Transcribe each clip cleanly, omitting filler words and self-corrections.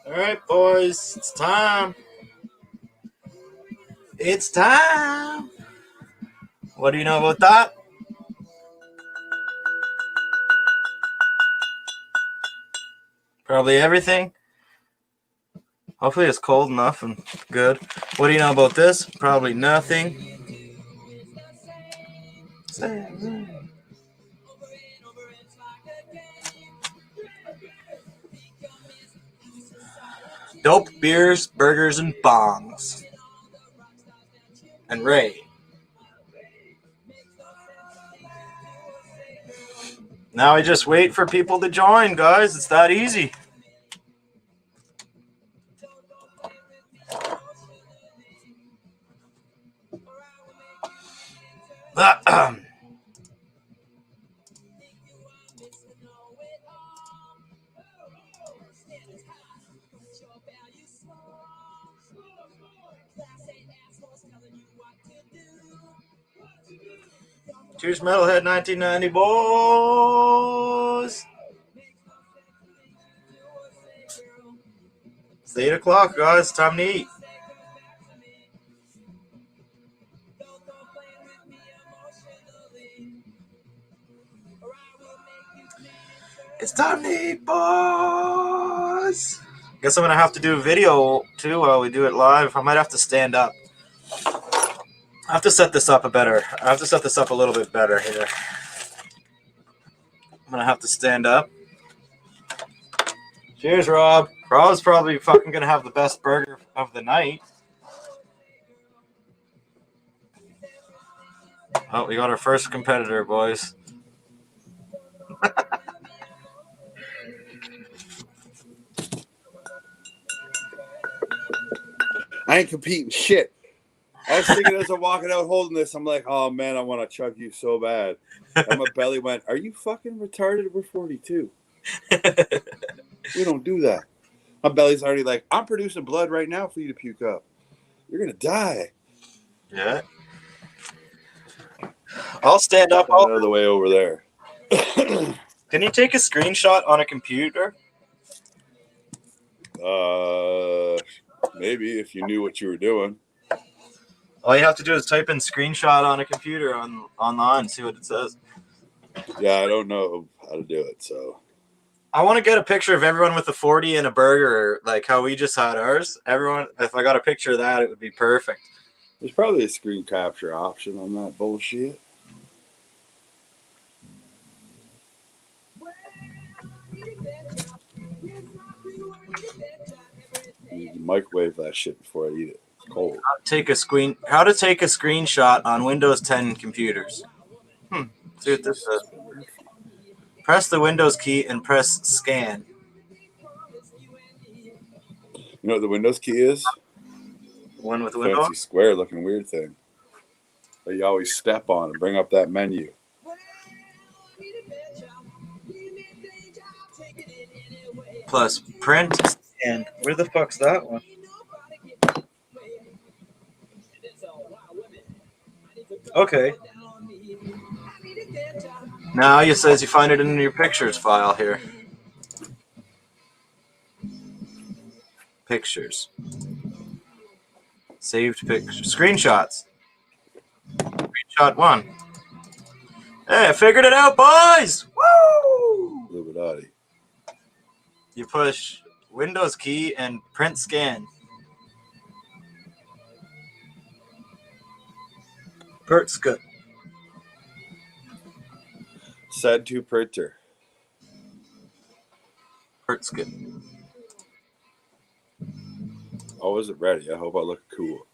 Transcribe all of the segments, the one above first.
All right, boys, it's time. It's time. What do you know about that? Probably everything. Hopefully it's cold enough and good. What do you know about this? Probably nothing. Dope, beers, burgers, and bongs. And Ray. Now I just wait for people to join, guys. It's that easy. Cheers, Metalhead 1990, boys. It's 8 o'clock, guys. Time to eat. It's time to eat, boys. Guess I'm going to have to do a video, too, while we do it live. I might have to stand up. I have to set this up a little bit better here. I'm going to have to stand up. Cheers, Rob. Rob's probably fucking going to have the best burger of the night. Oh, we got our first competitor, boys. I ain't competing shit. I was thinking as I'm walking out holding this, I'm like, oh man, I want to chug you so bad. And my belly went, are you fucking retarded? We're 42. We don't do that. My belly's already like, I'm producing blood right now for you to puke up. You're going to die. Yeah. I'll stand up. Out of the way over there. Can you take a screenshot on a computer? Maybe if you knew what you were doing. All you have to do is type in screenshot on a computer online and see what it says. Yeah, I don't know how to do it, so. I want to get a picture of everyone with a 40 and a burger, like how we just had ours. Everyone, if I got a picture of that, it would be perfect. There's probably a screen capture option on that bullshit. You can microwave that shit before I eat it. It's cold. How to take a screenshot on Windows 10 computers. See what this says. Press the Windows key and press scan. You know what the Windows key is? One with Windows? Fancy square looking weird thing that you always step on and bring up that menu. Plus print and where the fuck's that one? Okay. Now it says you find it in your pictures file here. Pictures. Saved pictures. Screenshots. Screenshot 1. Hey, I figured it out, boys! Woo! Illuminati. You push Windows key and print scan. Pert's good. Send to printer. Pert's good. Oh, is it ready? I hope I look cool.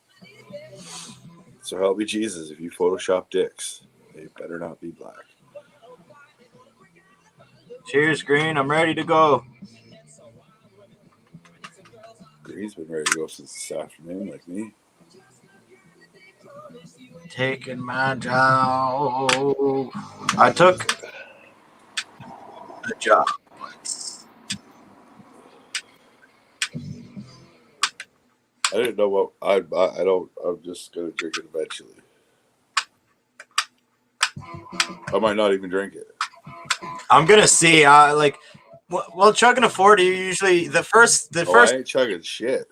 So help me Jesus, if you Photoshop dicks, they better not be black. Cheers, Green. I'm ready to go. Green's been ready to go since this afternoon, like me. Taking my job. I took a job. I didn't know what I don't. I'm just gonna drink it eventually. I might not even drink it. I'm gonna see. Well, chugging a 40 usually the first. I ain't chugging shit.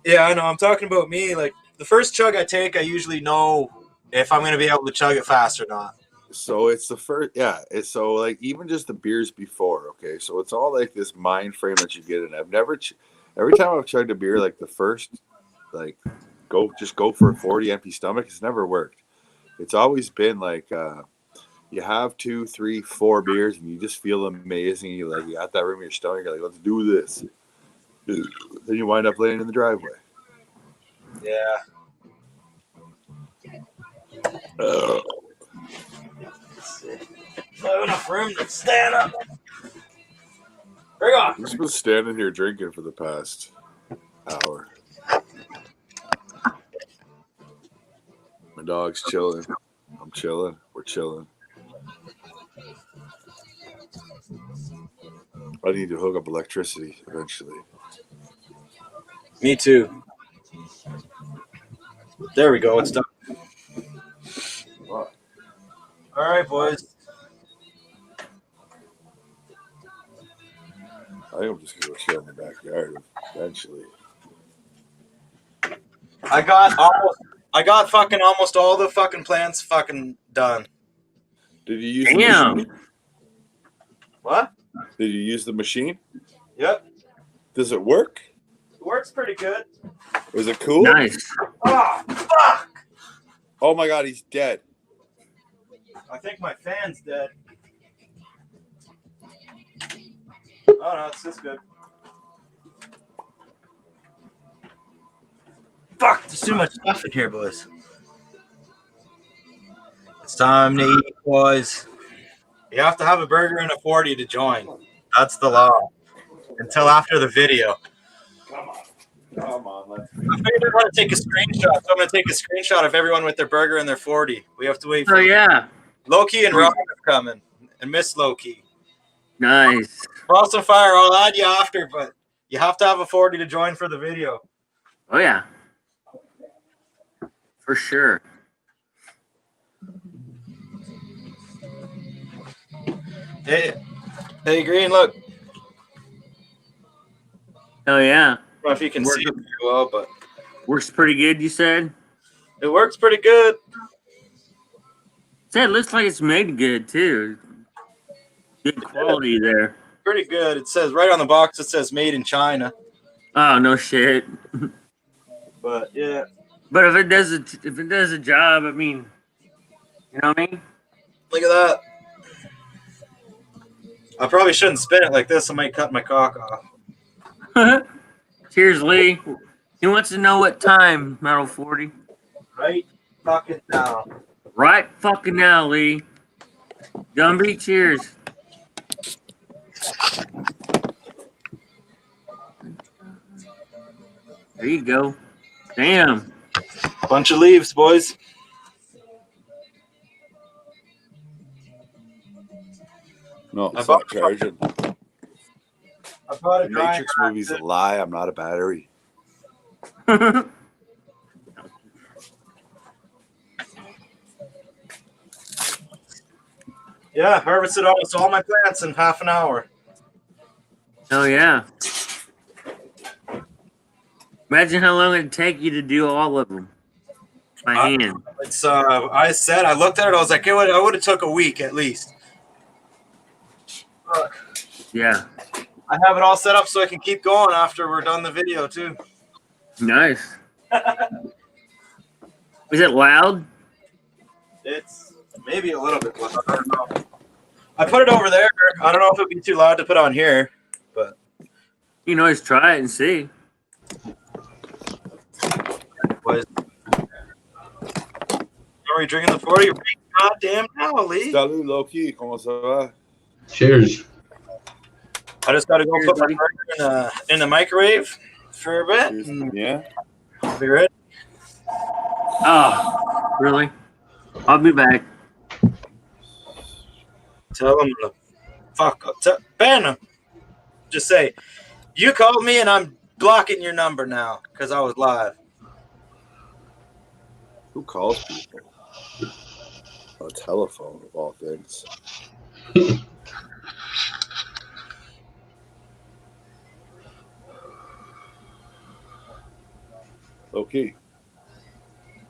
Yeah, I know. I'm talking about me. Like the first chug I take, I usually know if I'm gonna be able to chug it fast or not. So it's the first, yeah. It's so like even just the beers before, okay. So it's all like this mind frame that you get in. I've never, every time I've chugged a beer, like the first, like go for a 40 empty stomach. It's never worked. It's always been like you have 2, 3, 4 beers and you just feel amazing. You got that room in your stomach. You're like, let's do this. Then you wind up laying in the driveway. Yeah. I have enough room to stand up. Bring on. I've just been standing here drinking for the past hour. My dog's chilling. I'm chilling. We're chilling. I need to hook up electricity eventually. Me too. There we go. It's done. Wow. All right, boys. I think I'm just gonna go chill in the backyard eventually. I got fucking almost all the fucking plants fucking done. Did you use the machine? What? Did you use the machine? Yep. Does it work? It works pretty good. Was it cool? Nice. Oh, fuck! Oh my god, he's dead. I think my fan's dead. Oh no, it's just good. Fuck, there's too much stuff in here, boys. It's time to eat, boys. You have to have a burger and a 40 to join. That's the law. Until after the video. Come on, let's. I figured I'd want to take a screenshot, so I'm going to take a screenshot of everyone with their burger and their 40. We have to wait for Loki and Rob are coming. And Miss Loki. Nice. Cross and fire, I'll add you after, but you have to have a 40 to join for the video. Oh, yeah. For sure. Hey, Green, look. Oh, yeah. I don't know if you can see it very well, but Works pretty good, you said? it works pretty good. It looks like it's made good, too. Good quality there. Pretty good. It says right on the box, it says made in China. Oh, no shit. But, yeah. But if it does a job, I mean, you know what I mean? Look at that. I probably shouldn't spin it like this. I might cut my cock off. Cheers, Lee. He wants to know what time, Metal 40. Right fucking now. Right fucking now, Lee. Gumby, cheers. There you go. Damn. Bunch of leaves, boys. No, it's not charging. I bought a The Matrix movie's a lie. I'm not a battery. Yeah, harvested almost all my plants in half an hour. Oh, yeah. Imagine how long it'd take you to do all of them by hand. It's I looked at it, I was like, I would have took a week at least. Yeah. I have it all set up so I can keep going after we're done the video too. Nice. Is it loud? It's maybe a little bit loud. I don't know. I put it over there. I don't know if it'd be too loud to put on here, but You can always try it and see. boys. Are we drinking the 40? Goddamn now, Lee. Salut, Loki. ¿Cómo se va? Cheers. I just gotta go Cheers, put my buddy. burger in the microwave for a bit. And Yeah. be ready. Oh, really? I'll be back. Tell them to fuck up. Ban them. Just say, you called me and I'm blocking your number now because I was live. Who calls people? A telephone, of all things. Okay.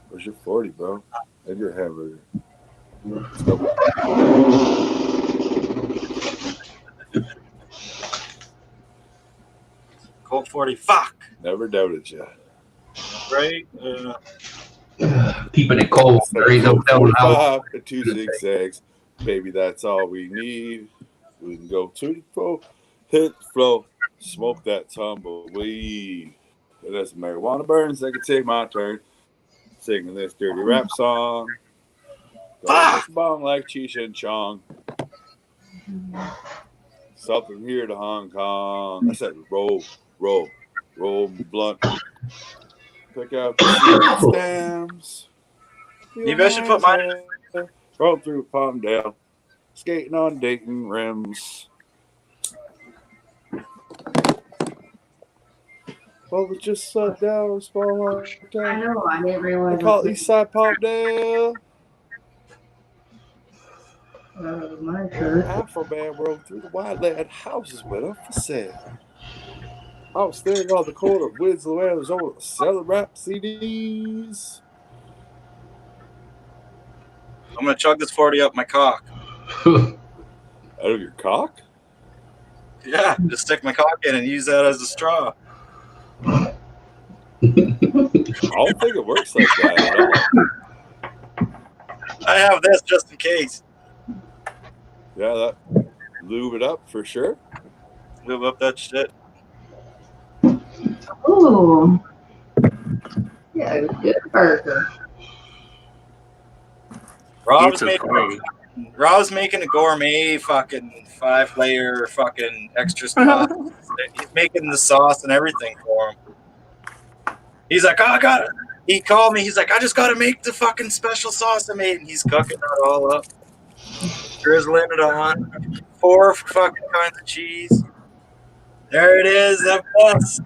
Where's your 40, bro? And your hamburger. Let's go. Colt 40. Fuck. Never doubted you. Right? Keeping it cold. There ain't no telling how. 45 and 2 zigzags. Baby, that's all we need. We can go to the flow, hit the flow, smoke that tumbleweed. And as marijuana burns, I can take my turn singing this dirty rap song. Going this bong like Cheech and Chong. Something here to Hong Kong. I said roll blunt. Pick up the stems. Maybe I should put mine in. Roll through Palmdale. Skating on Dayton rims. Well, we just shut down small I town. know, I didn't realize. They call it Eastside Palmdale. My shirt. Afro band rode through the wildland. Houses went up for sale. I was standing on the corner of Winslow, Arizona, selling rap CDs. I'm gonna chug this 40 up my cock. Out of your cock? Yeah, just stick my cock in and use that as a straw. I don't think it works like that at all. I have this just in case. Yeah, that lube it up for sure. Move up that shit. Ooh. Yeah, good burger. Rob's Pizza's great. making a gourmet fucking 5-layer fucking extra sauce. He's making the sauce and everything for him. He's like, oh, I got it. He called me. He's like, I just got to make the fucking special sauce I made. And he's cooking that all up. Drizzling it on. 4 fucking kinds of cheese. There it is. That best.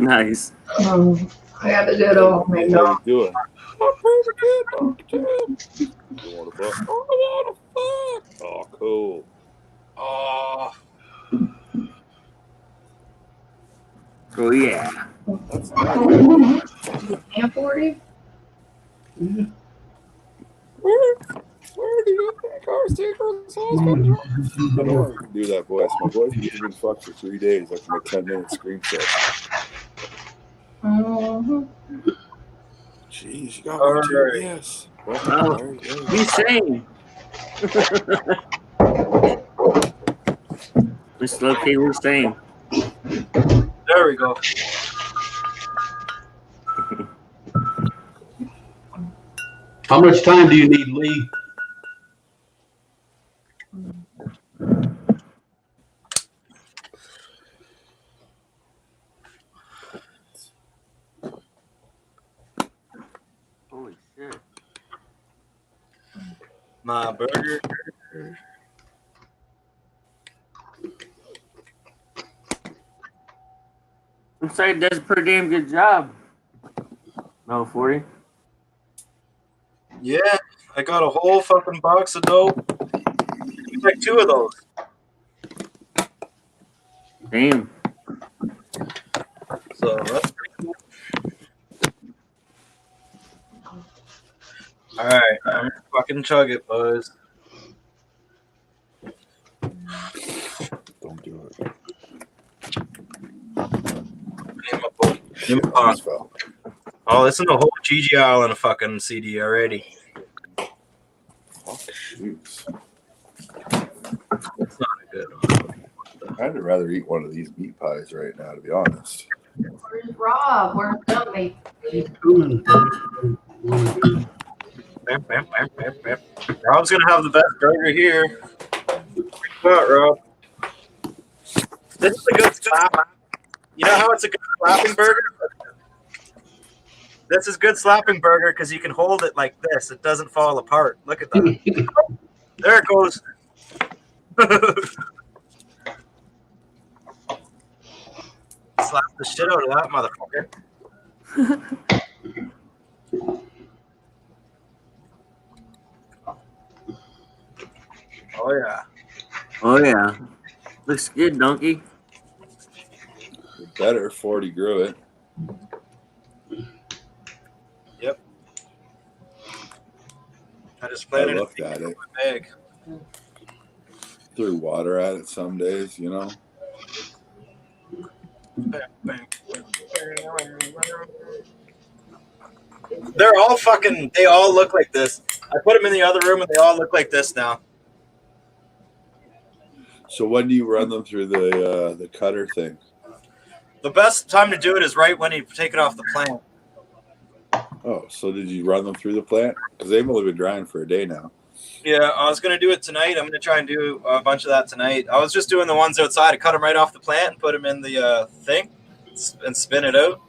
Nice. I got to do it all. How you doing? You want a fuck? I want a fuck. Oh, cool. Oh, Oh yeah. That's nice. And 40? Where do you think our secret sauce comes from? I know I can do that voice. My voice has been fucked for 3 days after my 10-minute screen set. Jeez, you got All one too? right. Yes. Oh. He's saying. Mr. Loki was saying. there we go. How much time do you need, Lee? Holy shit. My burger. I'm saying does a pretty damn good job. No, 40. Yeah, I got a whole fucking box of dope. Like 2 of those. Damn. So that's pretty cool. Alright, I'm gonna fucking chug it, boys. Don't do it. Name Oh, listen to the whole Gigi Island of fucking CD already. Fuck shoes. It's not a good one. I'd rather eat one of these meat pies right now, to be honest. Where's Rob? Where's Dummy? Bam, bam, bam, bam, bam. Rob's gonna have the best burger here. What, Rob? This is a good slap. You know how it's a good slapping burger? This is good slapping burger because you can hold it like this. It doesn't fall apart. Look at that. There it goes. Slap the shit out of that motherfucker. Oh yeah. Oh yeah. Looks good, donkey. Better 40 grew it. Yep. I just I planted looked it at in it. my bag. Threw water at it some days, you know. They're all fucking. They all look like this. I put them in the other room, and they all look like this now. So when do you run them through the cutter thing? The best time to do it is right when you take it off the plant. Oh, so did you run them through the plant? Because they've only been drying for a day now. Yeah, I was gonna do it tonight. I'm gonna try and do a bunch of that tonight. I was just doing the ones outside. I cut them right off the plant and put them in the thing and spin it out.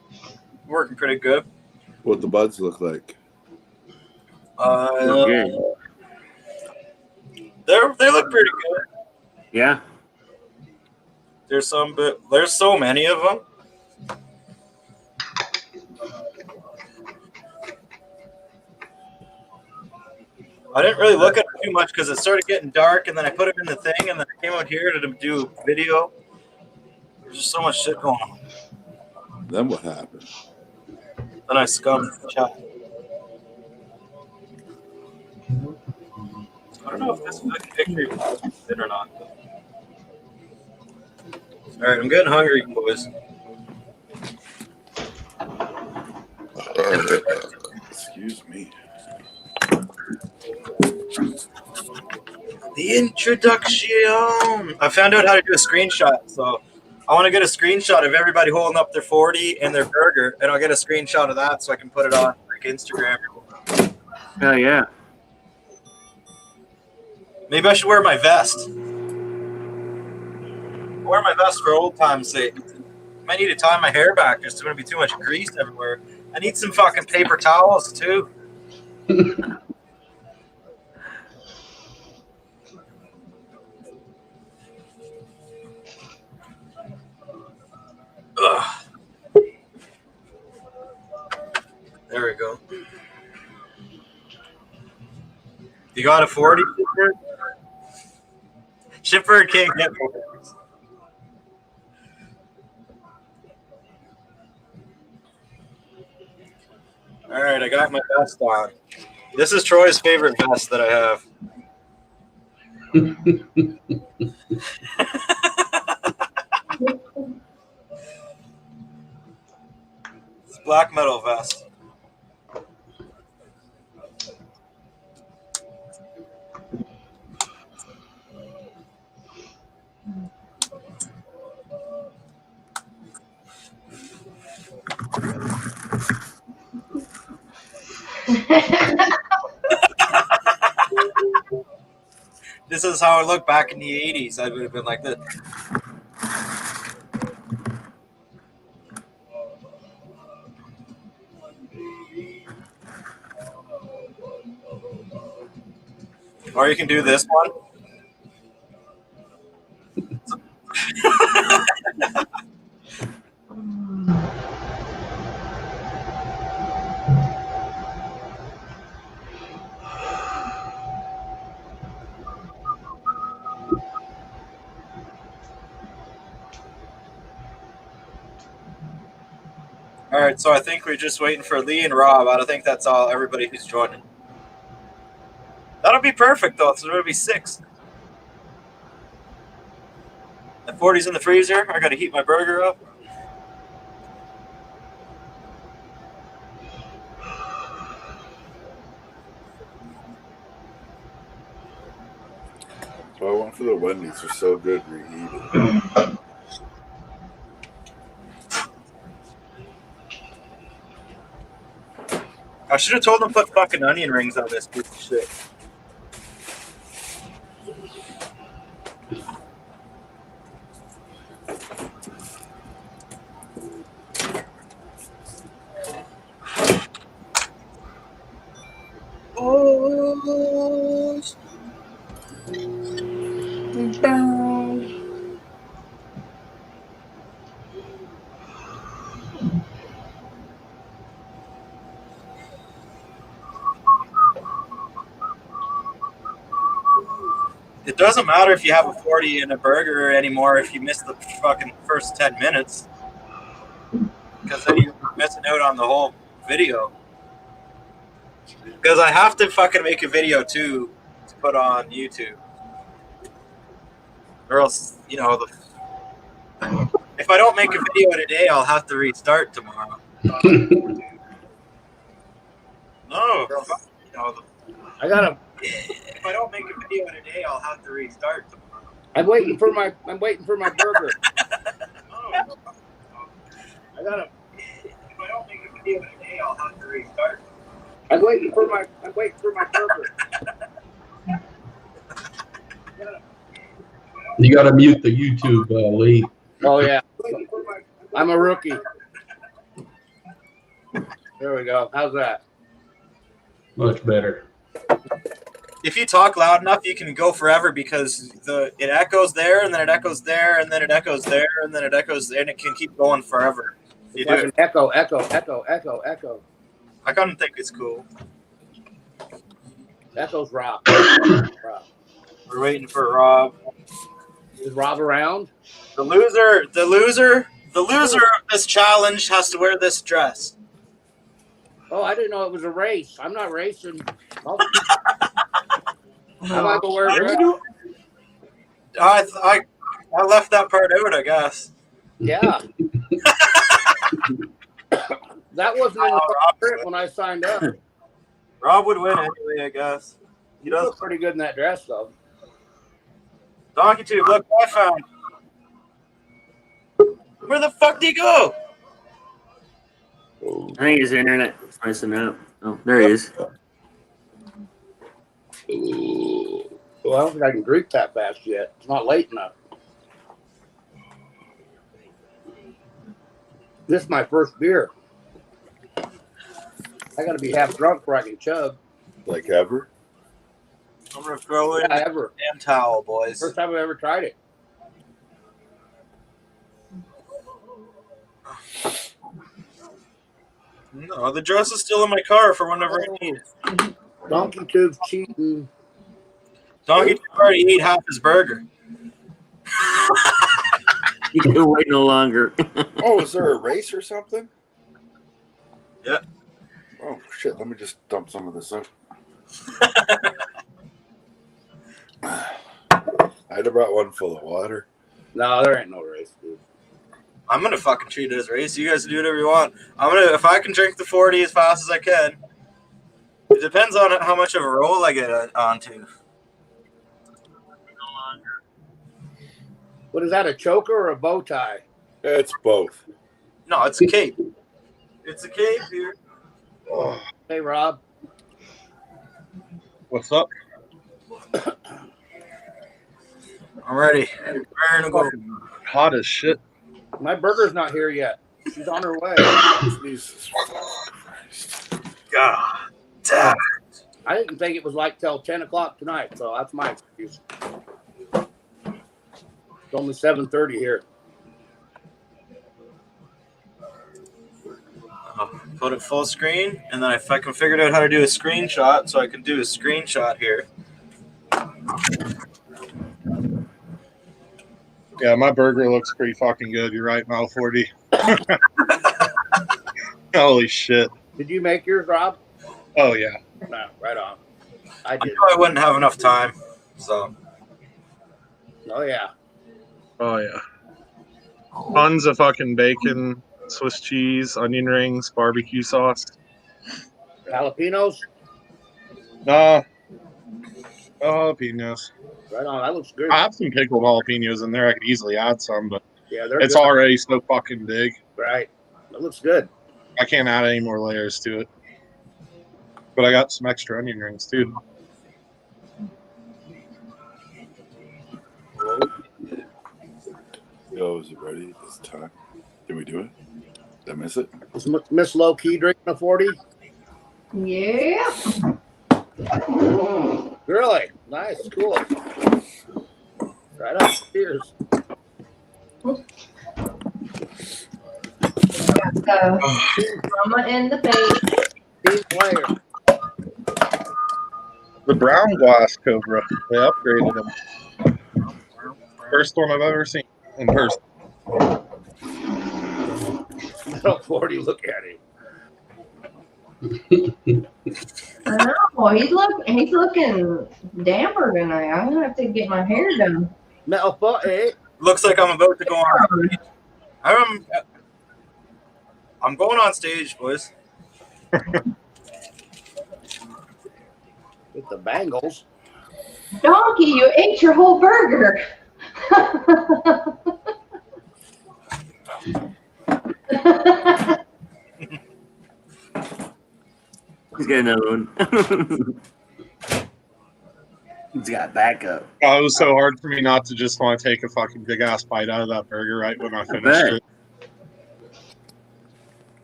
Working pretty good. What the buds look like? Look good. They look pretty good. Yeah. There's some, but there's so many of them. I didn't really look at it too much because it started getting dark, and then I put them in the thing, and then I came out here to do video. There's just so much shit going on. Then what happened? Then I scummed the chat. I don't know if this fucking picture was fit or not. All right, I'm getting hungry, boys. Excuse me. The introduction. I found out how to do a screenshot, so I want to get a screenshot of everybody holding up their 40 and their burger, and I'll get a screenshot of that so I can put it on like Instagram. Hell yeah. Maybe I should wear my vest. Wear my vest for old time's sake. Might need to tie my hair back. There's going to be too much grease everywhere. I need some fucking paper towels too. Ugh. There we go. You got a 40? Shipper can't get 40. All right, I got my vest on. This is Troy's favorite vest that I have. It's black metal vest. This is how I looked back in the 80s. I would have been like this. Or you can do this one. All right, so I think we're just waiting for Lee and Rob. I don't think that's all. Everybody who's joining. That'll be perfect though. So it'll be 6. The 40's in the freezer. I got to heat my burger up. So I went for the Wendy's. They're so good reheated. I should have told them to put fucking onion rings on this piece of shit. Oh. It doesn't matter if you have a 40 and a burger anymore if you miss the fucking first 10 minutes. Because then you're missing out on the whole video. Because I have to fucking make a video too to put on YouTube. Or else, you know, if I don't make a video today, I'll have to restart tomorrow. No, you know, I gotta. if I don't make a video today, I'll have to restart tomorrow. I'm waiting for my burger. No, I gotta. if I don't make a video today, I'll have to restart. I'm waiting for my burger. You got to mute the YouTube, Lee. Oh yeah. I'm a rookie. There we go. How's that? Much better. If you talk loud enough, you can go forever because it echoes there, and then it echoes there, and then it echoes there, and then it echoes there, and it can keep going forever. You It's like do an it. echo, echo, echo, echo, echo. I kind of think it's cool. Echo's Rob. Rob. We're waiting for Rob. Is Rob around? The loser of this challenge has to wear this dress. Oh, I didn't know it was a race. I'm not racing. Oh. I'm not gonna wear a dress. I left that part out, I guess. Yeah. That wasn't in the script when I signed up. Rob would win anyway, I guess. He You does. look pretty good in that dress, though. Donkey Tube, look what I found. Where the fuck did he go? I think his internet is messing up. Oh, there he is. Well, I don't think I can drink that fast yet. It's not late enough. This is my first beer. I got to be half drunk before I can chug. Like ever? I'm gonna throw in Yeah, the ever. damn towel, boys. First time I've ever tried it. No, the dress is still in my car for whenever I need it. Donkey Tube's cheating. Donkey Tube already ate half his burger. You can wait no longer. Oh, is there a race or something? Yeah. Oh shit! Let me just dump some of this up. I'd have brought one full of water. No, there ain't no race, dude. I'm gonna fucking treat it as a race. You guys do whatever you want. If I can drink the 40 as fast as I can. It depends on how much of a roll I get onto. What is that, a choker or a bow tie? It's both. No, it's a cape. It's a cape here. Oh, Hey, Rob. What's up? I'm ready. Ready to go. Hot as shit. My burger's not here yet. She's on her way. Jesus Christ. God damn. I didn't think it was like till 10 o'clock tonight, so that's my excuse. It's only 7:30 here. I'll put it full screen, and then if I can figure out how to do a screenshot, so I can do a screenshot here. Yeah, my burger looks pretty fucking good. You're right, Mile 40. Holy shit. Did you make yours, Rob? Oh, yeah. No, right on. I I did. knew I wouldn't have enough time, so. Oh, yeah. Oh, yeah. Tons of fucking bacon, Swiss cheese, onion rings, barbecue sauce. Jalapenos? No jalapenos. Right on. That looks good. I have some pickled jalapenos in there. I could easily add some, but Yeah, they're it's good. already so fucking big. Right. That looks good. I can't add any more layers to it. But I got some extra onion rings, too. Yo, is it ready this time? Can we do it? Did I miss it? Is Miss Low Key drinking a 40? Yeah. Really? Nice. Cool. Right on. Cheers. Mama and the baby. Team player. The brown glass Cobra. They upgraded them. First one I've ever seen in person. Metal 40, look at him. I know. He's looking damper tonight. I'm gonna have to get my hair done. Metal 40. Looks like I'm about to go on stage. I'm going on stage, boys. With the bangles. Donkey, you ate your whole burger. He's got another one. He's got backup. Oh, it was so hard for me not to just want to take a fucking big ass bite out of that burger right when I finished it.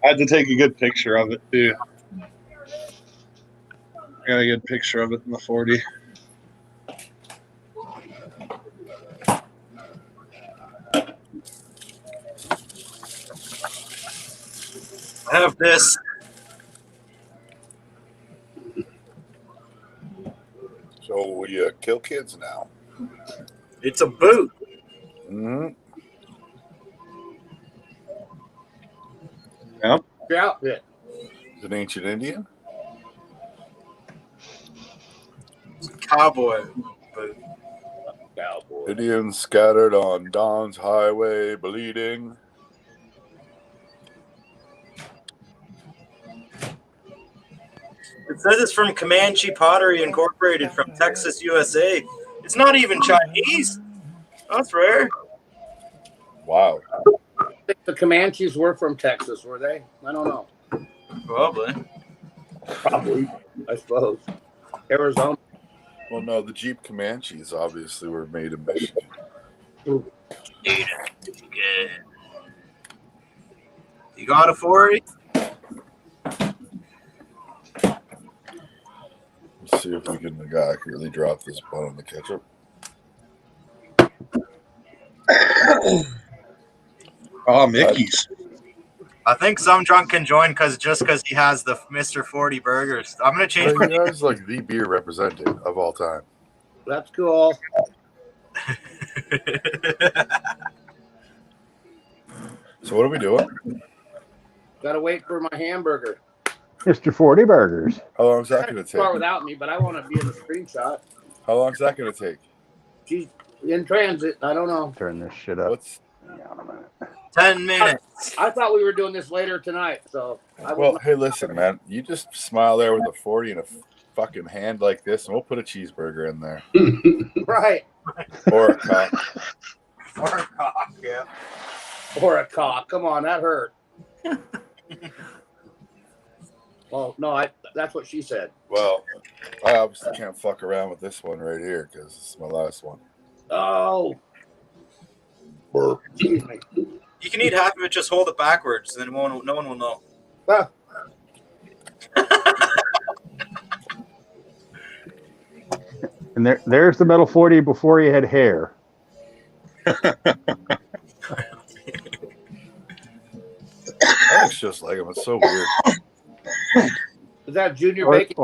I had to take a good picture of it too. I got a good picture of it in the 40. I have this. So we kill kids now. It's a boot. Mm-hmm. Yep. The outfit. Is it ancient Indian? It's a cowboy boot. Cowboy. Indians scattered on Dawn's highway, bleeding. It says it's from Comanche Pottery Incorporated from Texas, USA. It's not even Chinese. That's rare. Wow. I think the Comanches were from Texas, were they? I don't know. Probably. Probably, I suppose. Arizona. Well, no, the Jeep Comanches obviously were made in Michigan. Good. You got a 40? Let's see if we can accurately drop this bun on the ketchup. Oh, Mickey's. I think some drunk can join just because he has the Mr. 40 burgers. I'm going to change my You guys like the beer representative of all time. That's cool. So what are we doing? Gotta wait for my hamburger. Mr. 40 Burgers. How long is that going to Start take? without me, but I want to be in the screenshot. How long is that going to take? She's in transit. I don't know. Turn this shit up. What's 10 minutes. I thought we were doing this later tonight, so I well? will. Hey, listen, man. You just smile there with a 40 and a fucking hand like this, and we'll put a cheeseburger in there Right. or a cock. Or a cock, yeah. Or a cock. Come on, that hurt. Well, no, that's what she said. Well, I obviously can't fuck around with this one right here because it's my last one. Oh. Excuse me. You can eat half of it, just hold it backwards, then no one will know. Ah. And there's the Metal 40 before he had hair. That looks just like him. It's so weird. Is that Junior Or Bacon?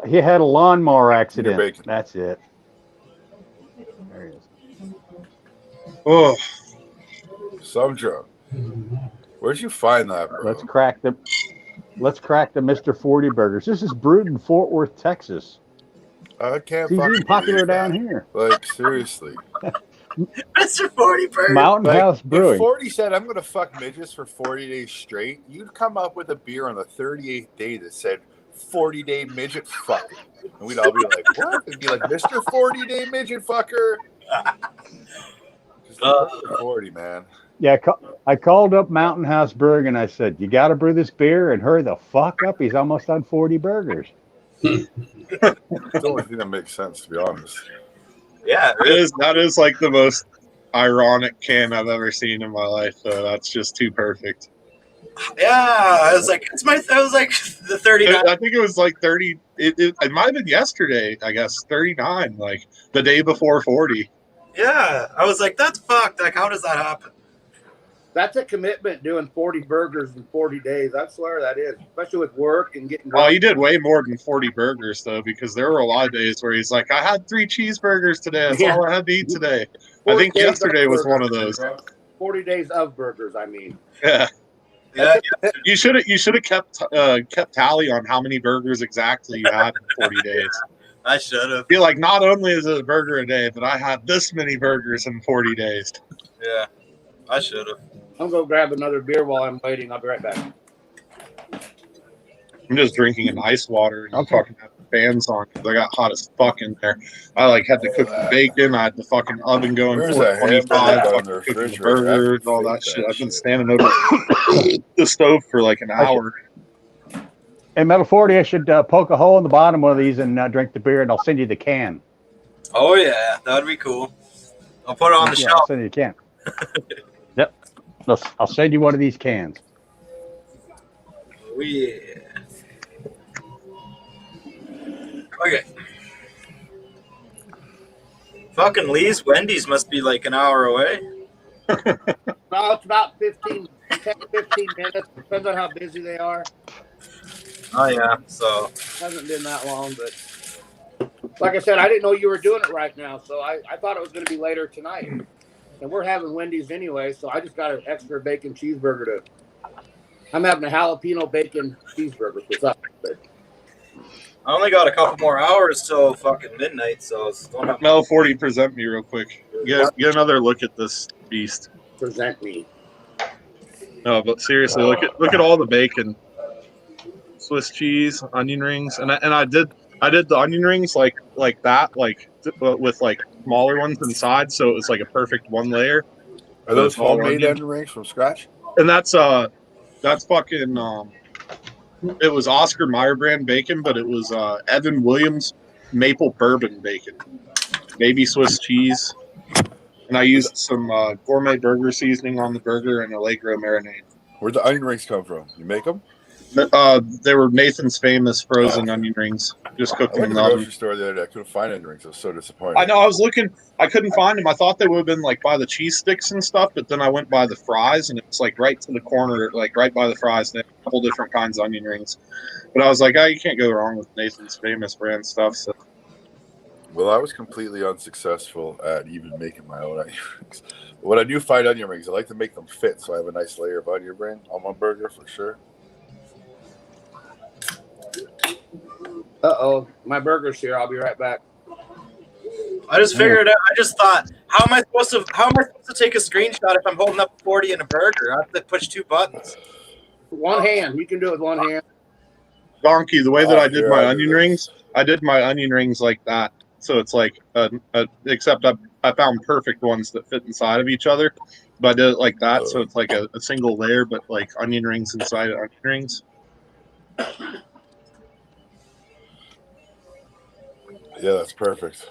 he had a lawnmower accident. Bacon. That's it. There he is. Oh, Some drunk. Where'd you find that, bro? Let's crack the Mr. 40 Burgers. This is brewed in Fort Worth, Texas. I can't He's fucking even popular believe down that. here. Like, seriously. Mr. 40 burger. Mountain Like, House if Brewing. 40 said, I'm going to fuck midgets for 40 days straight, you'd come up with a beer on the 38th day that said 40-day midget fucking. And we'd all be like, what? It'd be like, Mr. 40-day midget fucker. Just 40, man. Yeah, I called up Mountain House Brewing and I said, "You got to brew this beer and hurry the fuck up. He's almost on 40 burgers." It's the only thing that makes sense, to be honest. Yeah, that is like the most ironic can I've ever seen in my life. So that's just too perfect. yeah. I was like, the 39. I think it was like 30. It might have been yesterday, I guess. 39, like the day before 40. Yeah, I was like, that's fucked. Like, how does that happen? That's a commitment doing 40 burgers in 40 days. I swear that is, especially with work and getting. Oh, he did way more than 40 burgers though, because there were a lot of days where he's like, "I had 3 cheeseburgers today. That's all I had to eat today." I 40 think days yesterday of was one of burgers. those. 40 days of burgers. I mean, Yeah, Yeah, you should have kept tally on how many burgers exactly you had in 40 days. I should have. Feel like not only is it a burger a day, but I had this many burgers in 40 days. Yeah, I should have. I'm gonna grab another beer while I'm waiting. I'll be right back. I'm just drinking an ice water and Okay. fucking have the fans on because I got hot as fuck in there. I like had to cook the bacon. I had the fucking oven going Where's for that 25, hamburger on fucking the cooking the refrigerator? burgers, all that shit. I've been standing over the stove for like an hour. Hey, Metal 40, I should poke a hole in the bottom of one of these and drink the beer, and I'll send you the can. Oh yeah, that'd be cool. I'll put it on the Yeah, shelf. I'll send you the can. Yep. I'll send you one of these cans. Oh yeah. Okay. Fucking Lee's Wendy's must be like an hour away. No, it's about 10, 15 minutes. Depends on how busy they are. Oh yeah, so Hasn't been that long, but like I said, I didn't know you were doing it right now, so I thought it was going to be later tonight. And we're having Wendy's anyway, so I just got an extra bacon cheeseburger I'm having a jalapeno bacon cheeseburger for supper. I only got a couple more hours till fucking midnight, so don't have Mel 40, present me real quick. Get another look at this beast. Present me. No, but seriously, look at all the bacon, Swiss cheese, onion rings, and I did the onion rings like that, with like smaller ones inside, so it was like a perfect one layer. Are those It's all homemade onion. onion rings from scratch? And that's fucking it was Oscar Mayer brand bacon, but it was Evan Williams maple bourbon bacon, baby Swiss cheese, and I used some gourmet burger seasoning on the burger and Allegro marinade. Where'd the onion rings come from? You make them? They were Nathan's famous frozen onion rings, just I cooked went in to the the oven. grocery store the other day. I couldn't find onion rings. I was so disappointed. I know. I was looking. I couldn't find them. I thought they would have been like by the cheese sticks and stuff, but then I went by the fries, and it's like right to the corner, like right by the fries. They have a couple different kinds of onion rings. But I was like, you can't go wrong with Nathan's famous brand stuff. So Well, I was completely unsuccessful at even making my own onion rings. But when I do find onion rings, I like to make them fit, so I have a nice layer of onion ring on my burger for sure. Uh-oh. My burger's here. I'll be right back. I just figured out. I just thought, how am I supposed to take a screenshot if I'm holding up 40 in a burger? I have to push 2 buttons. One hand. You can do it with one hand. Donkey, the way that I did here, my I do onion this. rings, I did my onion rings like that. So it's like, except I found perfect ones that fit inside of each other. But I did it like that, so it's like a single layer, but like onion rings inside of onion rings. Yeah, that's perfect.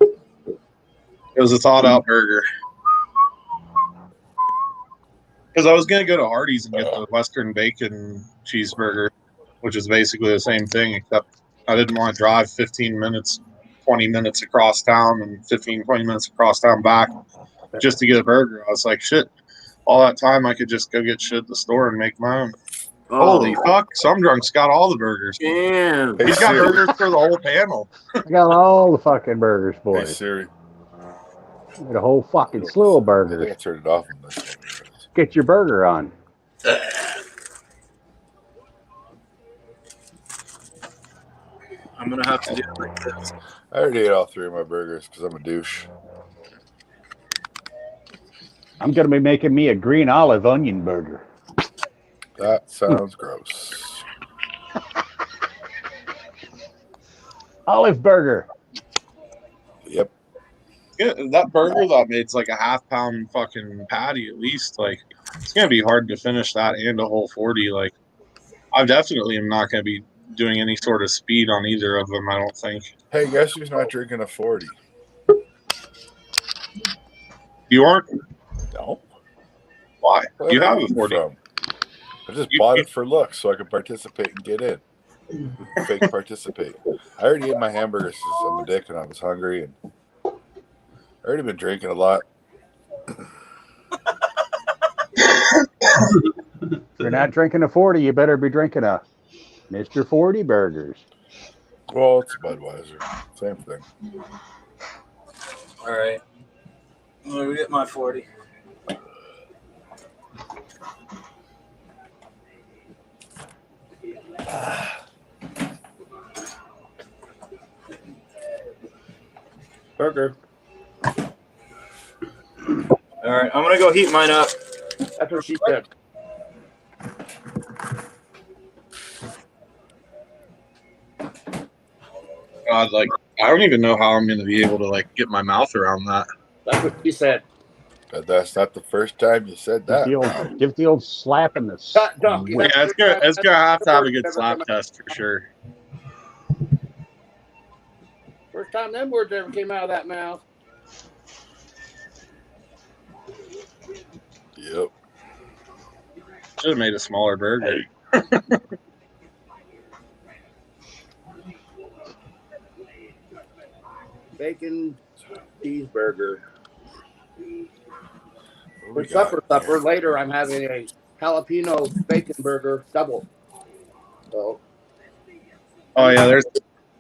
It was a thought out burger. Because I was going to go to Hardee's and get the Western bacon cheeseburger, which is basically the same thing, except I didn't want to drive 15 minutes, 20 minutes across town and 15, 20 minutes across town back just to get a burger. I was like, shit, all that time I could just go get shit at the store and make my own. Holy fuck, some drunk's got all the burgers. Damn. Hey, He's got Siri. burgers for the whole panel. I got all the fucking burgers, Hey, boys. Siri. Got a whole fucking slew of I think I burgers. turned it off on this. Get your burger on. I'm gonna have to do it like this. I already ate all 3 of my burgers because I'm a douche. I'm gonna be making me a green olive onion burger. That sounds gross. Olive burger. Yep. Yeah, that burger that I made's like a half-pound fucking patty at least. Like, it's gonna be hard to finish that and a whole 40. Like, I definitely am not gonna be doing any sort of speed on either of them. I don't think. Hey, guess who's not drinking a 40? You aren't? No. Why? Where You the have hell a are you 40. from? I just You- bought it for looks so I could participate and get in. Fake participate. I already ate my hamburgers because I'm a dick and I was hungry, and I already been drinking a lot. If you're not drinking a 40, you better be drinking a Mr. 40 Burgers. Well, it's Budweiser. Same thing. All right. I'm gonna get my 40. Burger. All right, I'm gonna go heat mine up. That's what she said. God, like I don't even know how I'm gonna be able to like get my mouth around that. That's what she said. But that's not the first time you said that. Give it the old slap in the Donkey, sweat. Yeah, it's gonna have to have a good slap test for sure. First time them words ever came out of that mouth. Yep. Should have made a smaller burger. Bacon cheeseburger. For supper later, I'm having a jalapeno bacon burger double. So. Oh yeah, there's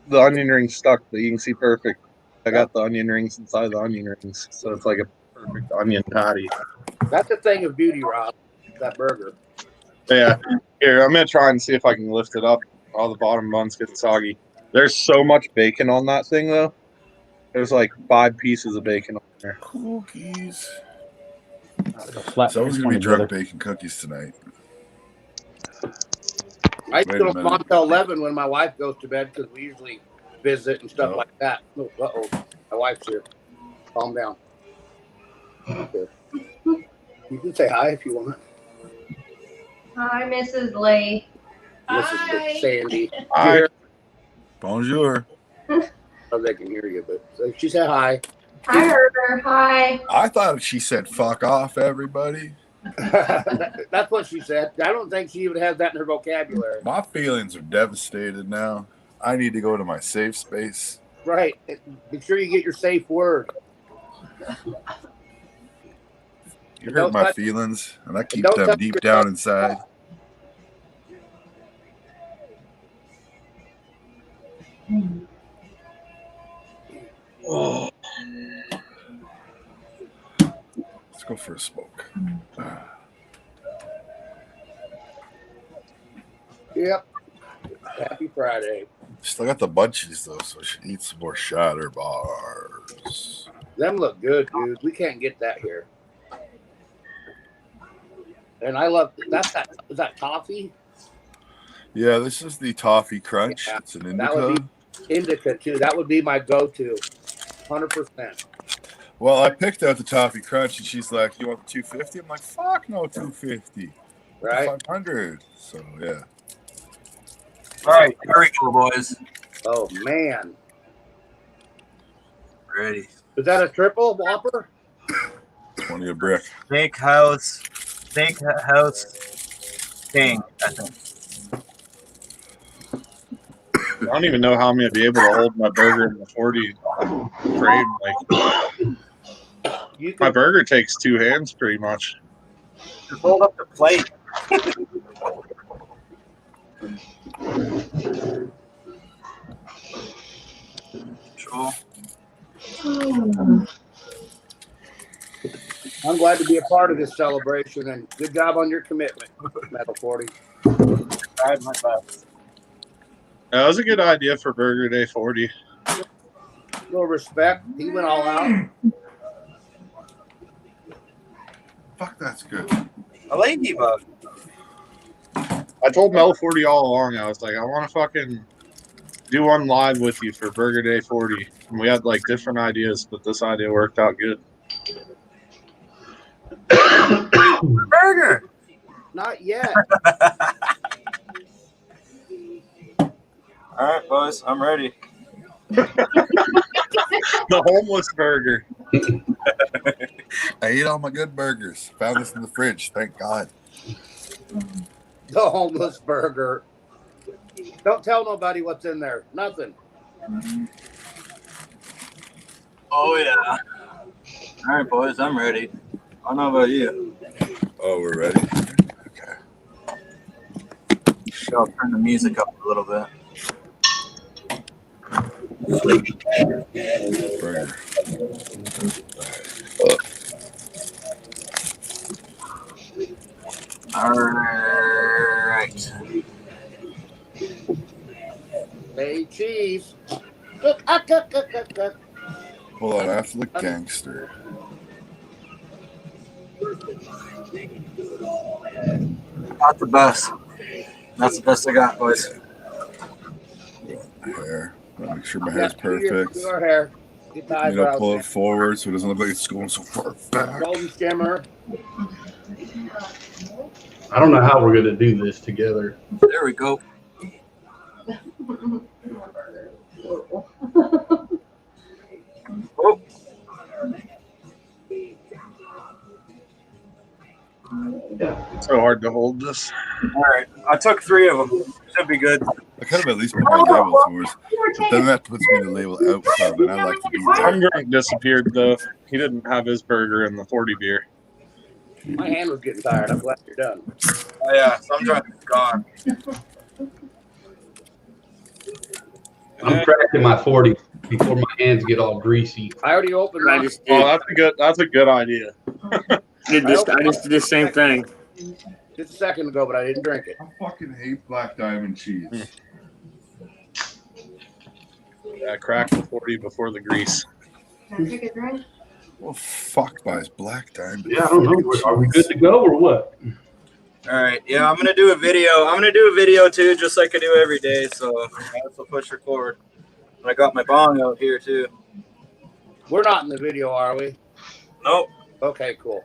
the onion rings stuck, but you can see perfect. I got the onion rings inside the onion rings, so it's like a perfect onion patty. That's the thing of beauty, Rob. That burger. Yeah, here I'm gonna try and see if I can lift it up. All the bottom buns get soggy. There's so much bacon on that thing though. There's like 5 pieces of bacon on there. Cookies. Slap Someone's this gonna be one drunk together. bacon cookies tonight. I Wait a still minute. on till 11 when my wife goes to bed because we usually visit and stuff Oh. like that. Oh, uh-oh. My wife's here. Calm down. Okay. You can say hi if you want. Hi, Mrs. Lee. Mrs. Sandy. Hi. Here. Bonjour. Oh, they can hear you, but so she said hi. I heard her. Hi. I thought she said "fuck off, everybody." That's what she said. I don't think she even has that in her vocabulary. My feelings are devastated now. I need to go to my safe space. Right. Make sure you get your safe word. You hurt Don't my touch- feelings, and I keep don't them touch deep your down head. inside. Oh. Let's go for a smoke. Yep. Happy Friday. Still got the bunchies though, so I should eat some more shatter bars. Them look good, dude. We can't get that here. And I love is that toffee? Yeah, this is the toffee crunch. Yeah, It's an that would indica. Indica too. That would be my go-to. 100%. Well, I picked out the toffee crunch, and she's like, "You want the 250?" I'm like, "Fuck no, 250, Right? 500." So yeah, All right, here we go, boys. Oh man. Ready. Is that a triple Whopper? 20 a brick. Steakhouse King, I think. I don't even know how I'm gonna be able to hold my burger in the 40 frame. Like You my can burger takes 2 hands pretty much. Just hold up the plate. Control. I'm glad to be a part of this celebration and good job on your commitment, Metal 40. Tried my best. That was a good idea for Burger Day 40. Little respect. He went all out. Fuck, that's good. A ladybug. I told Mel 40 all along. I was like, I want to fucking do one live with you for Burger Day 40. And we had like different ideas, but this idea worked out good. Burger. Not yet. All right, boys, I'm ready. The homeless burger. I ate all my good burgers. Found this in the fridge. Thank God. The homeless burger. Don't tell nobody what's in there. Nothing. Oh yeah. All right, boys, I'm ready. I don't know about you. Oh, we're ready. Actually, I'll turn the music up a little bit. Burger. All right. Hey, cheese. Hold on, I have to look gangster. Not the best. That's the best I got, boys. Hair. Gotta make sure my hair's perfect. Your hair. Get the eyebrows. Pull it forward so it doesn't look like it's going so far back. Golden skimmer. I don't know how we're going to do this together. There we go. Oh. It's so hard to hold this. All right. I took 3 of them. Should be good. I kind of at least put my label towards. But then that puts me in the label out club, and I like to be there. One drink disappeared though. He didn't have his burger in the 40 beer. My hand was getting tired. I'm glad you're done. Oh, yeah. Sometimes it's gone. I'm cracking my 40 before my hands get all greasy. I already opened I mine. just did. Oh, that's a good idea. I just did the same thing. Just a second ago, but I didn't drink it. I fucking hate black diamond cheese. Yeah, crack the 40 before the grease. Can I take a drink? Well, fuck buys black diamond. Yeah, I don't know. Are we good to go or what? All right. Yeah, I'm gonna do a video. I'm gonna do a video too, just like I do every day. So I also push record. And I got my bong out here too. We're not in the video, are we? Nope. Okay, cool.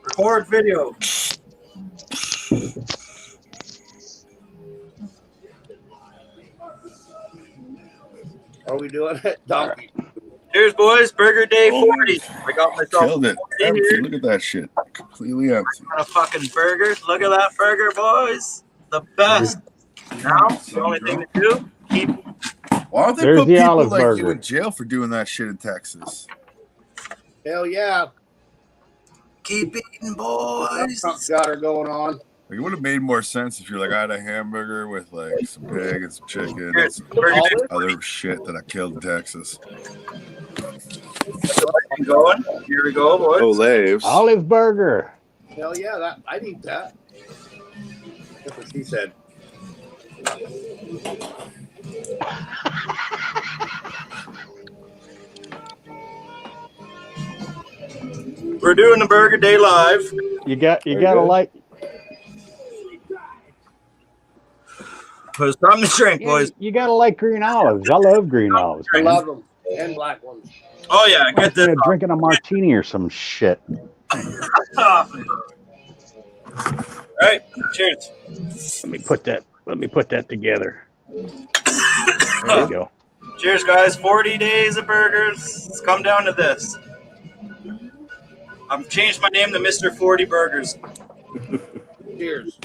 Record video. Are we doing it? Donkey. Cheers, boys. Burger Day 40. I got myself Killed it. in here. Look at that shit. Completely empty. On a fucking burger. Look at that burger, boys. The best. Now, the only thing to do, keep. Why don't they There's put the people olive like you burger. in jail for doing that shit in Texas? Hell yeah. Keep eating, boys. Trump's got her going on. Like, it would have made more sense if you're like, I had a hamburger with like some pig and some chicken and Cheers. some Burger Day. other shit that I killed in Texas. I'm going. Here we go, boys. Olaves. Olive burger. Hell yeah, I'd eat that. That's what she said. We're doing the Burger Day live. You gotta like. It's time to drink, boys. You gotta like green olives. I love green olives. I man. love them. And black ones. Oh yeah, get Like, this. you know, drinking a martini or some shit. All right, cheers. Let me put that together. There you go. Cheers, guys. 40 days of burgers. It's come down to this. I've changed my name to Mr. 40 Burgers. Cheers.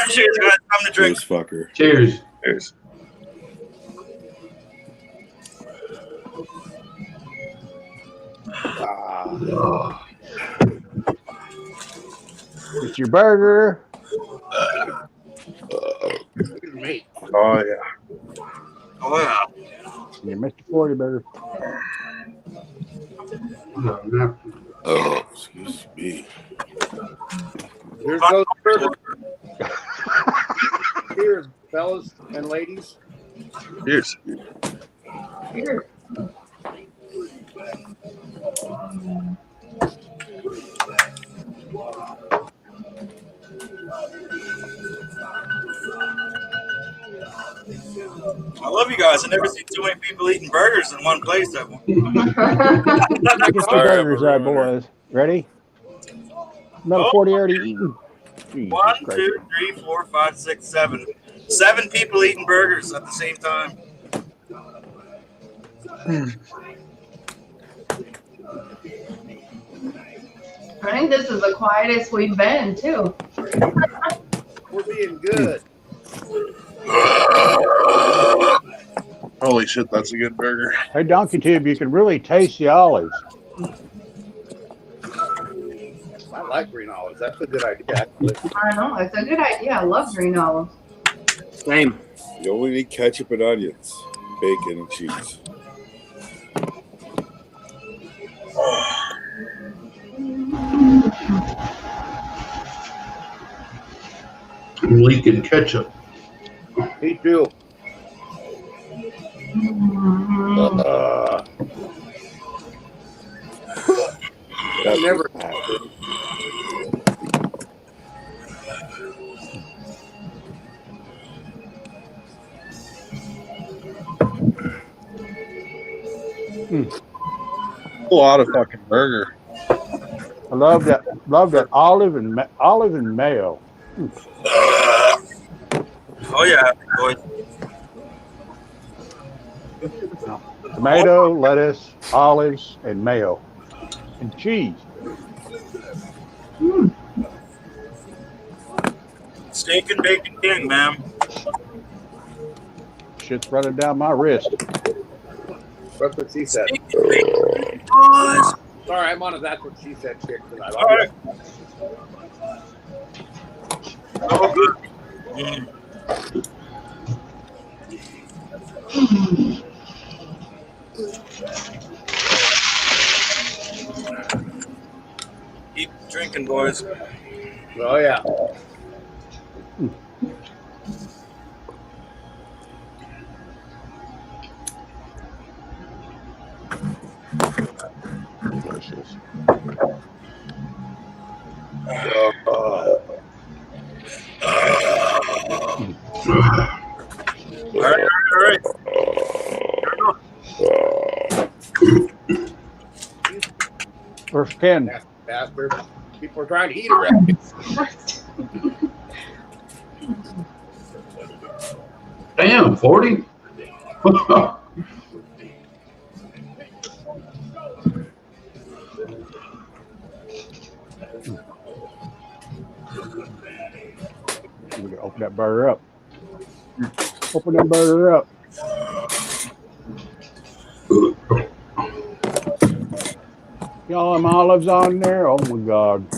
Cheers, guys. Time to drink. This fucker. Cheers. Cheers. It's your burger. Look at me. Oh yeah. Oh yeah. Your Mr. 40 burger. Oh, excuse me. Here's those burgers. Cheers, fellas and ladies. Cheers. Cheers. I love you guys. I never seen too many people eating burgers in one place. Get the burgers there, boys. Ready? Another 40 already eaten. Jesus 1, Christ. 2, 3, 4, 5, 6, 7. 7 people eating burgers at the same time. I think this is the quietest we've been, too. We're being good. Holy shit, that's a good burger. Hey, Donkey Tube, you can really taste the olives. I like green olives. That's a good idea, actually. I know, it's a good idea. I love green olives. Same. You only need ketchup and onions, bacon and cheese. I'm leaking ketchup. Me too. That's Never. A lot of fucking burger. I love that. Love that olive and mayo. Oh yeah, boys. Tomato, lettuce, olives, and mayo, and cheese. Steak and bacon king, man. Shit's running down my wrist. That's what she said. Steak and bacon, boys. Sorry, I'm on a that's what she said kick tonight. All right. Oh, good. Keep drinking, boys. Oh yeah. Delicious. All right. Where's Ken? Bastard. People are trying to eat around me. Damn, 40? We're gonna open that burger up. Open that burger up. Y'all them olives on there? Oh my God.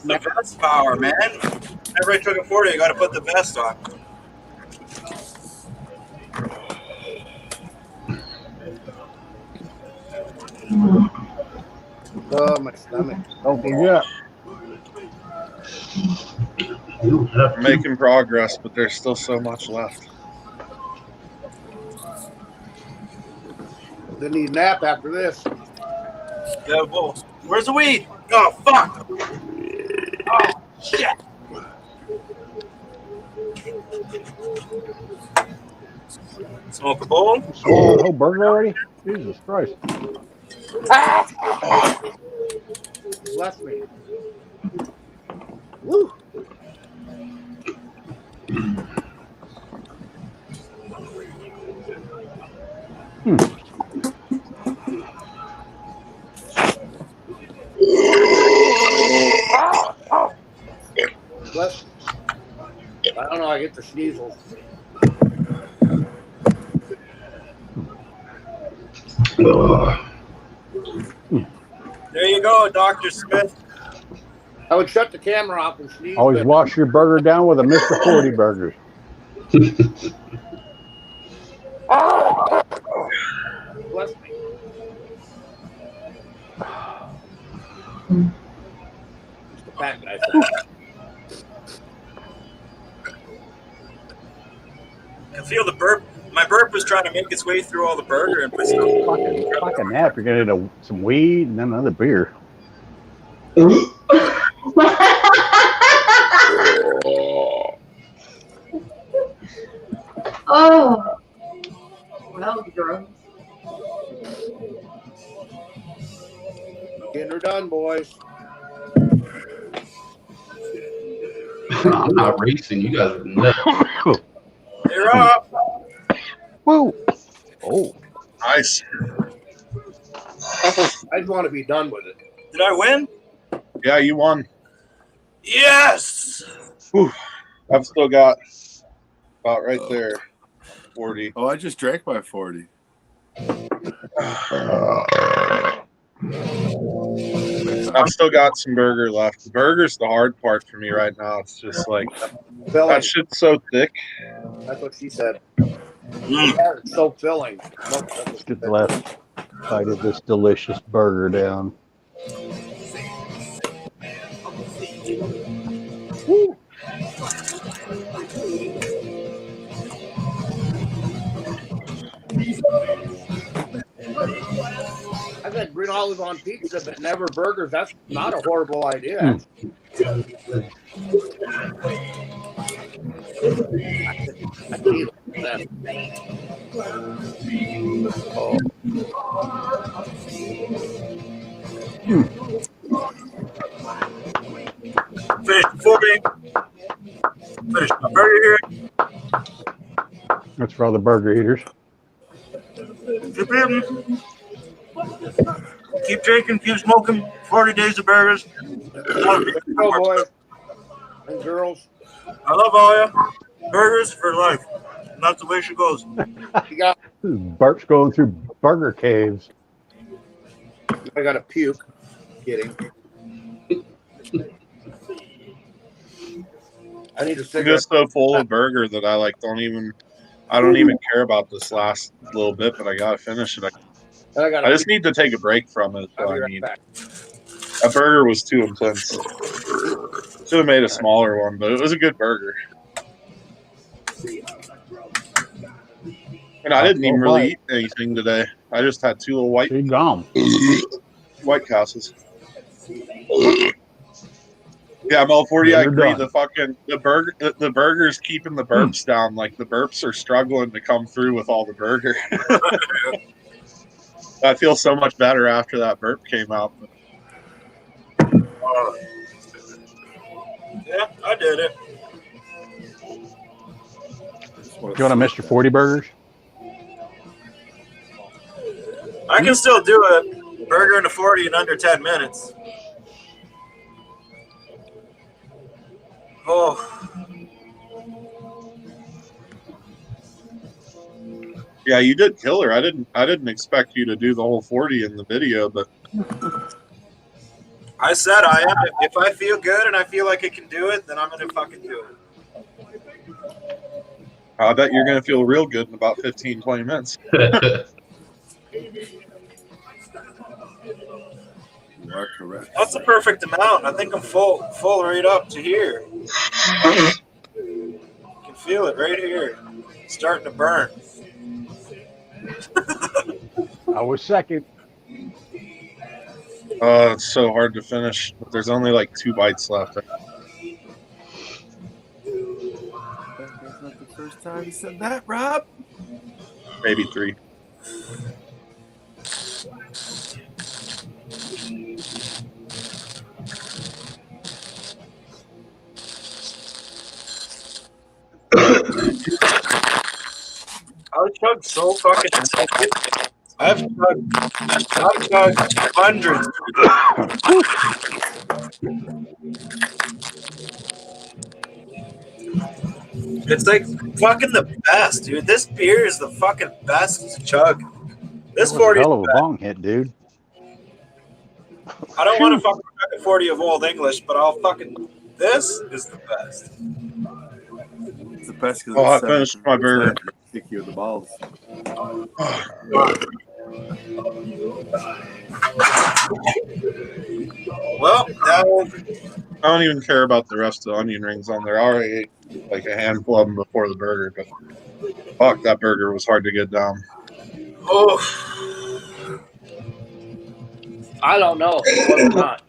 The best power, man. Whenever I took a 40, I got to put the best on. Oh, my stomach. Don't forget. We're making progress, but there's still so much left. Didn't need a nap after this. Yeah, well, where's the weed? Oh, fuck. Oh, shit. Smoke a bowl? Oh, the whole burger already? Jesus Christ. Bless me. Woo. Bless. I don't know. I get the sneezels. There you go, Dr. Smith. I would shut the camera off and sneeze. Always but- wash your burger down with a Mr. 40 burger. Bless me. Just a fat guy. I can feel the burp. My burp was trying to make its way through all the burger and put some. Fucking nap. You're gonna need some weed and then another beer. Oh. Well, drugs. Getting her done, boys. I'm not racing. You guys are nuts. You're up. Woo. Oh. Nice. I just want to be done with it. Did I win? Yeah, you won. Yes. Whew. I've still got about right there 40. Oh, I just drank my 40. I've still got some burger left. The burger's the hard part for me right now. It's just like Filling. that shit's so thick. That's what she said. Yeah, it's so filling. Let's get the last bite of this delicious burger down. Woo. I said green olive on pizza, but never burgers. That's not a horrible idea. I feel that. Finish before me. Finish my burger here. That's for all the burger eaters. Keep eating. Keep drinking. Keep smoking. 40 days of burgers. Go, boys and girls. I love all you. Burgers for life. And that's the way she goes. You got. Bart's going through burger caves. I got to puke. Kidding. I need a I'm cigarette. just so full of burger that I don't even care about this last little bit, but I gotta finish it. I just need to take a break from it. I'll So be I right mean, back. that burger was too intense. Should have made a smaller one, but it was a good burger. And I didn't even really eat anything today. I just had 2 little white Castles. Yeah, Mel 40. I agree. The burger's keeping the burps down. Like the burps are struggling to come through with all the burger. I feel so much better after that burp came out. Yeah, I did it. You want a Mr. 40 burgers? I can still do a burger and a 40 in under 10 minutes. Oh. Yeah, you did kill her. I didn't expect you to do the whole 40 in the video, but I said I am. If I feel good and I feel like I can do it, then I'm going to fucking do it. I bet you're going to feel real good in about 15, 20 minutes. You are correct. That's the perfect amount. I think I'm full right up to here. You can feel it right here. It's starting to burn. I was second. It's so hard to finish, but there's only like 2 bites left. That's not the first time you said that, Rob. Maybe 3. I chugged so fucking. I've chugged hundreds. It's like fucking the best, dude. This beer is the fucking best to chug. This That was 40 a is hell of a the best. bong hit, dude. I don't want to fucking chug a 40 of Old English, but I'll fucking. This is the best. It's the best because Oh, I finished my burger. Kick you in the balls. Well, now I don't even care about the rest of the onion rings on there. I already ate like a handful of them before the burger, but fuck, that burger was hard to get down. oh, I don't know. It was not.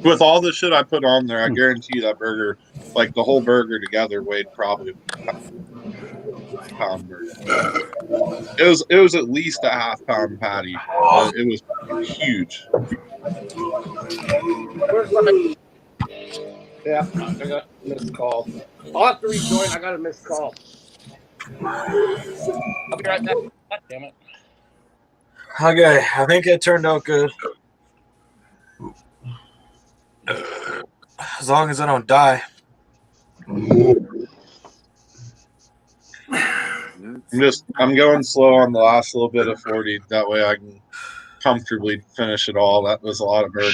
With all the shit I put on there, I guarantee you that burger, like the whole burger together, weighed probably a pound burger. It was at least a half-pound patty. It was huge. Where's my... Yeah, I got a missed call. I'll have to rejoin. I got a missed call. I'll be right back. God damn it. okay. I think it turned out good. As long as I don't die. I'm going slow on the last little bit of 40. That way I can comfortably finish it all. That was a lot of burger.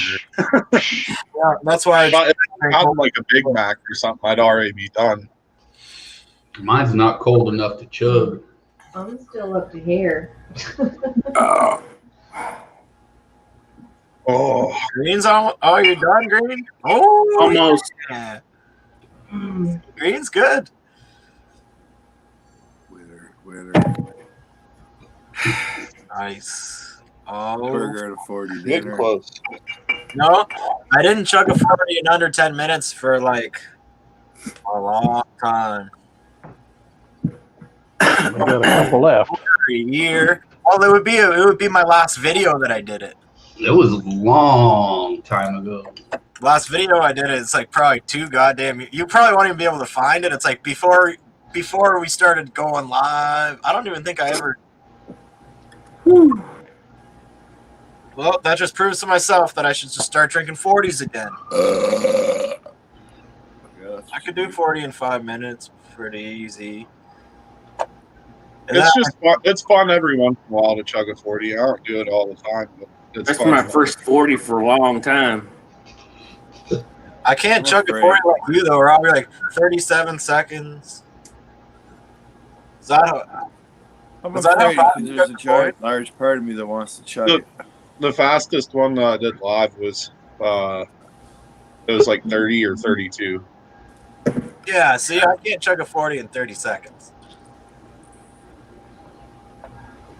Yeah, that's why. But if I had like a Big Mac or something, I'd already be done. Mine's not cold enough to chug. I'm still up to here. Oh, Green's on. Oh, you're done, Green? Oh, Almost. yeah. Mm. Green's good. Winner. Nice. Oh, Burger at a 40 Getting dinner. close. no, I didn't chug a 40 in under 10 minutes for like a long time. I got a couple left. For a year. Well, it would be my last video that I did it. It was a long time ago. Last video I did it. It's like probably too goddamn. You probably won't even be able to find it. It's like before we started going live. I don't even think I ever. Well, that just proves to myself that I should just start drinking 40s again. Yeah, I could do 40 in 5 minutes, pretty easy. it's just fun. It's fun every once in a while to chug a 40. I don't do it all the time, but it's That's fun. my first 40 for a long time. I can't I'm chug a afraid. 40 like you though, or I'll be like 37 seconds. Is that how, I'm Was that how afraid fast because you there's a got giant, large part of me that wants to chug Look. it. The fastest one that I did live was it was like 30 or 32. yeah, see, I can't chug a 40 in 30 seconds.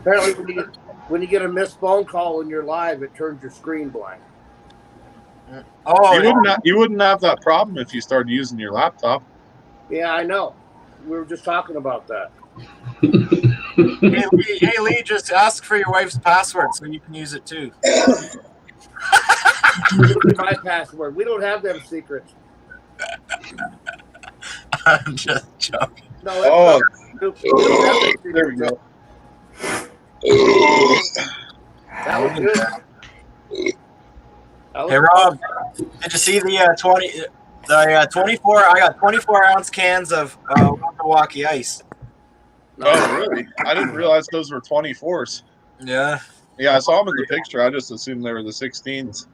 Apparently, when you get a missed phone call when you're live, it turns your screen blank. Oh, You wouldn't have that problem if you started using your laptop. Yeah, I know. We were just talking about that. hey, Lee, just ask for your wife's password so you can use it too. My password. We don't have them secrets. I'm just joking. No, Oh, that's we don't have them secrets. there we go. That was good. That was Hey, Rob, did you see the 24? I got 24-ounce cans of Milwaukee Ice. Oh, really? I didn't realize those were 24s. Yeah, Yeah, I saw them in the picture. I just assumed they were the 16s.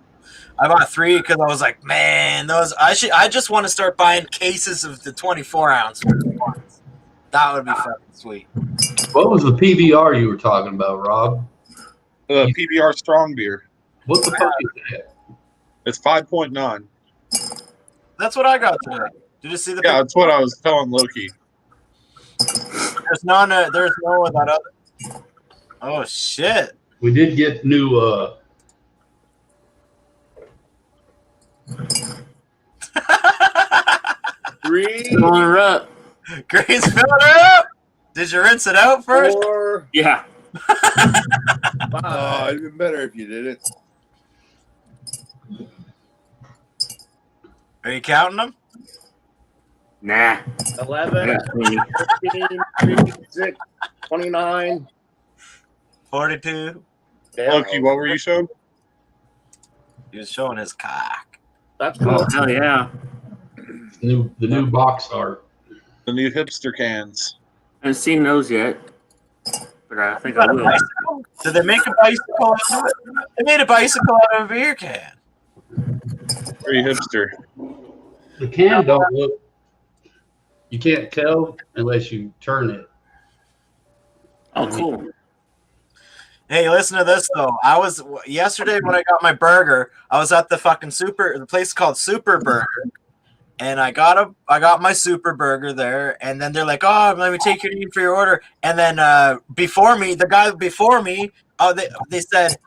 I bought 3 because I was like, man, those. I just want to start buying cases of the 24-ounce ones. That would be fucking sweet. What was the PBR you were talking about, Rob? PBR Strong Beer. What the fuck is that? It's 5.9. That's what I got today. Did you see the? Yeah, that's what I was telling Loki. There's no that other. Oh shit! We did get new three, Filling her up. Green's filling her up. Did you rinse it out first? 4, Yeah. 5. Oh, it'd been better if you didn't. Are you counting them? Nah. 11, Yeah. 13, 36, 29. 42. Damn, Loki, what were you showing? He was showing his cock. That's cool. Oh, hell yeah. the new box art. The new hipster cans. I haven't seen those yet. But I think I Got a will. bicycle? Did they make a bicycle? They made a bicycle out of a beer can. Very hipster. The can don't look. You can't tell unless you turn it. Oh, cool. Hey, listen to this though. I was yesterday when I got my burger. I was at the fucking the place called Super Burger, and I got my Super Burger there. And then they're like, "Oh, let me take your name for your order." And then the guy before me, they said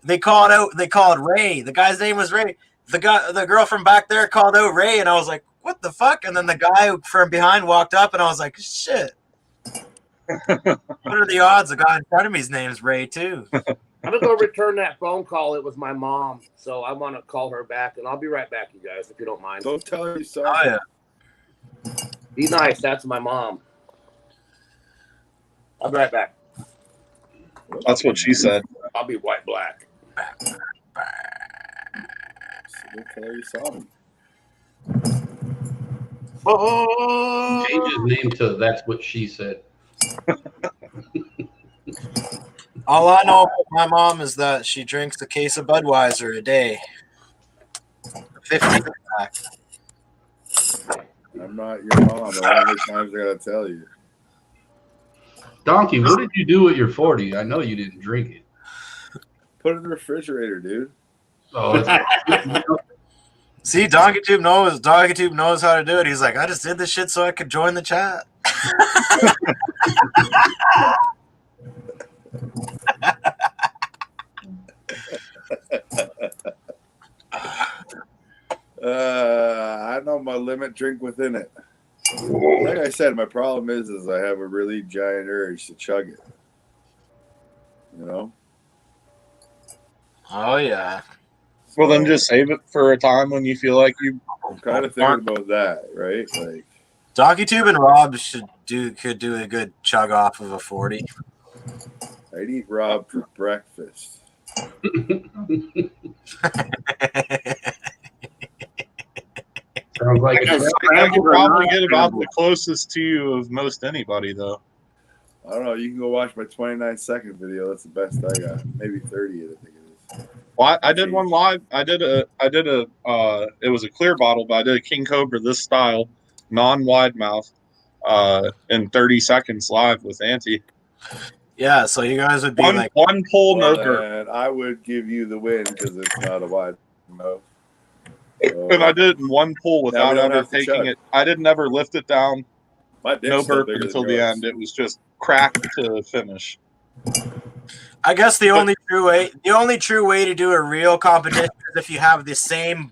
they called Ray. The guy's name was Ray. The girl from back there called out Ray, and I was like, "What the fuck?" And then the guy from behind walked up, and I was like, "Shit." What are the odds? The guy in front of me's name's Ray too. I'm gonna go return that phone call. It was my mom, so I want to call her back, and I'll be right back, you guys, if you don't mind. Don't tell her you saw Oh it. yeah. Be nice. That's my mom. I'll be right back. That's what she said. I'll be white black. Don't tell her you saw me. Oh, Change his name to That's What She Said. All I know about my mom is that she drinks a case of Budweiser a day. 50 pack. I'm not your mom. I how many times I gotta tell you. Donkey, what did you do with your 40? I know you didn't drink it. Put it in the refrigerator, dude. Oh, it's See, DonkeyTube knows how to do it. He's like, I just did this shit so I could join the chat. I know my limit. Drink within it. Like I said, my problem is I have a really giant urge to chug it. You know. Oh yeah. Well, then just save it for a time when you feel like you. I'm kind of thinking about that, right? Like DonkeyTube and Rob could do a good chug off of a 40. I'd eat Rob for breakfast. sounds like I could probably get about the closest to you of most anybody, though. I don't know. You can go watch my 29-second video. That's the best I got. Maybe 30, I think it is. Well, I did one live. It was a clear bottle, but I did a King Cobra this style, non-wide mouth, in 30 seconds live with Auntie. Yeah, so you guys would be one pull, no burp. And I would give you the win because it's not a wide mouth. And I did it in one pull without don't ever have to taking chug. it. I didn't ever lift it down. My dick's No still burp bigger than until the yours. end. It was just crack to finish. I guess the only true way to do a real competition is if you have the same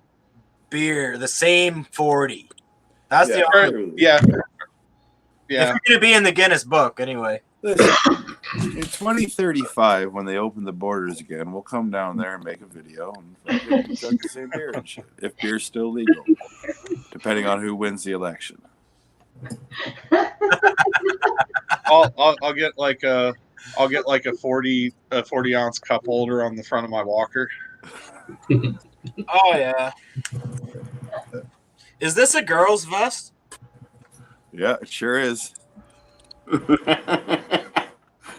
beer, the same 40. That's the only. Truly. Yeah. If Yeah. you're gonna be in the Guinness book, anyway. Listen, in 2035, when they open the borders again, we'll come down there and make a video and fucking chug the same beer and shit. If beer's still legal, depending on who wins the election. I'll get like a 40 ounce cup holder on the front of my walker. Oh yeah. Is this a girl's vest? Yeah, it sure is.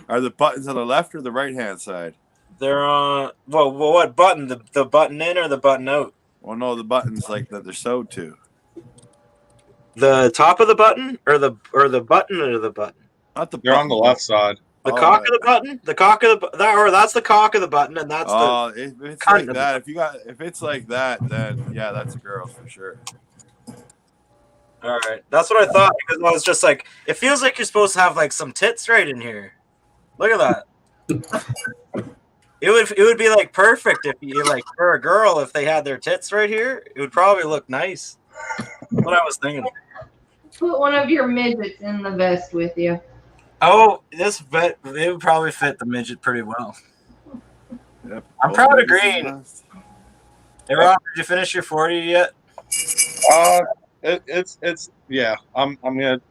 Are the buttons on the left or the right hand side? They're on. Well, what button? The button in or the button out? Well, no, the buttons like that they're sewed to. The top of the button, or the button or the button? Not the. They're on the left side. The cock of the button. The cock of that's the cock of the button, and that's if it's like that, if it's like that, then yeah, that's a girl for sure. All right, that's what I thought because I was just like, it feels like you're supposed to have like some tits right in here. Look at that. It would be like perfect if you like for a girl if they had their tits right here. It would probably look nice. That's what I was thinking. Put one of your midgets in the vest with you. Oh, it would probably fit the midget pretty well. Yep. I'm proud of Green. Hey Rob, did you finish your 40 yet? It's yeah. I'm gonna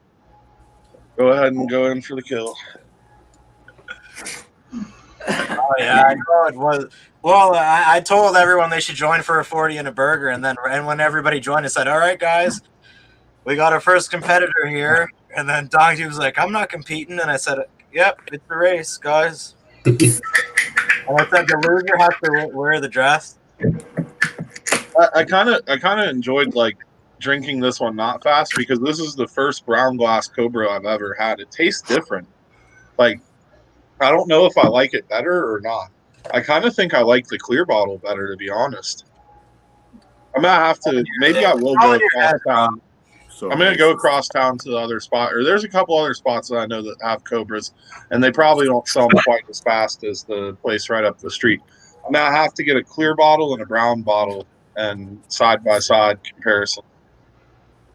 go ahead and go in for the kill. Oh yeah, I know it was. Well, I told everyone they should join for a 40 and a burger, and when everybody joined, I said, "All right, guys, we got our first competitor here." And then Donkey was like, "I'm not competing," and I said, "Yep, it's a race, guys." And I said, "The loser has to wear the dress." I kind of enjoyed like drinking this one not fast because this is the first brown glass Cobra I've ever had. It tastes different. Like I don't know if I like it better or not. I kind of think I like the clear bottle better, to be honest. I'm gonna have to. Maybe I will go across town. So I'm gonna go across town to the other spot, or there's a couple other spots that I know that have Cobras, and they probably don't sell them quite as fast as the place right up the street. I'm gonna have to get a clear bottle and a brown bottle and side by side comparison.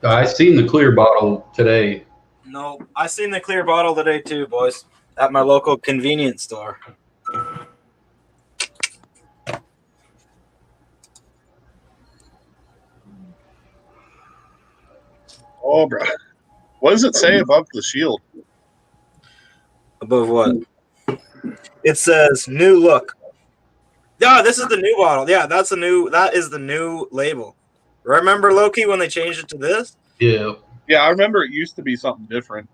I seen the clear bottle today. No, I seen the clear bottle today too, boys, at my local convenience store. Oh, bro, what does it say above the shield? Above what? It says "new look." Yeah, this is the new bottle. Yeah, that is the new label. Remember Loki when they changed it to this? Yeah. Yeah, I remember it used to be something different.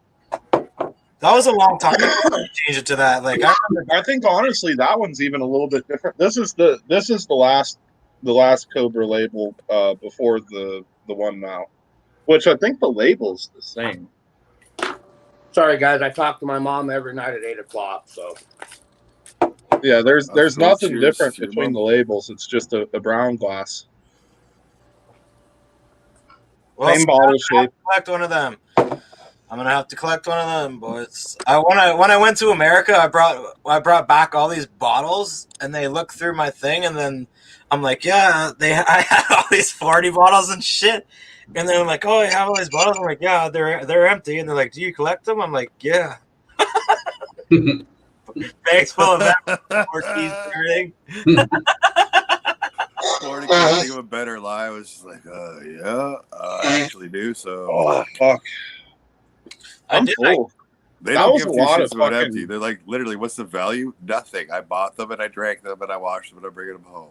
That was a long time ago to change it to that. Like I remember. I think honestly that one's even a little bit different. This is the last Cobra label before the one now, which I think the label's the same. Sorry, guys. I talk to my mom every night at 8 o'clock. So Yeah, there's cool. nothing Cheers different to your between mom. the labels. It's just a brown glass. Well, Same bottle shape. collect one of them. I'm gonna have to collect one of them, boys. When I went to America, I brought back all these bottles, and they looked through my thing, and then I'm like, yeah, I had all these 40 bottles and shit, and then I'm like, oh, I have all these bottles. I'm like, yeah, they're empty, and they're like, do you collect them? I'm like, yeah. Bags full of them, keys and everything. 40 couldn't think of a better lie. I was just like, yeah, I actually do. So Oh fuck! I'm full. they That don't was give a two lot shits of about fucking- empty. They're like, literally, what's the value? Nothing. I bought them and I drank them and I washed them and I'm bringing them home.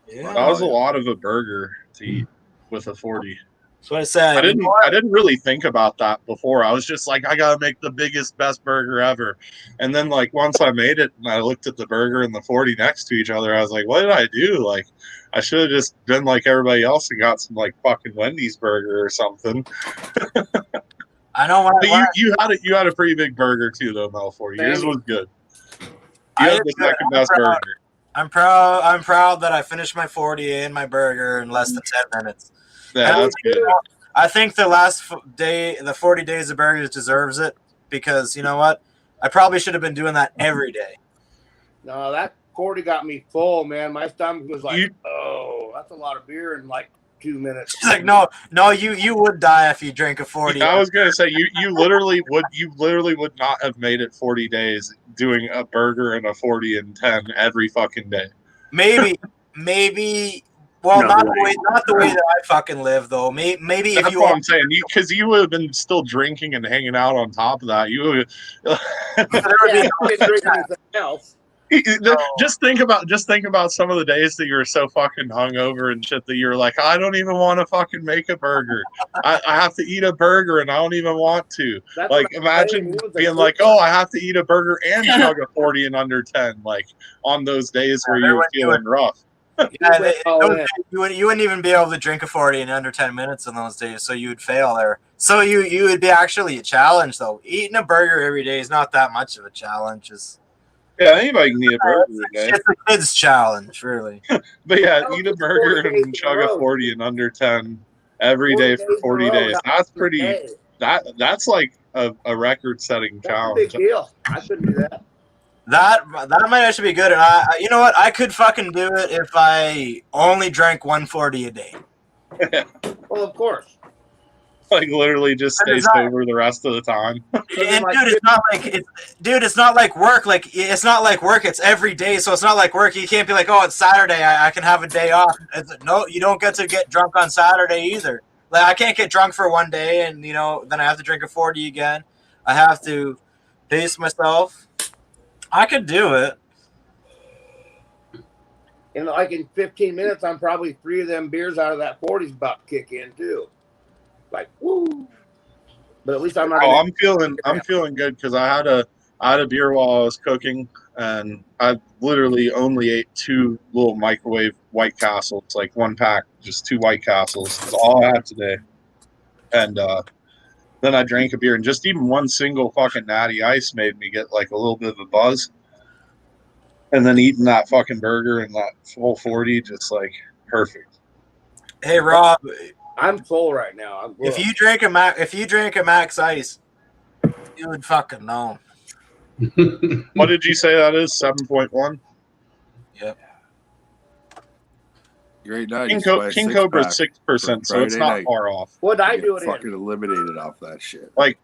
Yeah, That was a lot of a burger to eat with a 40. that's what I said. I didn't really think about that before. I was just like, I gotta make the biggest, best burger ever. And then like once I made it and I looked at the burger and the 40 next to each other, I was like, what did I do? Like I should have just been like everybody else and got some like fucking Wendy's burger or something. I know But you had a pretty big burger too though, Mel 40. Yours was good. You had the second best burger. I'm proud that I finished my 40 and my burger in less than 10 minutes. Yeah, that's good. I think the last day, the 40 days of burgers deserves it because you know what? I probably should have been doing that every day. no, that 40 got me full, man. My stomach was like, oh, that's a lot of beer in like 2 minutes. She's like, no, you would die if you drank a 40. I was gonna say you literally would not have made it 40 days doing a burger and a 40 and 10 every fucking day. Maybe. Well, No not way. the way that I fucking live though. Maybe if That's you what I'm saying. Because you would have been still drinking and hanging out on top of that. You would. there would Yeah, be I didn't drink anything else. Just think about some of the days that you were so fucking hungover and shit that you're like, I don't even want to fucking make a burger. I have to eat a burger and I don't even want to. That's Like what I'm imagine saying. It was a being good like, one. oh, I have to eat a burger and chug a 40 in under 10. Like on those days where you're feeling rough. Yeah, all in. you wouldn't even be able to drink a 40 in under 10 minutes in those days, so you would fail there. So you would be actually a challenge though. Eating a burger every day is not that much of a challenge. Yeah, anybody can eat a burger a day. It's a kid's challenge, really. But yeah, eat a burger and chug a 40 in under 10 every day for 40 days. That's pretty. That's like a record-setting That's a challenge. big deal. I couldn't do that. That might actually be good. And you know what? I could fucking do it if I only drank 140 a day. Well, of course. Like literally just stay sober the rest of the time. And dude, it's not like work. Like it's not like work. It's every day, so it's not like work. You can't be like, oh, it's Saturday. I can have a day off. No, you don't get to get drunk on Saturday either. Like I can't get drunk for one day, and then I have to drink a 40 again. I have to pace myself. I could do it. And like in 15 minutes, I'm probably 3 of them beers out of that 40's about to kick in too. Like woo! But at least I'm not. I'm feeling good because I had a beer while I was cooking, and I literally only ate 2 little microwave White Castles, like 1 pack, just 2 White Castles. That's all I had today. And then I drank a beer, and just even 1 single fucking Natty Ice made me get like a little bit of a buzz. And then eating that fucking burger and that full 40, just like perfect. Hey Rob, I'm full right now. if you drank a Max Ice, you would fucking know. What did you say that is? 7.1? Yep. Great night. King Cobra 6%, so it's not far off. What'd I do it Fucking in? eliminated off that shit. Like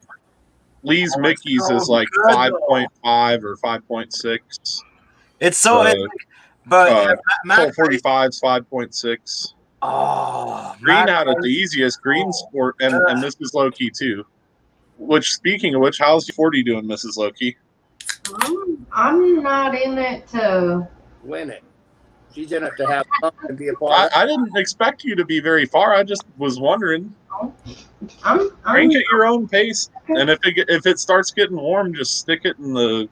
Lee's Mickey's is like 5.5 or 5.6. It's so, but Full 45 is 5.6. Oh, Green had it the easiest. Green Sport and Mrs. Loki too. Which, speaking of which, how's 40 doing, Mrs. Loki? I'm not in it to Win it. She's in it to have fun and be a part. I didn't expect you to be very far. I just was wondering. I'm Drink at your own pace, and if it starts getting warm, just stick it in the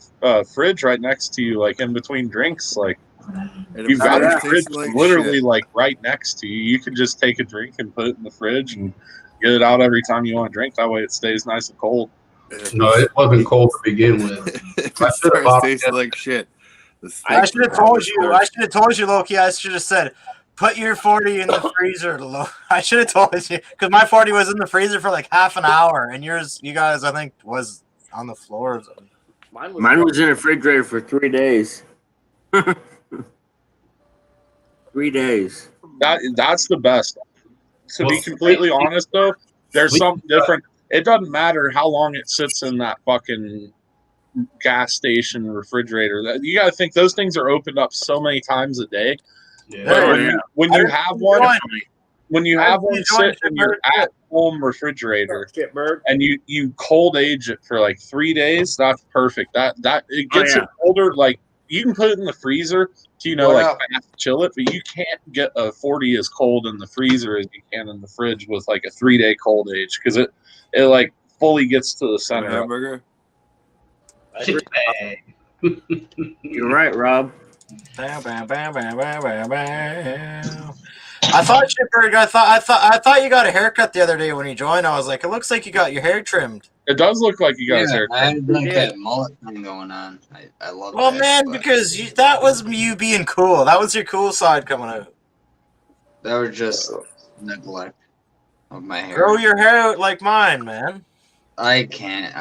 fridge right next to you, like in between drinks. Like And you've if got it the fridge tastes like literally shit, like right next to you. You can just take a drink and put it in the fridge and get it out every time you want to drink. That way, it stays nice and cold. No, it wasn't cold to begin with. if I it should have starts bought tasting it. like shit, the I steak should have was told you. worse. I should have told you, Loki. I should have said, put your 40 in the freezer. I should have told you because my 40 was in the freezer for like half an hour, and you guys, I think, was on the floor. Mine was in the refrigerator for 3 days. 3 days. That's the best. To be completely honest, though, there's something different. It doesn't matter how long it sits in that fucking gas station refrigerator. You got to think those things are opened up so many times a day. Yeah. But when you have one sit in your at-home refrigerator and you cold age it for like 3 days, that's perfect. That it gets it colder. Like you can put it in the freezer to fast chill it, but you can't get a 40 as cold in the freezer as you can in the fridge with like a 3-day cold age because it like fully gets to the center. Hamburger. You're right, Rob. Bam, bam, bam, bam, bam, bam, bam. I thought Shipper. I thought you got a haircut the other day when you joined. I was like, it looks like you got your hair trimmed. It does look like you got his hair I had trimmed. like that mullet thing going on. I love Well, that. man, but because that was you being cool. That was your cool side coming out. that was just neglect of my hair. Grow your hair out like mine, man. I can't.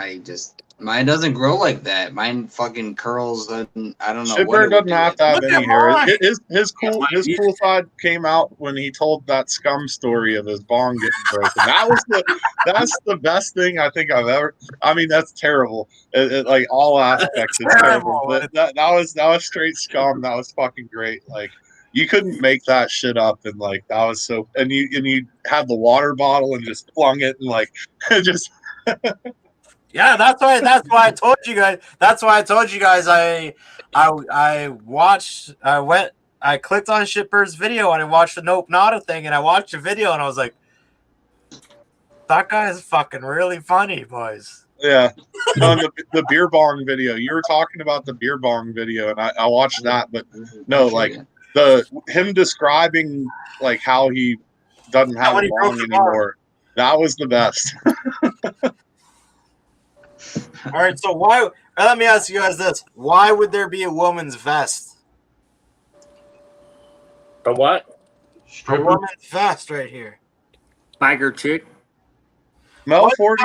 Mine doesn't grow like that. Mine fucking curls. I don't know. Shipper what it would doesn't do. have to have Look any at hair. mine. His cool side came out when he told that scum story of his bong getting broken. That's the best thing I think I've ever. I mean, that's terrible. Like all aspects, it's terrible. But that was straight scum. That was fucking great. Like you couldn't make that shit up, and like that was so. And you had the water bottle and just flung it and like just. Yeah, that's why I told you guys. That's why I told you guys I clicked on Shipper's video and I watched the Nope Nada thing and I watched the video and I was like, that guy is fucking really funny, boys. Yeah. On the beer bong video. You were talking about the beer bong video and I watched that, but no, like him describing like how he doesn't have a bong anymore. That was the best. All right, so let me ask you guys this. Why would there be a woman's vest? A what? A woman's vest right here. Biker chick. Mel 40,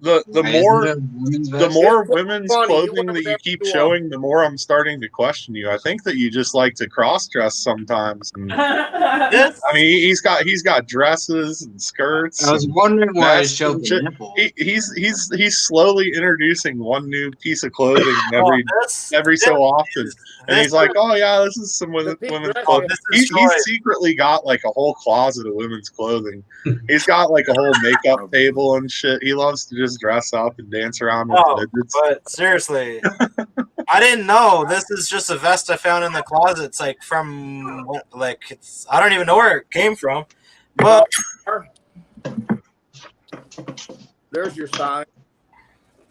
the more women's clothing that you keep showing, the more I'm starting to question you. I think that you just like to cross dress sometimes. And, I mean, he's got dresses and skirts. I was wondering why I showed the nipple. He's slowly introducing one new piece of clothing every so often, and he's like, "Oh yeah, this is some women's clothing." He's secretly got like a whole closet of women's clothing. He's got like a whole makeup table and shit. He loves to just dress up and dance around with midgets. But seriously, I didn't know. This is just a vest I found in the closet. It's like I don't even know where it came from. But there's your sign.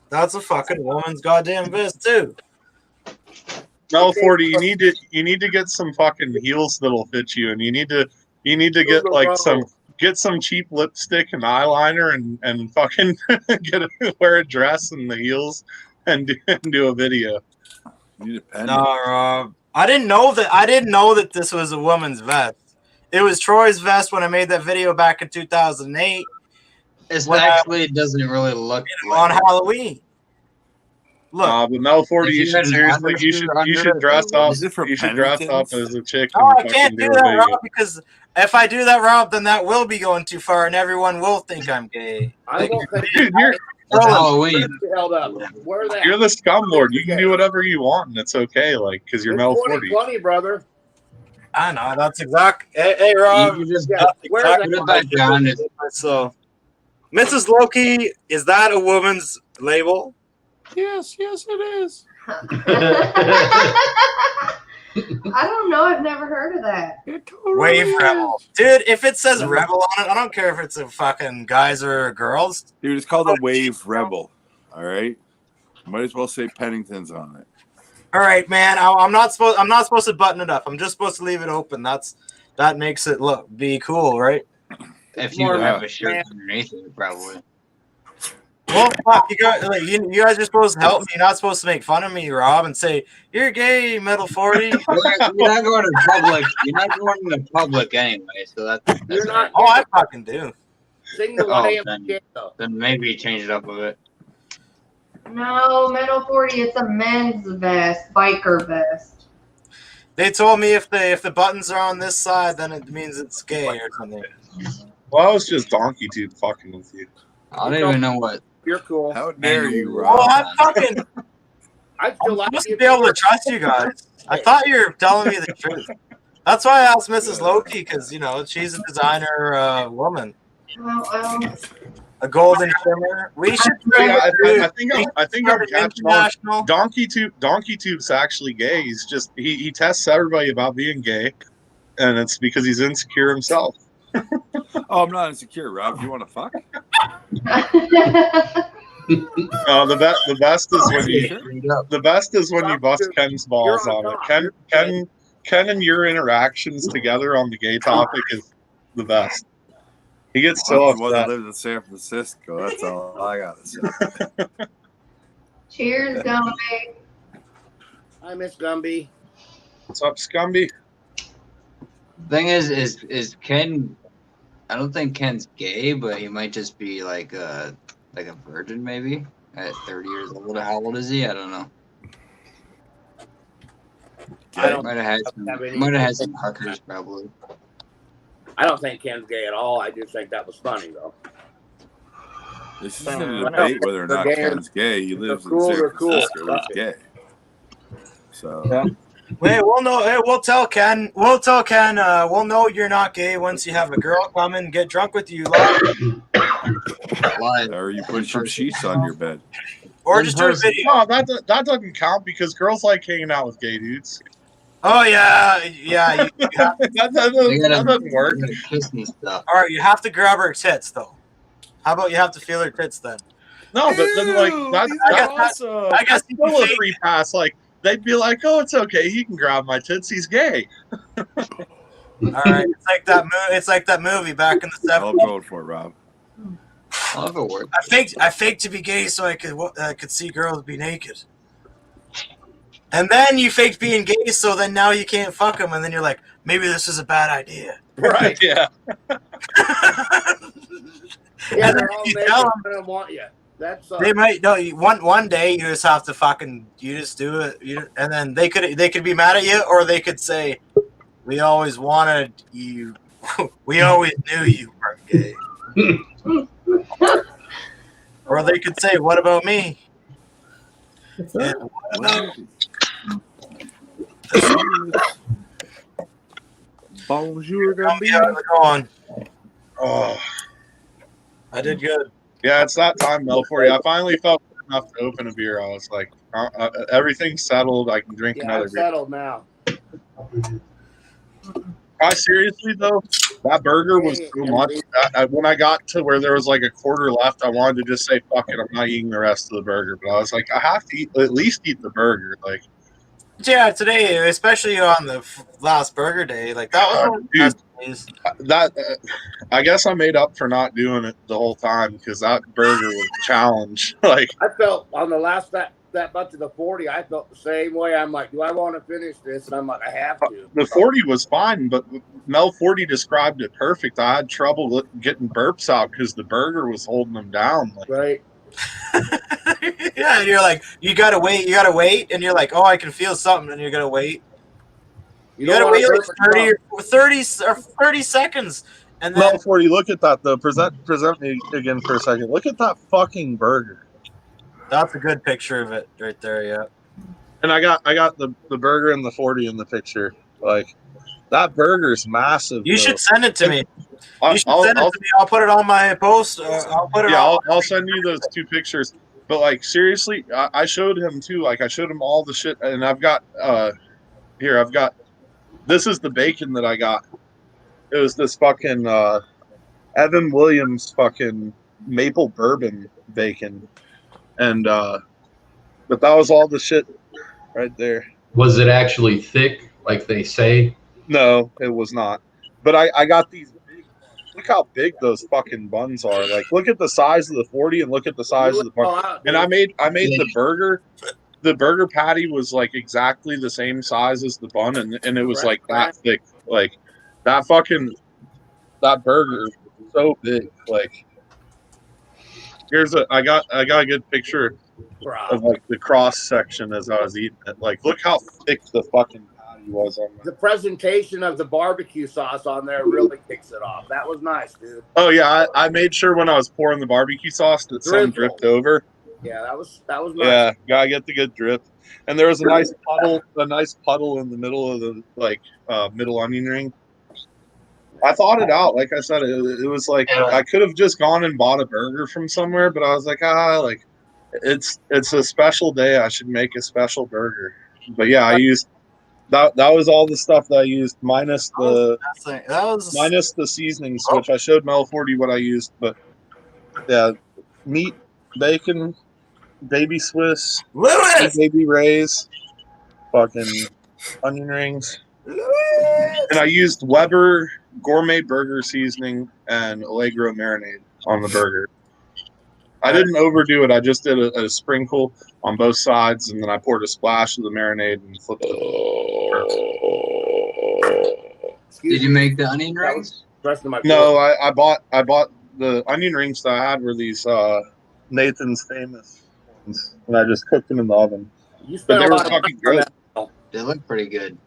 That's a fucking woman's goddamn vest too. Mel 40, you need to get some fucking heels that'll fit you, and you need to get like get some cheap lipstick and eyeliner and fucking wear a dress and the heels and do a video. You need a pen. No, Rob. I didn't know that this was a woman's vest. It was Troy's vest when I made that video back in 2008. It doesn't really look on Halloween. Look, but Mel 40, you should dress up. You should dress up as a chick. No, I can't do that, Rob, because if I do that, Rob, then that will be going too far, and everyone will think I'm gay. I won't think you're Halloween. Held up. Where that? You're the scum lord. You can do whatever you want, and it's okay. Like, because you're Mel 40. 2020, brother. I know. That's exactly. Hey, Rob. You just where that So, Mrs. Loki, is that a woman's label? Yes, it is. I don't know. I've never heard of that. Wave Rebel. Dude, if it says Rebel on it, I don't care if it's a fucking guys or girls. Dude, it's called a Wave Rebel. All right? Might as well say Pennington's on it. All right, man. I'm not supposed to button it up. I'm just supposed to leave it open. That makes it be cool, right? If you have a shirt underneath it, probably. Well, fuck, you guys are supposed to help me. You're not supposed to make fun of me, Rob, and say you're gay, Metal 40. You're not going to public. You're not going to public anyway, so that's You're not. Oh, I fucking do. Sing the Oh, 1 a.m. then, though. then maybe change it up a bit. No, Metal 40. It's a men's vest, biker vest. They told me if the buttons are on this side, then it means it's gay or something. Well, I was just Donkey Tube fucking with you. I don't even know what. You're cool. How dare you, Well, Rob? I still like supposed to be able to trust you guys. I thought you were telling me the truth. That's why I asked Mrs. Loki, because she's a designer woman. Well, A golden shimmer. We should. Yeah, I think I'm catching on. international. Donkey Tube's actually gay. He's just he tests everybody about being gay, and it's because he's insecure himself. Oh, I'm not insecure, Rob. You want to fuck? The best is when you bust Ken's balls on it. Ken and your interactions together on the gay topic is the best. He gets so I'm the one upset. that lives in San Francisco. That's all I gotta say. cheers, Gumby. I miss Gumby. What's up, Scumby? Thing is Ken? I don't think Ken's gay, but he might just be like a virgin, maybe at 30 years old. How old is he? I don't know. I don't Might have had some hookers, probably. I don't think Ken's gay at all. I just think that was funny though. This isn't a debate whether or not Ken's gay. He lives in San Francisco. He's gay. So. Wait, we'll know. Hey, we'll tell Ken. We'll know you're not gay once you have a girl come and get drunk with you live. Or you put some sheets on your bed. Or just do a video. No, that doesn't count because girls like hanging out with gay dudes. Oh yeah. that doesn't work. All right, you have to grab her tits though. How about you have to feel her tits then? No, but then I guess still a free pass. Like they'd be like, "Oh, it's okay. He can grab my tits. He's gay." All right, it's like that movie back in the 70s. I'll go for it, Rob. I faked to be gay so I could see girls be naked. And then you faked being gay, so then now you can't fuck them, and then you're like, maybe this is a bad idea. Right? Yeah. Yeah, they're all naked. I don't want you. That's they might no. One day you just have to you just do it, and then they could be mad at you, or they could say, "We always wanted you. We always knew you were gay." Or they could say, "What about me?" And what about Bonjour, Gumby. How's it going? Oh, I did good. Yeah, it's that time though for you. I finally felt good enough to open a beer. I was like, everything's settled. I can drink another I'm beer. settled now. Seriously though, that burger was so much. When I got to where there was like a quarter left, I wanted to just say, "Fuck it, I'm not eating the rest of the burger." But I was like, I have to at least eat the burger. Like, yeah, today, especially on the last burger day, like that was one of the best days. I guess I made up for not doing it the whole time because that burger was a challenge. Like, I felt on the last that bunch of the 40, I felt the same way. I'm like, do I want to finish this? And I'm like, I have to. The 40 was fine, but Mel 40 described it perfect. I had trouble getting burps out because the burger was holding them down. Like, right. Yeah, you're like, you gotta wait, and you're like, oh, I can feel something, and you're gonna wait. You gotta wait like 30 seconds, and then Mel 40, look at that though. Present me again for a second. Look at that fucking burger. That's a good picture of it right there, yeah. And I got the burger and the 40 in the picture. Like, that burger's massive. You should send it to me. I'll I'll put it on my post. I'll send you those two pictures. But like, seriously, I showed him too. Like, I showed him all the shit, and I've got Here, I've got. This is the bacon that I got. It was this fucking Evan Williams fucking maple bourbon bacon, and but that was all the shit right there. Was it actually thick, like they say? No, it was not. But I got these big. Look how big those fucking buns are. Like, look at the size of the 40 and look at the size of the bun. And I made the burger. The burger patty was like exactly the same size as the bun, and it was like that thick. Like that burger was so big. Like I got a good picture of like the cross section as I was eating it. Like, look how thick the fucking patty was on the presentation of the barbecue sauce on there really kicks it off. That was nice, dude. Oh yeah, I made sure when I was pouring the barbecue sauce that some dripped over. Yeah, that was nice. Yeah, gotta get the good drip. And there was a nice puddle in the middle of the middle onion ring. I thought it out. Like I said, it was like I could have just gone and bought a burger from somewhere, but I was like, it's a special day. I should make a special burger. But yeah, I used that was all the stuff that I used minus the seasonings, which I showed Mel 40 what I used. But yeah, meat, bacon, baby Swiss, baby Ray's, fucking onion rings, and I used Weber gourmet burger seasoning and Allegro marinade on the burger. I didn't overdo it. I just did a sprinkle on both sides, and then I poured a splash of the marinade and flipped it. Did you make the onion rings? No, I bought the onion rings that I had were these Nathan's Famous ones, and I just cooked them in the oven. But they were fucking good. They look pretty good.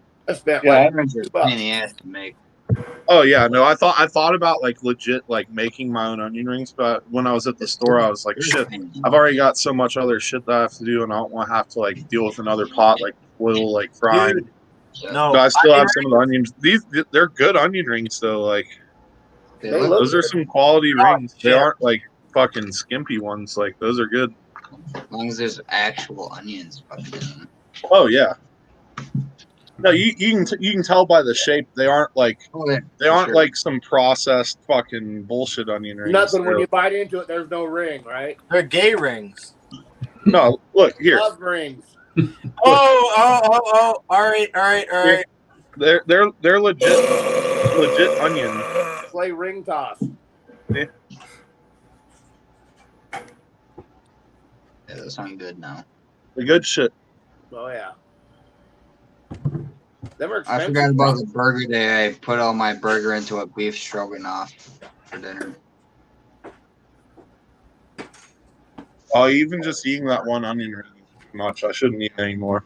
Yeah, Pain in the ass to make. Oh yeah, no, I thought about like legit like making my own onion rings, but when I was at the store, I was like, shit, I've already got so much other shit that I have to do, and I don't want to have to like deal with another pot like little like frying. Dude, no, but I still have some of the onions. They're good onion rings though. Like those are some quality rings. They aren't like fucking skimpy ones. Like those are good. As long as there's actual onions. Oh yeah. No, you can tell by the shape they aren't like like some processed fucking bullshit onion rings. Nothing when you bite into it. There's no ring, right? They're gay rings. No, look here. Love rings. Oh! All right. They're legit onion. Play ring toss. Yeah, that sounds good now. The good shit. Oh yeah. I forgot about the burger day. I put all my burger into a beef stroganoff for dinner. Oh, even just eating that one onion ring is too much. I shouldn't eat anymore.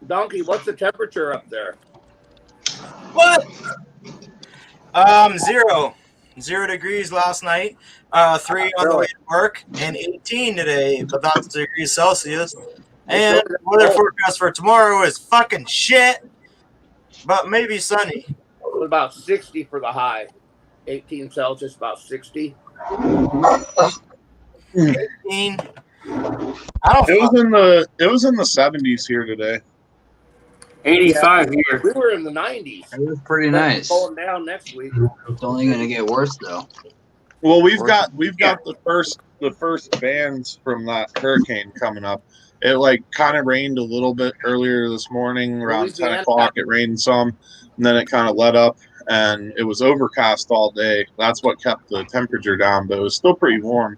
Donkey, what's the temperature up there? What? 0 degrees last night. 3 on the way to work, and 18 today, but that's degrees Celsius. And the weather forecast for tomorrow is fucking shit, but maybe sunny. What about 60 for the high? 18 Celsius, about 60. 18. It was in the 70s here today. 85 here. We were in the 90s. It was pretty nice. Going down next week. It's only going to get worse though. Well, we've got the first bands from that hurricane coming up. It like kind of rained a little bit earlier this morning around 10 o'clock. It rained some, and then it kind of let up, and it was overcast all day. That's what kept the temperature down, but it was still pretty warm.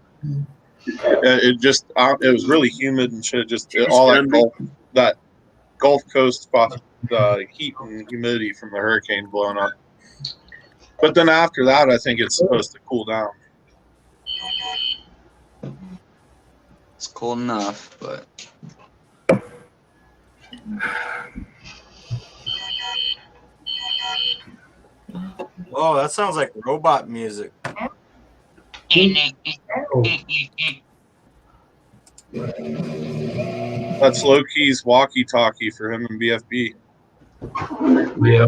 It was really humid and shit. All that Gulf Coast spot, the heat and humidity from the hurricane blowing up. But then after that, I think it's supposed to cool down. It's cold enough, but Oh, that sounds like robot music. That's Low Key's walkie-talkie for him and BFB. Yeah.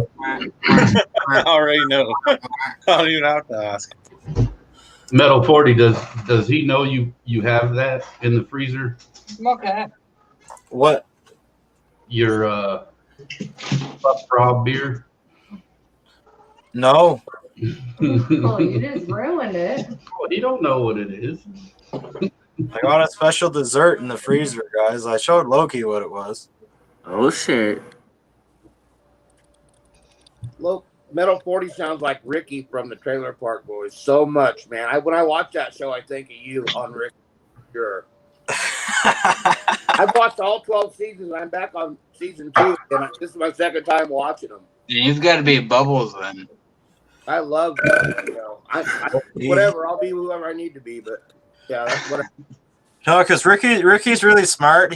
I already know. I don't even have to ask. Metal 40, does he know you have that in the freezer? Okay. What? Your Buff Rob beer. No. Oh, you just ruined it. Well, you don't know what it is. I got a special dessert in the freezer, guys. I showed Loki what it was. Oh shit. Look, Metal 40 sounds like Ricky from the Trailer Park Boys so much, man. When I watch that show, I think of you on Rick. Sure. I've watched all 12 seasons. I'm back on season 2, and this is my second time watching them. You've got to be Bubbles then. I love that. You know, whatever. I'll be whoever I need to be, but yeah, that's what. No, because Ricky's really smart.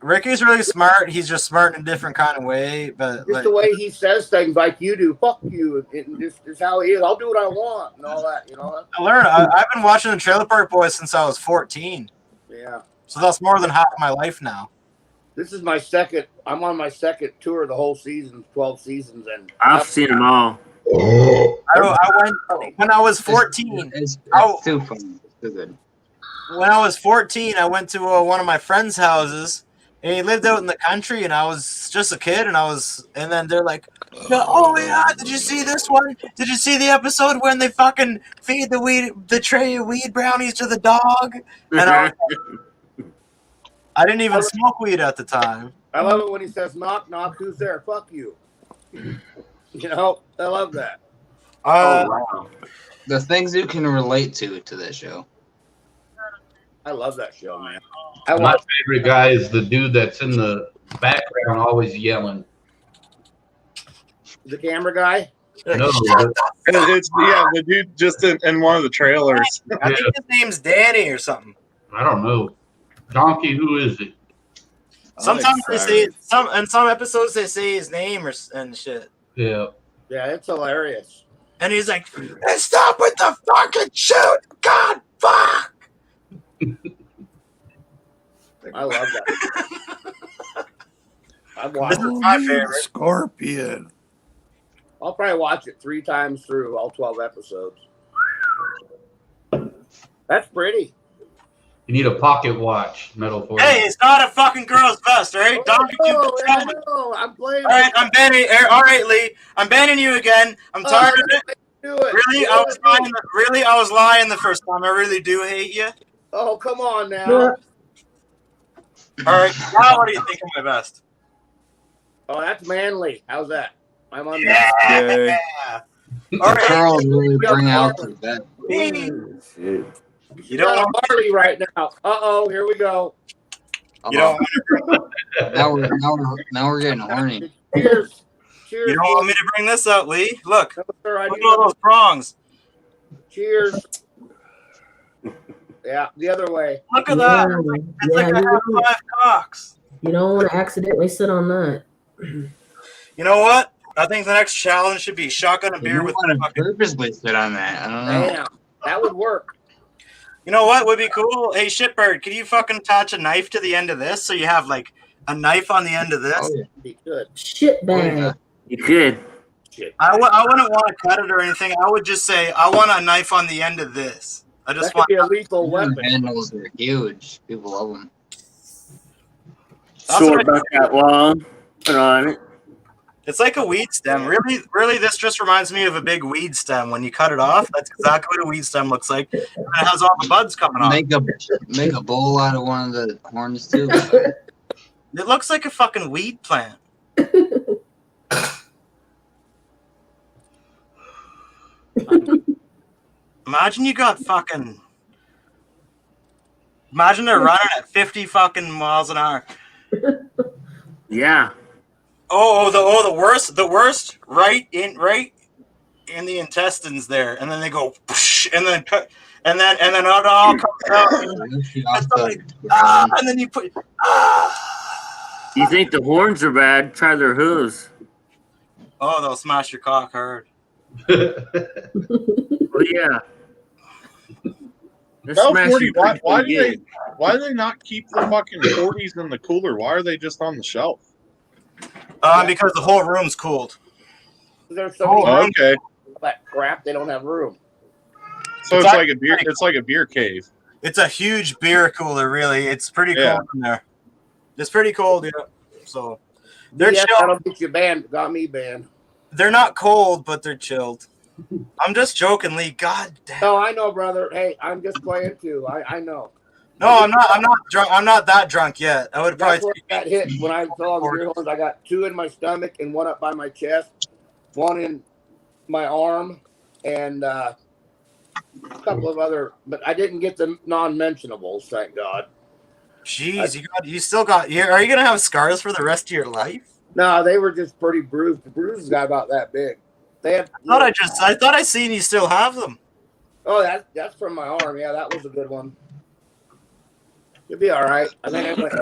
Ricky's really smart. He's just smart in a different kind of way. But Just the way he says things like you do. Fuck you. This is how he is. I'll do what I want and all that. You know. I learned. I've been watching the Trailer Park Boys since I was 14. Yeah. So that's more than half my life now. This is my second. I'm on my second tour of the whole season, 12 seasons, and I've seen them all. I went when I was 14. It's too funny. It's too good. When I was 14, I went to one of my friends' houses, and he lived out in the country, and I was just a kid, and then they're like, "Oh yeah, did you see this one? Did you see the episode when they fucking feed the tray of weed brownies to the dog?" And I didn't even smoke weed at the time. I love it when he says, "Knock, knock, who's there? Fuck you." You know, I love that. Wow. The things you can relate to this show. I love that show, man. My favorite guy is the dude that's in the background always yelling. The camera guy? No, It's the dude just in one of the trailers. I think his name's Danny or something. I don't know. Donkey, who is it? Sometimes they say some episodes they say his name and shit. Yeah. Yeah, it's hilarious. And he's like, "Stop with the fucking shoot! God, fuck!" I love that. I've watched This is it. my favorite. Scorpion. I'll probably watch it 3 times through all 12 episodes. That's pretty. You need a pocket watch, Metal 40. Hey, it's not a fucking girl's vest, all right? Donkey, you I know. I'm playing. All right, I'm banning. All right, Lee, I'm banning you again. I'm tired of it. Do it. Really, I was lying. Really, I was lying the first time. I really do hate you. Oh, come on now. All right, now what do you think of my vest? Oh, that's manly. How's that? I'm on Yeah. Okay. All right. Girls really bring out the best. You don't want Harley right now. Uh-oh, here we go. You don't. Now we're getting horny. Cheers. Cheers. You don't want me to bring this up, Lee? Look. No, sir, I Look do at all not. those prongs. Cheers. Yeah, the other way. Look at that. It's like I have 5 cocks. You don't want to accidentally sit on that. You know what? I think the next challenge should be shotgun a beer You with want to fucking. purposely sit on that. I don't know. Damn, that would work. You know what would be cool? Hey, Shitbird, can you fucking attach a knife to the end of this so you have like a knife on the end of this? Oh, yeah. Be good. Shit bag. You could. Shit. I wouldn't want to cut it or anything. I would just say I want a knife on the end of this. I That just could want. be a lethal weapon. Handles are huge. People love them. Sword back that wall. Put on it. It's like a weed stem. Really, this just reminds me of a big weed stem. When you cut it off, that's exactly what a weed stem looks like. And it has all the buds coming off. Make a bowl out of one of the horns too. It looks like a fucking weed plant. Imagine you got fucking. Imagine they're running at 50 fucking miles an hour. Yeah. The worst, right in the intestines there, and then they go, and then cut, and then it all comes out, and then you put. You think the horns are bad? Try their hooves. Oh, they'll smash your cock hard. Oh yeah. They'll Bell smash 40, you why pretty do they good. why do they not keep the fucking 40s in the cooler? Why are they just on the shelf? Because the whole room's cooled. There's so many Oh, okay. that crap. They don't have room. So it's like a beer. It's like a beer cave. It's a huge beer cooler, really. It's pretty Yeah. cold in there. It's pretty cold, yeah. So They're Yeah, chilled. that'll get you banned. Got me banned. They're not cold, but they're chilled. I'm just joking, Lee. God damn. No, I know, brother. Hey, I'm just playing too. I know. No, I'm not. I'm not drunk. I'm not that drunk yet. I would That's probably. where I got hit when I saw the deer horns. I got 2 in my stomach and 1 up by my chest, 1 in my arm, and a couple of other. But I didn't get the non-mentionables, thank God. Jeez, you still got. Are you gonna have scars for the rest of your life? No, they were just pretty bruised. The bruises got about that big. They had. I thought I seen you still have them. Oh, that's from my arm. Yeah, that was a good one. You'll be all right. I think I went.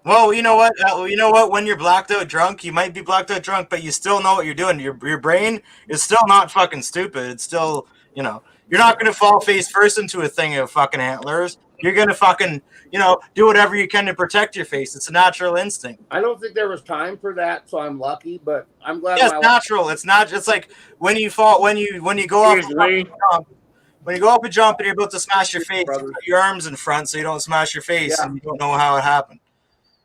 Well, you know what? When you're blacked out drunk, you might be blacked out drunk, but you still know what you're doing. Your brain is still not fucking stupid. It's still, you're not gonna fall face first into a thing of fucking antlers. You're gonna fucking, do whatever you can to protect your face. It's a natural instinct. I don't think there was time for that, so I'm lucky. But I'm glad. Yeah, it's natural. It's not. It's like when you fall, when you go off. When you go up a jump and you're about to smash your face, you put your arms in front so you don't smash your face, and you don't know how it happened.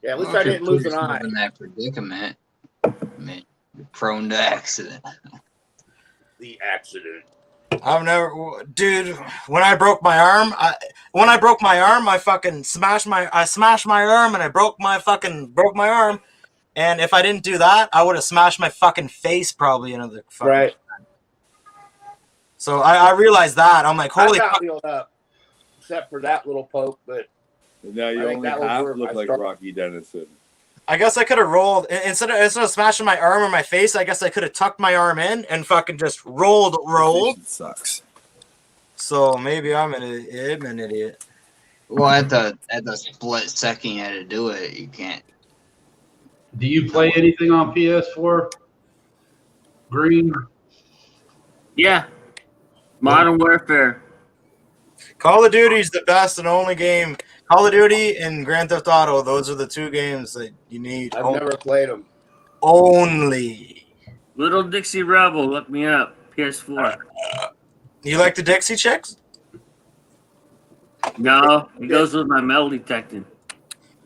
Yeah, at least I didn't lose an eye. In that predicament, I mean, you're prone to accident. The accident. I've never, dude. When I broke my arm, I fucking smashed my arm, and I broke my arm. And if I didn't do that, I would have smashed my fucking face probably into the fucking. Right. So I realized that. I'm like, holy I got fuck. healed up, except for that little poke. But now you only half look like Rocky Dennison. I guess I could have rolled instead of smashing my arm or my face. I guess I could have tucked my arm in and fucking just rolled. It sucks. So maybe I'm an idiot. Well, at the split second you had to do it, you can't. Do you play anything on PS4? Green? Yeah. Modern Warfare. Call of Duty is the best and only game. Call of Duty and Grand Theft Auto, those are the 2 games that you need. I've never played them. Only. Little Dixie Rebel, look me up. PS4. You like the Dixie Chicks? No, it goes with my metal detecting.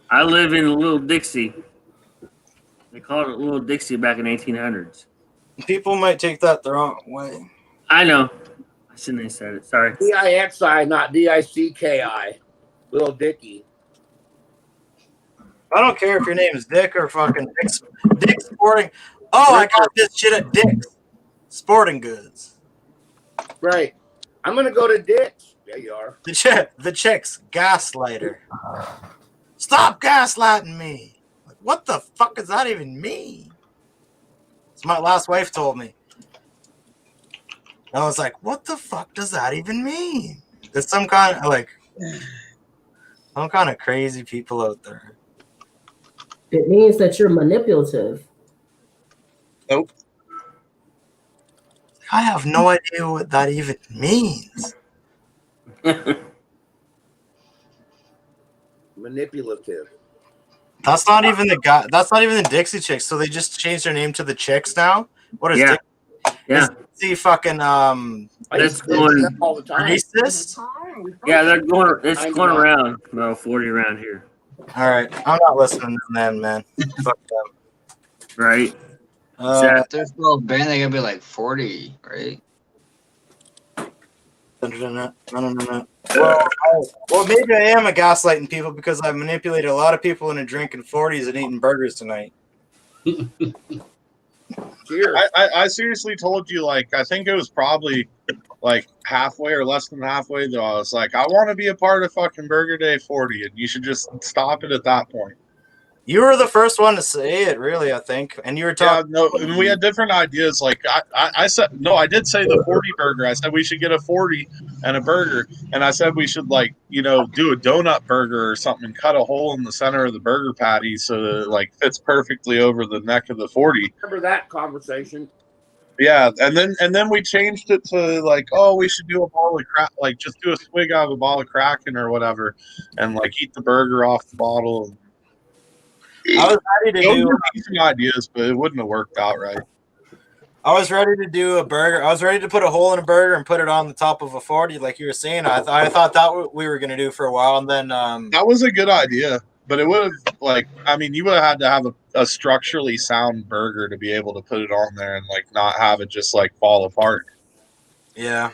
I live in Little Dixie. They called it Little Dixie back in 1800s. People might take that the wrong way. I know. I shouldn't have said it. Sorry. D-I-X-I, not D-I-C-K-I. Little Dicky. I don't care if your name is Dick or fucking Dick Sporting. Oh, I got this shit at Dick's Sporting Goods. Right. I'm going to go to Dick's. There you are. The chick's gaslighter. Stop gaslighting me. Like, what the fuck does that even mean? It's my last wife told me. I was like, what the fuck does that even mean? There's some kind of crazy people out there. It means that you're manipulative. Nope. I have no idea what that even means. Manipulative. That's not even the guy. That's not even the Dixie Chicks. So they just changed their name to the Chicks now. What is Dixie? Yeah. See, fucking That's going all the time. racist. Yeah, they're going. It's going around about 40 around here. All right, I'm not listening to them, man. Fuck them. Right. If they're still a band, they gotta be like 40, right? Well, maybe I am a gaslighting people because I've manipulated a lot of people into drinking 40s and eating burgers tonight. I seriously told you, like, I think it was probably like halfway or less than halfway though. I was like, I want to be a part of fucking Burger Day 40, and you should just stop it at that point. You were the first one to say it, really, I think. And you were talking. Yeah, no, and we had different ideas. Like, I said, no, I did say the 40 burger. I said we should get a 40 and a burger. And I said we should, like, do a donut burger or something and cut a hole in the center of the burger patty so that it, like, fits perfectly over the neck of the 40. Remember that conversation? Yeah, and then we changed it to, like, oh, we should do a bottle of crack, like, just do a swig out of a bottle of Kraken or whatever and, like, eat the burger off the bottle. I was ready to do decent ideas, but it wouldn't have worked out right. I was ready to do a burger. I was ready to put a hole in a burger and put it on the top of a 40, like you were saying. I thought that we were going to do for a while, and then that was a good idea, but it would have like, I mean, you would have had to have a structurally sound burger to be able to put it on there and like not have it just like fall apart. Yeah.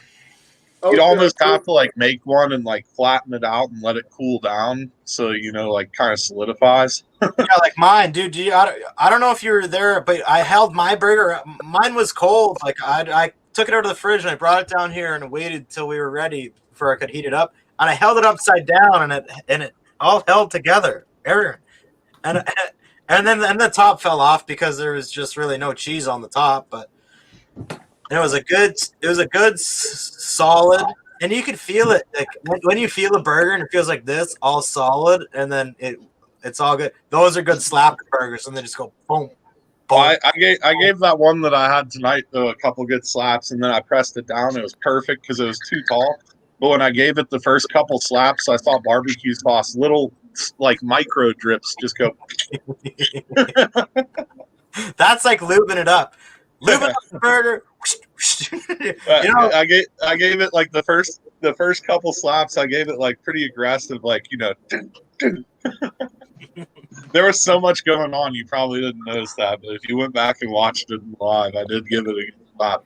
You'd almost have to like make one and like flatten it out and let it cool down so like kind of solidifies. Yeah, like mine, dude. I don't know if you were there, but I held my burger. Mine was cold. Like I took it out of the fridge and I brought it down here and waited till we were ready before I could heat it up. And I held it upside down and it all held together. And then the top fell off because there was just really no cheese on the top, but it was a good solid, and you could feel it like when you feel a burger and it feels like this, all solid, and then it's all good. Those are good slap burgers, and they just go boom. boom. I gave that one that I had tonight though a couple good slaps, and then I pressed it down. It was perfect because it was too tall. But when I gave it the first couple slaps, I saw barbecue sauce, little like micro drips, just go. That's like lubing it up. Lubing up the burger. I gave it like the first couple slaps. I gave it like pretty aggressive, like There was so much going on, you probably didn't notice that. But if you went back and watched it live, I did give it a good slap.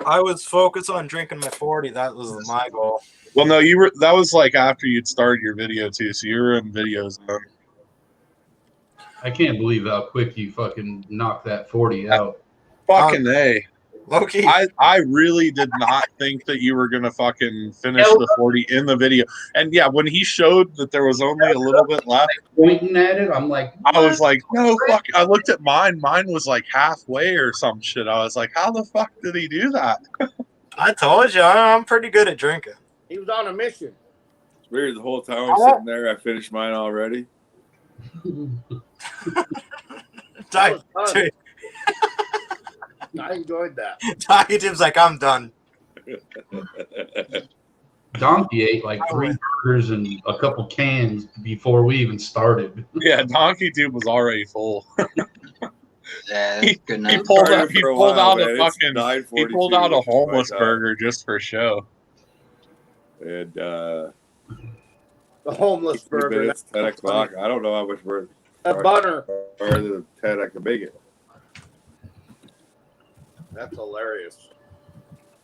I was focused on drinking my 40. That was my goal. Well, no, you were. That was like after you'd started your video too, so you were in video zone. I can't believe how quick you fucking knocked that 40 out. Fucking A. Low-key. I really did not think that you were gonna fucking finish the 40 in the video. And yeah, when he showed that there was only a little bit left, Pointing at it, I'm like, I was like, no, fuck. I looked at mine. Mine was like halfway or some shit. I was like, how the fuck did he do that? I told you, I'm pretty good at drinking. He was on a mission. It's weird. The whole time I'm sitting there, I finished mine already. I enjoyed that. Donkey Tim's like, I'm done. Donkey ate like 3 burgers and a couple cans before we even started. Yeah, Donkey Tube was already full. Yeah, he good night. pulled out a homeless burger just for show. And the homeless burger. Minutes, 10 o'clock. I don't know how much burger. A butter. Farther than 10, I can make it. That's hilarious.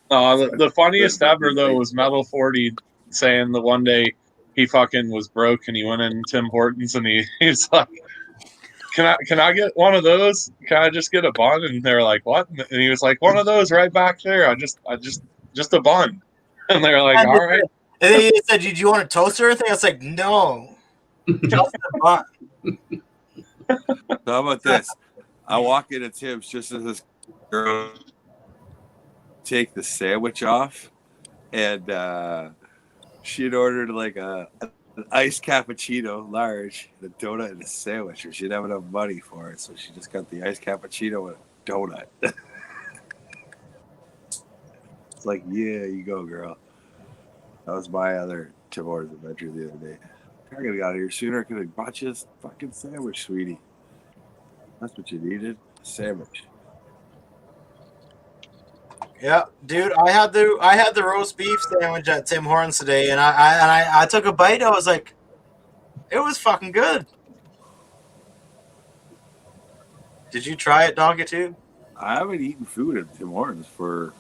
The funniest ever though was Metal 40 saying the one day he fucking was broke and he went in Tim Hortons and he's like, Can I get one of those? Can I just get a bun? And they're like, what? And he was like, one of those right back there. I just a bun. And they're like, all right. And then he said, "Did you want a toaster or anything?" I was like, "No, just a bun." So how about this? I walk into Tim's just as this girl take the sandwich off, and she'd ordered like an iced cappuccino large, and a donut, and a sandwich. Or she didn't have enough money for it, so she just got the iced cappuccino and a donut. It's like, yeah, you go, girl. That was my other Tim Hortons adventure the other day. I could have got here sooner. I could have bought you a fucking sandwich, sweetie. That's what you needed. A sandwich. Yeah, dude, I had the roast beef sandwich at Tim Hortons today, and I took a bite. I was like, it was fucking good. Did you try it, Donkey Tube? I haven't eaten food at Tim Hortons for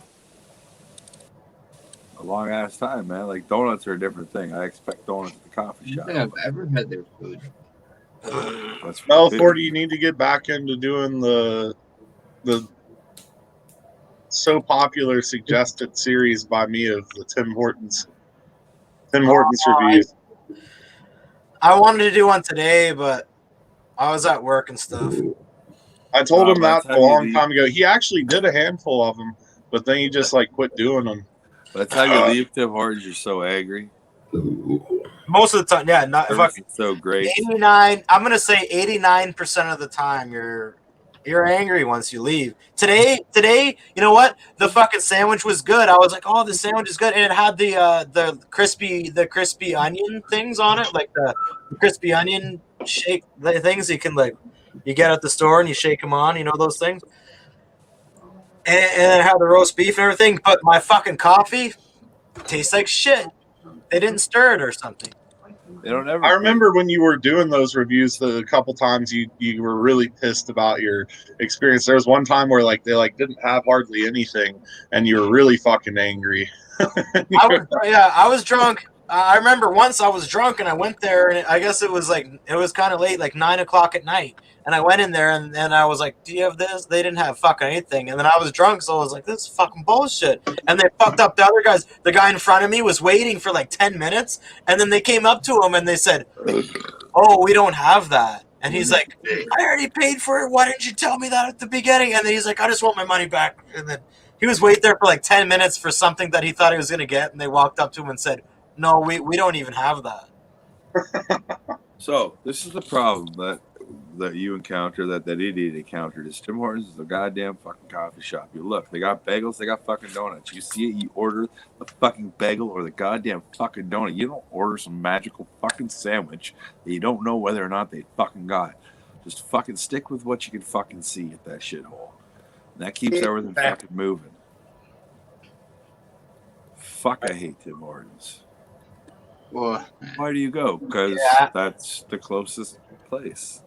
a long ass time, man. Like donuts are a different thing. I expect donuts at the coffee shop. I've ever had their food. Well, 40, you need to get back into doing the so popular suggested series by me of the Tim Hortons reviews. I wanted to do one today, but I was at work and stuff. I told him that a long time ago. He actually did a handful of them, but then he just like quit doing them. By the time you leave Tim Hortons, you're so angry. Most of the time, yeah, not fucking so great. 89. I'm gonna say 89% of the time you're angry once you leave. Today, you know what? The fucking sandwich was good. I was like, oh, the sandwich is good, and it had the crispy onion things on it, like the crispy onion shake the things you can you get at the store and you shake them on, you know those things. And it had the roast beef and everything, but my fucking coffee tastes like shit. They didn't stir it or something. They don't ever. I remember when you were doing those reviews, the couple times you were really pissed about your experience. There was one time where like they like didn't have hardly anything, and you were really fucking angry. I was drunk. I remember once I was drunk and I went there, and I guess it was kind of late, like 9 o'clock at night. And I went in there and I was like, "Do you have this?" They didn't have fucking anything. And then I was drunk, so I was like, "This is fucking bullshit." And they fucked up the other guys. The guy in front of me was waiting for like 10 minutes, and then they came up to him and they said, "Oh, we don't have that." And he's like, "I already paid for it. Why didn't you tell me that at the beginning?" And then he's like, "I just want my money back." And then he was waiting there for like 10 minutes for something that he thought he was going to get, and they walked up to him and said, "No, we don't even have that." So this is the problem that you encounter, that idiot encountered, is Tim Hortons is a goddamn fucking coffee shop. You look, they got bagels, they got fucking donuts. You see it, you order the fucking bagel or the goddamn fucking donut. You don't order some magical fucking sandwich that you don't know whether or not they fucking got. Just fucking stick with what you can fucking see at that shithole. And that keeps everything fucking moving. Fuck, I hate Tim Hortons. Well, why do you go? Because that's the closest place.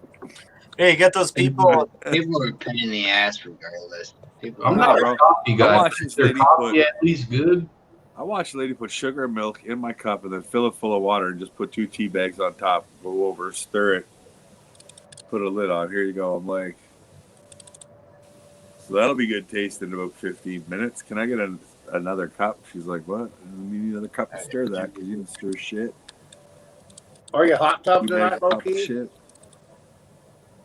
Hey, you get those people. People are a pain in the ass regardless. I'm not a coffee guy. I watched this lady coffee at least good. I watched a lady put sugar and milk in my cup and then fill it full of water and just put 2 tea bags on top, go over, stir it, put a lid on. Here you go. I'm like, so that'll be good taste in about 15 minutes. Can I get another cup? She's like, what? You need another cup to stir that because you didn't stir shit. Are you hot tub You tonight, made a cup of Loki? shit.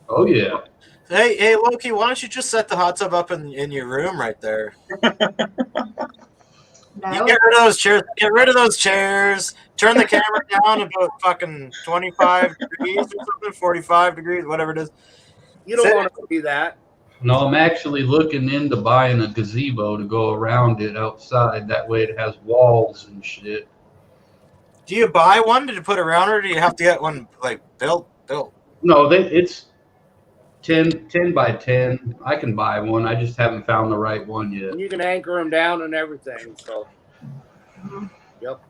Oh yeah. Hey, Loki, why don't you just set the hot tub up in your room right there? You get rid of those chairs. Get rid of those chairs. Turn the camera down about fucking 25 degrees or something, 45 degrees, whatever it is. You don't want to see that. No, I'm actually looking into buying a gazebo to go around it outside. That way it has walls and shit. Do you buy one to put around, or do you have to get one like built? No, it's 10 by 10. I can buy one. I just haven't found the right one yet. And you can anchor them down and everything. So, yep.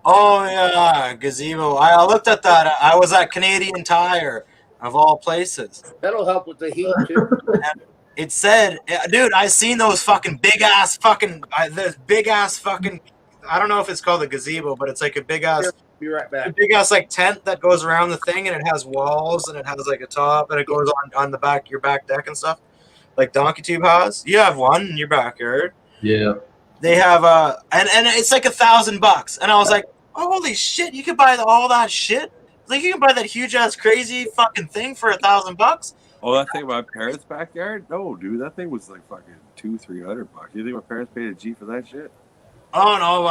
Oh yeah, gazebo. I looked at that. I was at Canadian Tire, of all places. That'll help with the heat too. It said, dude, I seen those fucking big ass fucking. This big ass fucking. I don't know if it's called a gazebo, but it's like a big ass. Be right back. A big ass like tent that goes around the thing, and it has walls, and it has like a top, and it goes on the back, your back deck and stuff, like Donkey Tube has. You have one in your backyard. Yeah. They have and it's like $1,000, and I was like, oh, holy shit, you could buy all that shit. Like you can buy that huge ass crazy fucking thing for $1,000. Oh, that thing in my parents' backyard? No, dude, that thing was like fucking $200-300. You think my parents paid a G for that shit? Oh no,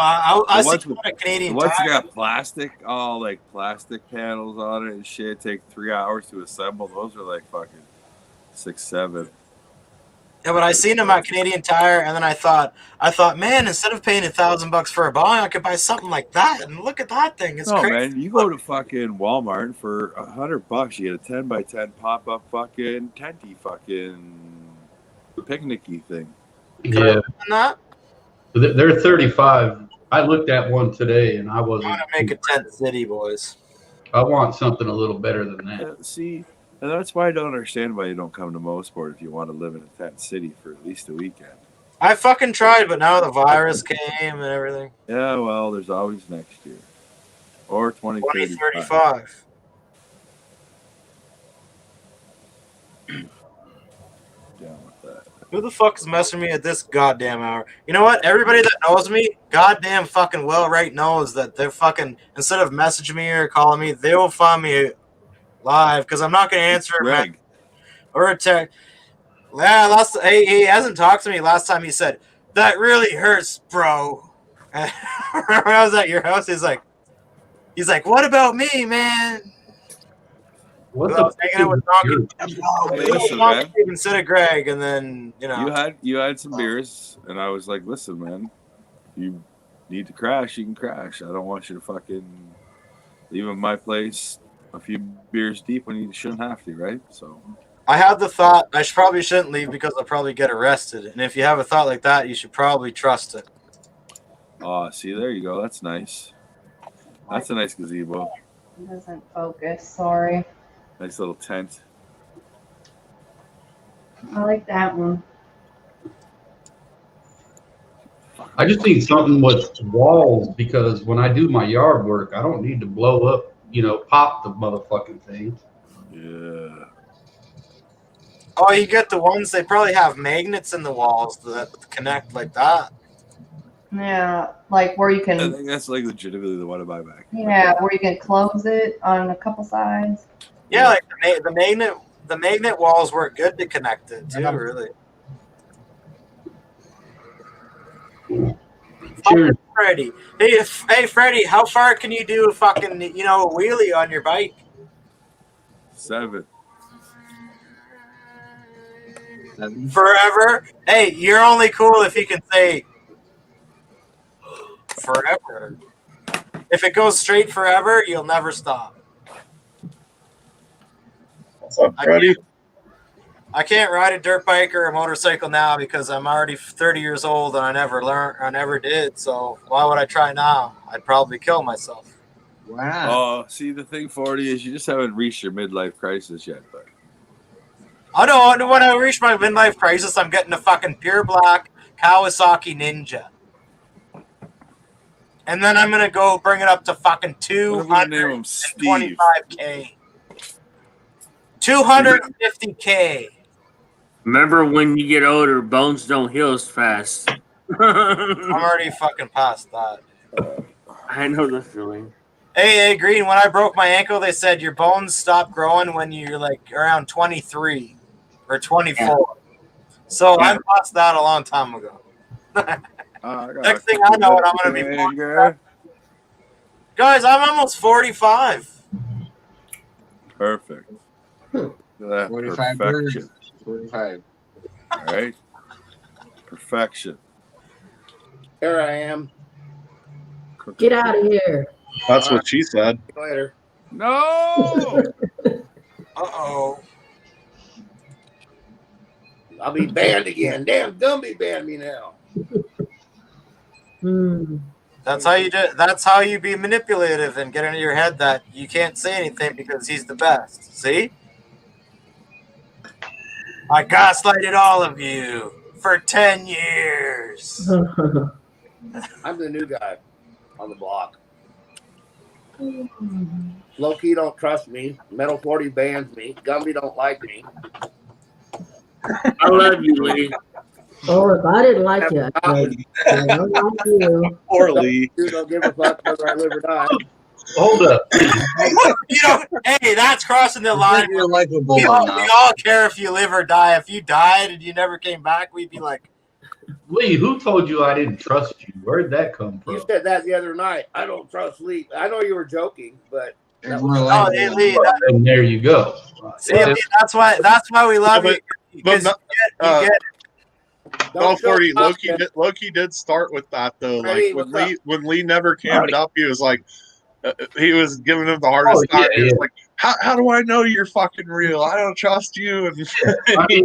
I see a Canadian the ones Tire. that got plastic, like plastic panels on it and shit, take 3 hours to assemble. Those are like fucking $6-7. Yeah, but I seen them at Canadian Tire, and then I thought, man, instead of paying $1,000 for a bong, I could buy something like that. And look at that thing; it's No, crazy. man, you go to fucking Walmart for $100, you get a 10 by 10 pop up fucking tenty fucking picnicky thing. Yeah. Not? They're 35. I looked at one today and I wasn't. I'm gonna make a tent city, boys. I want something a little better than that. See, and that's why I don't understand why you don't come to Mosport if you want to live in a tent city for at least a weekend. I fucking tried, but now the virus came and everything. Yeah, well, there's always next year. Or 2035. 2035. Down with that. Who the fuck is messing with me at this goddamn hour? You know what? Everybody that knows me, goddamn fucking well right knows that they're fucking, instead of messaging me or calling me, they will find me live because I'm not going to answer Greg. or a text. Yeah, he hasn't talked to me. Last time he said, that really hurts, bro. And when I was at your house, he's like, what about me, man? What I was hanging out with Listen, man. instead of Greg, and then, you know. You had some beers, and I was like, listen, man, you need to crash, you can crash. I don't want you to fucking leave at my place a few beers deep when you shouldn't have to, right? So I had the thought I probably shouldn't leave because I'll probably get arrested. And if you have a thought like that, you should probably trust it. Oh, see, there you go. That's nice. That's a nice gazebo. It doesn't focus. Sorry. Nice little tent. I like that one. I just need something with walls because when I do my yard work, I don't need to blow up, pop the motherfucking thing. Yeah. Oh, you get the ones, they probably have magnets in the walls that connect like that. Yeah, like where you I can. think that's like legitimately the one to buy back. Yeah, where you can close it on a couple sides. Yeah, like the magnet walls work good to connect it too, really. Cheers. Freddie. Hey, Freddie, how far can you do a fucking, wheelie on your bike? 7. Forever? Hey, you're only cool if you can say forever. If it goes straight forever, you'll never stop. What's up, Freddie? I can't ride a dirt bike or a motorcycle now because I'm already 30 years old and I never did. So why would I try now? I'd probably kill myself. Wow. Oh, see, the thing, 40, is you just haven't reached your midlife crisis yet, but. I know when I reach my midlife crisis, I'm getting a fucking pure black Kawasaki Ninja. And then I'm going to go bring it up to fucking 225K. 250K. Remember when you get older, bones don't heal as fast. I'm already fucking past that. I know the feeling. Hey, Green, when I broke my ankle, they said your bones stop growing when you're like around 23 or 24. Yeah. So I'm past that a long time ago. Next thing I know, what I'm going to be born. Guys, I'm almost 45. Perfect. That 45 perfection. 45. All right. Perfection. Here I am. Get out of here. That's what she said. Later. No. Uh-oh. I'll be banned again. Damn, Gumby banned me now. That's how you do. That's how you be manipulative and get into your head that you can't say anything because he's the best. See? I gaslighted all of you for 10 years. I'm the new guy on the block. Low-key don't trust me. Metal 40 bans me. Gumby don't like me. I love you, Lee. Oh, if I didn't like you, I don't like you. Poor Lee. You don't give a fuck whether I live or die. Hold up. Hey, that's crossing the line. You're likable We enough. all care if you live or die. If you died and you never came back, we'd be like, Lee, who told you I didn't trust you? Where'd that come from? You said that the other night. I don't trust Lee. I know you were joking, but There's more oh, likable. hey, Lee, And there you go. see, Lee, that's why we love you. Because you get No, 40. Loki did start with that though. Freddie, Like when Lee never cammed up, he was like, he was giving him the hardest time. He was like, how do I know you're fucking real? I don't trust you. And he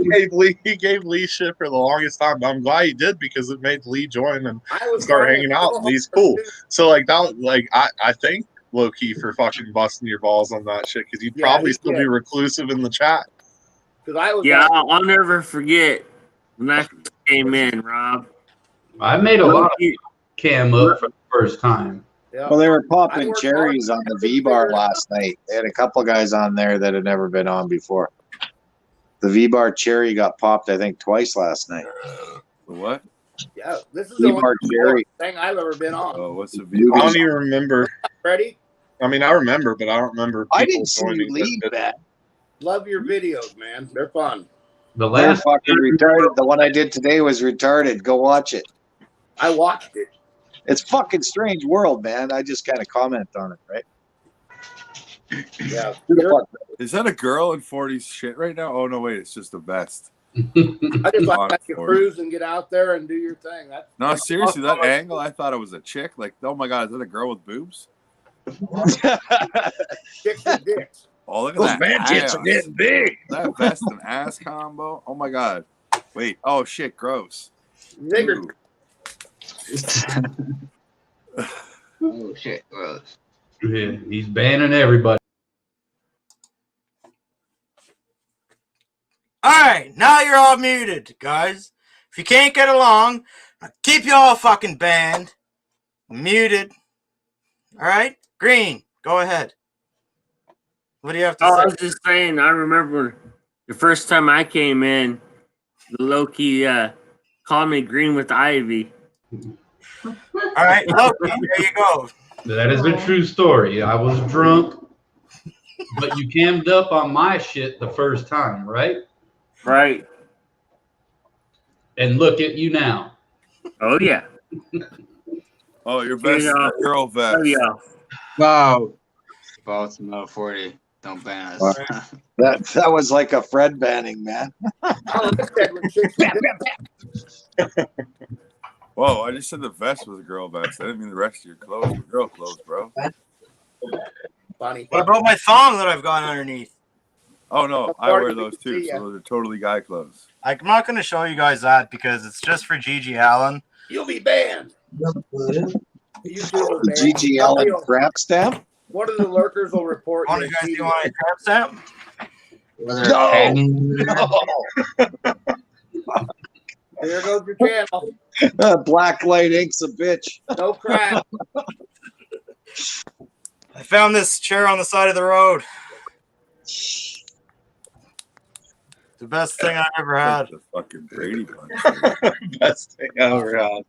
gave Lee shit for the longest time. But I'm glad he did because it made Lee join and start hanging out. And he's cool. So like that, like I think low key for fucking busting your balls on that shit because you'd probably still be reclusive in the chat. I'll never forget when I came in, Rob. I made a lot of cam up for the first time. Well, they were popping cherries on the V-Bar last night. They had a couple guys on there that had never been on before. The V-Bar cherry got popped, I think, twice last night. What? Yeah, this is V-Bar the cherry. thing I've ever been on. Oh, what's a I V-Bar? don't even remember. Ready? I mean, I remember, but I don't remember. I people didn't see you joining leave that. Love your videos, man. They're fun. The They're last fucking retarded. The one I did today was retarded. Go watch it. I watched it. It's fucking strange world, man. I just kind of comment on it, right? Yeah. Who the fuck? Is that a girl in 40's shit right now? Oh no, wait, it's just a vest. I just like On to 40. cruise and get out there and do your thing. No, seriously, that angle, I thought it was a chick. Like, oh my god, is that a girl with boobs? Chicks and dicks. Oh, look at Those that. man tits are getting big. That vest and ass combo. Oh my god. Wait. Oh shit. Gross. Nigger. Ooh. Oh shit, gross. Yeah, he's banning everybody. All right, now you're all muted, guys. If you can't get along, keep you all fucking banned. Muted. All right? Green, go ahead. What do you have to Oh, say? I was just saying, I remember the first time I came in, Loki called me green with ivy. All right, Loki, there you go. That is a true story. I was drunk, but you cammed up on my shit the first time, right? Right. And look at you now. Oh, yeah. Oh, your vest, girl vest. Oh, yeah. Wow. Both Metal 40. Don't ban us. That was like a Fred banning, man. Whoa, I just said the vest was a girl vest. I didn't mean the rest of your clothes were girl clothes, bro. Funny. What about my thong that I've got underneath? Oh, no, I wear those too, so those are totally guy clothes. I'm not going to show you guys that because it's just for Gigi Allen. You'll be banned. Gigi Allen crap stamp? One of the lurkers will report One of you guys do want a crab stamp? There goes your channel. Black Light Ink's a bitch. No crap. I found this chair on the side of the road. The best thing I ever had. The fucking Brady Bunch. Best thing I ever had.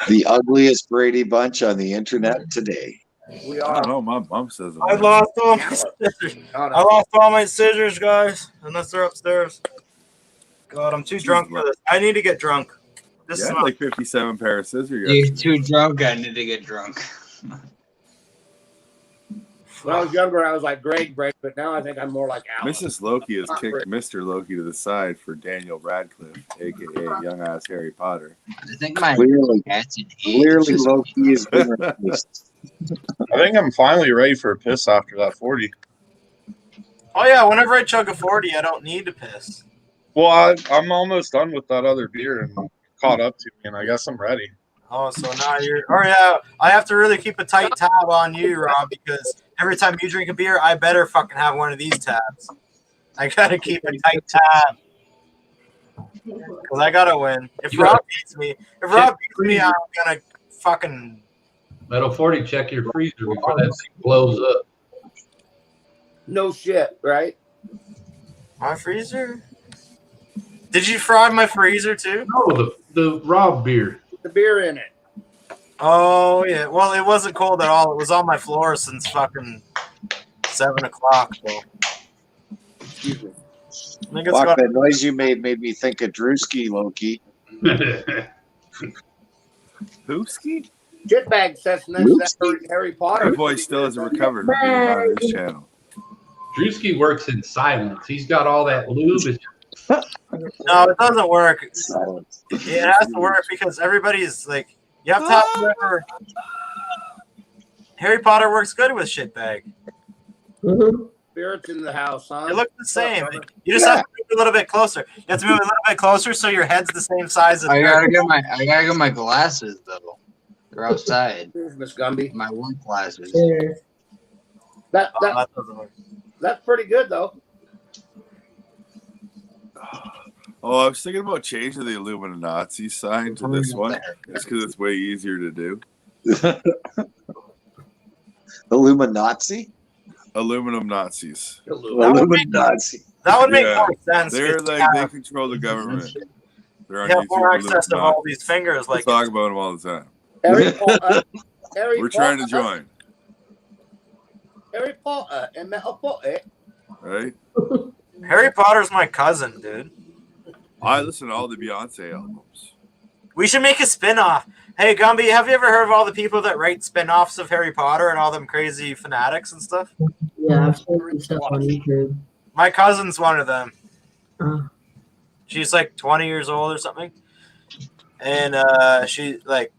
The ugliest Brady Bunch on the internet today. We I are. don't know. My mom says I'm I lost all my scissors. I lost all my scissors, guys. Unless they're upstairs. God, I'm too drunk for this. I need to get drunk. This You is had not- like 57 pair of scissors. You're too drunk. I need to get drunk. When I was younger, I was like Greg Brady, but now I think I'm more like Al. Mrs. Loki has kicked Mr. Loki to the side for Daniel Radcliffe, aka young ass Harry Potter. I think my Clearly, cat's an clearly Loki is been replaced. I think I'm finally ready for a piss after that 40. Oh, yeah. Whenever I chug a 40, I don't need to piss. Well, I'm almost done with that other beer and caught up to me, and I guess I'm ready. Oh, so now you're. Oh, yeah. I have to really keep a tight tab on you, Rob, because every time you drink a beer, I better fucking have one of these tabs. I gotta keep a tight tab. Because I gotta win. If Rob beats me, I'm gonna fucking. Metal 40, check your freezer before that thing blows up. No shit, right? My freezer? Did you fry my freezer too? No, the Rob beer. The beer in it. Oh, yeah. Well, it wasn't cold at all. It was on my floor since fucking 7 o'clock. So. Excuse me. I think it's Fuck, got- that noise you made me think of Drewski, Loki. Hoopski? Shitbag says that's Harry Potter. My boy still hasn't recovered from being on his channel. Drewski works in silence. He's got all that lube. No, it doesn't work. It has to work because everybody's like, you have to have whoever. Harry Potter works good with shitbag. Spirits in the house, huh? They look the same. You just have to move a little bit closer. You have to move a little bit closer so your head's the same size as I gotta get my glasses though. They're outside. Here's Miss Gumby. My work glasses. That doesn't work. That's pretty good though. Oh, I was thinking about changing the Illuminati sign to this one. Just because it's way easier to do. Illuminati? Aluminum Nazis. Illuminati. That would make Yeah. more sense. They're 'cause like, you they control the government. They're on have YouTube. more access to all Illuminati. these fingers. We Like, talk about them all the time. Harry We're trying to Potter, join, Harry Potter and Metal Potter. right? Harry Potter's my cousin, dude. I listen to all the Beyonce albums. We should make a spin-off. Hey, Gumby, have you ever heard of all the people that write spin-offs of Harry Potter and all them crazy fanatics and stuff? Yeah, I've seen some stuff on YouTube. My cousin's one of them. Uh, She's like 20 years old or something. And she, like,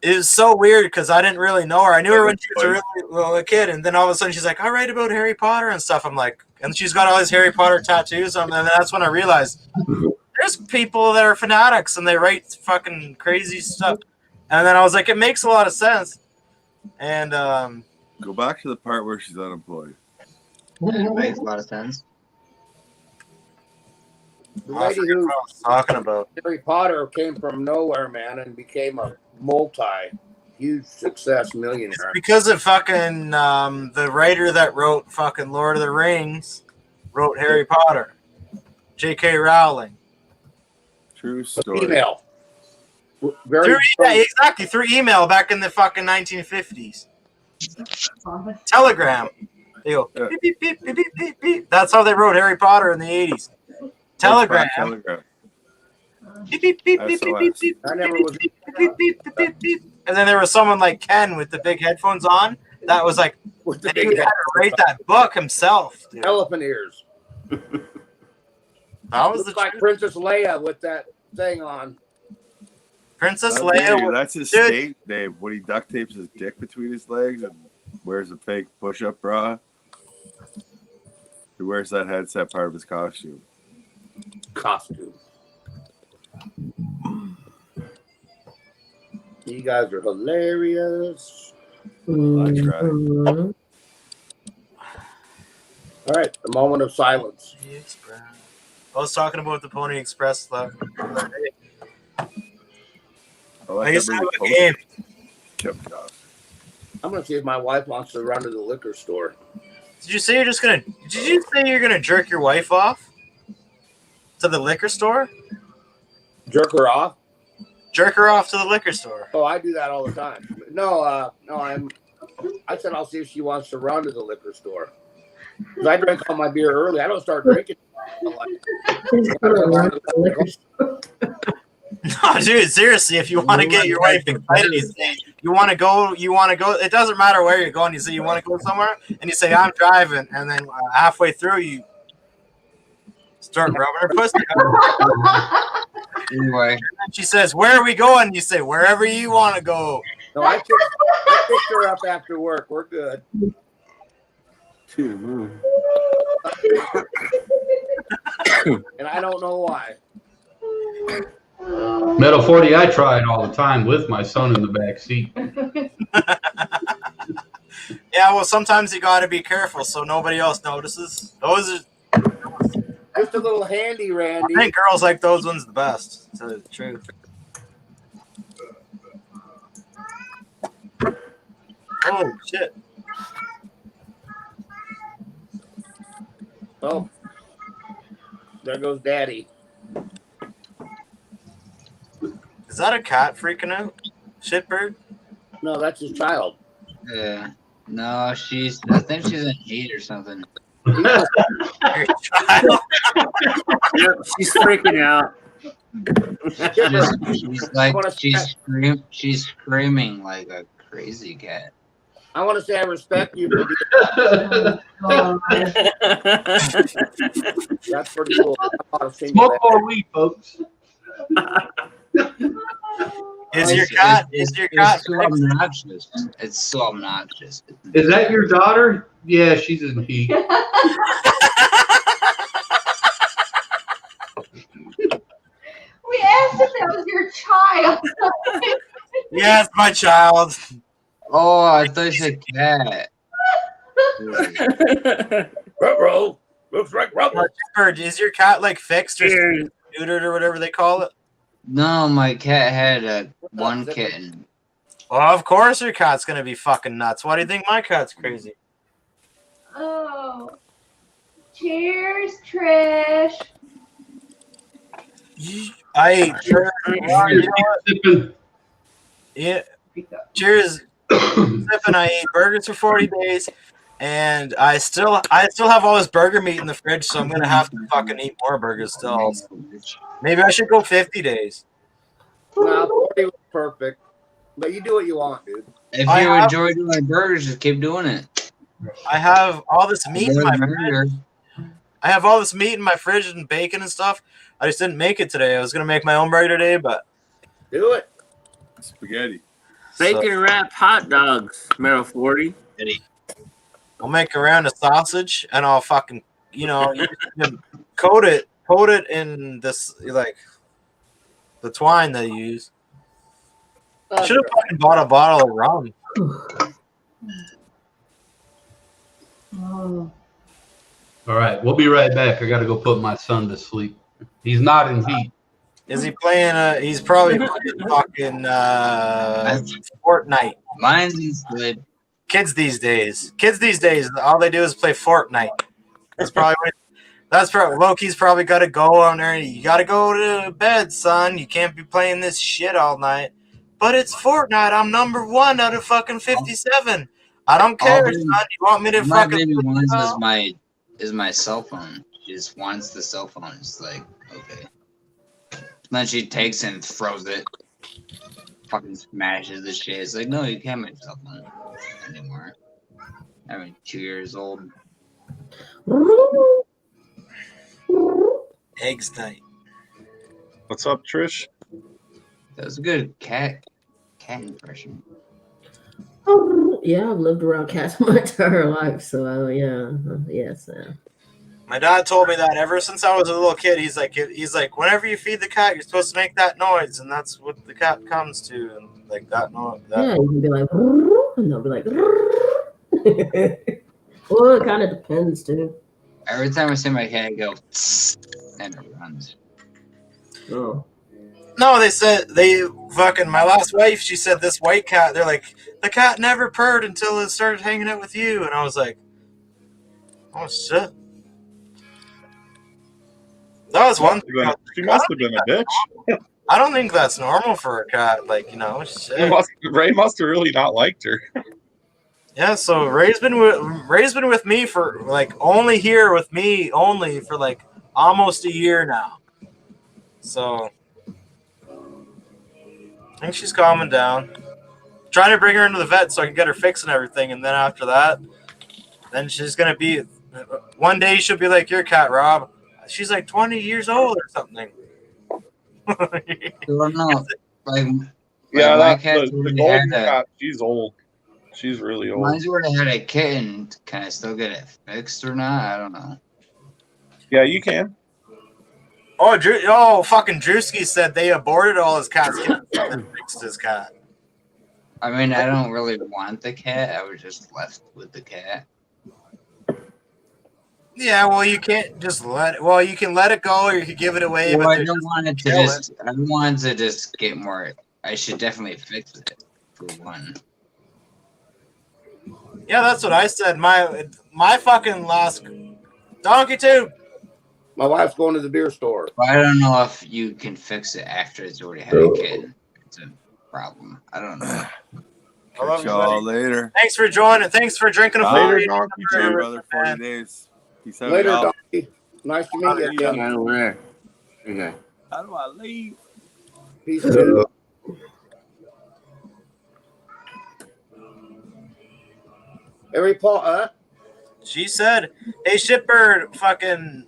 it was so weird because I didn't really know her. I knew her when she was a really little kid. And then all of a sudden she's like, I write about Harry Potter and stuff. I'm like, and she's got all these Harry Potter tattoos. And then that's when I realized there's people that are fanatics and they write fucking crazy stuff. And then I was like, it makes a lot of sense. And Go back to the part where she's unemployed. That makes a lot of sense. The I lady forget who what I was talking about. Harry Potter came from nowhere, man, and became a huge success millionaire. Because of fucking the writer that wrote fucking Lord of the Rings wrote Harry Potter. J.K. Rowling. True story. Email. Very exactly, through email back in the fucking 1950s. Telegram. They go, beep, beep, beep, beep, beep, beep, beep. That's how they wrote Harry Potter in the 80s. Telegram. Telegram. Beep, beep, beep, beep, beep, beep, beep, I never was. beep, beep, beep, beep, beep. And then there was someone like Ken with the big headphones on. That was like, With the he big had to write that book himself. Dude. elephant ears. That was Looks like Princess Leia with that thing on. Princess Oh, Leia. dude, that's his state name when he duct tapes his dick between his legs and wears a fake push-up bra. He wears that headset part of his costume. You guys are hilarious. I try. Mhm. All right, a moment of silence. I was talking about the Pony Express the other day. I used to have a game. I'm gonna see if my wife wants to run to the liquor store. Did you say you're gonna jerk your wife off to the liquor store? Jerk her off? Jerk her off to the liquor store. Oh, I do that all the time. No, I said I'll see if she wants to run to the liquor store. 'Cause I drank all my beer early. I don't start drinking. No, dude, seriously, if you want to get your wife excited, you want to go. It doesn't matter where you're going. You say you want to go somewhere, and you say I'm driving, and then halfway through you start rubbing her pussy. Anyway, and she says, "Where are we going?" You say, "Wherever you want to go." No, I picked her up after work. We're good. And I don't know why. Metal 40, I try it all the time with my son in the back seat. Yeah, well, sometimes you got to be careful so nobody else notices. Those are just a little handy, Randy. I think girls like those ones the best. To tell you the truth. Oh shit! Oh, there goes Daddy. Is that a cat freaking out? Shitbird? No, that's his child. Yeah. No, I think she's in heat or something. Your child. Yep, she's freaking out. She's screaming like a crazy cat. I want to say I respect you for That's pretty cool. Smoke more weed, folks. Is your cat? It's so obnoxious. It's so obnoxious. Is that your daughter? Yeah, she's in heat. We asked if that was your child. Yes, my child. Oh, I thought you said cat. Ruh-roh. Looks like rubber. Bird, is your cat like fixed or neutered or whatever they call it? No, my cat had one kitten. Well, of course your cat's gonna be fucking nuts. Why do you think my cat's crazy? Oh. Cheers, Trish. Yeah. Cheers. Sipping. I ate burgers for 40 days, and I still have all this burger meat in the fridge, so I'm gonna have to fucking eat more burgers still. Maybe I should go 50 days. No, 40 was perfect. But you do what you want, dude. If you enjoy doing burgers, just keep doing it. I have all this meat in my fridge. I have all this meat in my fridge and bacon and stuff. I just didn't make it today. I was gonna make my own burger today, but do it. Spaghetti. Bacon wrapped hot dogs, Metal 40. I'll make around a sausage and I'll fucking, coat it in this, like, the twine they use. I should have fucking bought a bottle of rum. Oh. All right, we'll be right back. I got to go put my son to sleep. He's not in heat. Is he playing? He's probably playing fucking Fortnite. Mine's good. Kids these days, all they do is play Fortnite. That's probably Loki's probably got to go on there. You got to go to bed, son. You can't be playing this shit all night. But it's Fortnite. I'm number 1 out of fucking 57. I don't care, son. You want me to My fucking? baby wants is my cell phone. She just wants the cell phone. It's like, okay. Then she takes it and throws it. Fucking smashes the shit. It's like, no, you can't make cell phone anymore. I'm 2 years old. Eggs night. What's up, Trish? That was a good cat impression. Yeah, I've lived around cats my entire life, so yes. My dad told me that ever since I was a little kid. He's like, whenever you feed the cat, you're supposed to make that noise, and that's what the cat comes to, and like that noise. Yeah, you can be like, and they'll be like, well, it kind of depends too. Every time I see my cat, I go, and it runs. Oh. No, they said my last wife. She said this white cat. They're like, the cat never purred until it started hanging out with you, and I was like, oh shit. That was one thing. She must have been a bitch. I don't think that's normal for a cat. Like, shit. Ray must have really not liked her. Yeah, so Ray's been with me for like only for like almost a year now. So I think she's calming down. Trying to bring her into the vet so I can get her fixed and everything, and then after that, then she's gonna be. One day she'll be like your cat, Rob. She's like 20 years old or something. No, Yeah, my that's cat's the already golden had cat. She's old. She's really old. Mine's already had a kitten. Can I still get it fixed or not? I don't know. Yeah, you can. Fucking Drewski said they aborted all his cats and fixed his cat. I mean, I don't really want the cat. I was just left with the cat. Yeah, well, you can't just let it. Well, you can let it go, or you can give it away. Well, but I don't want it to just. I don't want it to just get more. I should definitely fix it for one. Yeah, that's what I said. My fucking last donkey tube. My wife's going to the beer store. But I don't know if you can fix it after it's already had a kid. It's a problem. I don't know. Catch y'all later. Thanks for joining. Thanks for drinking a Later, beer. donkey too, brother. 40 days. Peace out, Later, y'all. donkey. Nice to meet you. Yeah, over there. Okay. How do I leave? Peace, dude. Every Paul, She said, "Hey, Shitbird, fucking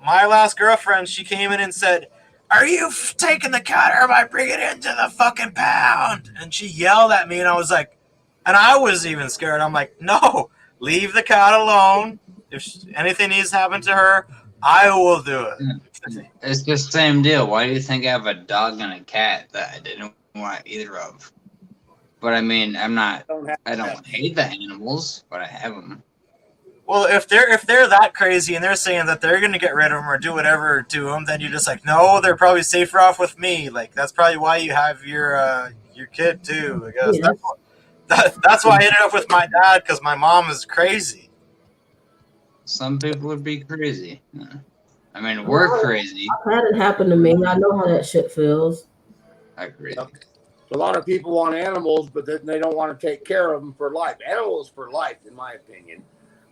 my last girlfriend." She came in and said, "Are you taking the cat, or am I bringing it into the fucking pound?" And she yelled at me, and I was like, and I was even scared. I'm like, "No, leave the cat alone. If anything needs to happen to her, I will do it." It's the same deal. Why do you think I have a dog and a cat that I didn't want either of? But I mean, I don't hate the animals, but I have them. Well, if they're that crazy and they're saying that they're gonna get rid of them or do whatever to them, then you're just like, no, they're probably safer off with me. Like that's probably why you have your kid too. I guess that's why I ended up with my dad, because my mom is crazy. Some people would be crazy. I mean, we're crazy. I've had it happen to me. I know how that shit feels. I agree. a lot of people want animals, but then they don't want to take care of them for life. Animals for life, in my opinion.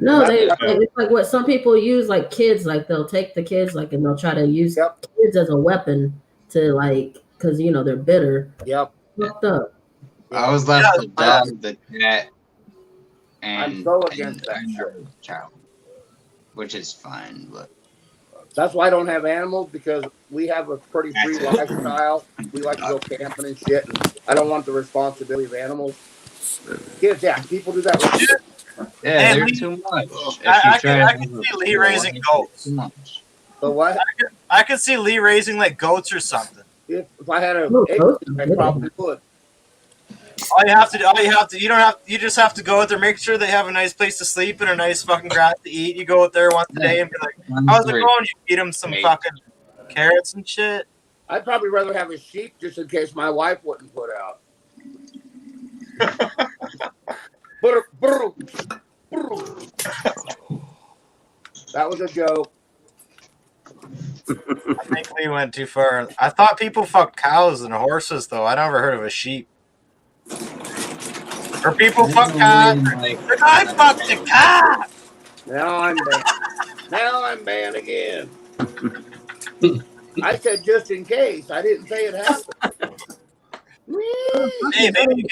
No, it's like what some people use, like kids, like they'll take the kids, like, and they'll try to use kids as a weapon to, like, because you know they're bitter. Yep. Fucked up. I was left with dog, the cat, and I'm so against that child, which is fine, but that's why I don't have animals, because we have a pretty free lifestyle. We like to go camping and shit. And I don't want the responsibility of animals. Kids, yeah, people do that. Yeah, they're too much. I can see Lee raising goats. But what? I could see Lee raising like goats or something. If I had a, I probably would. You just have to go out there, make sure they have a nice place to sleep and a nice fucking grass to eat. You go out there once a day and be like, how's it going? You feed them some fucking carrots and shit. I'd probably rather have a sheep just in case my wife wouldn't put out. That was a joke. I think we went too far. I thought people fucked cows and horses, though. I never heard of a sheep. Or people fuck cows. I fucked a cat. Now I'm banned again. I said just in case. I didn't say it happened. Hey, maybe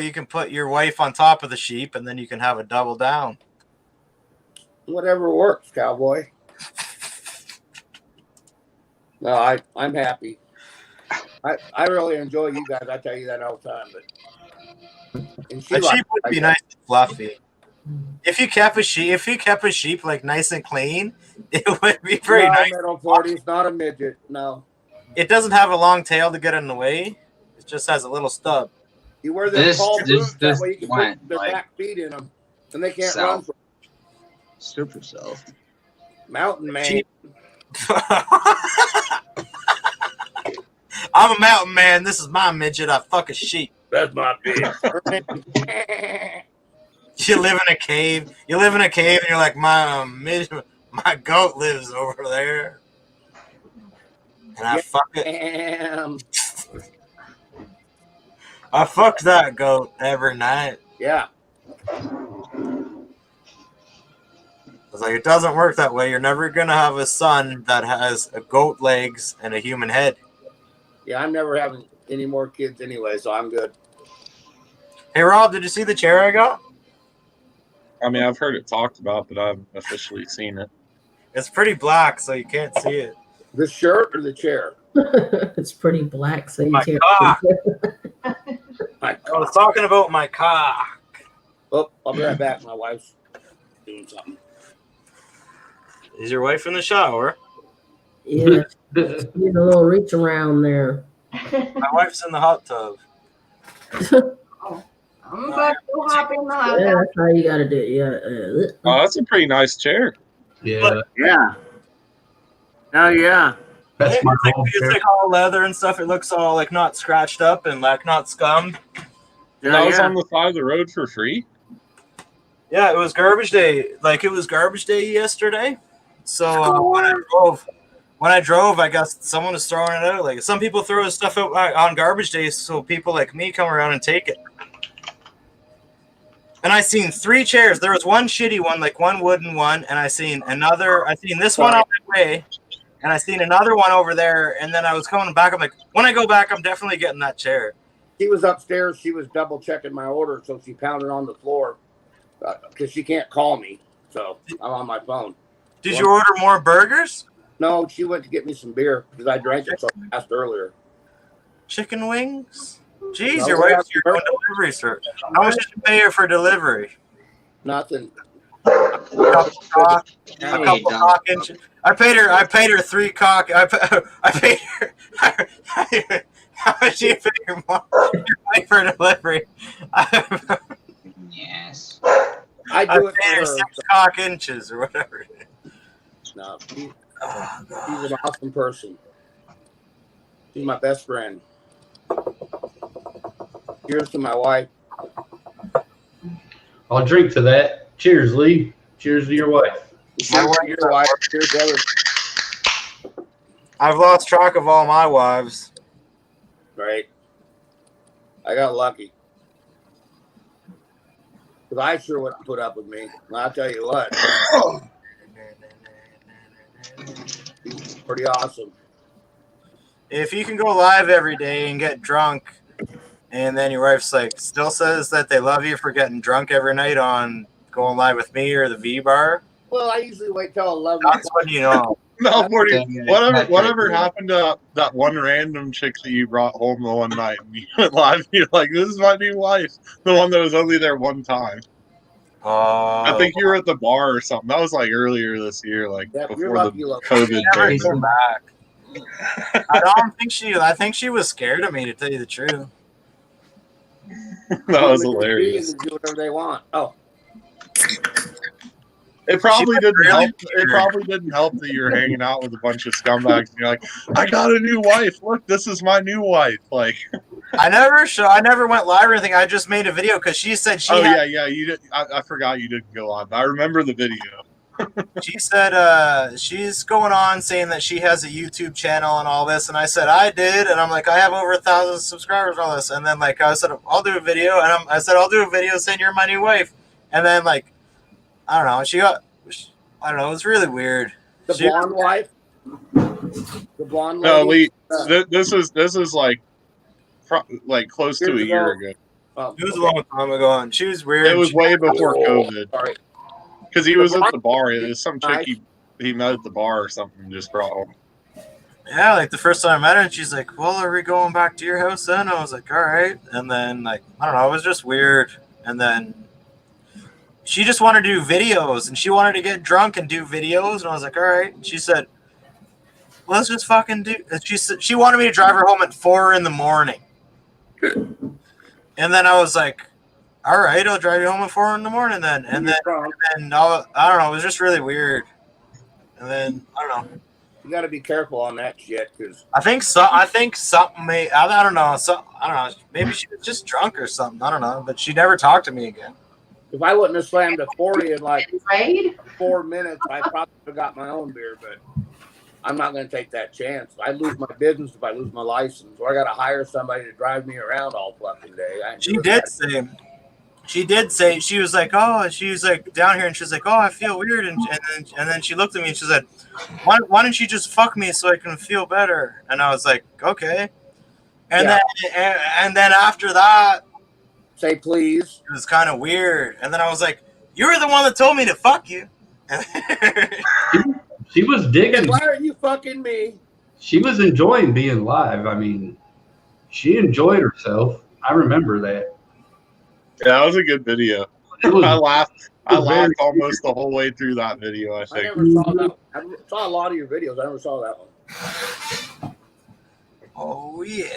you can put your wife on top of the sheep, and then you can have a double down. Whatever works, cowboy. No, I'm happy. I really enjoy you guys. I tell you that all the time. But a sheep would be nice and fluffy. If you kept a sheep like nice and clean, it would be very nice. Middle 40s, not a midget. No. It doesn't have a long tail to get in the way. It just has a little stub. You wear the tall boots that way you can put their back feet in them, and they can't run. Super self. Mountain man. I'm a mountain man. This is my midget. I fuck a sheep. That's my bitch. You live in a cave. And you're like, my goat lives over there. And I fuck it. I fuck that goat every night. Yeah. I was like, it doesn't work that way. You're never going to have a son that has a goat legs and a human head. Yeah, I'm never having any more kids anyway, so I'm good. Hey, Rob, did you see the chair I got? I mean, I've heard it talked about, but I've officially seen it. It's pretty black, so you can't see it. The shirt or the chair? It's pretty black, so you my can't cock. see it. I was talking about my cock. Oh, I'll be right back. My wife's doing something. Is your wife in the shower? Yeah, need a little reach around there. My wife's in the hot tub. I'm about to hop in the hot Yeah, tub. that's how you gotta do it. Yeah. Oh, that's a pretty nice chair. Yeah. Yeah. Oh yeah. That's my home It's chair. like all leather and stuff. It looks all like not scratched up and like not scummed. That was on the side of the road for free? Yeah, it was garbage day. Like it was garbage day yesterday. So when I drove, I guess someone was throwing it out. Like some people throw stuff out on garbage days, so people like me come around and take it. And I seen 3 chairs. There was one shitty one, like one wooden one, and I seen this one on my way, and I seen another one over there, and then I was coming back. I'm like, when I go back, I'm definitely getting that chair. She was upstairs. She was double checking my order, so she pounded on the floor because she can't call me. So I'm on my phone. Did you order more burgers? No, she went to get me some beer because I drank it so fast earlier. Chicken wings? Jeez, No, your we wife's have doing delivery, sir. How much did you pay her for delivery? Nothing. A couple cock inches. I paid her 3 cock. I paid her. How much do you pay her for delivery? Yes. I do it paid her for 6 cock inches or whatever. No, she's an awesome person. She's my best friend. Cheers to my wife. I'll drink to that. Cheers, Lee. Cheers to your wife. Cheers to your wife. Cheers to other. I've lost track of all my wives. Right. I got lucky. Because I sure wouldn't put up with me. And I'll tell you what. She's pretty awesome. If you can go live every day and get drunk, and then your wife's like still says that they love you for getting drunk every night on going live with me or the V Bar, Well, I usually wait till 11. that's when you know. No, Morty, whatever happened to that one random chick that you brought home the one night and you went live and you're like, this is my new wife. The one that was only there one time. I think you were at the bar or something. That was like earlier this year, like before the COVID Never thing. came back. I think she was scared of me, to tell you the truth. That was People hilarious. can do whatever they want. Oh, It probably didn't really help. It probably didn't help that you're hanging out with a bunch of scumbags and you're like, I got a new wife. Look, this is my new wife. Like, I never went live or anything. I just made a video because she said she. oh had, yeah, you did. I forgot you didn't go on. I remember the video. She said she's going on saying that she has a YouTube channel and all this, and I said I did, and I'm like I have over 1,000 subscribers and all this, and then like I said I'll do a video, and I said I'll do a video saying you're my new wife, and then like I don't know, I don't know, it was really weird. the blonde wife. The blonde No, lady. Lee, this is like close to a Years year ago. ago. It was a long time ago, and she was weird. It was way before COVID. Sorry. Because he was at the bar. It was some chick he met at the bar or something and just brought home. Yeah, like the first time I met her, and she's like, well, are we going back to your house then? I was like, all right. And then, like, I don't know, it was just weird. And then she just wanted to do videos, and she wanted to get drunk and do videos. And I was like, all right. And she said, let's just fucking do. And she wanted me to drive her home at 4 a.m. And then I was like, all right, I'll drive you home at 4 a.m. then. And then I don't know, it was just really weird. And then, I don't know. You got to be careful on that shit because I think something may. I don't know. I don't know. Maybe she was just drunk or something. I don't know. But she never talked to me again. if I wouldn't have slammed a 40 in like Afraid? 4 minutes, I probably would have got my own beer. But I'm not going to take that chance. I lose my business if I lose my license, or I got to hire somebody to drive me around all fucking day. She did say she was like, oh, she was like down here, and she's like, oh, I feel weird, and then she looked at me and she said, why don't you just fuck me so I can feel better? And I was like, okay. And then after that, say please. It was kind of weird. And then I was like, you were the one that told me to fuck you. She was digging. Why are you fucking me? She was enjoying being live. I mean, she enjoyed herself. I remember that. Yeah, that was a good video. I laughed almost the whole way through that video, I I think. never saw that. I saw a lot of your videos. I never saw that one. Oh, yeah.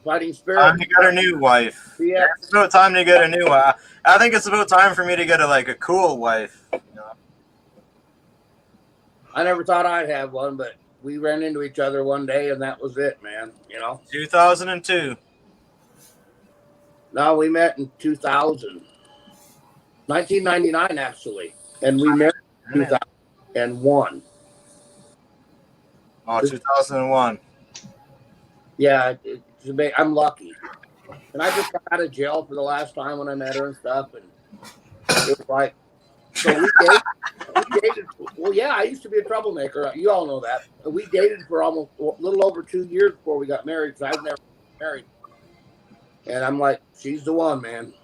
Fighting Spirit. Time to get a new wife. Yeah. It's about time to get a new wife. I think it's about time for me to get a cool wife. You know? I never thought I'd have one, but we ran into each other one day, and that was it, man. 2002. No, we met in 2000. 1999, actually. And we met in 2001. Oh, 2001. Yeah, I'm lucky. And I just got out of jail for the last time when I met her and stuff. And it was like, so we dated. Well, yeah, I used to be a troublemaker. You all know that. We dated for almost a little over 2 years before we got married, because I've never been married. And I'm like, she's the one, man.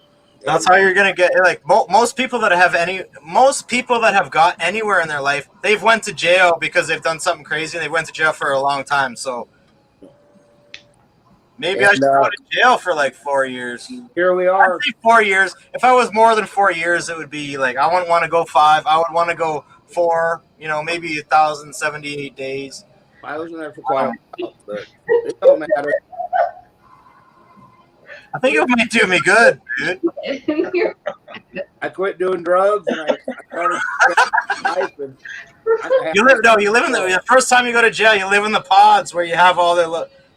That's how you're gonna get most people that have got anywhere in their life, they've went to jail because they've done something crazy and they went to jail for a long time. So maybe I should go to jail for 4 years. Here we are. 4 years. If I was more than 4 years, it would be I wouldn't want to go 5. I would want to go 4. Maybe 1,078 days. I was in there for quite a while, but it don't matter. I think it might do me good, dude. I quit doing drugs and I started life. And You live in the first time you go to jail. You live in the pods where you have all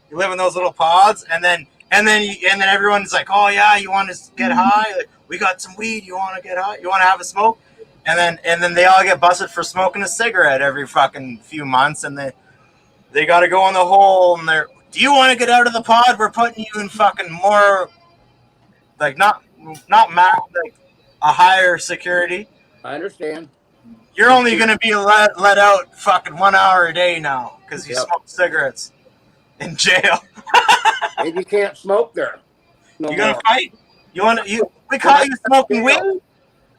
you live in those little pods, and then everyone's like, oh yeah, you want to get high? We got some weed. You want to get high? You want to have a smoke? And then they all get busted for smoking a cigarette every fucking few months, and they got to go in the hole, and they're. Do you want to get out of the pod? We're putting you in fucking more, not a higher security. I understand. You're only going to be let out fucking 1 hour a day now because you smoke cigarettes in jail. And you can't smoke there. You gonna fight? We caught you smoking weed.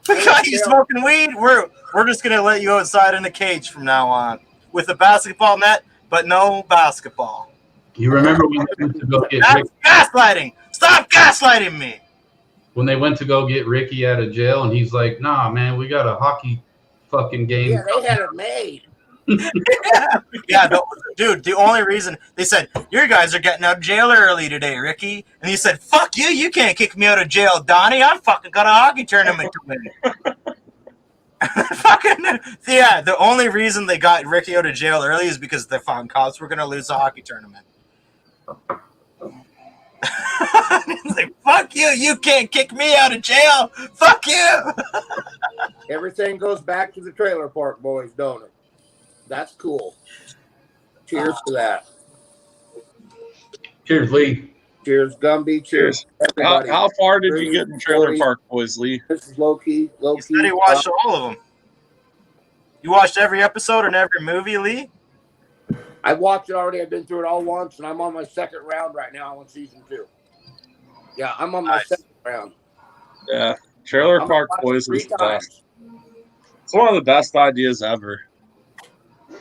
We caught you smoking weed. We're just gonna let you outside in a cage from now on with a basketball net, but no basketball. You remember when they went to go get That's gaslighting. Stop gaslighting me. When they went to go get Ricky out of jail, and he's like, "Nah, man, we got a hockey fucking game." Yeah, they had it made. Dude, the only reason they said, "You guys are getting out of jail early today, Ricky," and he said, "Fuck you, you can't kick me out of jail, Donnie. I'm fucking got a hockey tournament to win." The only reason they got Ricky out of jail early is because they found cops were gonna lose the hockey tournament. He's like, "Fuck you, you can't kick me out of jail. Fuck you." Everything goes back to the trailer park boys, don't it? That's cool. Cheers to that. Cheers, Lee. Cheers, Gumby. Cheers. How far did you get in Trailer Park Boys, Lee? This is low-key. He said he watched all of them. You watched every episode and every movie, Lee? I've watched it already. I've been through it all once, and I'm on my second round right now on season 2. Yeah, I'm on my second round. Yeah, Trailer Park Boys was the best. It's one of the best ideas ever.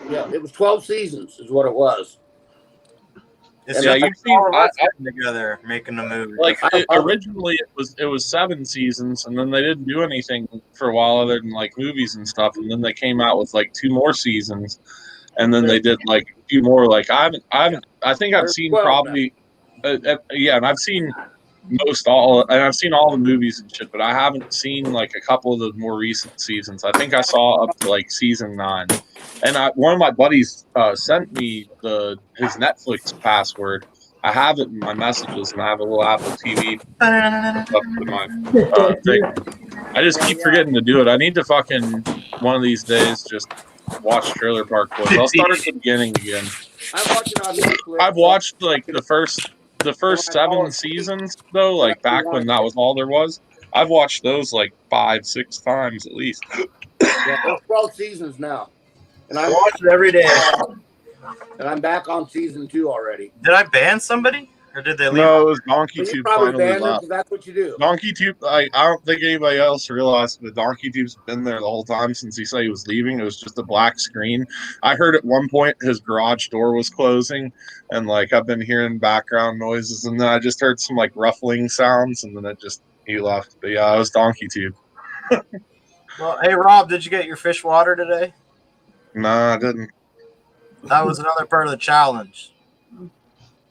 Yeah, it was 12 seasons is what it was. It's yeah, you've seen together making a movie. Like originally, it was 7 seasons, and then they didn't do anything for a while other than like movies and stuff, and then they came out with like 2 more seasons, and then they did like a few more. Like I think I've seen probably, yeah, and I've seen and I've seen all the movies and shit, but I haven't seen like a couple of the more recent seasons. I think I saw up to like season 9. And one of my buddies sent me his Netflix password. I have it in my messages, and I have a little Apple TV up in my thing. I just keep forgetting to do it. I need to fucking one of these days just watch Trailer Park Boys. I'll start at the beginning again. I've watched like the first 7 seasons though, like back when that was all there was. I've watched those like 5-6 times at least. Yeah, there's 12 seasons now. And I watch it every day. And I'm back on season 2 already. Did I ban somebody? Or did they leave? No, it was Donkey Tube probably finally banned them left. because that's what you do. Donkey Tube, I don't think anybody else realized, but Donkey Tube's been there the whole time since he said he was leaving. It was just a black screen. I heard at one point his garage door was closing, and like I've been hearing background noises, and then I just heard some like ruffling sounds, and then he left. But yeah, it was Donkey Tube. Well, hey Rob, did you get your fish water today? Nah, I didn't. That was another part of the challenge.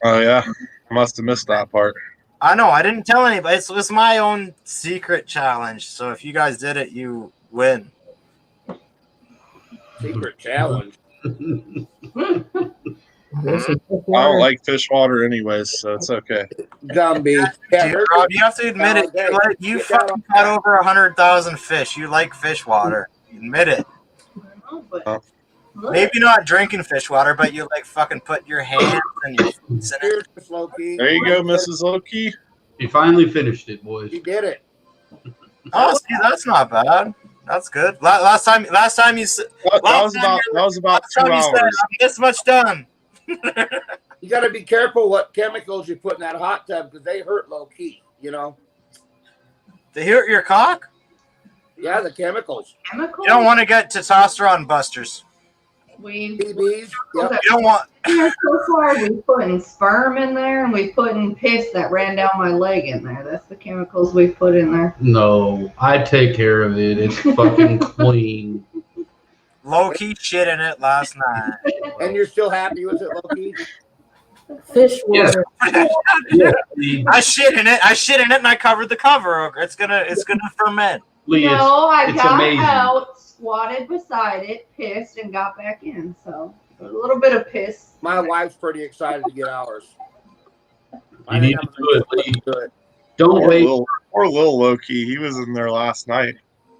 Oh yeah, I must have missed that part. I know, I didn't tell anybody. It was my own secret challenge. So if you guys did it, you win. Secret challenge. I don't like fish water anyways, so it's okay. Gumby. Dude, Rob, you have to admit it. You fucking caught over 100,000 fish. You like fish water. Admit it. Maybe not drinking fish water, but you like fucking put your hands and your feet in it. There you go, Mrs. Loki. You finally finished it, boys. You did it. Oh, see, that's not bad. That's good. Last time you said that was about 2 hours. I'm this much done. You got to be careful what chemicals you put in that hot tub because they hurt low key. You know. They hurt your cock? Yeah, the chemicals. You don't want to get testosterone busters. BBs. Yep. You don't want. So far, we putting sperm in there, and we putting piss that ran down my leg in there. That's the chemicals we put in there. No, I take care of it. It's fucking clean. Low-key shit in it last night. And you're still happy with it, Low-key? Fish water. Yeah. I shit in it, and I covered the cover over. It's gonna ferment. No, I got amazing. out, squatted beside it, pissed, and got back in. So a little bit of piss. My wife's pretty excited to get ours. You need to do it, Lee. Don't wait. Poor little Loki. He was in there last night.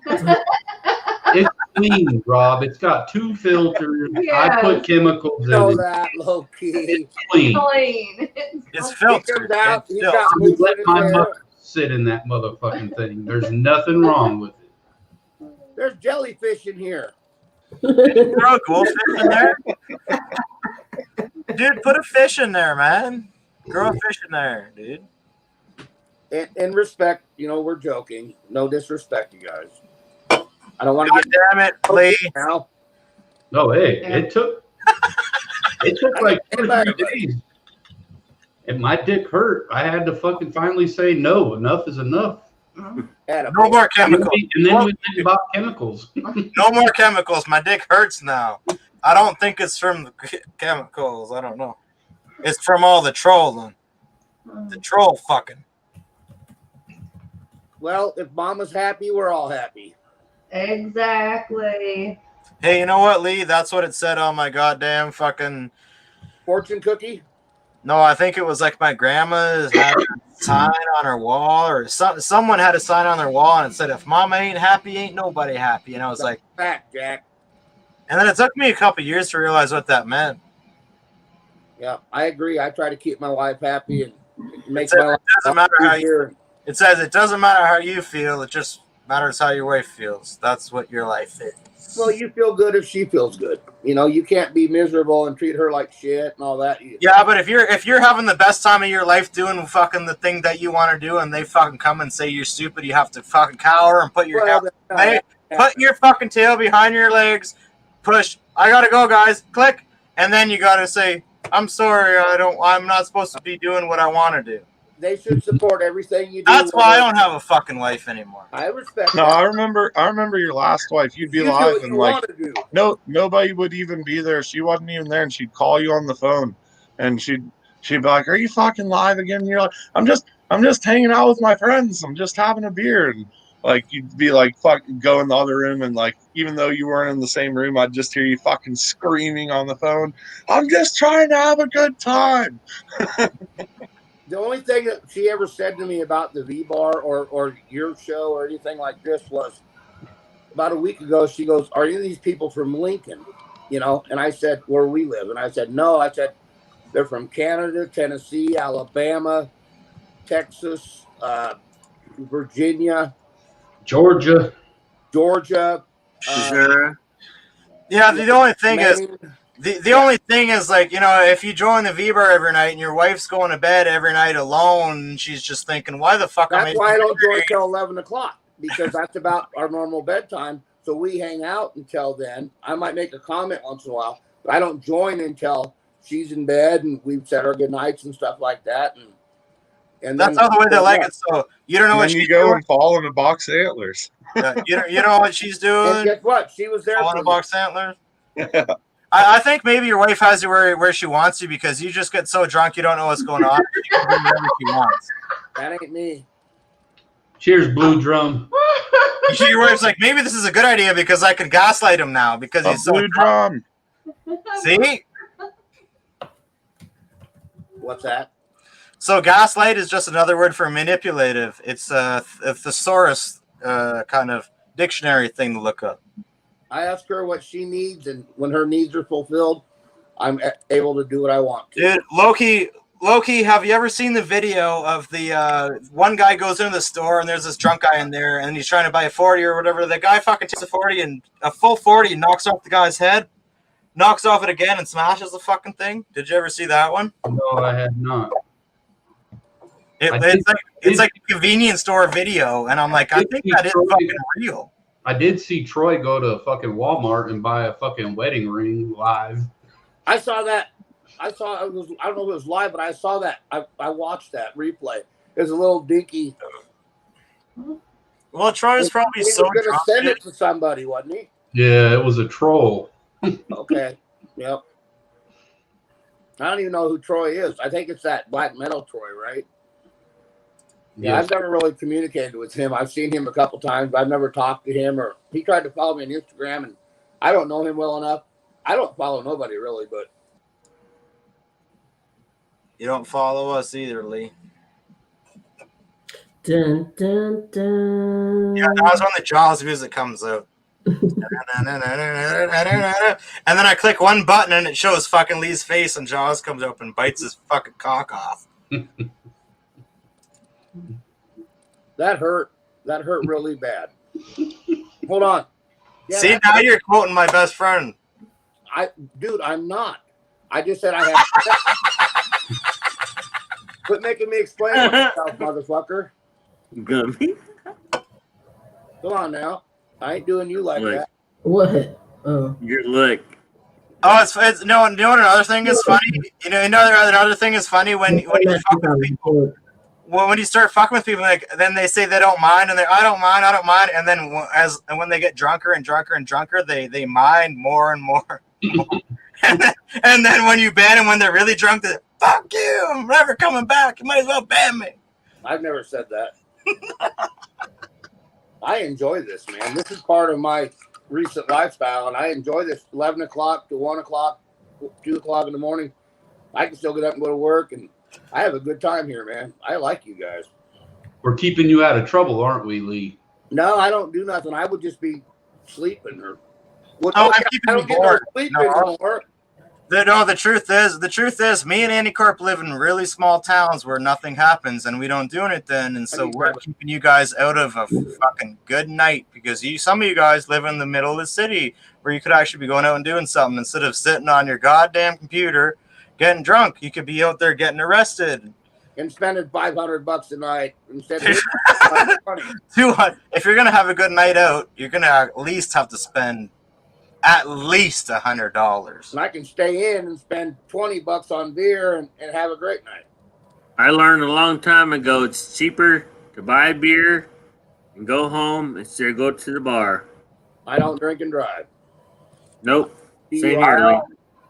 It's clean, Rob. It's got 2 filters. Yes. I put chemicals in Know it. that, Low-key. It's clean. It's filtered. Out, It's he's got I would let my there. mother sit in that motherfucking thing. There's nothing wrong with it. There's jellyfish in here. Throw a goldfish in there. Dude, put a fish in there, man. Grow a fish in there, dude. In respect, we're joking. No disrespect, you guys. I don't want to get. Damn it, Lee. Now. No, hey, it took like 2 or 3 days. And my dick hurt. I had to fucking finally say no. Enough is enough. No more chemicals. And then we went and bought chemicals. No more chemicals. My dick hurts now. I don't think it's from the chemicals. I don't know. It's from all the trolling. The troll fucking. Well, if Mama's happy, we're all happy. Exactly. Hey, you know what, Lee? That's what it said on my goddamn fucking fortune cookie. No, I think it was like my grandma's had a sign on her wall, or someone had a sign on their wall, and it said, "If Mama ain't happy, ain't nobody happy." And I was like, "Fact, Jack." And then it took me a couple years to realize what that meant. Yeah, I agree. I try to keep my wife happy and make my life. It doesn't matter how you. It says it doesn't matter how you feel. It just matters how your wife feels. That's what your life is. Well, you feel good if she feels good. You know, you can't be miserable and treat her like shit and all that. Yeah, but if you're having the best time of your life doing fucking the thing that you want to do, and they fucking come and say you're stupid, you have to fucking cower and put your put your fucking tail behind your legs, push. I gotta go, guys. Click, and then you gotta say, "I'm sorry, I'm not supposed to be doing what I want to do." They should support everything you do. That's why I don't have a fucking wife anymore. I respect No, that. I remember your last wife. You'd be You do live what and you like wanna do. nobody would even be there. She wasn't even there, and she'd call you on the phone, and she'd be like, "Are you fucking live again?" And you're like, I'm just hanging out with my friends. I'm just having a beer." And like you'd be like, "Fucking go in the other room," and like even though you weren't in the same room, I'd just hear you fucking screaming on the phone. "I'm just trying to have a good time." The only thing that she ever said to me about the V-Bar or your show or anything like this was about a week ago. She goes, "Are any of these people from Lincoln?" You know, and I said, "Where we live." And I said, "No." I said, "They're from Canada, Tennessee, Alabama, Texas, Virginia, Georgia. Yeah, the only thing is, the only thing is, like, you know, if you join the V-Bar every night and your wife's going to bed every night alone, she's just thinking, "Why the fuck am I?" That's why I don't join till 11 o'clock, because that's about our normal bedtime. So we hang out until then. I might make a comment once in a while, but I don't join until she's in bed and we've said our good nights and stuff like that. And that's how the way they like it. So you don't know And what then she's you go doing. and fall in a box of antlers. Yeah, you know what she's doing. And guess what? She was there on for a me. box antler. I think maybe your wife has you where she wants you, because you just get so drunk you don't know what's going on. She can do whatever she wants. That ain't me. Cheers, Blue Drum. Your wife's like, "Maybe this is a good idea because I could gaslight him now because he's so Blue drunk." See? What's that? So gaslight is just another word for manipulative. It's a thesaurus kind of dictionary thing to look up. I ask her what she needs, and when her needs are fulfilled, I'm able to do what I want to. Dude, Loki, have you ever seen the video of the one guy goes into the store and there's this drunk guy in there and he's trying to buy a 40 or whatever. The guy fucking takes a 40 and a full 40 and knocks off the guy's head, knocks off it again and smashes the fucking thing. Did you ever see that one? No, I had not. It's like a convenience store video, and I'm like, I think that is fucking real. I did see Troy go to fucking Walmart and buy a fucking wedding ring live. I saw that. I don't know if it was live, but I saw that. I watched that replay. There's a little dinky. Well, Troy's probably he so was going to drunk. send it to somebody, wasn't he? Yeah, it was a troll. Okay. Yep. I don't even know who Troy is. I think it's that black metal Troy, right? Yeah, Yes. I've never really communicated with him. I've seen him a couple times, but I've never talked to him. Or he tried to follow me on Instagram, and I don't know him well enough. I don't follow nobody really, but You don't follow us either, Lee. Dun, dun, dun. Yeah, that's when the Jaws music comes out. And then I click one button and it shows fucking Lee's face, and Jaws comes up and bites his fucking cock off. that hurt. That hurt really bad. Hold on. Yeah, See, now you're quoting my best friend. Dude, I'm not. I just said I have. Quit making me explain myself, motherfucker. Good. Come on now. I ain't doing you like that. What? Oh. Your lick. Oh, it's no. You know what? Another thing is funny. Another thing is funny when you fuck with people. When you start fucking with people, like, then they say they don't mind, and I don't mind, and then when they get drunker and drunker and drunker, they mind more and more. and then when you ban them when they're really drunk, they're fuck you, I'm never coming back. You might as well ban me. I've never said that. I enjoy this, man. This is part of my recent lifestyle, and I enjoy this 11 o'clock to 1 o'clock, 2 o'clock in the morning. I can still get up and go to work, and I have a good time here, man. I like you guys. We're keeping you out of trouble, aren't we, Lee? No, I don't do nothing. I would just be sleeping or. Well, I'm I keeping you don't get no bored. sleep No. anymore. The truth is, me and Andy Corp live in really small towns where nothing happens, and we don't do anything, and so we're keeping you guys out of a fucking good night because some of you guys live in the middle of the city where you could actually be going out and doing something instead of sitting on your goddamn computer getting drunk. You could be out there getting arrested and spending $500 a night instead of money. If you're gonna have a good night out, you're gonna at least have to spend at least $100. And I can stay in and spend $20 on beer and have a great night. I learned a long time ago it's cheaper to buy beer and go home instead of go to the bar. I don't drink and drive. Nope. Same You here, are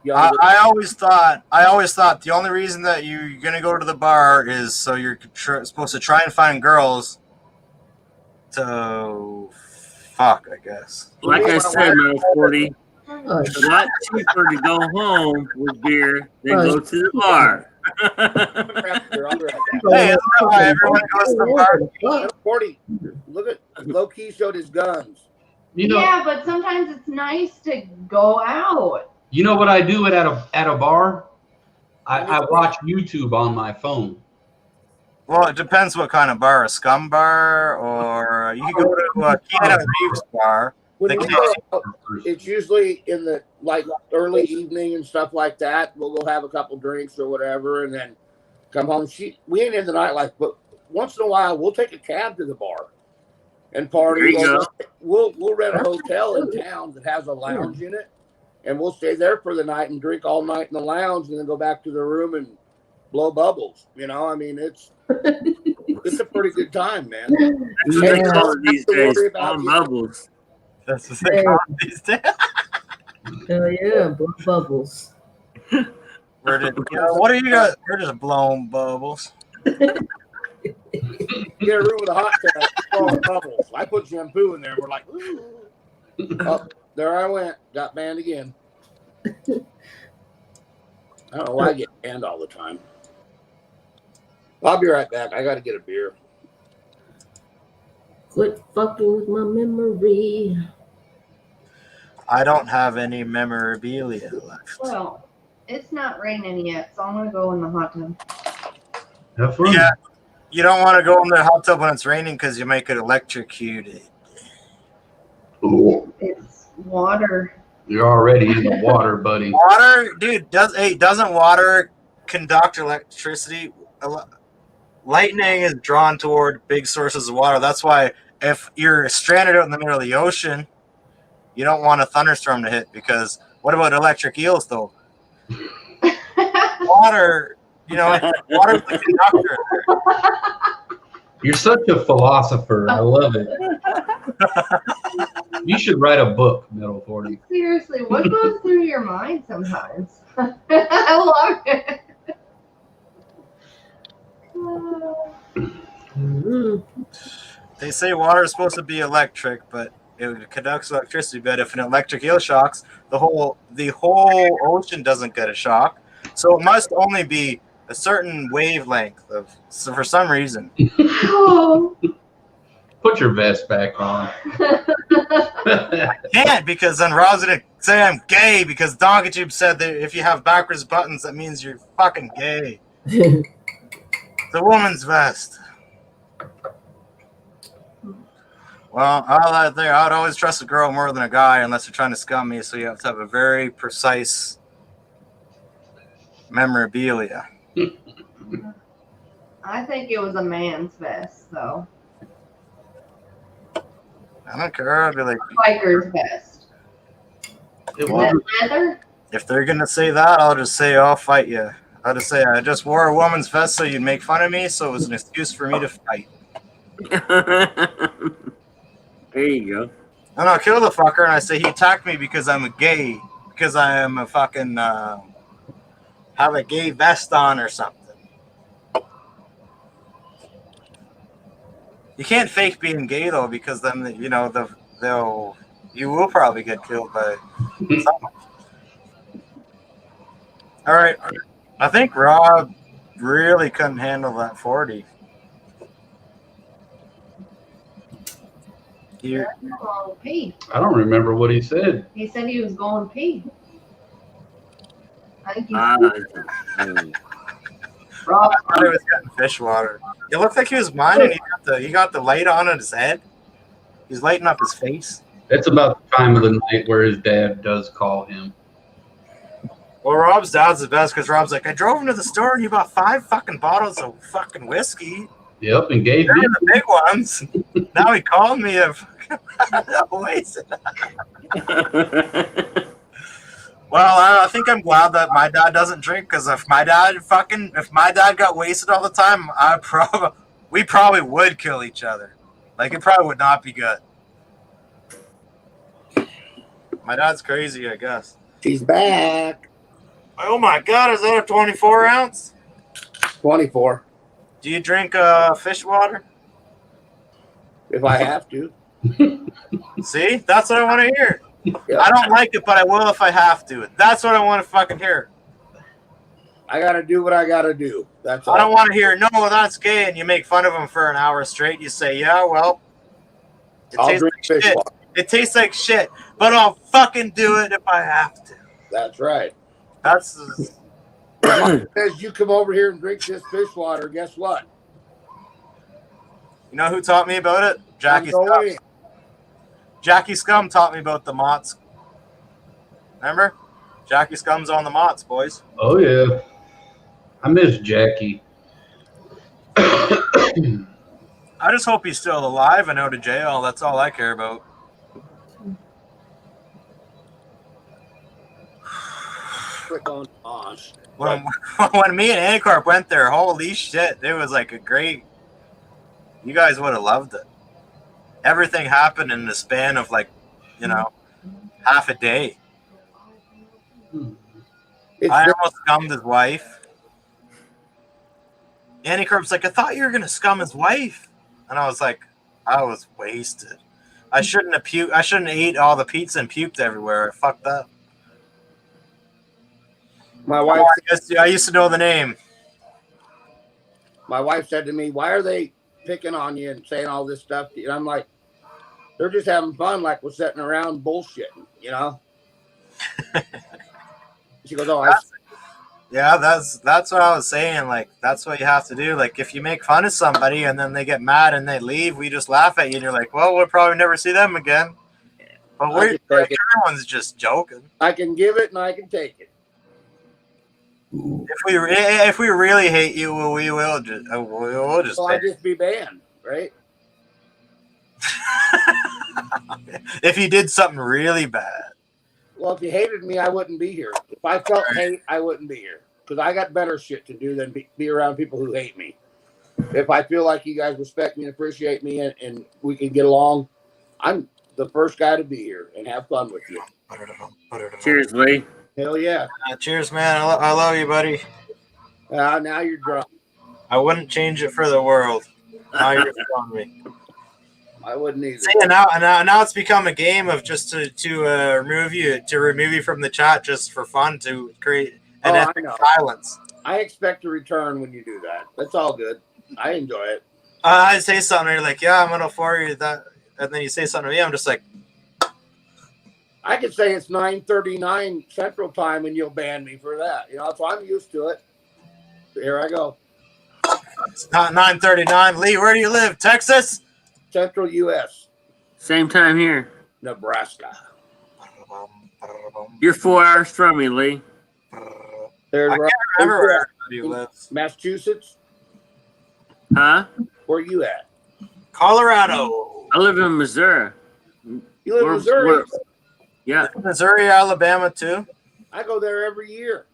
Lee. I always thought the only reason that you're gonna go to the bar is so you're supposed to try and find girls to fuck, I guess. Like I said, Metal 40, it's a lot cheaper to go home with beer than go to the bar. Hey, isn't that why everyone goes to the bar? Metal 40, look at Low Key showed his guns. Yeah, but sometimes it's nice to go out. You know what I do at a bar? I watch YouTube on my phone. Well, it depends what kind of bar. A scum bar, or you can go to a Keanu Reeves bar. When we go out, it's usually in the early evening and stuff like that. We'll go have a couple drinks or whatever, and then come home. We ain't in the nightlife, but once in a while we'll take a cab to the bar and party. We'll rent a hotel in town that has a lounge in it, and we'll stay there for the night and drink all night in the lounge, and then go back to the room and blow bubbles. You know, I mean, it's a pretty good time, man. That's what they call it these days. Blowing bubbles. That's what they call it these days. Hell yeah, blow bubbles. What are you guys? We're just blowing bubbles. Get a room with a hot tub, blowing bubbles. I put shampoo in there. We're like, ooh. Oh, there I went. Got banned again. I don't know why I get banned all the time. I'll be right back. I got to get a beer. Quit fucking with my memory. I don't have any memorabilia left. Well, it's not raining yet, so I'm gonna go in the hot tub. Have fun. Yeah, you don't want to go in the hot tub when it's raining because you might get electrocuted. It's water. You're already in the water, buddy. Water, dude, doesn't water conduct electricity? Lightning is drawn toward big sources of water. That's why if you're stranded out in the middle of the ocean, you don't want a thunderstorm to hit, because what about electric eels, though? Water, water's the conductor. You're such a philosopher. I love it. You should write a book, Metal 40. Seriously, what goes through your mind sometimes? I love it. They say water is supposed to be electric, but it conducts electricity. But if an electric eel shocks, the whole ocean doesn't get a shock. So it must only be a certain wavelength for some reason. Put your vest back on. I can't, because then Rob's gonna say I'm gay because DonkaTube said that if you have backwards buttons, that means you're fucking gay. It's a woman's vest. Well, I would always trust a girl more than a guy unless you're trying to scum me, so you have to have a very precise memorabilia. I think it was a man's vest, though. I don't care. I'd be like, Biker's vest. Is that leather? if they're gonna say that, I'll just say I'll fight you. I'll just say I just wore a woman's vest so you'd make fun of me, so it was an excuse for me to fight. There you go. And I'll kill the fucker, and I say he attacked me because I'm a gay. because I am a fucking have a gay vest on or something. You can't fake being gay though, because then you will probably get killed by someone. All right, I think Rob really couldn't handle that 40. Going pee. I don't remember what he said. He said he was going pee. I think he's Rob I thought he was getting fish water. It looked like he was mining. He got the light on his head. He's lighting up his face. It's about the time of the night where his dad does call him. Well, Rob's dad's the best because Rob's like, I drove him to the store and he bought 5 fucking bottles of fucking whiskey. Yep, and gave They're me the big ones. Now he called me a wasted. Well, I think I'm glad that my dad doesn't drink, because if my dad got wasted all the time, we probably would kill each other. Like, it probably would not be good. My dad's crazy, I guess. She's back. Oh my God, is that a 24 ounce? 24. Do you drink fish water? If I have to. See, that's what I want to hear. Yeah. I don't like it, but I will if I have to. That's what I want to fucking hear. I got to do what I got to do. That's all. I don't want to hear, no, that's gay, and you make fun of him for an hour straight. You say, yeah, well, it tastes like shit. It tastes like shit, but I'll fucking do it if I have to. That's right. That's... As you come over here and drink this fish water, guess what? You know who taught me about it? Jackie Scum. Jackie Scum taught me about the Mott's. Remember? Jackie Scum's on the Mott's, boys. Oh, yeah. I miss Jackie. I just hope he's still alive and out of jail. That's all I care about. Click on pause. When me and Anicorp went there, holy shit, it was like a great... You guys would have loved it. Everything happened in the span of half a day. I almost scummed his wife. Anicorp's like, I thought you were going to scum his wife. And I was like, I was wasted. I shouldn't have ate all the pizza and puked everywhere. I fucked up. My wife. I used to know the name. My wife said to me, "Why are they picking on you and saying all this stuff?" And I'm like, "They're just having fun, like we're sitting around bullshitting, you know." She goes, "Oh, yeah, that's what I was saying. Like, that's what you have to do. Like, if you make fun of somebody and then they get mad and they leave, we just laugh at you and you're like, well, we'll probably never see them again. But everyone's just joking. I can give it and I can take it. If we really hate you, we will just So I'll just be banned, right? If you did something really bad. Well, if you hated me, I wouldn't be here. If I felt hate, I wouldn't be here. Because I got better shit to do than be around people who hate me. If I feel like you guys respect me and appreciate me and we can get along, I'm the first guy to be here and have fun with you. Cheers, Lee. Hell yeah. Cheers, man. I love you, buddy. Now you're drunk. I wouldn't change it for the world. Now you're on me. I wouldn't either. See, now it's become a game of just to remove you from the chat just for fun, to create an epic silence. I expect a return when you do that. That's all good. I enjoy it. I say something, and you're like, yeah, I'm gonna for you that, and then you say something to me, I'm just like, I could say it's 9:39 Central Time, and you'll ban me for that. You know, so I'm used to it. Here I go. It's not 9:39. Lee, where do you live? Texas? Central U.S. Same time here. Nebraska. You're 4 hours from me, Lee. There's I can't remember where everybody lives. Massachusetts? Huh? Where you at? Colorado. I live in Missouri. You live in Missouri? Yeah. Missouri, Alabama, too. I go there every year.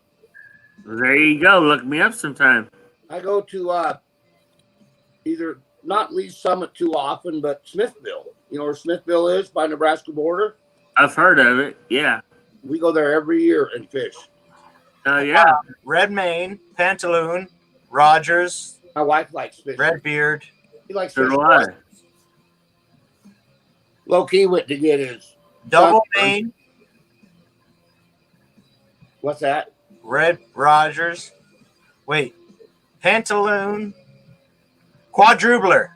There you go. Look me up sometime. I go to either not Lee's Summit too often, but Smithville. You know where Smithville is by Nebraska border? I've heard of it. Yeah. We go there every year and fish. Yeah. Red Main, Pantaloon, Rogers. My wife likes fish. Redbeard. He likes So fish. do I. Low key went to get his Double sunburn. Main. What's that? Red Rogers. Wait. Pantaloon. Quadrubler.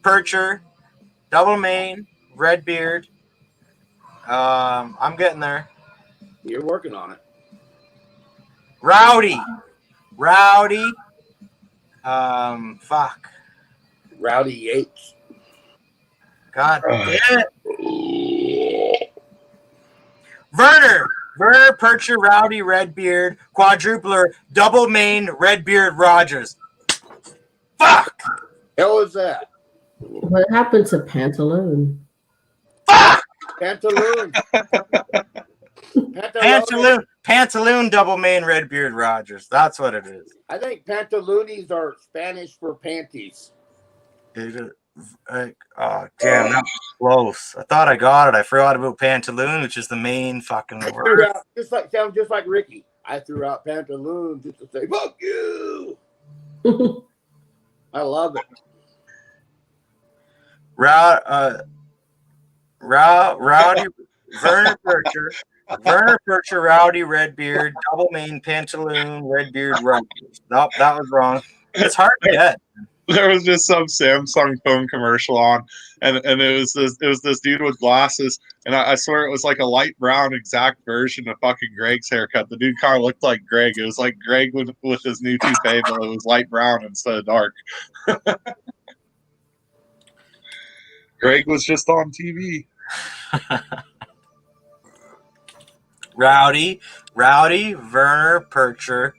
Percher. Double Main. Redbeard. I'm getting there. You're working on it. Rowdy. Fuck. Rowdy Yates. God damn it. Werner, Percher, Rowdy, Redbeard, Quadrupler, Double Main, Redbeard, Rogers. Fuck! Hell is that? What happened to Pantaloon? Fuck! Pantaloon. Pantaloon, Double Main, Redbeard, Rogers. That's what it is. I think pantaloonies are Spanish for panties. Oh, damn, that was close. I thought I got it. I forgot about Pantaloon, which is the main fucking word. Sounds just like Ricky. I threw out pantaloon just to say, fuck you. I love it. Rowdy, Werner Percher, Rowdy, Redbeard, Double Main, Pantaloon, Redbeard, Rogers. Nope, that was wrong. It's hard to get. There was just some Samsung phone commercial on, and it was this dude with glasses, and I swear it was like a light brown exact version of fucking Greg's haircut. The dude kind of looked like Greg. It was like Greg with his new toupee, but it was light brown instead of dark. Greg was just on TV. Rowdy, Werner Percher,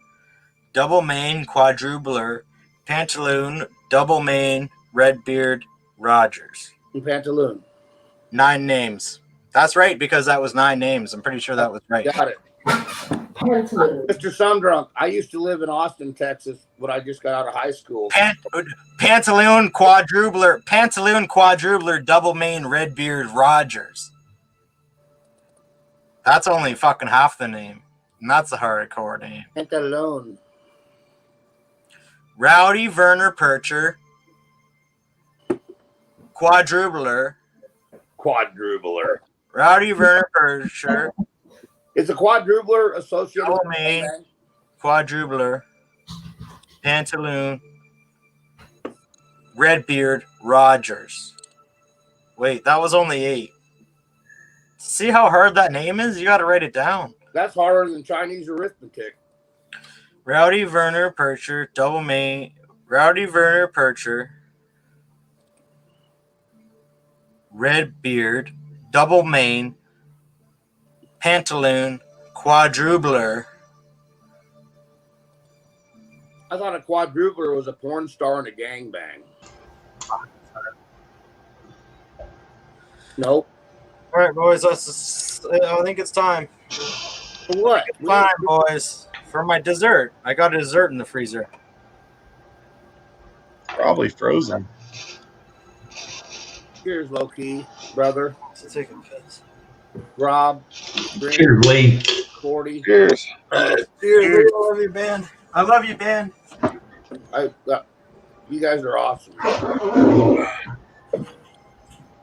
Double Main, Quadrubler, Pantaloon, Double Main, Redbeard, Rogers. Pantaloon. 9 names. That's right, because that was 9 names. I'm pretty sure that was right. Got it. Mr. Sundrunk, I used to live in Austin, Texas when I just got out of high school. Pantaloon, Quadrubler, Double Main, Redbeard, Rogers. That's only fucking half the name. And that's a hardcore name. Pantaloon. Rowdy, Werner Percher, Quadrubler. Rowdy, Werner Percher. Is a quadrubler associated Double with Main, Quadrubler, Pantaloon, Redbeard, Rogers. Wait, that was only 8. See how hard that name is? You got to write it down. That's harder than Chinese arithmetic. Rowdy, Werner Percher, Double Main, Rowdy, Werner Percher, Redbeard, Double Main, Pantaloon, Quadrubler. I thought a quadrupler was a porn star and a gangbang. Nope. All right, boys. I think it's time. For what? It's time, boys. For my dessert. I got a dessert in the freezer. Probably frozen. Cheers, low-key, brother. Let's take a piss. Rob. Cheers, Lee. 40. Cheers. Cheers. I love you, Ben. I love you, Ben. You guys are awesome. I'm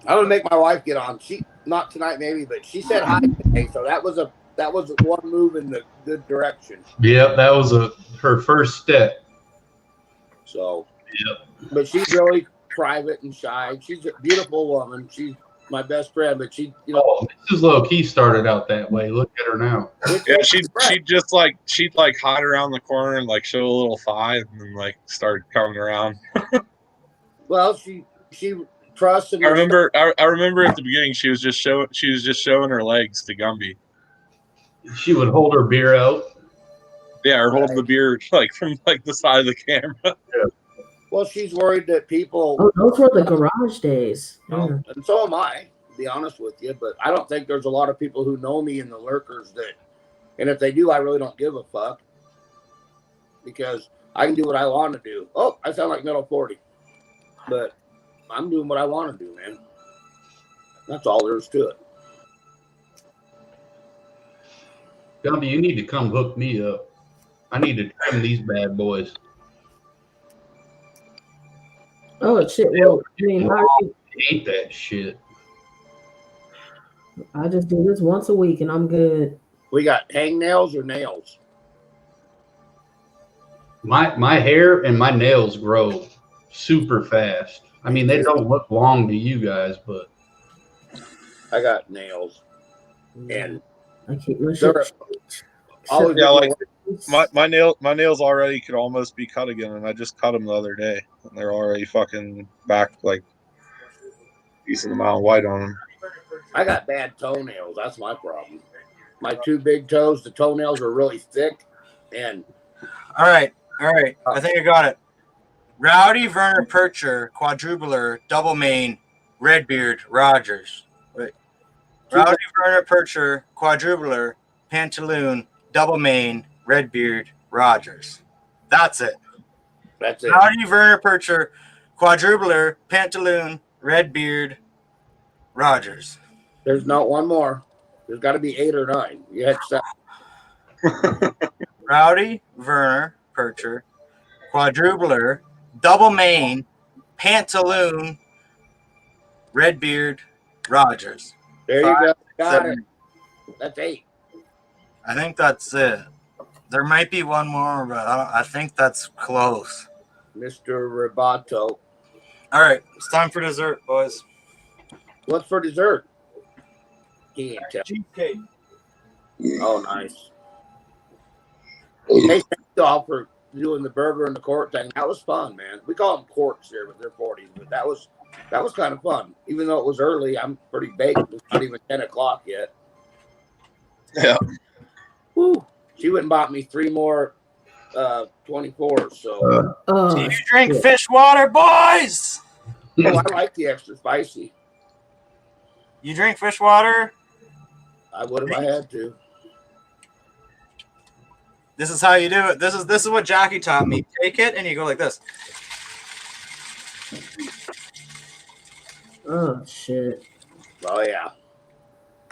gonna make my wife get on. She not tonight, maybe, but she said hi today, so that was one move in the good direction. Yep, that was her first step. So, yep. But she's really private and shy. She's a beautiful woman. She's my best friend, but she, Mrs. Low Key started out that way. Look at her now. Yeah, she'd hide around the corner and like show a little thigh, and then like start coming around. Well, she trusts. And I remember at the beginning she was just showing her legs to Gumby. She would hold her beer out. Yeah, or hold the beer like from like the side of the camera. Yeah. Well, she's worried that people. Oh, those were the garage days. And so am I, to be honest with you. But I don't think there's a lot of people who know me in the lurkers and if they do, I really don't give a fuck because I can do what I want to do. Oh, I sound like Metal 40, but I'm doing what I want to do, man. That's all there is to it. Gumby, you need to come hook me up. I need to trim these bad boys. Oh shit! Well, I mean, I hate that shit. I just do this once a week and I'm good. We got hangnails or nails. My hair and my nails grow super fast. I mean, they don't look long to you guys, but I got nails, and I keep my shit. Yeah, like my nails already could almost be cut again, and I just cut them the other day, and they're already fucking back like decent amount of white on them. I got bad toenails. That's my problem. My two big toes, the toenails are really thick, and All right. I think I got it. Rowdy Werner Percher, quadrubular, double mane, Redbeard, Rogers. Wait. Rowdy Werner Percher, quadrubular, pantaloon, double mane, Redbeard, Rogers. That's it. That's it. Rowdy Werner Percher, quadrubular, pantaloon, Redbeard, Rogers. There's not one more. There's got to be 8 or 9. You had 7. Rowdy Werner Percher, quadrubular, double mane, pantaloon, Redbeard, Rogers. There you go. Got it. That's 8. I think that's it. There might be one more, but I think that's close. Mr. Roboto. All right, it's time for dessert, boys. What's for dessert? He ain't tell. Cheesecake. Oh, nice. Hey, thank you all for doing the burger and the court thing. That was fun, man. We call them courts here, but they're 40s. But that was kind of fun. Even though it was early, I'm pretty baked. It's not even 10 o'clock yet. Yeah. Woo. She went and bought me 3 more 24s. So. Do you drink fish water, boys? Oh, I like the extra spicy. You drink fish water? I would if I had to. This is how you do it. This is what Jackie taught me. Take it and you go like this. Oh shit. Oh yeah.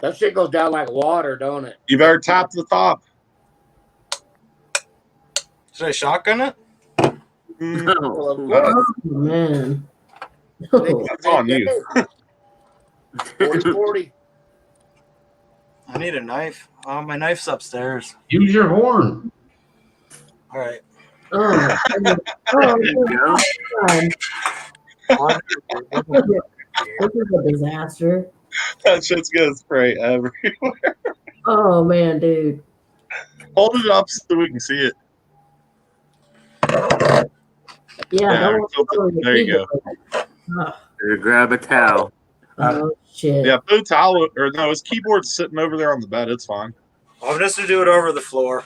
That shit goes down like water, don't it? You better tap the top. Should I shotgun it? Well, of Oh course. man. It's on you. 40. I need a knife. Oh, my knife's upstairs. Use your horn. All right. Oh, God. This is a disaster. That shit's gonna spray everywhere. Oh man, dude. Hold it up so we can see it. Yeah, There you go. Better grab a towel. Oh shit. Yeah, put a towel or no, his keyboard's sitting over there on the bed. It's fine. I'm just gonna do it over the floor.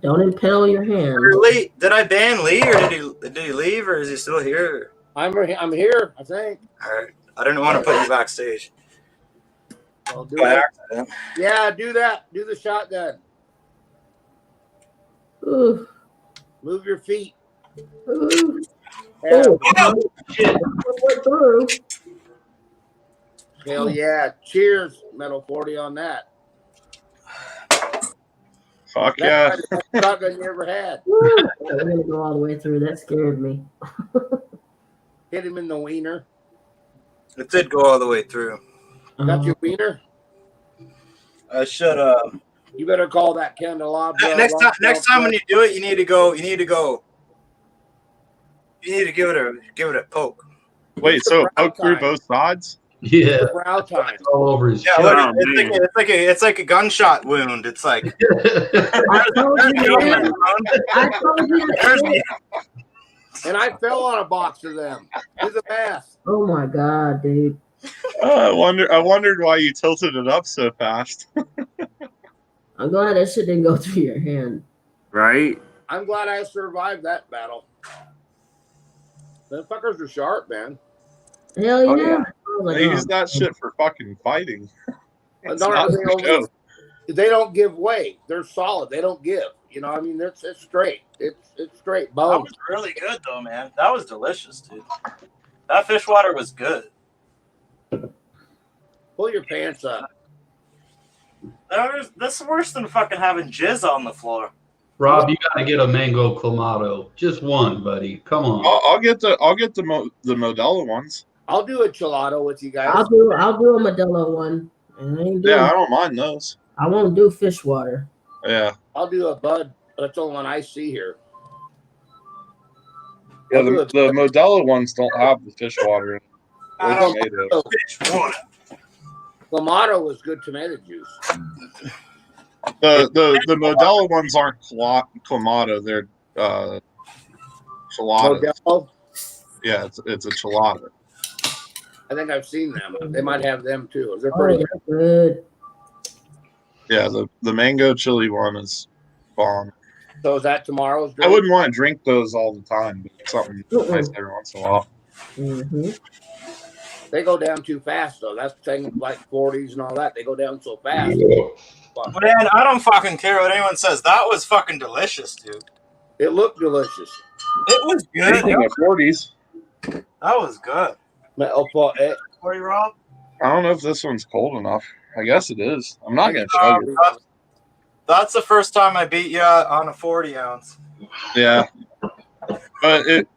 Don't impale your hand. Lee, did I ban Lee, or did he leave, or is he still here? I'm here, I think. All right. I didn't want to put you backstage. I'll do By that. accident. Yeah, do that. Do the shotgun. Ooh. Move your feet. Ooh. Yeah. Oh, shit. Went through. Hell yeah. Cheers, Metal 40 on that. Fuck That's yeah. the best shotgun you ever had. I'm gonna go all the way through. That scared me. Hit him in the wiener. It did go all the way through. Got your wiener? I should. You better call that candelabra. Next time when you do it, you need to go. You need to give it a poke. Wait, so poke through both sides? Yeah. Brow time. All over his Yeah, chest. look, it's like a gunshot wound. It's like I told you, man. I told you. And I fell on a box of them. He's a mess. Oh my god, dude. I wondered why you tilted it up so fast. I'm glad that shit didn't go through your hand. Right? I'm glad I survived that battle. The fuckers are sharp, man. Hell yeah. Oh, yeah. I was like, They oh. use that shit for fucking fighting. It's No, not for show. they don't give way. They're solid. They don't give. You know, I mean, it's straight. It's straight that bone. was really good though, man. That was delicious, dude. That fish water was good. Pull your pants up. That's worse than fucking having jizz on the floor. Rob, you gotta get a mango clamato. Just one, buddy. Come on. I'll get the Modelo ones. I'll do a gelato with you guys. I'll do a Modelo one. And I don't mind those. I won't do fish water. Yeah. I'll do a Bud. That's the only one I see here. Yeah, the Modelo ones don't have the fish water in it. I Or don't tomato. know. Clamato was good tomato juice. The Modelo ones aren't Clamato. They're Chilada. Modelo? Yeah, it's a Chilada. I think I've seen them. They might have them too. They're Oh, pretty they're good. Yeah, the mango chili one is bomb. So is that tomorrow's I drink? wouldn't want to drink those all the time, but something nice every once in a while. Mm-hmm. They go down too fast though. That's things like 40s and all that. They go down so fast. Man, I don't fucking care what anyone says. That was fucking delicious, dude. It looked delicious. It was good. Speaking of 40s, That was good. 40, Rob? I don't know if this one's cold enough. I guess it is. I'm not gonna chug it. That's the first time I beat you on a 40 ounce. Yeah, but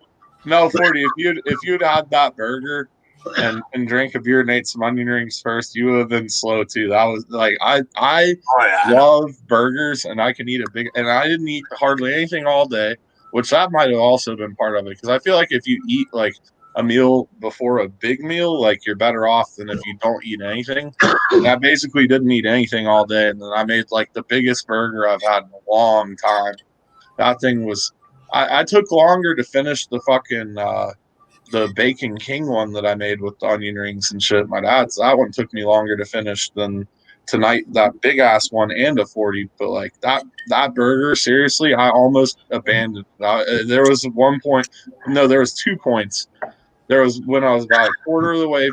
40. If you'd had that burger and drank a beer and ate some onion rings first, you would have been slow too. That was like I love burgers and I can eat a big, and I didn't eat hardly anything all day, which that might have also been part of it, because I feel like if you eat like a meal before a big meal, like you're better off than if you don't eat anything. And I basically didn't eat anything all day, and then I made like the biggest burger I've had in a long time. That thing was, I took longer to finish the fucking the Bacon King one that I made with the onion rings and shit. My dad's, that one took me longer to finish than tonight, that big ass one and a 40. But like that burger, seriously, I almost abandoned it. There was 2 points. There was when I was about a quarter of the way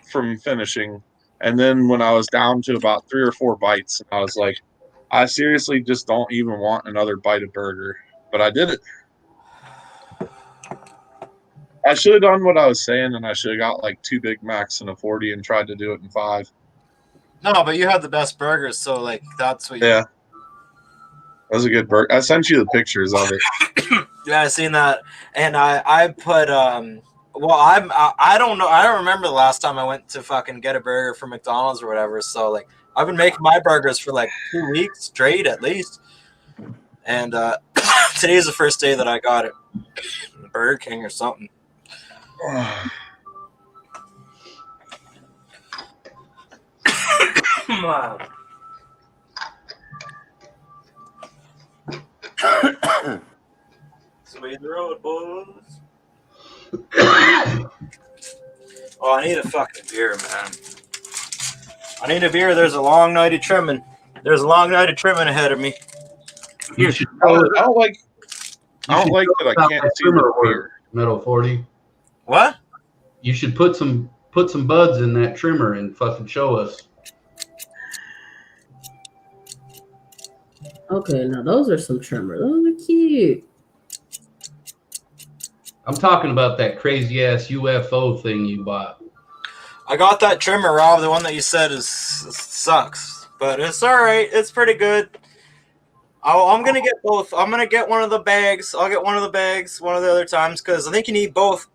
from finishing, and then when I was down to about 3 or 4 bites, I was like, I seriously just don't even want another bite of burger. But I did it. I should have done what I was saying, and I should have got like 2 Big Macs and a 40 and tried to do it in 5. No, but you had the best burgers, so like that's what. Yeah, that was a good burger. I sent you the pictures of it. Yeah, I seen that, and I put Well, I don't know. I don't remember the last time I went to fucking get a burger from McDonald's or whatever. So like I've been making my burgers for like 2 weeks straight at least, and today is the first day that I got it. Burger King or something. Wow. Sweet road, boys. Oh, I need a fucking beer, man. I need a beer. There's a long night of trimming. There's a long night of trimming ahead of me. You should I don't like that I can't see the beer. Metal 40. What? You should put some buds in that trimmer and fucking show us. Okay, now those are some trimmer. Those are cute. I'm talking about that crazy ass UFO thing you bought. I got that trimmer, Rob. The one that you said sucks, but it's all right. It's pretty good. I'm gonna get both. I'm gonna get one of the bags. I'll get one of the bags one of the other times because I think you need both.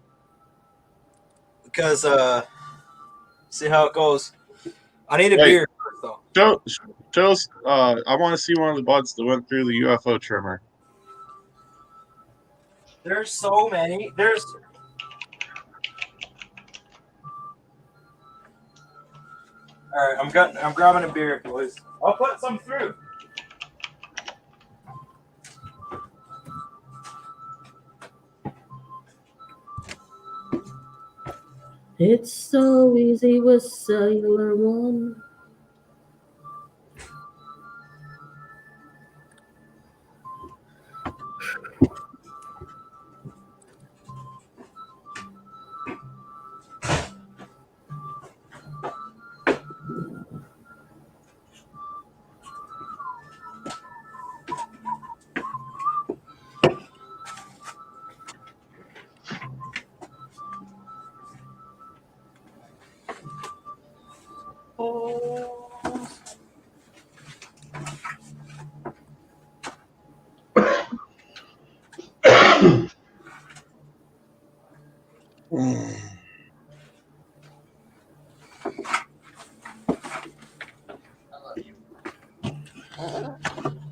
Because see how it goes. I need a beer first, though. Show us. I want to see one of the buds that went through the UFO trimmer. There's so many. There's. All right, I'm grabbing a beer, boys. I'll put some through. It's so easy with Cellular One.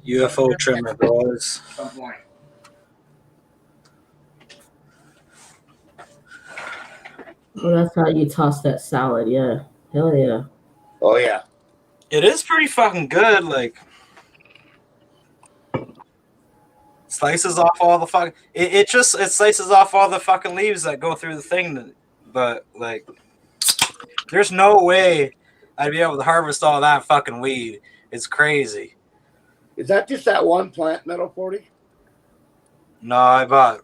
UFO trimmer, boys. Well, that's how you toss that salad. Yeah. Hell yeah. Oh yeah. It is pretty fucking good. Like, slices off all the fucking. It slices off all the fucking leaves that go through the thing. But like, there's no way I'd be able to harvest all that fucking weed. It's crazy. Is that just that one plant, Metal 40? No, I bought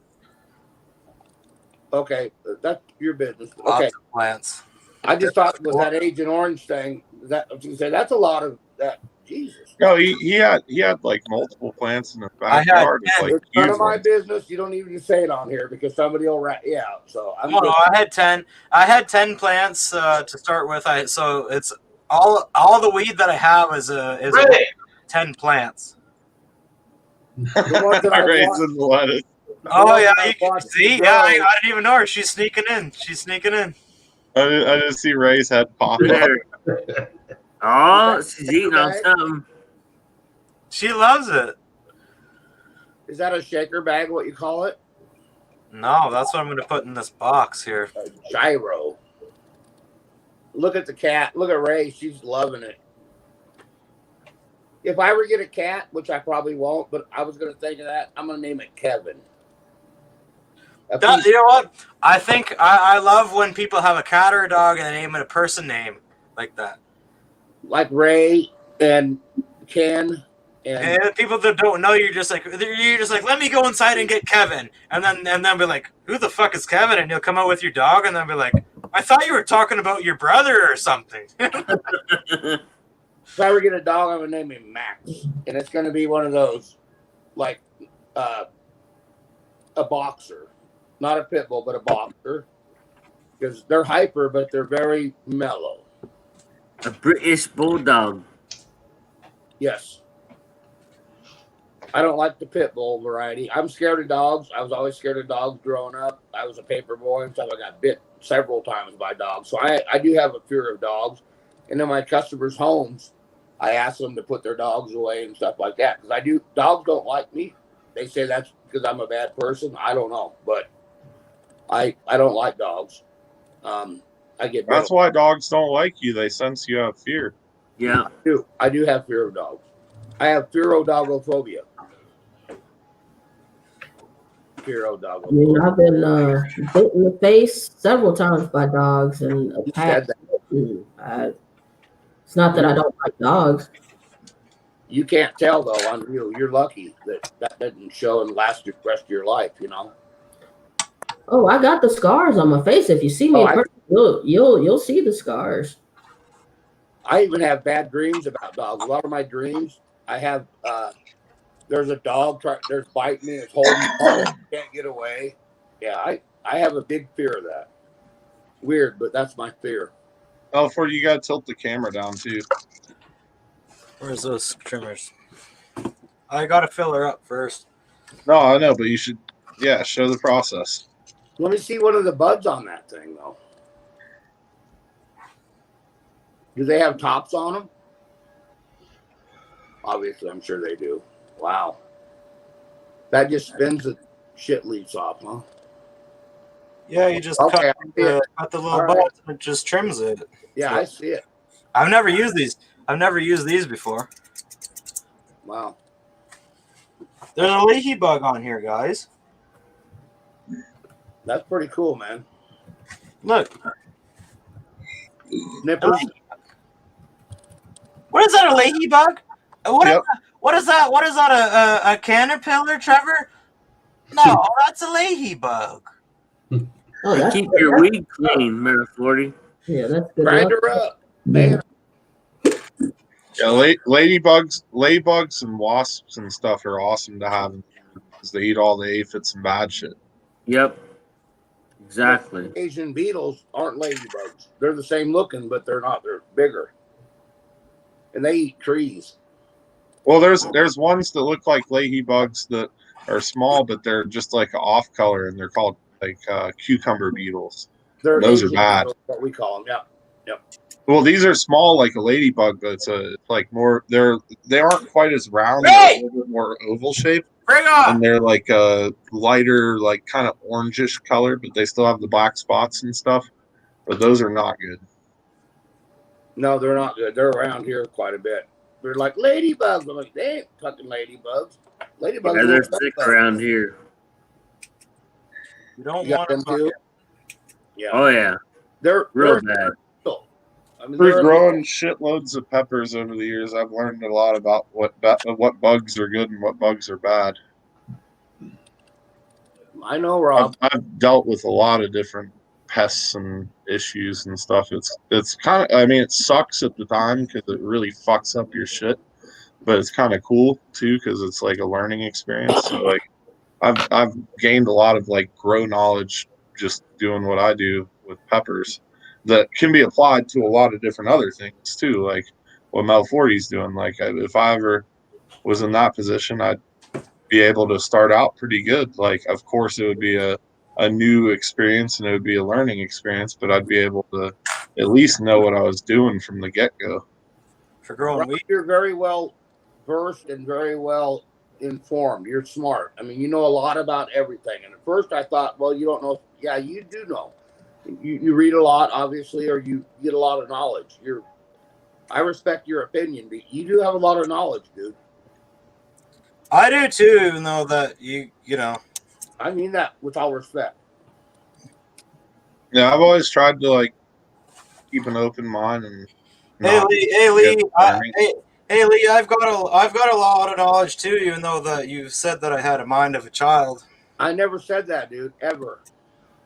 Okay, that's your business. lots Okay, of plants. I just thought with that Agent Orange thing, that I was gonna say that's a lot of that. Jesus. No, he had like multiple plants in the I had backyard. 10. Like It's none huge of my ones. business. You don't even say it on here because somebody will rat you out. So I'm No, just, I had 10. I had 10 plants to start with. So it's all the weed that I have is Ready. 10 plants. the ones that I Raisins, lettuce. Oh ones yeah, that I you can watched see. grow. Yeah, I didn't even know her. She's sneaking in. I just see Ray's head pop up. Oh, she's eating on something. She loves it. Is that a shaker bag? What you call it? No, that's what I'm gonna put in this box here. A gyro. Look at the cat. Look at Ray. She's loving it. If I ever get a cat, which I probably won't, but I was gonna think of that, I'm gonna name it Kevin. You know what? I think I love when people have a cat or a dog and they name it a person name like that. Like Ray and Ken and And people that don't know, you're just like, let me go inside and get Kevin, and then be like, who the fuck is Kevin? And you'll come out with your dog, and then be like, I thought you were talking about your brother or something. if I ever get a dog, I'm gonna name him Max, and it's gonna be one of those, like, a boxer, not a pit bull, but a boxer, because they're hyper, but they're very mellow. A British bulldog. Yes. I don't like the pit bull variety. I'm scared of dogs. I was always scared of dogs growing up. I was a paper boy and stuff. I got bit several times by dogs. So I do have a fear of dogs. And in my customers' homes, I ask them to put their dogs away and stuff like that. Because dogs don't like me. They say that's because I'm a bad person. I don't know. But I don't like dogs. I get That's why dogs don't like you. They sense you have fear. Yeah. I do have fear of dogs. I have fearodogophobia. I mean, I've been bit in the face several times by dogs and attacked. It's not that I don't like dogs. You can't tell though on you. You're lucky that doesn't show and last the rest of your life. You know. Oh, I got the scars on my face. If you see me, in person, you'll see the scars. I even have bad dreams about dogs. A lot of my dreams, I have. There's a dog. There's biting me. It's holding me. Can't get away. Yeah, I have a big fear of that. Weird, but that's my fear. Oh, for you got to tilt the camera down too. Where's those trimmers? I gotta fill her up first. No, I know, but you should, show the process. Let me see one of the buds on that thing though. Do they have tops on them? Obviously, I'm sure they do. Wow. That just spins the shit leaves off, huh? Yeah, you just Okay, cut the little All buds right. and it just trims it. Yeah, I see it. I've never used these. I've never used these before. Wow. There's a leahy bug on here, guys. That's pretty cool, man. Look. Nippers. What is that, a leahy bug? Yep. What is that? What is that, a caterpillar, Trevor? No, that's a leahy bug. Oh, that's Keep good. your weed clean, Mary 40. Yeah, that's good. Grind luck. her up. Man. Yeah, ladybugs and wasps and stuff are awesome to have because they eat all the aphids and bad shit. Yep. Exactly. Asian beetles aren't ladybugs. They're the same looking, but they're not. They're bigger. And they eat trees. Well, there's ones that look like ladybugs that are small, but they're just like an off color, and they're called like cucumber beetles. They're Those are Asian bad. beetles, what we call them. Yep. Well, these are small like a ladybug, but it's like more. They aren't quite as round. They're a little bit more oval shaped. Bring on! And they're like a lighter, like kind of orangish color, but they still have the black spots and stuff. But those are not good. No, they're not good. They're around here quite a bit. They're like ladybugs. I'm like, they ain't fucking ladybugs. Ladybugs. Yeah, they're sick around here. You don't You want got them too? Yeah. Oh yeah, They're real they're- bad. I mean, Through they're- growing shitloads of peppers over the years, I've learned a lot about what bugs are good and what bugs are bad. I know, Rob. I've dealt with a lot of different pests and issues and stuff. It's kind of, I mean, it sucks at the time because it really fucks up your shit, but it's kind of cool too because it's like a learning experience. So like, I've gained a lot of like grow knowledge just doing what I do with peppers that can be applied to a lot of different other things too, like what Mel 40's doing. Like if I ever was in that position, I'd be able to start out pretty good. Like, of course, it would be a new experience and it would be a learning experience, but I'd be able to at least know what I was doing from the get-go. For growing Rob, wheat. you're very well versed and very well informed. You're smart. I mean, you know a lot about everything. And at first I thought, well, you don't know. Yeah, you do know. You read a lot, obviously, or you get a lot of knowledge. I respect your opinion, but you do have a lot of knowledge, dude. I do too, even though that you know. I mean that with all respect. Yeah, I've always tried to like keep an open mind and. Hey not Lee, get hey Lee, I've got a lot of knowledge too, even though that you said that I had a mind of a child. I never said that, dude, ever.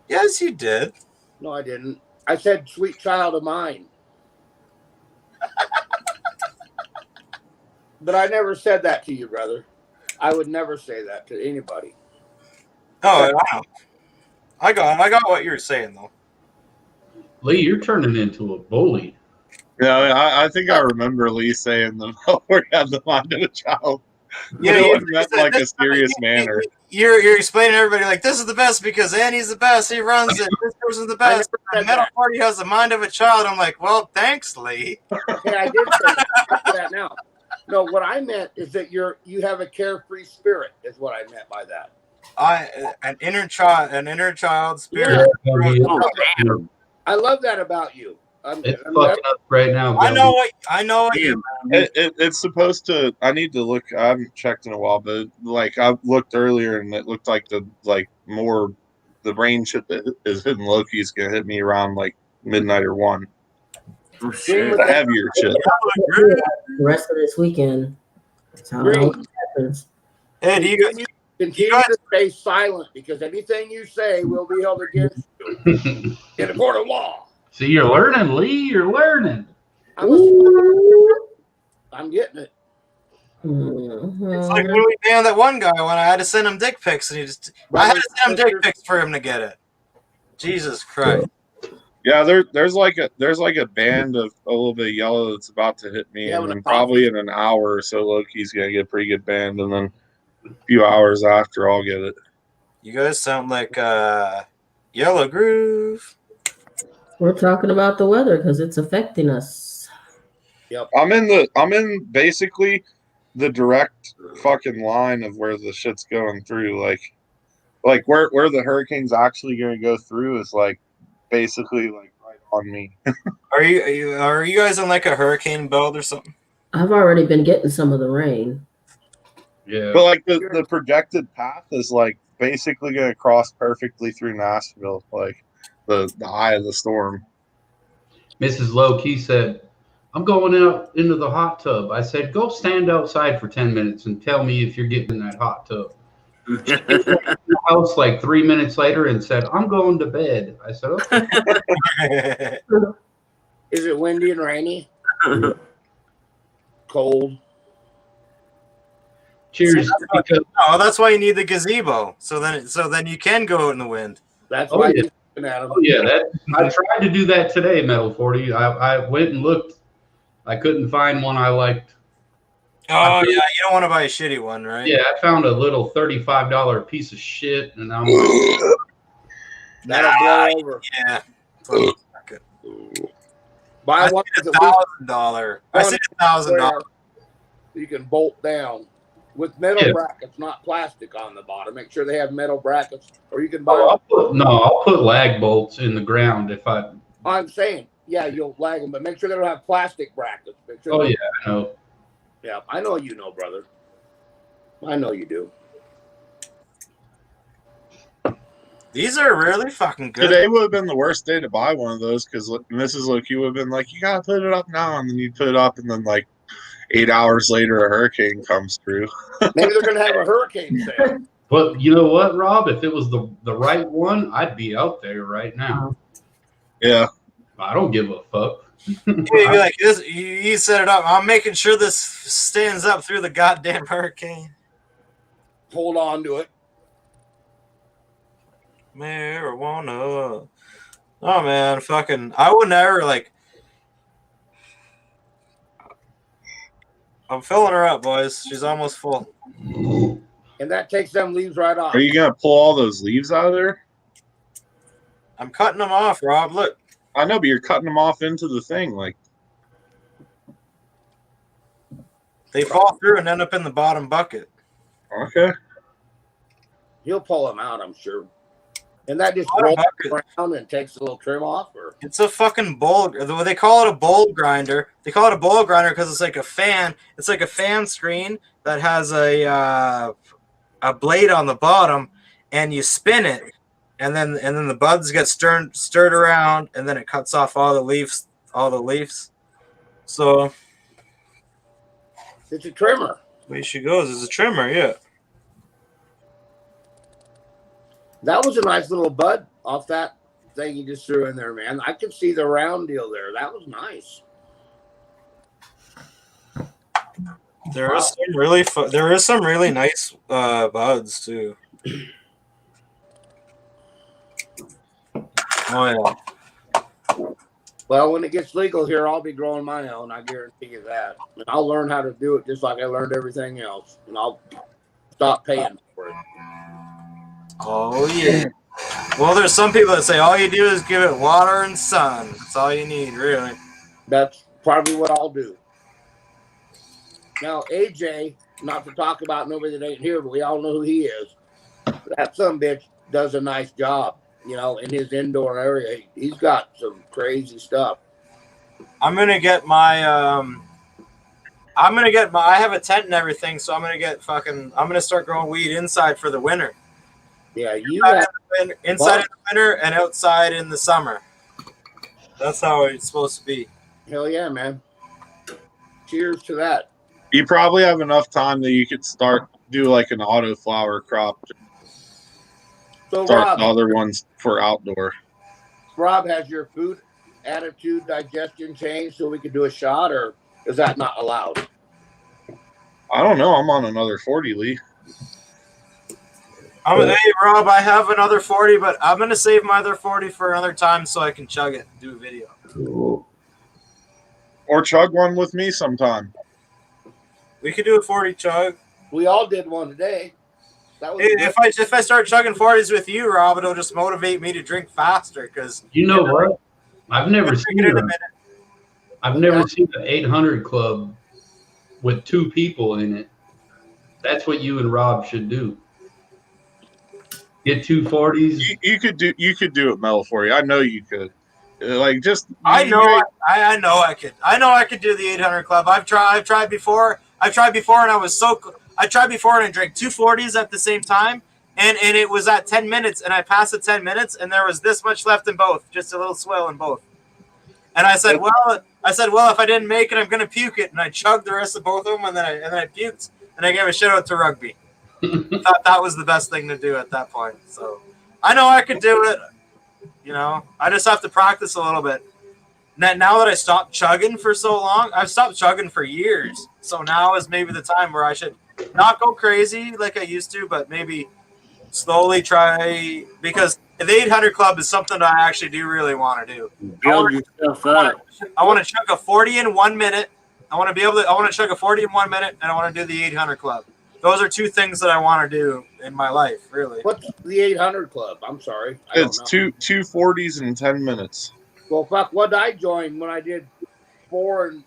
Yes, you did. No, I didn't. I said, sweet child of mine. But I never said that to you, brother. I would never say that to anybody. Oh, I got what you're saying though. Lee, you're turning into a bully. Yeah, I think I remember Lee saying the we had the mind of a child. Yeah, It you was meant in like a serious manner. You're explaining to everybody like this is the best because Andy's the best. He runs it. This person's the best. The metal party has the mind of a child. I'm like, well, thanks, Lee. Okay, I did say that. I say that now. No, what I meant is that you have a carefree spirit. Is what I meant by that. An inner child spirit. Yeah. I love that about you. It's fucking up right now. I know what you. It's supposed to. I need to look. I haven't checked in a while, but like I looked earlier, and it looked like the rain shit that is hitting Loki is gonna hit me around like midnight or 1. Oh, The heavier shit. The rest of this weekend. That's how it Great. always happens. Hey, do you guys Continue to stay silent because anything you say will be held against you in a court of law. See, you're learning, Lee. You're learning. I'm getting it. It's like when we banned that one guy when I had to send him dick pics, and I had to send him dick pics for him to get it. Jesus Christ! Yeah, there's like a band of a little bit of yellow that's about to hit me, Yeah, and then probably in an hour or so, Loki's gonna get a pretty good band, and then a few hours after, I'll get it. You guys sound like Yellow Groove. We're talking about the weather because it's affecting us. Yep. I'm in basically the direct fucking line of where the shit's going through. Like where the hurricane's actually going to go through is like basically like right on me. Are you guys on like a hurricane belt or something? I've already been getting some of the rain. Yeah. But like the projected path is like basically going to cross perfectly through Nashville, like the eye of the storm. Mrs. Low Key said, I'm going out into the hot tub. I said, go stand outside for 10 minutes and tell me if you're getting in that hot tub. She came to the house like 3 minutes later and said, I'm going to bed. I said, okay. Is it windy and rainy? Cold. Cheers. Oh, that's why you need the gazebo. So then you can go out in the wind. That's Oh, why yeah. you're looking at them. Oh, yeah, I tried to do that today, Metal 40. I went and looked. I couldn't find one I liked. Oh, yeah, you don't want to buy a shitty one, right? Yeah, I found a little $35 piece of shit, and I'm That'll blow over. Yeah. Buy one with $1,000. I said $1,000. You can bolt down with metal brackets, not plastic on the bottom. Make sure they have metal brackets, or you can buy. I'll put lag bolts in the ground if I. I'm saying, yeah, you'll lag them, but make sure they don't have plastic brackets. Make sure I know. Yeah, I know you know, brother. I know you do. These are really fucking good. Today would have been the worst day to buy one of those because Mrs. Loki would have been like, "You gotta put it up now," and then you put it up, and then like 8 hours later, a hurricane comes through. Maybe they're gonna have a hurricane sale. But you know what, Rob? If it was the right one, I'd be out there right now. Yeah. I don't give a fuck. You'd be like, this, you set it up. I'm making sure this stands up through the goddamn hurricane. Hold on to it. Marijuana. Oh man, fucking! I would never like. I'm filling her up, boys. She's almost full. And that takes them leaves right off. Are you gonna pull all those leaves out of there? I'm cutting them off, Rob. Look. I know, but you're cutting them off into the thing, like they fall through and end up in the bottom bucket. Okay. He'll pull them out, I'm sure. And that just rolls around and takes a little trim off, or it's a fucking bowl. They call it a bowl grinder. They call it a bowl grinder because it's like a fan. It's like a fan screen that has a blade on the bottom, and you spin it, and then the buds get stirred around, and then it cuts off all the leaves. So it's a trimmer. The way she goes is a trimmer, yeah. That was a nice little bud off that thing you just threw in there, man. I could see the round deal there. That was nice. There is some really nice buds too. Oh yeah. Well, when it gets legal here, I'll be growing my own. I guarantee you that. And I'll learn how to do it just like I learned everything else. And I'll stop paying for it. Oh yeah. Well, there's some people that say all you do is give it water and sun. That's all you need, really. That's probably what I'll do. Now, AJ, not to talk about nobody that ain't here, but we all know who he is. That son bitch does a nice job, in his indoor area. He's got some crazy stuff. I'm gonna get my I have a tent and everything, so I'm gonna start growing weed inside for the winter. Yeah, inside in the winter and outside in the summer. That's how it's supposed to be. Hell yeah, man. Cheers to that. You probably have enough time that you could do like an auto flower crop. So Start Rob, the other ones for outdoor. Rob, has your food attitude, digestion changed so we could do a shot, or is that not allowed? I don't know. I'm on another 40, Lee. Hey, Rob, I have another 40, but I'm going to save my other 40 for another time so I can chug it and do a video. Or chug one with me sometime. We could do a 40 chug. We all did one today. That was if I start chugging 40s with you, Rob, it'll just motivate me to drink faster. Because you know what? I've never seen an 800 club with 2 people in it. That's what you and Rob should do. Get 2 40s. You could do it, Mel, for you. I know you could. I know I could. I know I could do the 800 club. I've tried before, and I tried before and I drank 2 40s at the same time, and it was at 10 minutes, and I passed the 10 minutes, and there was this much left in both, just a little swill in both. And I said, well, if I didn't make it, I'm gonna puke it, and I chugged the rest of both of them, and then I puked, and I gave a shout out to rugby. I thought that was the best thing to do at that point. So I know I could do it. I just have to practice a little bit. Now that I stopped chugging for so long, I've stopped chugging for years. So now is maybe the time where I should not go crazy like I used to, but maybe slowly try, because the 800 club is something that I actually do really want to do. Build yourself up. I want to chug a 40 in 1 minute. I want to chug a 40 in 1 minute, and I want to do the 800 club. Those are 2 things that I want to do in my life, really. What's the 800 club? I'm sorry. It's two 40s in 10 minutes. Well, fuck, what did I join when I did 4 and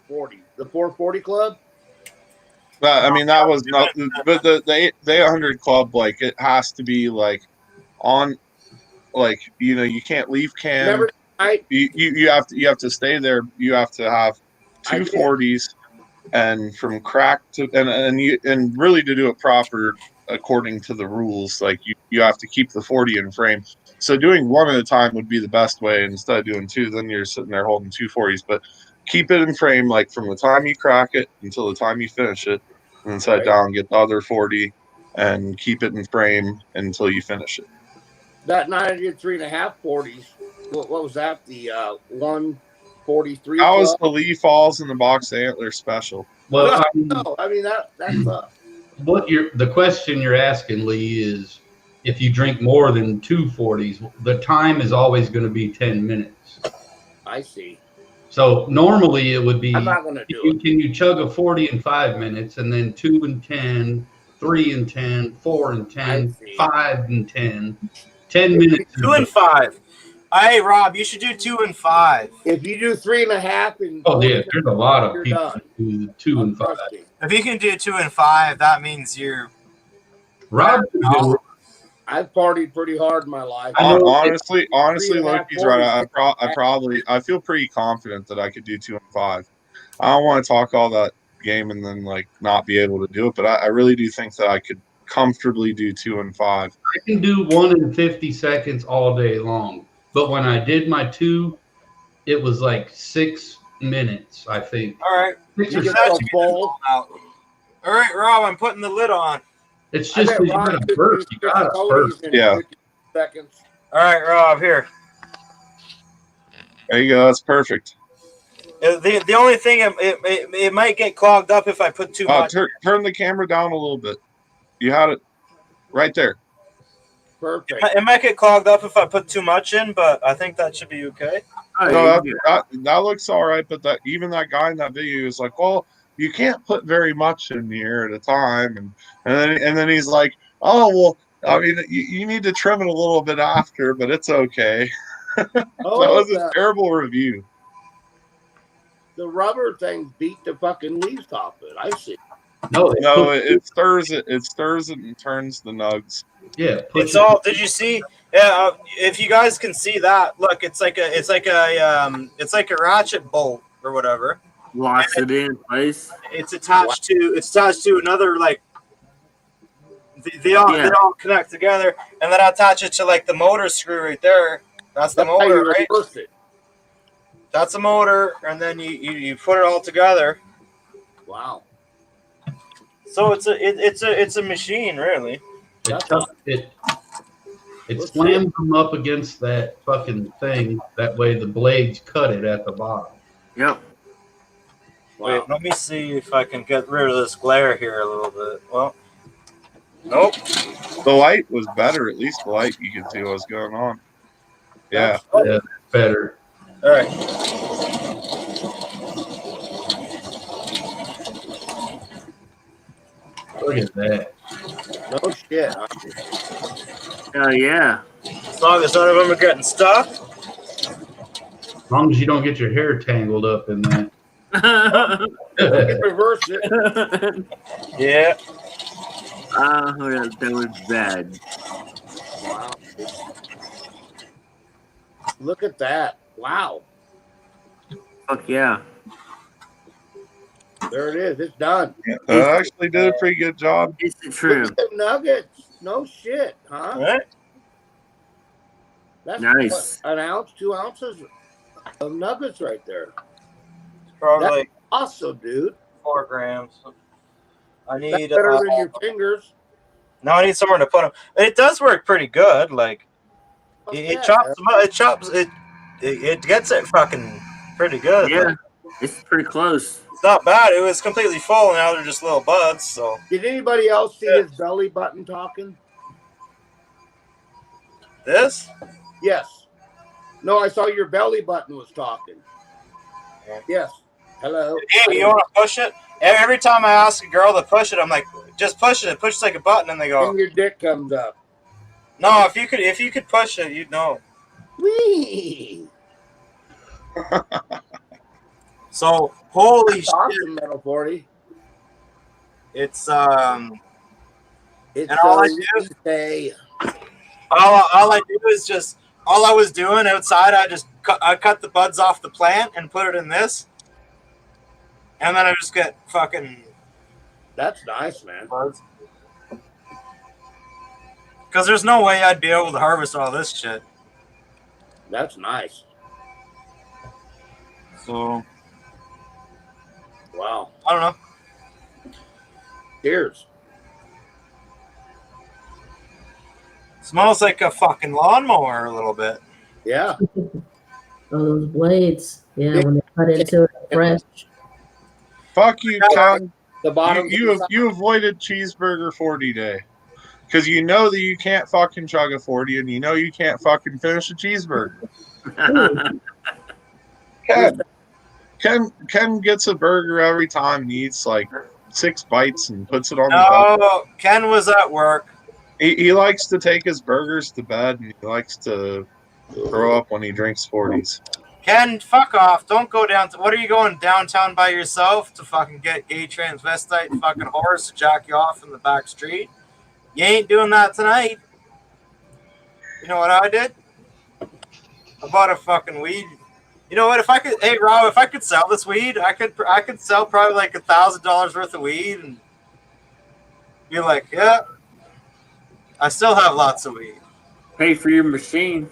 40? The 440 club? I mean, that was not, but the 800 club, like, it has to be like on, like, you know, you can't leave cam. Remember, You have to stay there. You have to have 240s, and from crack to and really to do it proper according to the rules, like you have to keep the 40 in frame. So doing one at a time would be the best way instead of doing two. Then you're sitting there holding 240s, but keep it in frame, like from the time you crack it until the time you finish it, and then set it down, get the other 40, and keep it in frame until you finish it. That night I did 3.5 40s. What was that? The 143. That was the Lee Falls and the Box Antler special. Well, I mean that's the question you're asking, Lee, is if you drink more than 240s, the time is always going to be 10 minutes. I see. So normally it would be, I'm not going to do it. Can you chug a 40 in 5 minutes, and then 2 and 10, 3 and 10, 4 and 10, 5 and 10, 10 minutes. 2 and 5. Hey, Rob, you should do 2 and 5. If you do 3.5 and yeah, there's a lot of people who do 2 and 5. If you can do 2 and 5, that means you're. Rob, I've partied pretty hard in my life. Honestly, Loki's right. I feel pretty confident that I could do 2 and 5. I don't want to talk all that game and then like not be able to do it, but I really do think that I could comfortably do 2 and 5. I can do 1 in 50 seconds all day long, but when I did my 2, it was like 6 minutes, I think. All right. All right, Rob, I'm putting the lid on. It's just that you gotta burst. You gotta burst. Yeah. Seconds. All right, Rob, here. There you go. That's perfect. The only thing, it might get clogged up if I put too much. Turn the camera down a little bit. You had it right there. Perfect. It might get clogged up if I put too much in, but I think that should be okay. No, that looks all right, but that guy in that video is like, well, you can't put very much in here at a time, and then he's like, oh well, I mean, you need to trim it a little bit after, but it's okay. That was a terrible review. The rubber thing beat the fucking leaves off it. I see. No, it stirs it. It stirs it and turns the nugs. Yeah, it's all. Did you see? Yeah, if you guys can see that, look, it's like a ratchet bolt or whatever. Locks it in place. It's attached to another, like they all connect together, and then I attach it to like the motor screw right there. That's the motor, right? That's a motor, and then you put it all together. Wow. So it's a machine, really. It slams them up against that fucking thing. That way the blades cut it at the bottom. Yep. Wait, let me see if I can get rid of this glare here a little bit. Well, nope. The light was better. At least the light you could see what was going on. Yeah. Yeah, better. All right. Look at that. No shit. Oh yeah. As long as none of them are getting stuck. As long as you don't get your hair tangled up in that. Reverse it. Yeah. That was bad. Wow. Look at that. Wow. Fuck yeah. There it is. It's done. Yeah, I actually did a pretty good job. It's true. Look at the nuggets. No shit, huh? Right. That's Nice. What, an ounce, 2 ounces of nuggets right there. Probably That's like awesome, dude. 4 grams. I That's need better than your fingers. No, I need somewhere to put them. It does work pretty good. Like it chops them up. It chops it. It gets it fucking pretty good. Yeah, Like, it's pretty close. it's not bad. It was completely full. Now they're just little buds. So Did anybody else see his belly button talking? this. Yes. No, I saw your belly button was talking. Yes. Hello. Hey, you want to push it? Every time I ask a girl to push it, I'm like, just push it. It pushes like a button, and they go, And your dick comes up. no. If you could push it, you'd know. Whee! So holy That's shit! awesome, Metal 40. It's It's and all I do, say. all I do is just all I was doing outside. I cut the buds off the plant and put it in this, and then I just get fucking That's nice, man. buds. Because there's no way I'd be able to harvest all this shit. That's nice. So Wow. I don't know. Cheers. Smells like a fucking lawnmower a little bit. Yeah. Oh, those blades. Yeah, when they cut into it fresh. Fuck you, Ken. The bottom. You avoided cheeseburger 40 day. Because you know that you can't fucking chug a 40 and you know you can't fucking finish a cheeseburger. Ken gets a burger every time and eats like 6 bites and puts it on the bed. No, Ken was at work. He likes to take his burgers to bed and he likes to throw up when he drinks 40s. Ken, fuck off. Don't go down. What are you going downtown by yourself to fucking get gay transvestite fucking horse to jack you off in the back street? You ain't doing that tonight. You know what I did? I bought a fucking weed. You know what? If I could, hey Rob, if I could sell this weed, I could sell probably like $1,000 worth of weed and be like, yeah, I still have lots of weed. Pay for your machine.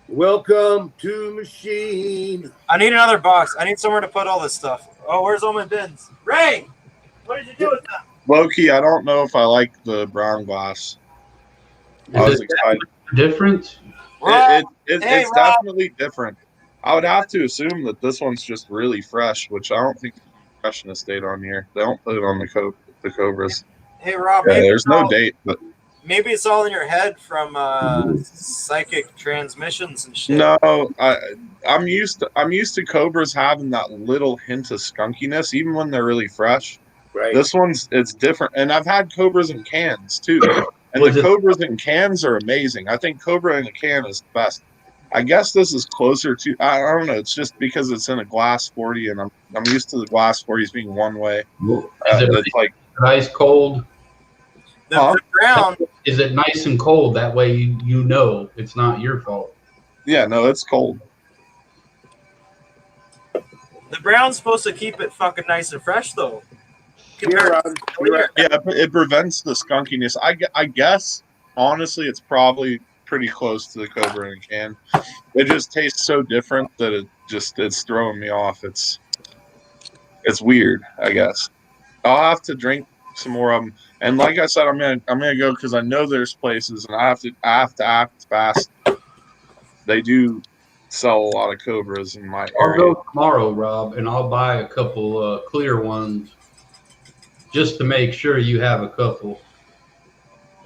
Welcome to machine. I need another box. I need somewhere to put all this stuff. Oh, where's all my bins? Ray, what did you do with that? Low-key, I don't know if I like the brown glass. I was excited. Different? It's Hey, Rob. definitely different. I would have to assume that this one's just really fresh, which I don't think there's freshness date on here. They don't put it on the Cobras. Hey Rob, Yeah, maybe there's it's no all- date, but Maybe it's all in your head from psychic transmissions and shit. no, I'm used to Cobras having that little hint of skunkiness, even when they're really fresh. Right. This one's it's different, and I've had Cobras in cans too, and Was the it- Cobras in cans are amazing. I think Cobra in a can is the best. I guess this is closer to I don't know. It's just because it's in a glass 40, and I'm used to the glass 40s being one way. It's like ice cold? The ground. Is it nice and cold? That way you know it's not your fault. yeah, no, it's cold. The brown's supposed to keep it fucking nice and fresh though. You're right. Yeah, it prevents the skunkiness. I guess honestly, it's probably pretty close to the Cobra in a can. It just tastes so different that it's throwing me off. It's weird, I guess. I'll have to drink some more of them. And like I said, I'm gonna go because I know there's places, and I have to act fast. They do sell a lot of Cobras in my I'll area. go tomorrow, Rob, and I'll buy a couple clear ones just to make sure you have a couple.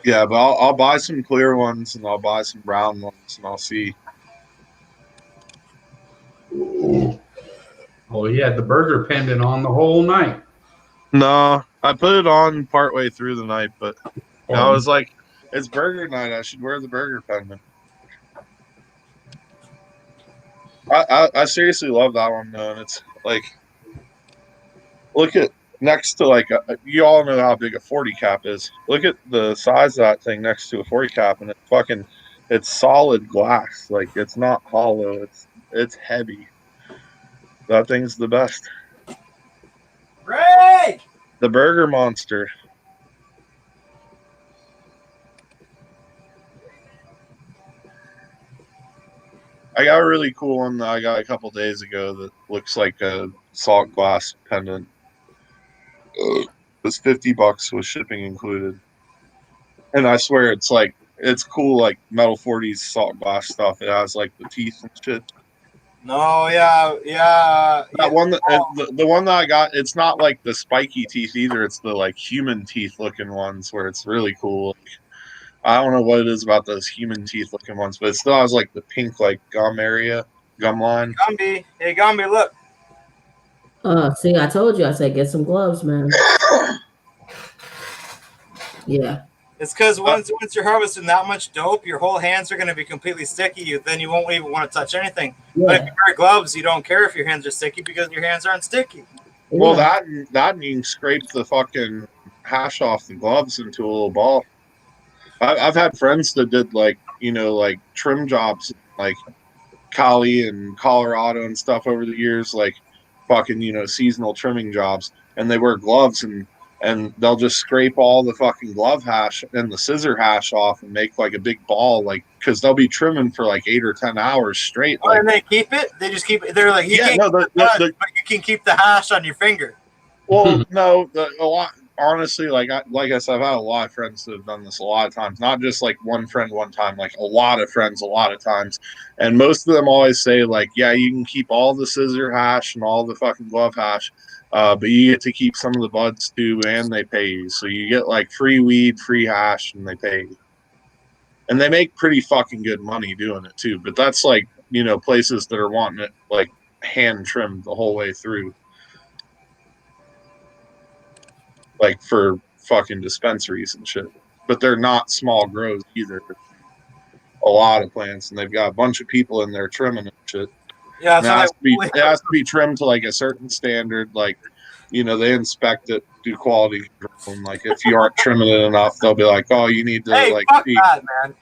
Yeah, but I'll buy some clear ones and I'll buy some brown ones and I'll see. Oh, you had the burger pendant on the whole night. No, I put it on partway through the night, but I was like, it's burger night. I should wear the burger pendant. I seriously love that one though, and it's like, look at next to like you all know how big a 40 cap is. Look at the size of that thing next to a 40 cap, and it's solid glass. Like it's not hollow. It's heavy. That thing's the best. Ray! The Burger Monster. I got a really cool one that I got a couple days ago that looks like a salt glass pendant. It's $50 with shipping included. And I swear it's cool like Metal 40s salt glass stuff. It has like the teeth and shit. No, yeah. That one the one that I got, it's not like the spiky teeth either. It's the like human teeth looking ones where it's really cool. I don't know what it is about those human teeth looking ones, but it still has like the pink like gum line. Gumby. Hey, Gumby, look. See, I told you. I said get some gloves, man. Yeah. It's because once you're harvesting that much dope, your whole hands are going to be completely sticky. Then you won't even want to touch anything. Yeah. But if you wear gloves, you don't care if your hands are sticky because your hands aren't sticky. Well, that and you can scrape the fucking hash off the gloves into a little ball. I've had friends that did like trim jobs like Cali and Colorado and stuff over the years, like fucking seasonal trimming jobs, and they wear gloves and they'll just scrape all the fucking glove hash and the scissor hash off and make like a big ball, like because they'll be trimming for like 8 or 10 hours straight. Oh, and they keep it. They just keep it. They're like, but you can keep the hash on your finger. Well, no, a lot. Honestly, like I said, I've had a lot of friends that have done this a lot of times. Not just like one friend one time, like a lot of friends a lot of times. And most of them always say like, yeah, you can keep all the scissor hash and all the fucking glove hash, but you get to keep some of the buds too, and they pay you. So you get like free weed, free hash, and they pay you. And they make pretty fucking good money doing it too. But that's like places that are wanting it like hand trimmed the whole way through. Like for fucking dispensaries and shit, but they're not small grows either. A lot of plants, and they've got a bunch of people in there trimming and shit. Yeah, and it has to be trimmed to like a certain standard. Like, they inspect it, do quality control, and like if you aren't trimming it enough, they'll be like, "Oh, you need to fuck that, man."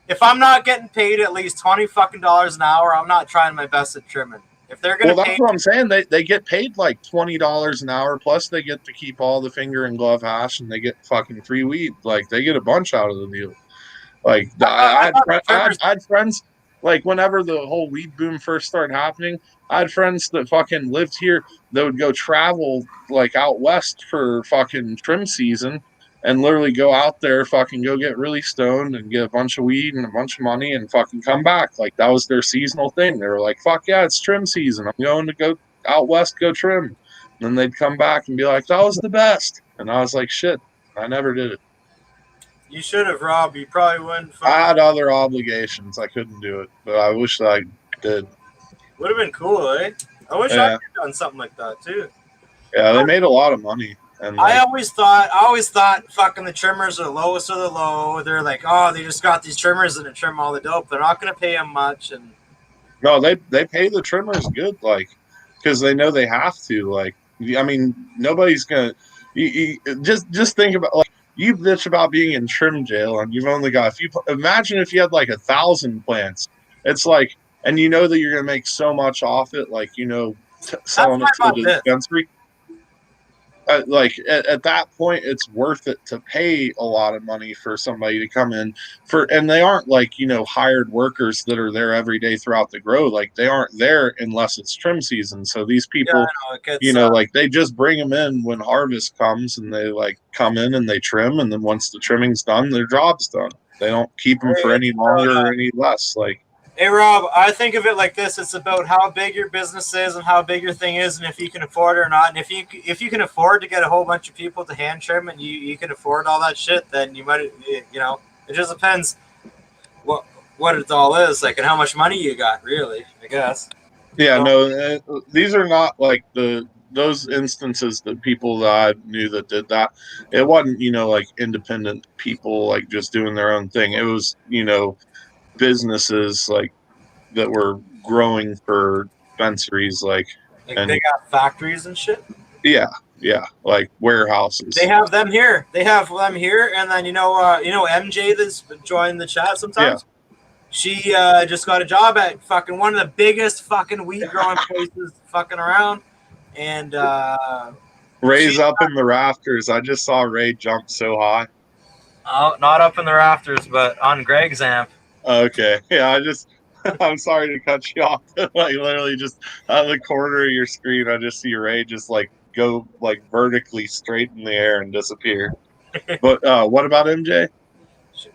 If I'm not getting paid at least $20 fucking an hour, I'm not trying my best at trimming. If they're gonna that's what I'm saying. They get paid like $20 an hour, plus they get to keep all the finger and glove hash, and they get fucking free weed. Like they get a bunch out of the deal. Like I had friends like whenever the whole weed boom first started happening, I had friends that fucking lived here that would go travel like out west for fucking trim season and literally go out there, fucking go get really stoned and get a bunch of weed and a bunch of money and fucking come back. Like that was their seasonal thing. They were like, fuck yeah, it's trim season. I'm going to go out west, go trim. And then they'd come back and be like, that was the best. And I was like, shit, I never did it. You should have, Rob. You probably wouldn't. I had other obligations. I couldn't do it, but I wish that I did. Would have been cool, eh? I wish I could have done something like that too. Yeah, they made a lot of money. And I always thought fucking the trimmers are lowest of the low. They're like, oh, they just got these trimmers and they trim all the dope. They're not going to pay them much. And no, they pay the trimmers good, like, because they know they have to. Like, I mean, nobody's gonna. You just think about like you bitch about being in trim jail and you've only got a few. Imagine if you had like 1,000 plants. It's like, and you know that you're gonna make so much off it, like selling it to the dispensary. Like at that point, it's worth it to pay a lot of money for somebody to come in and they aren't like hired workers that are there every day throughout the grow. Like they aren't there unless it's trim season. So these people, like they just bring them in when harvest comes, and they like come in and they trim, and then once the trimming's done, their job's done. They don't keep them for any longer or any less. Like. Hey, Rob, I think of it like this. It's about how big your business is and how big your thing is and if you can afford it or not. And if you can afford to get a whole bunch of people to hand trim and you can afford all that shit, then you might, it just depends what it all is, like, and how much money you got, really, I guess. Yeah, no, these are not like those instances that people that I knew that did that. It wasn't, like independent people like just doing their own thing. It was, businesses like that were growing for dispensaries, like and they got factories and shit. Yeah, like warehouses. They have them here. And then MJ that's joined the chat sometimes. Yeah. She just got a job at fucking one of the biggest fucking weed growing places fucking around, and Ray's up in the rafters. I just saw Ray jump so high. Oh, not up in the rafters, but on Greg's amp. Okay. Yeah, I'm sorry to cut you off. Like literally just out of the corner of your screen, I just see Ray just like go like vertically straight in the air and disappear. But what about MJ?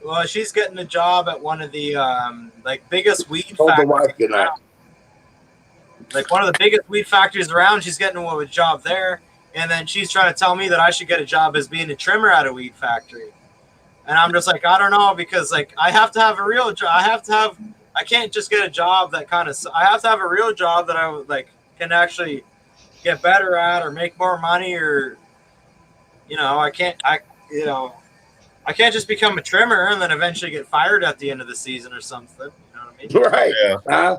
Well, she's getting a job at one of the biggest weed factories around. Like one of the biggest weed factories around. She's getting a job there, and then she's trying to tell me that I should get a job as being a trimmer at a weed factory. And I'm just like, I don't know, because like I have to have a real job. I can't just get a job that I have to have a real job that I like can actually get better at or make more money, or I I can't just become a trimmer and then eventually get fired at the end of the season or something. You know what I mean? Right. Yeah.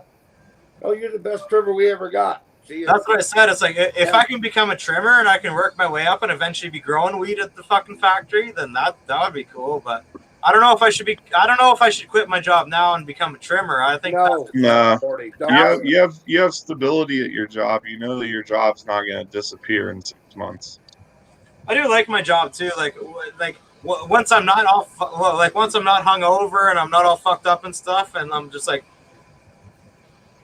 Oh, you're the best trimmer we ever got. See, That's what I said. It's like if I can become a trimmer and I can work my way up and eventually be growing weed at the fucking factory, then that would be cool. But I don't know if I should be. I don't know if I should quit my job now and become a trimmer. I think no. You have stability at your job. You know that your job's not going to disappear in 6 months. I do like my job too. Once I'm not once I'm not hungover and I'm not all fucked up and stuff, and I'm just like,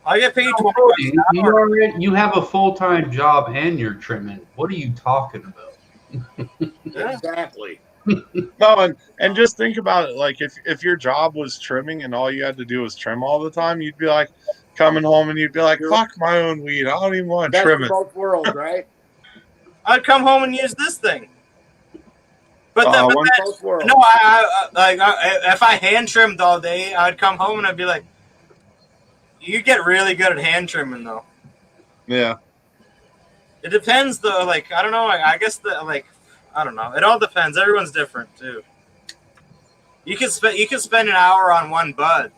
I get paid $20 an hour. You have a full-time job and you're trimming. What are you talking about? Exactly. No, and just think about it. Like if your job was trimming and all you had to do was trim all the time, you'd be like coming home and you'd be like, "Fuck my own weed. I don't even want to trim it." Best of both worlds, right? I'd come home and use this thing. But if I hand trimmed all day, I'd come home and I'd be like, "You get really good at hand trimming, though." Yeah. It depends, though. Like I don't know. I guess I don't know. It all depends. Everyone's different too. You can spend an hour on one bud,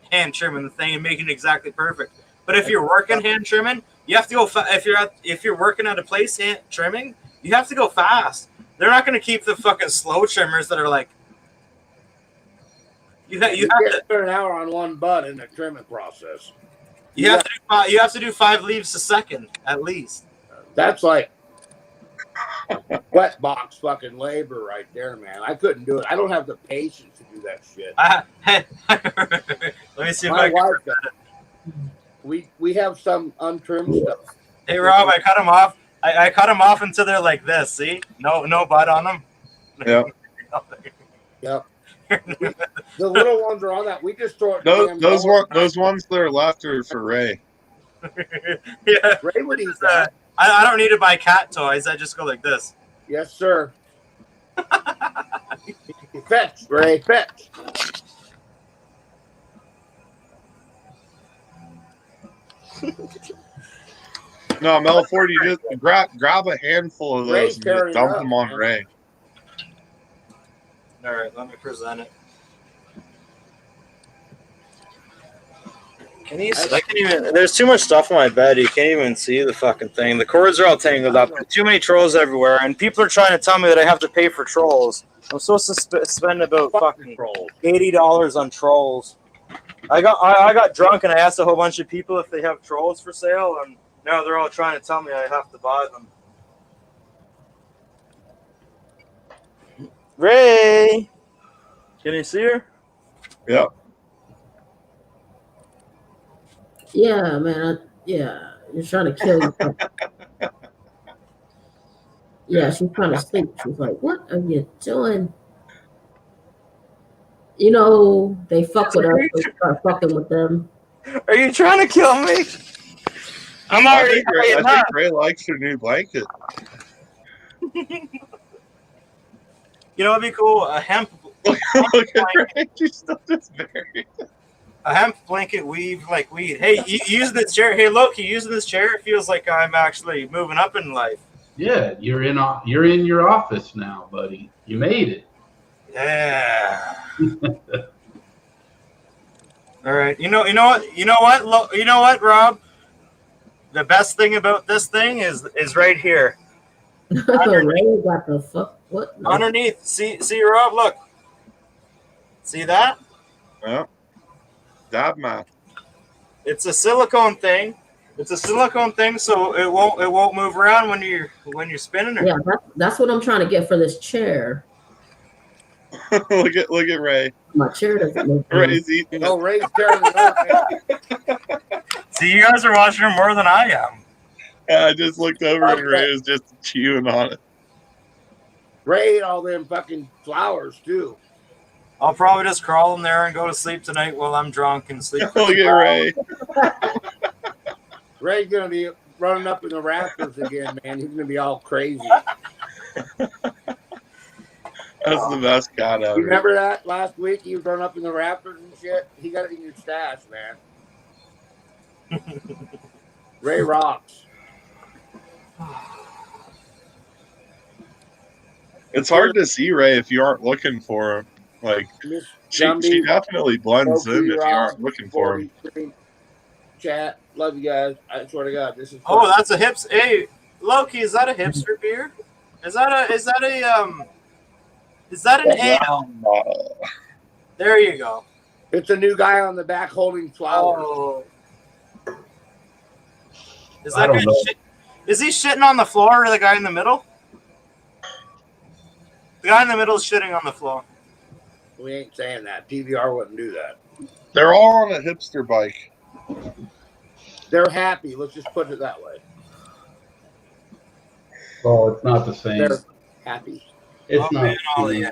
hand trimming the thing and making it exactly perfect. But if you're working hand trimming, you have to go. If you're working at a place hand trimming, you have to go fast. They're not going to keep the fucking slow trimmers that are like. You have to spend an hour on one bud in the trimming process. You have to do 5 leaves a second at least. That's like wet box fucking labor right there, man. I couldn't do it. I don't have the patience to do that shit. Let me see if My I wife got it. We have some untrimmed stuff. Hey Rob, I cut them off. I cut them off until they're like this. See, no bud on them. Yeah. Yep. The little ones are on that. We just throw it. Those ones that are left are for Ray. Yeah. Ray would eat that. I don't need to buy cat toys. I just go like this. Yes, sir. Fetch, Ray, fetch. No, Melford, you just grab a handful of those and just dump them on Ray. All right, let me present it. Can you? I can't even. There's too much stuff on my bed. You can't even see the fucking thing. The cords are all tangled up. Too many trolls everywhere, and people are trying to tell me that I have to pay for trolls. I'm supposed to spend about fucking $80 on trolls. I got drunk and I asked a whole bunch of people if they have trolls for sale, and now they're all trying to tell me I have to buy them. Ray, can you see her? Yeah. Yeah, man. You're trying to kill yourself. Yeah, she's trying to sleep. She's like, "What are you doing?" You know, they fuck with us. We start fucking with them. Are you trying to kill me? I think Ray likes her new blanket. You know, it'd be cool. A hemp. Look at Ray. She's still just buried. A hemp blanket weave like weed. Hey, you using this chair? Hey, Loki, using this chair? It feels like I'm actually moving up in life. Yeah, you're in your office now, buddy. You made it. Yeah. All right. You know what, Rob? The best thing about this thing is right here. Ray got the fuck what? No. Underneath. See, Rob. Look. See that? Yeah. Dab mat. It's a silicone thing. So it won't move around when you're spinning it. Yeah, that's what I'm trying to get for this chair. look at Ray. My chair doesn't move. Ray's eating. Oh, Ray's tearing it up. See, you guys are watching her more than I am. I just looked over and Ray was just chewing on it. Ray ate all them fucking flowers too. I'll probably just crawl in there and go to sleep tonight while I'm drunk and sleep. Look at Ray. Ray's gonna be running up in the rafters again, man. He's gonna be all crazy. That's the best cat ever. You remember that last week? He was running up in the rafters and shit. He got it in your stash, man. Ray rocks. It's hard to see Ray if you aren't looking for him. Like Miss she Gumby, definitely blends Loki, in if you Rob, aren't looking for him. 43, chat. Love you guys. I swear to God, this is. Oh, that's a hips. Hey, Loki, is that a hipster beer? Is that an ale? There you go. It's a new guy on the back holding flowers. Oh. Is I that don't guy know. is he shitting on the floor or the guy in the middle? The guy in the middle is shitting on the floor. We ain't saying that. PBR wouldn't do that. They're all on a hipster bike. They're happy. Let's just put it that way. Oh, it's not the same. They're happy. It's Oh, not. man, Ollie.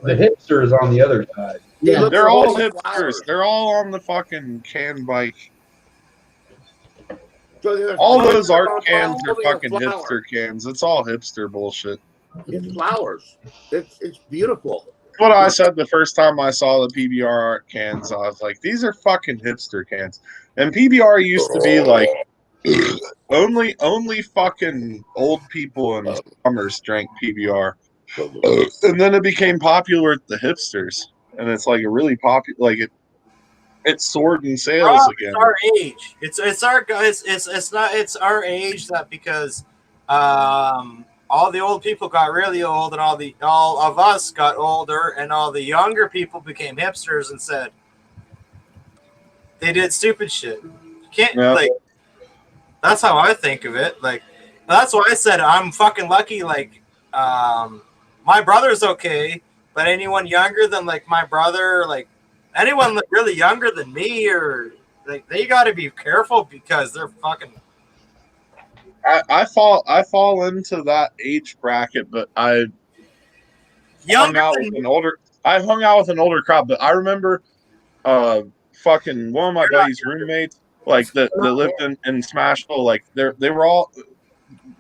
The hipster is on the other side. Yeah. They're all Flowers. hipsters. They're all on the fucking can bike. So there's All one those art holding cans are a fucking flower. hipster cans. It's all hipster bullshit. It's flowers. It's beautiful. What I said the first time I saw the PBR art cans, I was like, these are fucking hipster cans. And PBR used to be like only fucking old people and summers drank PBR. And then it became popular with the hipsters. And it's like a really popular, like it soared in sales again. It's our age. It's our guys. It's our age that because all the old people got really old and all of us got older and all the younger people became hipsters and said they did stupid shit. You can't like. That's how I think of it. Like that's why I said I'm fucking lucky. Like my brother's okay, but anyone younger than like my brother, like anyone really younger than me, or like they got to be careful because they're fucking. I fall into that age bracket, but I hung out with an older crowd. But I remember, fucking one of my buddy's roommates, like that lived in Smashville. Like they were all.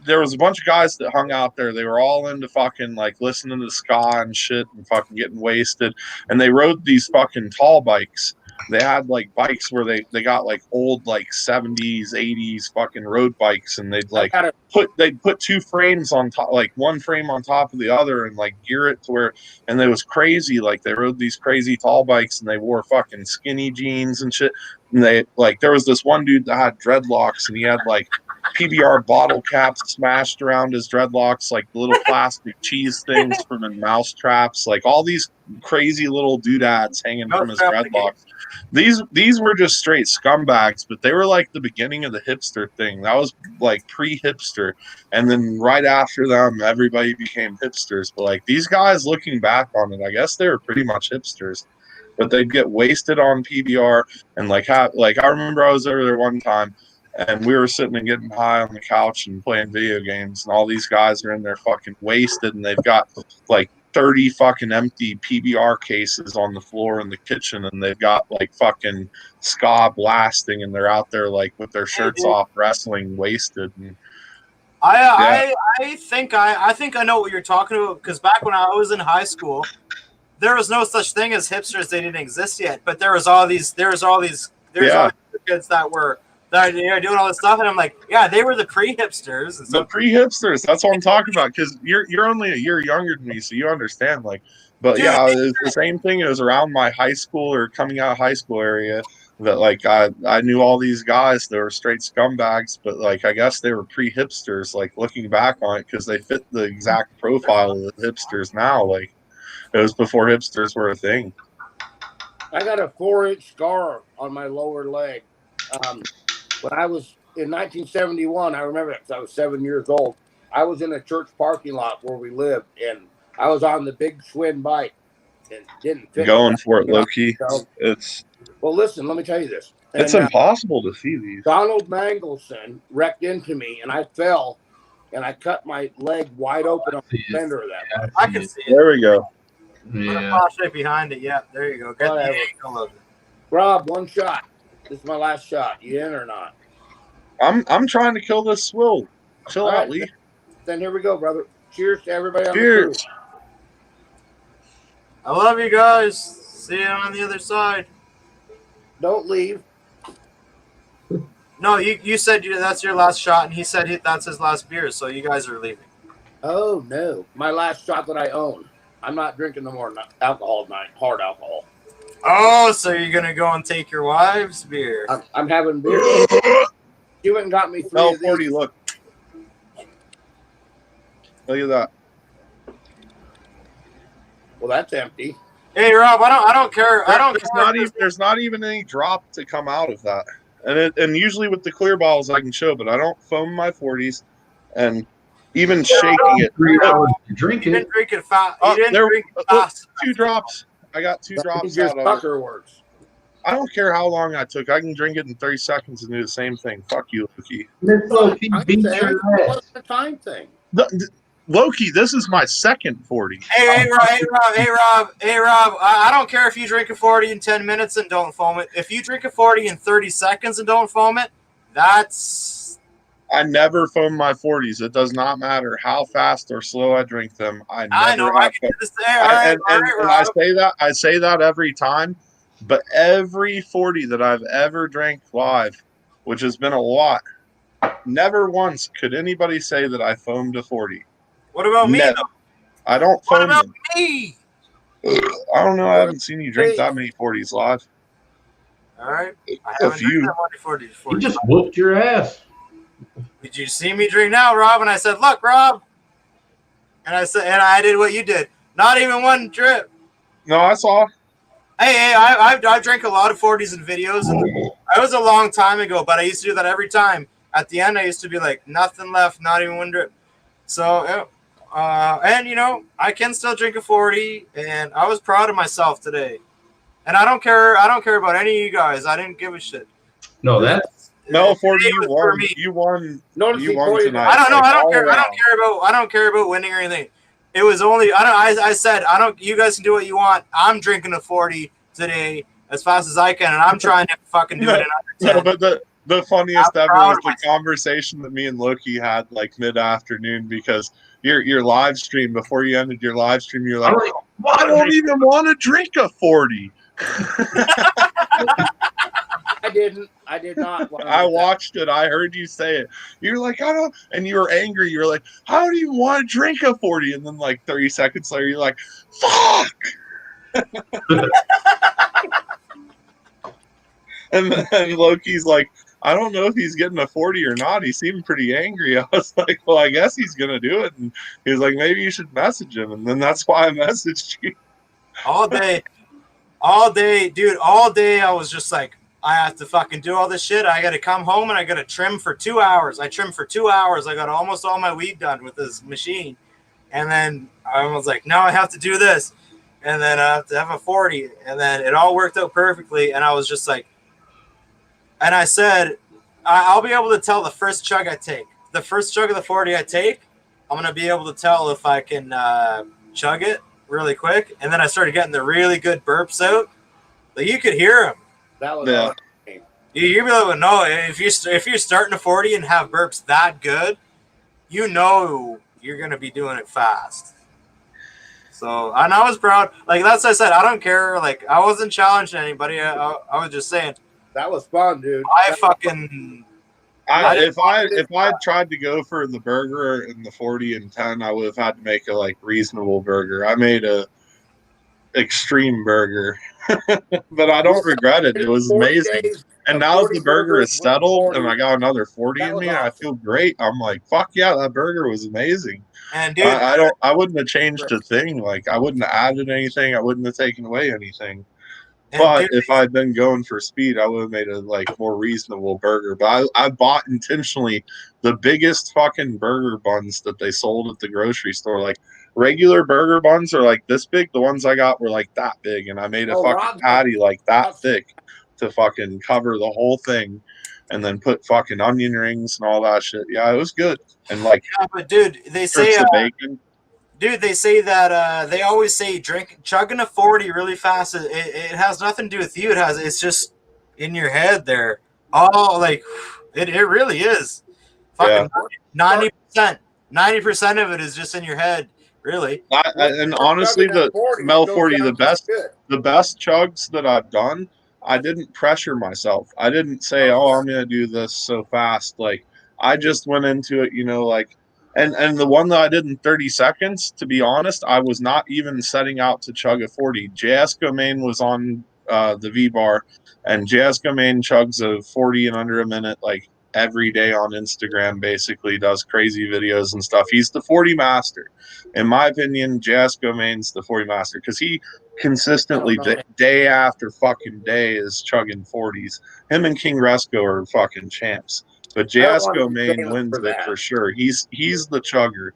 There was a bunch of guys that hung out there. They were all into fucking like listening to ska and shit and fucking getting wasted. And they rode these fucking tall bikes. They had like bikes where they got like old like 70s, 80s fucking road bikes, and they'd like put two frames on top, like one frame on top of the other, and like gear it to where, and it was crazy. Like they rode these crazy tall bikes, and they wore fucking skinny jeans and shit. And they like there was this one dude that had dreadlocks, and he had like PBR bottle caps smashed around his dreadlocks, like little plastic cheese things from the mouse traps, like all these crazy little doodads hanging from his dreadlocks. These were just straight scumbags, but they were like the beginning of the hipster thing. That was like pre-hipster, and then right after them, everybody became hipsters. But like these guys, looking back on it, I guess they were pretty much hipsters. But they'd get wasted on PBR, and like I remember I was over there one time. And we were sitting and getting high on the couch and playing video games, and all these guys are in there fucking wasted, and they've got like 30 fucking empty PBR cases on the floor in the kitchen, and they've got like fucking ska blasting, and they're out there like with their shirts off wrestling wasted. And I think I know what you're talking about, because back when I was in high school, there was no such thing as hipsters. They didn't exist yet, but there was all these kids that were doing all this stuff, and I'm like, yeah, they were the pre-hipsters. The pre-hipsters, that's what I'm talking about, because you're only a year younger than me, so you understand. Like, but dude, yeah, it's the same thing. It was around my high school or coming out of high school area that like I knew all these guys that were straight scumbags, but like I guess they were pre-hipsters. Like looking back on it, because they fit the exact profile of the hipsters now. Like it was before hipsters were a thing. I got a 4-inch scar on my lower leg. When I was in 1971, I remember it because I was 7 years old. I was in a church parking lot where we lived, and I was on the big Schwinn bike and didn't fit. Going for it, low-key. Well, listen, let me tell you this. It's impossible to see these. Donald Mangelson wrecked into me, and I fell, and I cut my leg wide open on the fender of that. I can see it. There we go. Yeah. Right behind it. Yeah, there you go. Get the angle of it. Rob, one shot. This is my last shot. You in or not? I'm trying to kill this swill. Chill out, Lee. Then here we go, brother. Cheers to everybody on Cheers. the crew. I love you guys. See you on the other side. Don't leave. No, you said that's your last shot, and he said that's his last beer. So you guys are leaving. Oh no, my last shot that I own. I'm not drinking no more alcohol tonight. Hard alcohol. Oh, so you're gonna go and take your wife's beer? I'm having beer. You went and got me 3 of these. L40, look. Look at that. Well, that's empty. Hey Rob, I don't care. There's not even any drop to come out of that. And usually with the clear bottles I can show, but I don't foam my 40s, and even shaking it. Drinking You didn't drink it fast. You didn't drink it fast. 2 drops. I got 2 drops Your out of it. pucker works. I don't care how long I took. I can drink it in 30 seconds and do the same thing. Fuck you, Loki. Miss Loki beat your ass. What's the time thing? Loki, this is my second 40. Hey Rob. I don't care if you drink a 40 in 10 minutes and don't foam it. If you drink a 40 in 30 seconds and don't foam it, that's. I never foam my 40s. It does not matter how fast or slow I drink them. I know. I can do the same. I say that every time, but every 40 that I've ever drank live, which has been a lot, never once could anybody say that I foamed a 40. What about me? I don't foam What about them. me? I don't know. I haven't seen you drink that many 40s live. All right. I A haven't few. drank that many 40s. He just whooped your ass. Did you see me drink now, Rob? And I said, "Look, Rob," and I did what you did. Not even one drip. No, I saw. Hey, I drank a lot of 40s in videos, and that was a long time ago. But I used to do that every time. At the end, I used to be like, nothing left, not even one drip. So, and I can still drink a 40, and I was proud of myself today. And I don't care about any of you guys. I didn't give a shit. No, that's. No, 40, you won. You won tonight. I don't know. I don't care about winning or anything. It was only I said you guys can do what you want. I'm drinking a 40 today as fast as I can, and I'm trying to fucking do it in under 10. No, but the funniest ever was the conversation that me and Loki had like mid-afternoon, because your live stream, before you ended your live stream, you're like, I don't even want to drink a 40. I did not. I watched it. I heard you say it. You're like, I don't, and you were angry. You were like, how do you want to drink a 40? And then like 30 seconds later, you're like, fuck. And then Loki's like, I don't know if he's getting a 40 or not. He seemed pretty angry. I was like, well, I guess he's going to do it. And he was like, maybe you should message him. And then that's why I messaged you. All day, dude, all day I was just like, I have to fucking do all this shit. I got to come home and I got to trim for 2 hours. I trimmed for 2 hours. I got almost all my weed done with this machine. And then I was like, now I have to do this. And then I have to have a 40. And then it all worked out perfectly. And I was just like, and I said, I'll be able to tell the first chug I take. The first chug of the 40 I take, I'm going to be able to tell if I can chug it really quick. And then I started getting the really good burps out. Like you could hear them. That was You'd be able to know if you're starting a 40 and have burps that good, you know you're going to be doing it fast. So, and I was proud. Like that's what I said. I don't care. Like I wasn't challenging anybody. I was just saying. That was fun, dude. If I tried to go for the burger in the 40 and 10, I would have had to make a like reasonable burger. I made a extreme burger, but I don't regret it. It was amazing. And now that the burger is settled and I got another 40 in me, I feel great. I'm like, fuck yeah, that burger was amazing. And dude, I wouldn't have changed a thing. Like I wouldn't have added anything. I wouldn't have taken away anything. But if I'd been going for speed, I would have made a like more reasonable burger. But I bought intentionally the biggest fucking burger buns that they sold at the grocery store. Like regular burger buns are like this big. The ones I got were like that big, and I made a fucking patty like that thick to fucking cover the whole thing, and then put fucking onion rings and all that shit. Yeah, it was good. And like, yeah, but dude, they say bacon. Dude, they say that they always say chugging a 40 really fast. It has nothing to do with you. It's just in your head there. Oh, like it really is. Fucking 90% of it is just in your head, really. And honestly, the Mel 40, the best chugs that I've done I didn't pressure myself. I didn't say, "Oh, I'm gonna do this so fast." Like I just went into it, like. And the one that I did in 30 seconds, to be honest, I was not even setting out to chug a 40. JS Gomain was on the V-Bar, and JS Gomain chugs a 40 in under a minute like every day on Instagram, basically does crazy videos and stuff. He's the 40 master. In my opinion, JS Gomain's the 40 master because he consistently, day after fucking day, is chugging 40s. Him and King Resco are fucking champs. But Jasco Main wins it for sure. He's the chugger.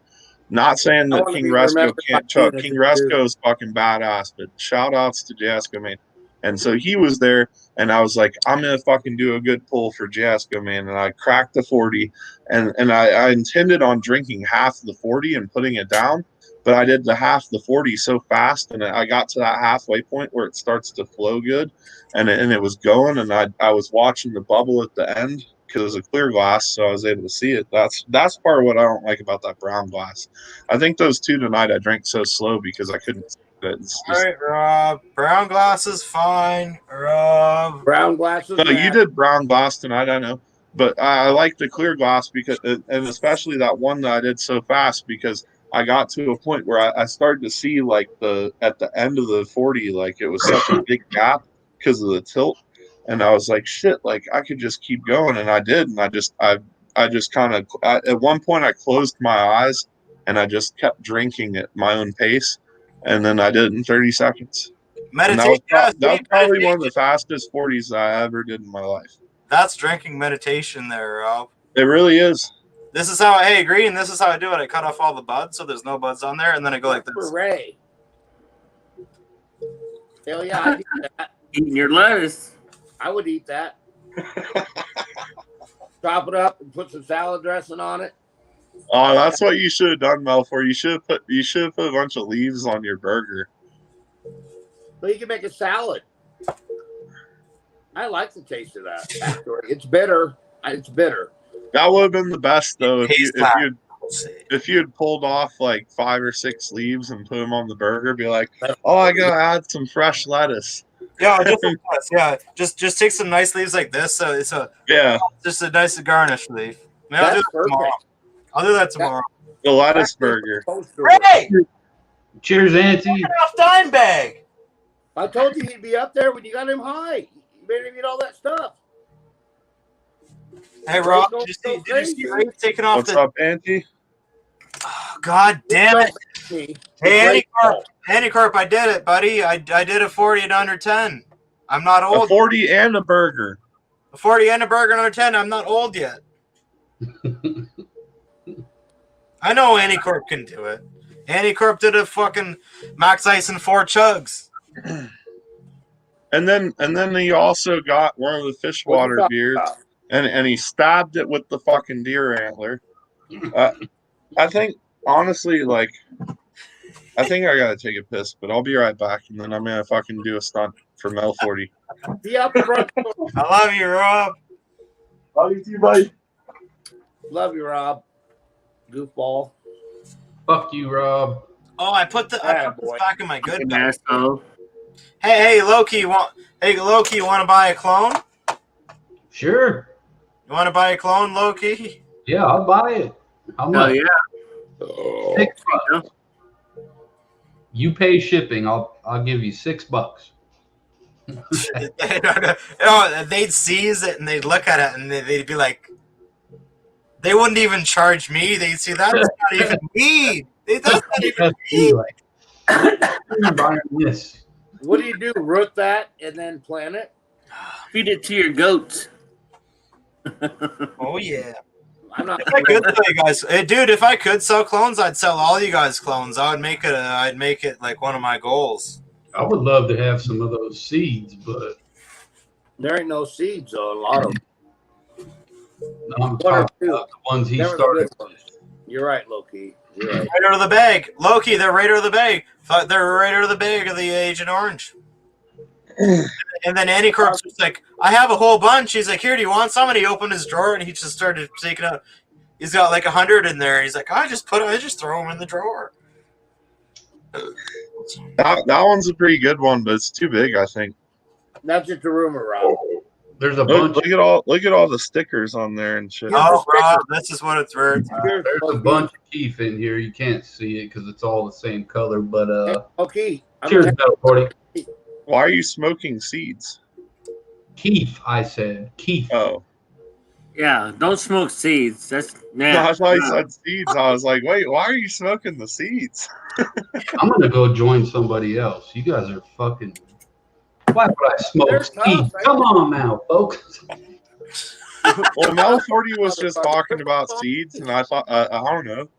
Not saying that King Resco can't chug. King Resco is fucking badass, but shout outs to Jasco Main. And so he was there, and I was like, I'm going to fucking do a good pull for Jasco Main. And I cracked the 40, and I intended on drinking half the 40 and putting it down, but I did the half the 40 so fast, and I got to that halfway point where it starts to flow good, and it was going, and I was watching the bubble at the end, because it was a clear glass, so I was able to see it. That's part of what I don't like about that brown glass. I think those two tonight I drank so slow because I couldn't see it. All right, Rob. Brown glass is fine, Rob. Brown glass is No, you did brown glass tonight, I know. But I like the clear glass because, and especially that one that I did so fast because I got to a point where I started to see like at the end of the 40, like it was such a big gap because of the tilt. And I was like, shit, like I could just keep going. And I did. And I just kind of, at one point I closed my eyes and I just kept drinking at my own pace. And then I did it in 30 seconds. Meditation. That was probably one of the fastest 40s I ever did in my life. That's drinking meditation there, Rob. It really is. This is how, hey, Green, this is how I do it. I cut off all the buds so there's no buds on there. And then I go like this. Ray. Hell yeah, I do that. Eating your lettuce. I would eat that. Chop it up and put some salad dressing on it. Oh, that's what you should have done, Melfor. You should have put a bunch of leaves on your burger. But you can make a salad. I like the taste of that. Actually, it's bitter. It's bitter. That would have been the best though if you had pulled off like 5 or 6 leaves and put them on the burger. Be like, oh, I gotta add some fresh lettuce. Yeah, just take some nice leaves like this. So it's just a nice garnish leaf. Maybe I'll do that tomorrow. I'll do that tomorrow. The lettuce burger. Ray! Cheers, Auntie. Off dime bag. I told you he'd be up there when you got him high. You made him eat all that stuff. Hey, Rob, did you see Ray taking off What's up, Auntie? Oh, God damn it. Hey, Handicorp, I did it, buddy. I did a 40 and under 10. I'm not old. A 40 and a burger. A 40 and a burger and under 10. I'm not old yet. I know Handicorp can do it. Handicorp did a fucking Max Ice and 4 chugs. And then he also got one of the fish water beers, and he stabbed it with the fucking deer antler. I think, honestly, like, I think I gotta take a piss, but I'll be right back, and then I'm gonna fucking do a stunt for Mel 40. Be up front. I love you, Rob. Love you too, buddy. Love you, Rob. Goofball. Fuck you, Rob. Oh, I put this back in my good bag. Asshole. Hey, Loki, you want to buy a clone? Sure. You want to buy a clone, Loki? Yeah, I'll buy it. How much? Yeah. $6. You pay shipping. I'll give you $6. They'd seize it and they'd look at it and they'd be like, they wouldn't even charge me. They'd see that's not even me. That's not even me. I'm buying this. What do you do? Root that and then plant it? Feed it to your goats. Oh yeah. I'm not. If I could sell you guys, dude, if I could sell clones, I'd sell all you guys clones. I'd make it like one of my goals. I would love to have some of those seeds, but there ain't no seeds though. A lot of them. No, I'm talking about the ones he started. You're right, Loki. You're right. Right out of the bag, Loki. They're right out of the bag. They're right out of the bag of the Agent Orange. And then Andy Corp's just like, I have a whole bunch. He's like, here, do you want some? And he opened his drawer and he just started taking out. He's got like 100 in there. He's like, I just throw them in the drawer. That one's a pretty good one, but it's too big, I think. That's just a rumor, Rob. There's a bunch. Look at all the stickers on there and shit. Oh, Rob, this is what it's worth. There's a bunch of Keith in here. You can't see it because it's all the same color. But Okay. cheers, Metal 40. Why are you smoking seeds? Keith, I said. Keith. Oh. Yeah, don't smoke seeds. That's No, I thought you said seeds. I was like, wait, why are you smoking the seeds? I'm gonna go join somebody else. You guys are fucking. Why would I smoke seeds? Come on now, folks. Well, Mel 40 was just talking about seeds, and I thought, I don't know.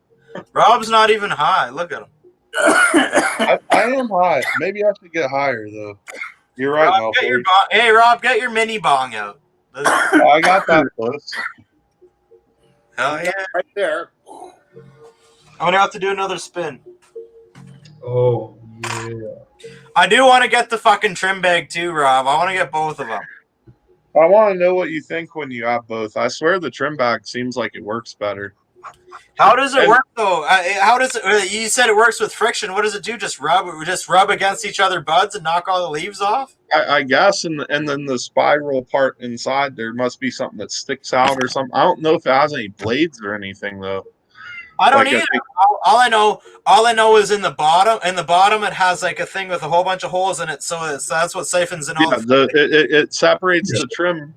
Rob's not even high. Look at him. I am high. Maybe I should get higher though. You're right, Rob, Mel get 40. your hey, Rob, get your mini bong out. I got that close. Hell yeah. Right there. I'm gonna have to do another spin. Oh yeah. I do want to get the fucking trim bag too, Rob. I want to get both of them. I want to know what you think when you have both. I swear the trim bag seems like it works better. How does it work though? How does it? You said it works with friction. What does it do? Just rub against each other buds and knock all the leaves off? I guess, and then the spiral part inside there must be something that sticks out or something. I don't know if it has any blades or anything though. I don't Like, either. All I know is in the bottom. In the bottom, it has like a thing with a whole bunch of holes in it. So that's what siphons in all. Yeah, it separates the trim.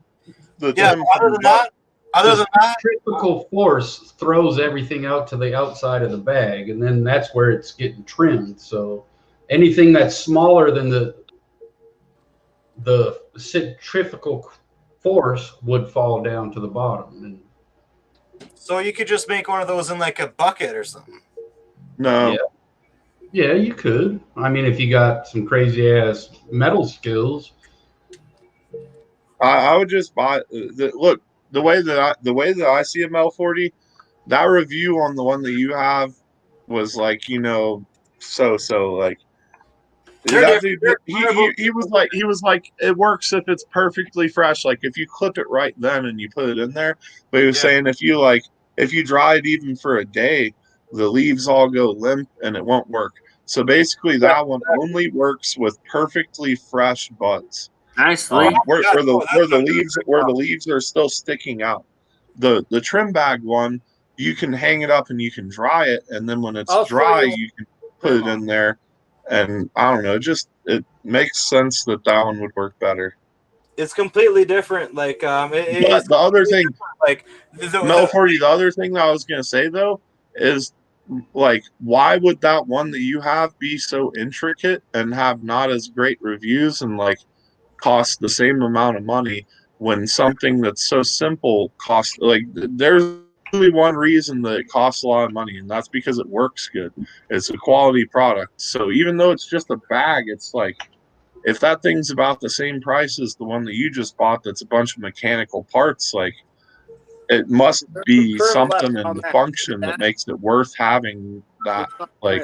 The trim Other than that, centrifugal force throws everything out to the outside of the bag, and then that's where it's getting trimmed. So anything that's smaller than the centrifugal force would fall down to the bottom. And so you could just make one of those in like a bucket or something. No. Yeah, you could. I mean, if you got some crazy ass metal skills. I would just buy. Look, the way that I see a Mel 40, that review on the one that you have was like, so like. That dude, he was like it works if it's perfectly fresh, like if you clip it right then and you put it in there. But he was saying if you dry it even for a day, the leaves all go limp and it won't work. So basically, that one only works with perfectly fresh buds. Nicely. Where the leaves are still sticking out. The trim bag one, you can hang it up and you can dry it, and then when it's dry, you can put it in there. And I don't know, it makes sense that one would work better. It's completely different. Like the other thing, like Mel 40. The other thing that I was gonna say though is, like, why would that one that you have be so intricate and have not as great reviews and like cost the same amount of money when something that's so simple costs like there's only one reason that it costs a lot of money, and that's because it works good. It's a quality product. So even though it's just a bag, it's like if that thing's about the same price as the one that you just bought that's a bunch of mechanical parts, like it must be something in the function that makes it worth having that. Like,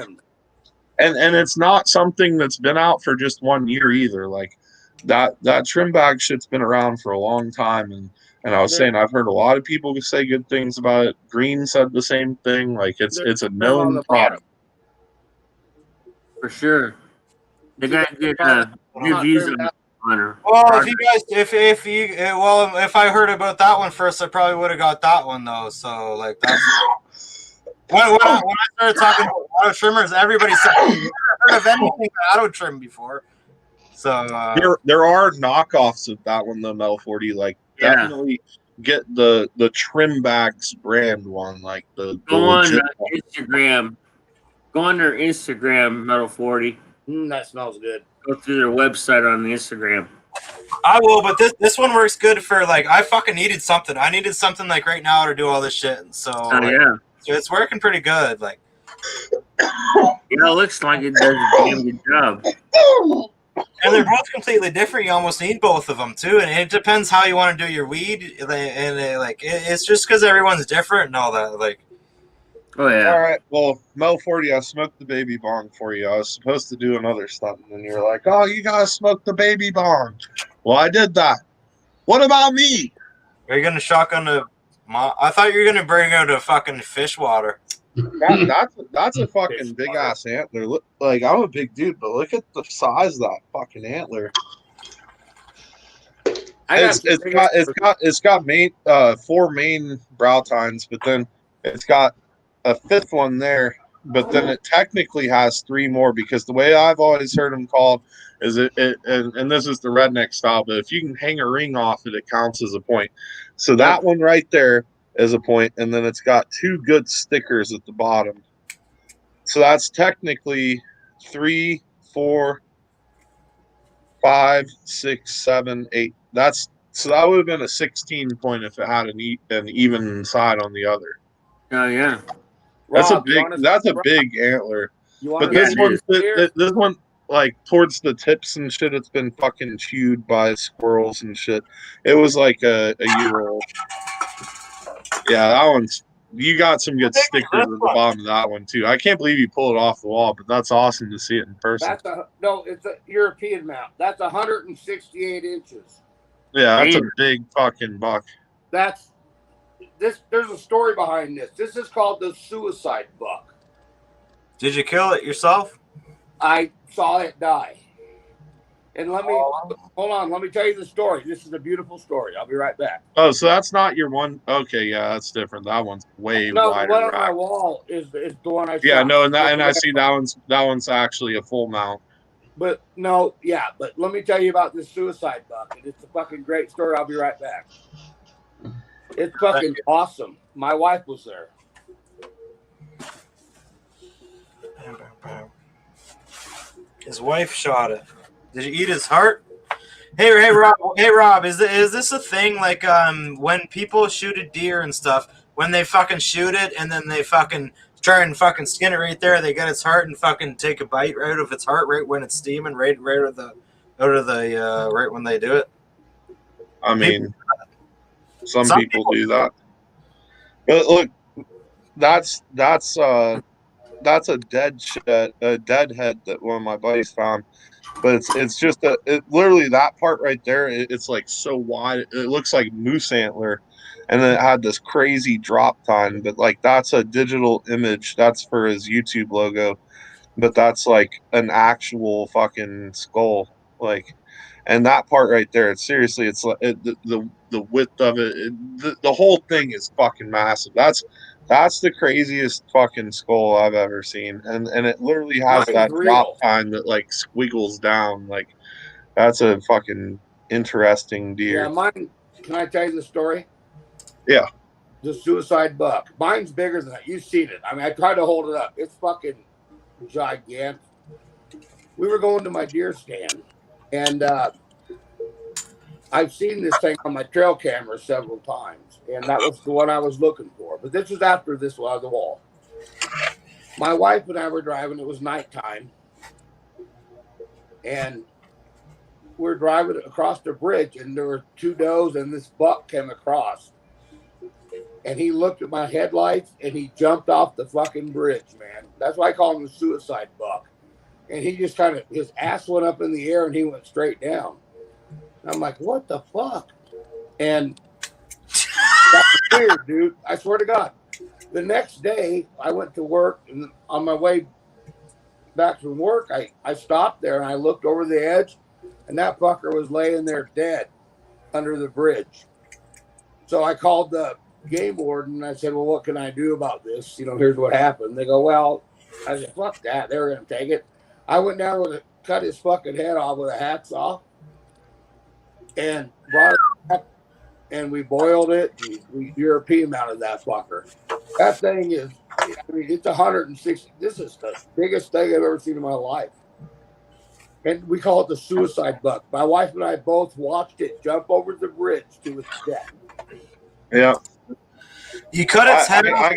and it's not something that's been out for just 1 year either. Like that trim bag shit's been around for a long time, and I was saying I've heard a lot of people say good things about it. Green said the same thing. Like it's a known product. For sure. They got good reviews on her. Well, if you guys, if I heard about that one first, I probably would have got that one though. So like that's when I started talking about auto trimmers, everybody said, "I've never heard of anything auto trim before." So there are knockoffs of that one though, Mel 40. Like definitely get the Trim Bags brand one, like the go on Instagram. Go on their Instagram, Metal 40. That smells good. Go through their website on Instagram. I will, but this one works good for like I fucking needed something. I needed something like right now to do all this shit. So so it's working pretty good. Like it looks like it does a damn good job. And they're both completely different. You almost need both of them too, and it depends how you want to do your weed. And it's just because everyone's different and all that. Like, oh yeah. All right. Well, Mel 40, I smoked the baby bong for you. I was supposed to do another stunt, and you're like, "Oh, you gotta smoke the baby bong." Well, I did that. What about me? Are you gonna shotgun the? I thought you were gonna bring out a fucking fish water. That's a fucking big ass antler. Look, like I'm a big dude, but look at the size of that fucking antler. It's got main 4 main brow tines, but then it's got a 5th one there. But then it technically has 3 more, because the way I've always heard them called is and this is the redneck style, but if you can hang a ring off it, it counts as a point. So that one right there is a point, and then it's got 2 good stickers at the bottom. So that's technically 3, 4, 5, 6, 7, 8. So that would have been a 16 point if it had an even side on the other. Oh yeah. That's Rob, a big antler. But this one, like towards the tips and shit, it's been fucking chewed by squirrels and shit. It was like a year old. Yeah, that one's. You got some good stickers at the bottom of that one too. I can't believe you pulled it off the wall, but that's awesome to see it in person. It's a European mount. That's 168 inches. Yeah, that's a big fucking buck. There's a story behind this. This is called the suicide buck. Did you kill it yourself? I saw it die. And hold on, let me tell you the story. This is a beautiful story. I'll be right back. Oh, so that's not your one. Okay, yeah, that's different. That one's way wider. The one on my wall is the one I shot. Yeah, no, and I see that one's actually a full mount. But but let me tell you about this suicide buck. It's a fucking great story. I'll be right back. It's fucking awesome. My wife was there. His wife shot it. Did you eat his heart? Hey Rob, is this a thing, like when people shoot a deer and stuff, when they fucking shoot it and then they fucking try and fucking skin it right there, they get its heart and fucking take a bite right out of its heart right when it's steaming, right out of the right when they do it? I mean, some people do that. But look, that's a dead head that one of my buddies found. But it's just literally that part right there. It's like so wide. It looks like moose antler, and then it had this crazy drop time. But like that's a digital image. That's for his YouTube logo. But that's like an actual fucking skull. Like, and that part right there. It's seriously. It's like the width of it. The whole thing is fucking massive. That's the craziest fucking skull I've ever seen. And it literally has that drop time that like squiggles down. Like that's a fucking interesting deer. Yeah, mine, can I tell you the story? Yeah. The suicide buck. Mine's bigger than that. You've seen it. I mean, I tried to hold it up. It's fucking gigantic. We were going to my deer stand, and I've seen this thing on my trail camera several times, and that was the one I was looking for. But this was after this was the wall. My wife and I were driving. It was nighttime, and we're driving across the bridge, and there were 2 does, and this buck came across. And he looked at my headlights, and he jumped off the fucking bridge, man. That's why I call him the suicide buck. And he just kind of, his ass went up in the air, and he went straight down. And I'm like, what the fuck? And that was weird, dude. I swear to God. The next day, I went to work, and on my way back from work, I stopped there, and I looked over the edge, and that fucker was laying there dead under the bridge. So I called the game warden, and I said, well, what can I do about this? You know, here's what happened. They go, well, I said, fuck that. They were going to take it. I went down with cut his fucking head off with a hacksaw and brought it back, and we boiled it. We European mounted that fucker. That thing is, I mean, it's 160. This is the biggest thing I've ever seen in my life. And we call it the suicide buck. My wife and I both watched it jump over the bridge to its death. Yeah. You cut its head off.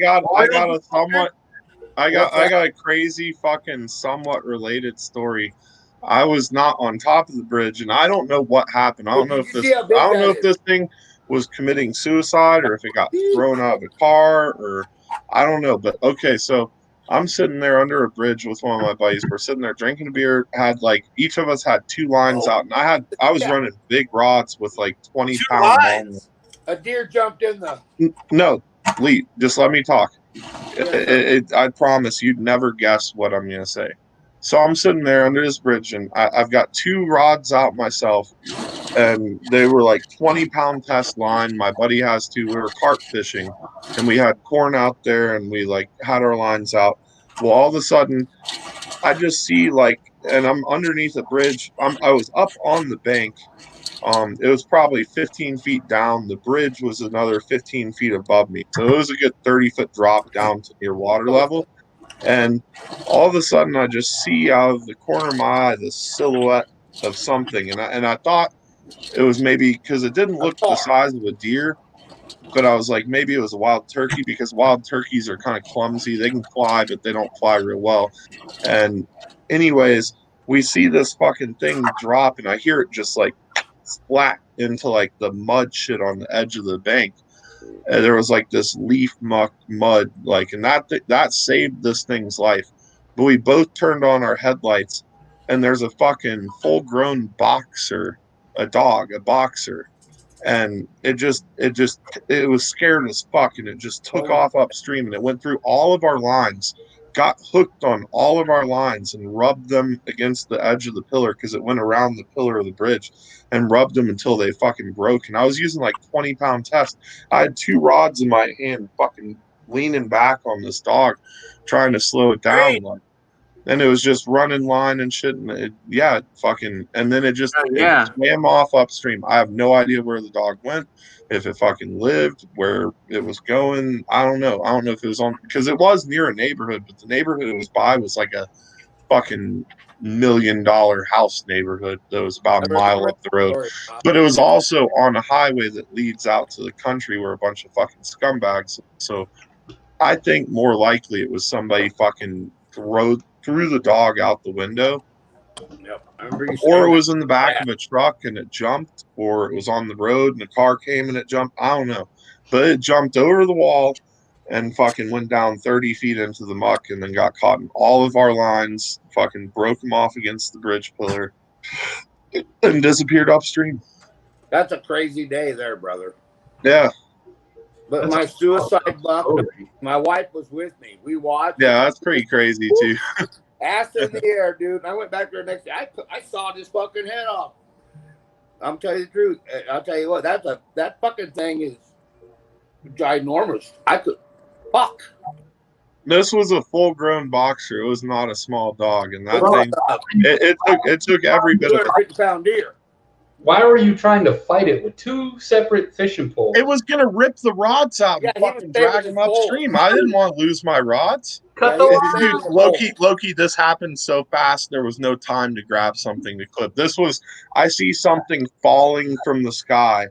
I got a crazy fucking somewhat related story. I was not on top of the bridge, and I don't know what happened. I don't know if this thing was committing suicide or if it got thrown out of a car, or I don't know. But okay, so I'm sitting there under a bridge with one of my buddies. We're sitting there drinking a beer. Had like each of us had 2 lines out, and I was running big rods with like 20-pound lines. A deer jumped in the. No, Lee, just let me talk. I promise you'd never guess what I'm gonna say. So I'm sitting there under this bridge, and I've got 2 rods out myself, and they were like 20-pound test line. My buddy has two. We were carp fishing, and we had corn out there, and we like had our lines out. Well, all of a sudden, I just see like, and I'm underneath a bridge. I was up on the bank. It was probably 15 feet down. The bridge was another 15 feet above me, so it was a good 30-foot drop down to near water level. And all of a sudden, I just see out of the corner of my eye this silhouette of something, and I thought it was maybe because it didn't look the size of a deer, but I was like, maybe it was a wild turkey, because wild turkeys are kind of clumsy. They can fly, but they don't fly real well. And anyways, we see this fucking thing drop, and I hear it just like splat into like the mud shit on the edge of the bank. And there was like this leaf muck mud, like, and that saved this thing's life. But we both turned on our headlights, and there's a fucking full-grown boxer, a boxer, and it was scared as fuck, and it just took off upstream, and it went through all of our lines, got hooked on all of our lines, and rubbed them against the edge of the pillar, because it went around the pillar of the bridge and rubbed them until they fucking broke. And I was using like 20-pound test. I had two rods in my hand, fucking leaning back on this dog, trying to slow it down. Like, and it was just running line and shit. And and then it swam off upstream. I have no idea where the dog went, if it fucking lived, where it was going. I don't know. I don't know if it was on, because it was near a neighborhood, but the neighborhood it was by was like a fucking $1 million house neighborhood that was about a mile up the road. But it was also on a highway that leads out to the country where a bunch of fucking scumbags. So I think more likely it was somebody fucking threw the dog out the window. Yep. Or it was in the back of a truck and it jumped, or it was on the road and a car came and it jumped. I don't know. But it jumped over the wall and fucking went down 30 feet into the muck, and then got caught in all of our lines, fucking broke them off against the bridge pillar, and disappeared upstream. That's a crazy day there, brother. Yeah. But my suicide buck, my wife was with me. We watched. Yeah, that's pretty crazy too. Ass in the air, dude. And I went back there next day. I saw this fucking head off. I'm telling you the truth. I'll tell you what, that fucking thing is ginormous. Fuck. This was a full-grown boxer. It was not a small dog, and that thing it took every bit of it. 250-pound deer. Why were you trying to fight it with two separate fishing poles? It was gonna rip the rods out and fucking drag them upstream. I didn't want to lose my rods. Loki, this happened so fast there was no time to grab something to clip. I see something falling from the sky,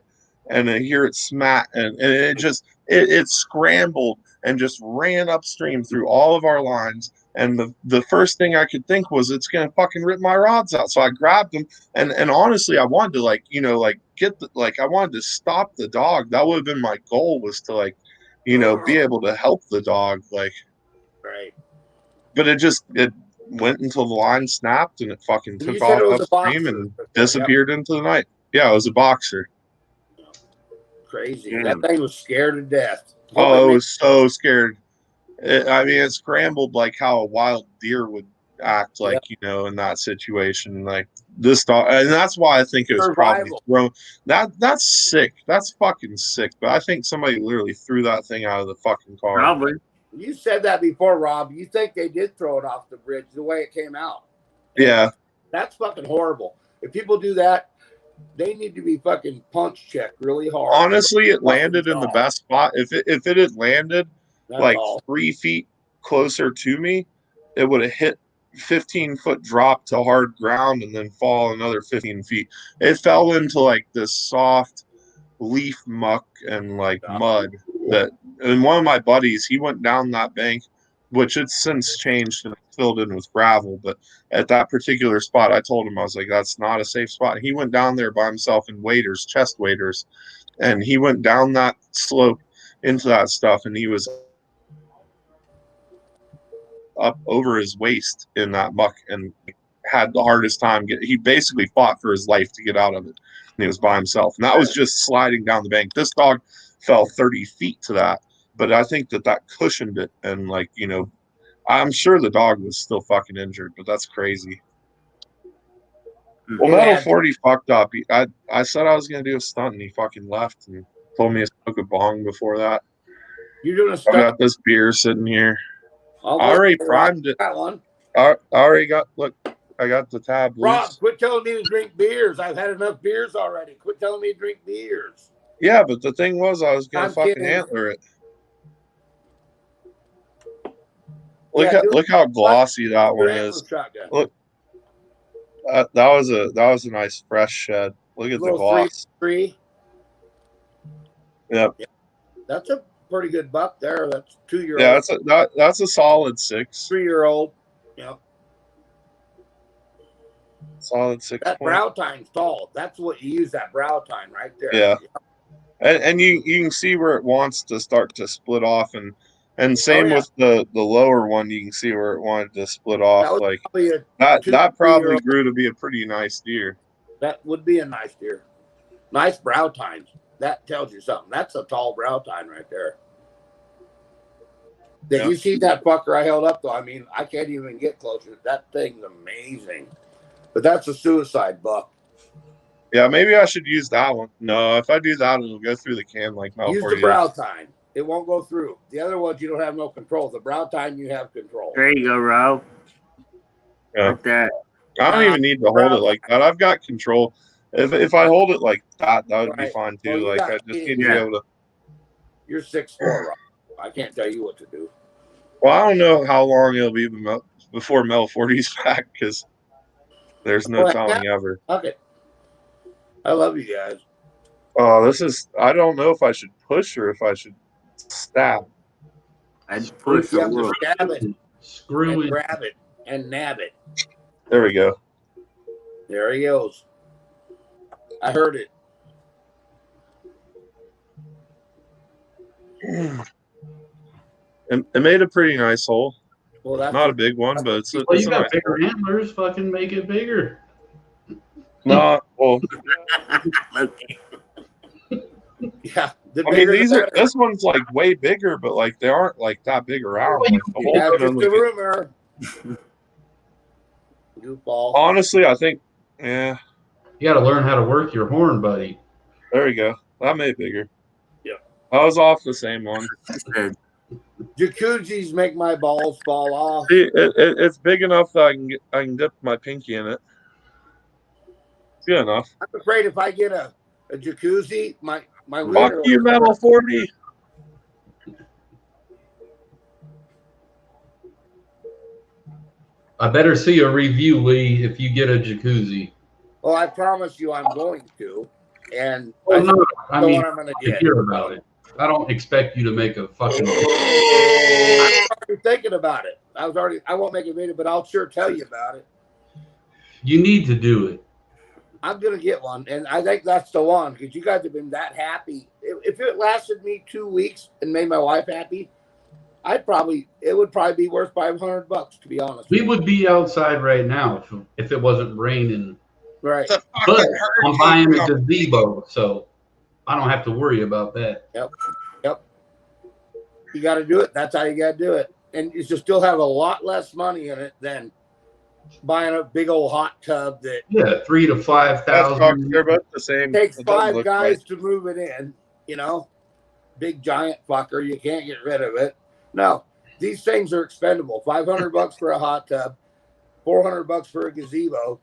and I hear it smack, and it scrambled and just ran upstream through all of our lines. And the first thing I could think was, it's gonna fucking rip my rods out. So I grabbed them, and honestly, I wanted to I wanted to stop the dog. That would have been my goal, was to be able to help the dog. Right. But it went until the line snapped, and it fucking took off upstream and disappeared into the night. Yeah, it was a boxer. Crazy. That thing was scared to death. Oh, it was so scared. It scrambled like how a wild deer would act, in that situation. Like this dog, and that's why I think it was probably thrown. That's sick. That's fucking sick. But I think somebody literally threw that thing out of the fucking car. Probably. You said that before, Rob. You think they did throw it off the bridge the way it came out? Yeah. That's fucking horrible. If people do that, they need to be fucking punch checked really hard. Honestly, it landed in the best spot. If it had landed 3 feet closer to me, it would have hit 15-foot drop to hard ground and then fall another 15 feet. It fell into like this soft leaf muck and mud and one of my buddies, he went down that bank, which it's since changed and filled in with gravel. But at that particular spot, I told him, I was like, that's not a safe spot. He went down there by himself in chest waders, and he went down that slope into that stuff, and he was up over his waist in that muck and had the hardest time. He basically fought for his life to get out of it, and he was by himself. And that was just sliding down the bank. This dog fell 30 feet to that, but I think that cushioned it, and I'm sure the dog was still fucking injured, but that's crazy. Well, It Metal had- 40 fucked up. I said I was gonna do a stunt, and he fucking left and told me to smoke a bong before that. You're doing a I stunt. got this beer sitting here. I'll I go already for primed it. that one. I already got. Look, I got the tab Rob, loose. quit telling me to drink beers. I've had enough beers already. Quit telling me to drink beers. Yeah, but the thing was, I was gonna I'm fucking kidding. antler it. Look Yeah, at look how glossy that Your one antler is. shotgun. Look, that was a nice fresh shed. Look at the Little gloss. 3. Yep. That's a pretty good buck there. That's 2-year-old. Yeah, that's a solid 6. 3-year-old. Yeah. Solid 6 That point. brow tine's tall. That's what you use, that brow tine right there. Yeah. And you can see where it wants to start to split off, and same yeah. with the lower one, you can see where it wanted to split off. That was Like probably a that probably 2-3-year-old. grew to be a pretty nice deer. That would be a nice deer. Nice brow tines. That tells you something. That's a tall brow tine right there. Did Yeah. you see that fucker I held up though? I mean, I can't even get closer. That thing's amazing. But that's a suicide buck. Yeah, maybe I should use that one. No, if I do that, it'll go through the can like Mel Use 40. the brow tine. It won't go through. The other ones you don't have no control. The brow tine you have control. There you go, Rob. Yeah. Like that. I don't even need to hold it like that. I've got control. If I hold it like that, that would be Right. fine too. Well, you Like got- I just need to yeah. be able to. You're 6'4", Rob. I can't tell you what to do. Well, I don't know how long it'll be before Mel 40's back because there's no Well, telling ever. Okay. I love you guys. Oh, this is. I don't know if I should push or if I should stab. I'd push You a have to little. stab it Screw and it. grab it and nab it. There we go. There he goes. I heard it. It made a pretty nice hole. Well, that's Not a big one, but it's a, Well, it's you a got nice bigger antlers. Fucking make it bigger. No, well, Yeah. The I mean, bigger the these are. better. This one's like way bigger, but like they aren't like that big around. Like, the hole Yeah, can just only a get- rumor. Goofball. honestly, I think. Yeah, You got to learn how to work your horn, buddy. there we go. That made bigger. Yeah. I was off the same one. Jacuzzis make my balls fall off. See, it's big enough that I can dip my pinky in it. It's good enough. I'm afraid if I get a jacuzzi, my Fuck wiener you, will- Metal 40. I better see a review, Lee, if you get a jacuzzi. Well, I promise you, I'm going to, and Well, I no, I know mean, what I'm going to to get. hear about it. I don't expect you to make a fucking. I was already thinking about it. I won't make a video, but I'll sure tell you about it. You need to do it. I'm gonna get one, and I think that's the one because you guys have been that happy. If it lasted me 2 weeks and made my wife happy, it would probably be worth $500 to be honest. We would be outside right now if it wasn't raining. Right. But I'm buying a gazebo, so I don't have to worry about that. Yep. You got to do it. That's how you got to do it, and you should still have a lot less money in it than buying a big old hot tub that Yeah, 3,000 to That's 5,000. they're about the same. takes It doesn't 5 look guys right. to move it in. You know, big giant fucker. You can't get rid of it. No, these things are expendable. $500 for a hot tub, $400 for a gazebo.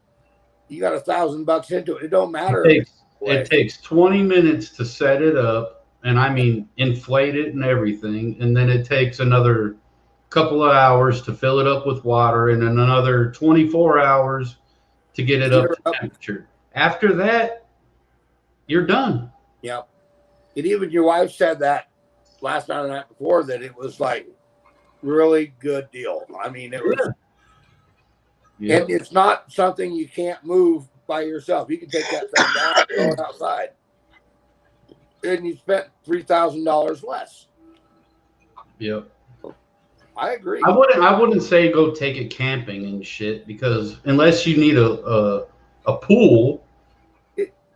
You got $1,000 into it. It don't matter. It takes 20 minutes to set it up, and I mean inflate it and everything, and then it takes another couple of hours to fill it up with water, and then another 24 hours to get it up to temperature. After that, you're done. Yep. And even your wife said that last night or the night before that it was like really good deal. I mean, it was, Yeah. and it's not something you can't move by yourself. You can take that thing down and throw it outside, and you spent $3,000 less. Yep. I agree. I wouldn't say go take it camping and shit, because unless you need a pool,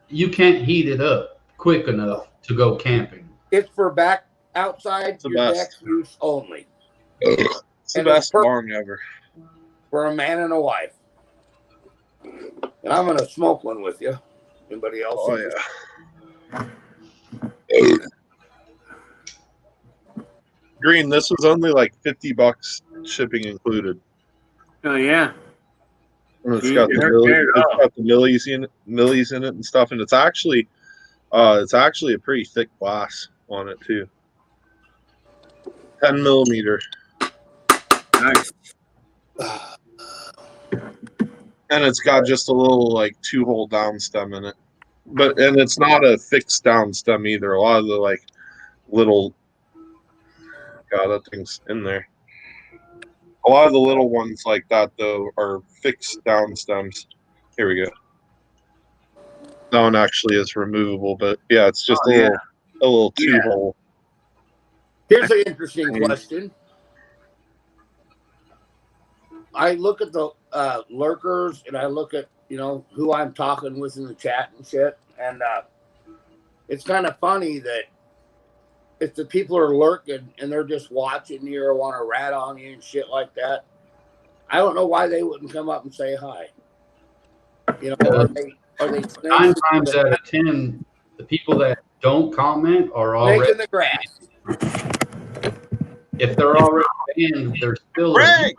you can't heat it up quick enough to go camping. It's for back outside the your best. deck use only. It's the And it's best perfect barn ever. for a man and a wife. And I'm gonna smoke one with you. Anybody else? Oh yeah. Green, this was only like $50 shipping included. Oh yeah. And it's Jeez, got they're tearing it's up. got the millies in it and stuff, and it's actually a pretty thick glass on it too. 10 millimeter. Nice. And it's got just a little like 2-hole down stem in it. And it's not a fixed down stem either. A lot of the like little that thing's in there. A lot of the little ones like that though are fixed down stems. Here we go. That one actually is removable, but yeah, it's just a little 2-hole. Here's an interesting question. I look at the lurkers, and I look at who I'm talking with in the chat and shit, and it's kind of funny that if the people are lurking and they're just watching you or want to rat on you and shit like that, I don't know why they wouldn't come up and say hi. Are they 9 times out of 10, the people that don't comment are already making the grass. If they're already banned, they're still watching.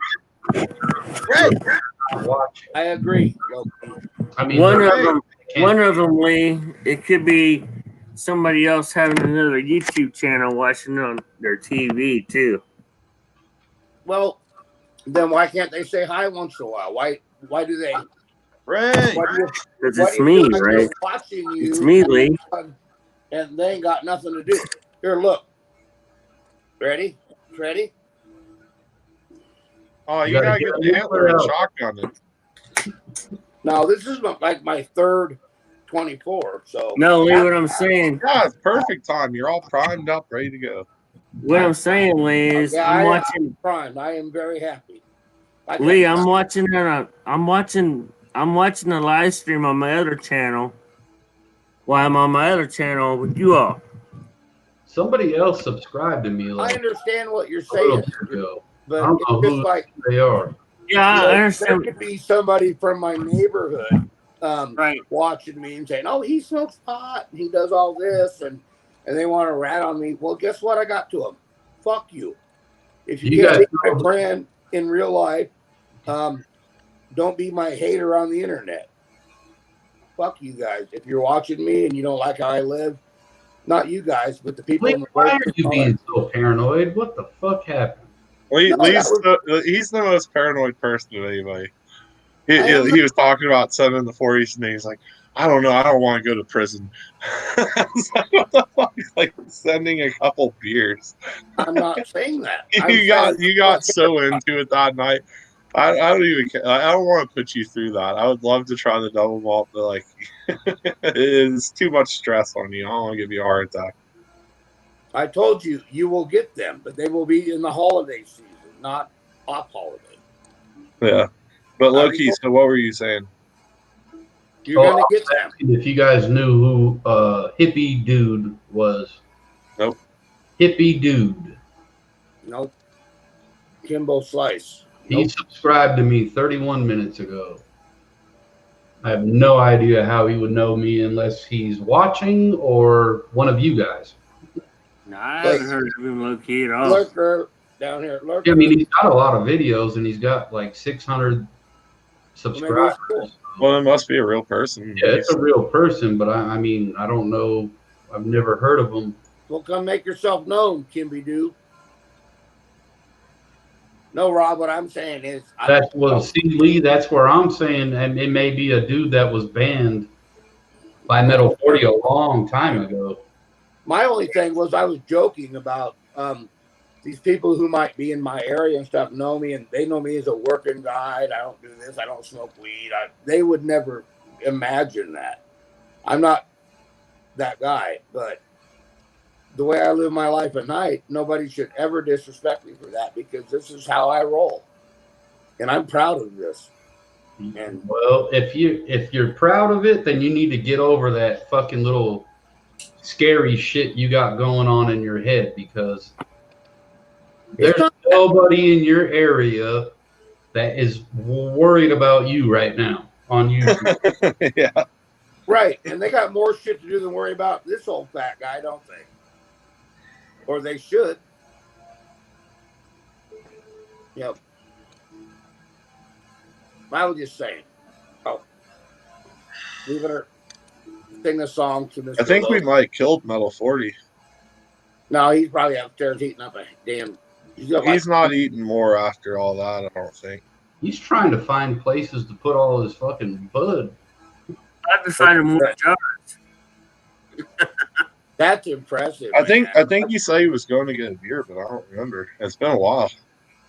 I agree. I mean, one of them, Lee. It could be somebody else having another YouTube channel watching on their TV too. Well, then why can't they say hi once in a while? Why do they? Right. Because it's me, right? Watching you, It's me, Lee. And they ain't got nothing to do. Here, look. Ready? Oh, you gotta get the antler and shotgun it. Now, this is like my third 24. So No, Lee, what I'm saying. Yeah, it's perfect time. You're all primed up, ready to go. What I'm saying, Lee, is I'm watching. Prime. I am very happy. Lee, I'm watching a live stream on my other channel while I'm on my other channel with you all. Somebody else subscribed to me. I understand what you're a little saying, bit ago. but I don't know it's just who like they are. Yeah, I understand. There could be somebody from my neighborhood watching me and saying, "Oh, he smokes pot and he does all this," and they want to rat on me. Well, guess what I got to them? Fuck you. If you can't be my brand in real life, don't be my hater on the internet. Fuck you guys. If you're watching me and you don't like how I live, not you guys, but the people. Wait, why are you being so paranoid? What the fuck happened? He's the most paranoid person of anybody. He was talking about 7 in the 40s, and he's like, I don't know, I don't want to go to prison. I was like, what the fuck? Like sending a couple beers. I'm not saying that. You got so into it that night. I don't even care. I don't want to put you through that. I would love to try the double malt, but like it's too much stress on you. I don't want to give you a heart attack. I told you, you will get them, but they will be in the holiday season, not off holiday. Yeah. But Loki, so what were you saying? You're going to get them. If you guys knew who Hippie Dude was. Nope. Hippie Dude. Nope. Kimbo Slice. He subscribed to me 31 minutes ago. I have no idea how he would know me unless he's watching or one of you guys. No, I haven't heard of him low-key at all. Lurker down here. Lurker. I mean, he's got a lot of videos and he's got like 600 subscribers. Well, it must be a real person. Yeah, it's a real person, but I mean, I don't know. I've never heard of him. Well, come make yourself known, Kimby Doo. No, Rob, what I'm saying is... See, Lee, that's where I'm saying, and it may be a dude that was banned by Metal 40 a long time ago. My only thing was I was joking about these people who might be in my area and stuff know me, and they know me as a working guy. I don't do this. I don't smoke weed. They would never imagine that. I'm not that guy, but the way I live my life at night, nobody should ever disrespect me for that because this is how I roll, and I'm proud of this. And well, if you're proud of it, then you need to get over that fucking little scary shit you got going on in your head because there's nobody in your area that is worried about you right now. on YouTube. Yeah. Right, and they got more shit to do than worry about this old fat guy, don't they? Or they should. Yep. I was just saying. Oh, leaving her sing the song to Mr. I think Lowe. we might have killed Metal 40. No, he's probably upstairs eating up a damn. He's not eating more after all that, I don't think. He's trying to find places to put all his fucking bud. I've been finding more jars. That's impressive. I think he said he was going to get a beer, but I don't remember. It's been a while.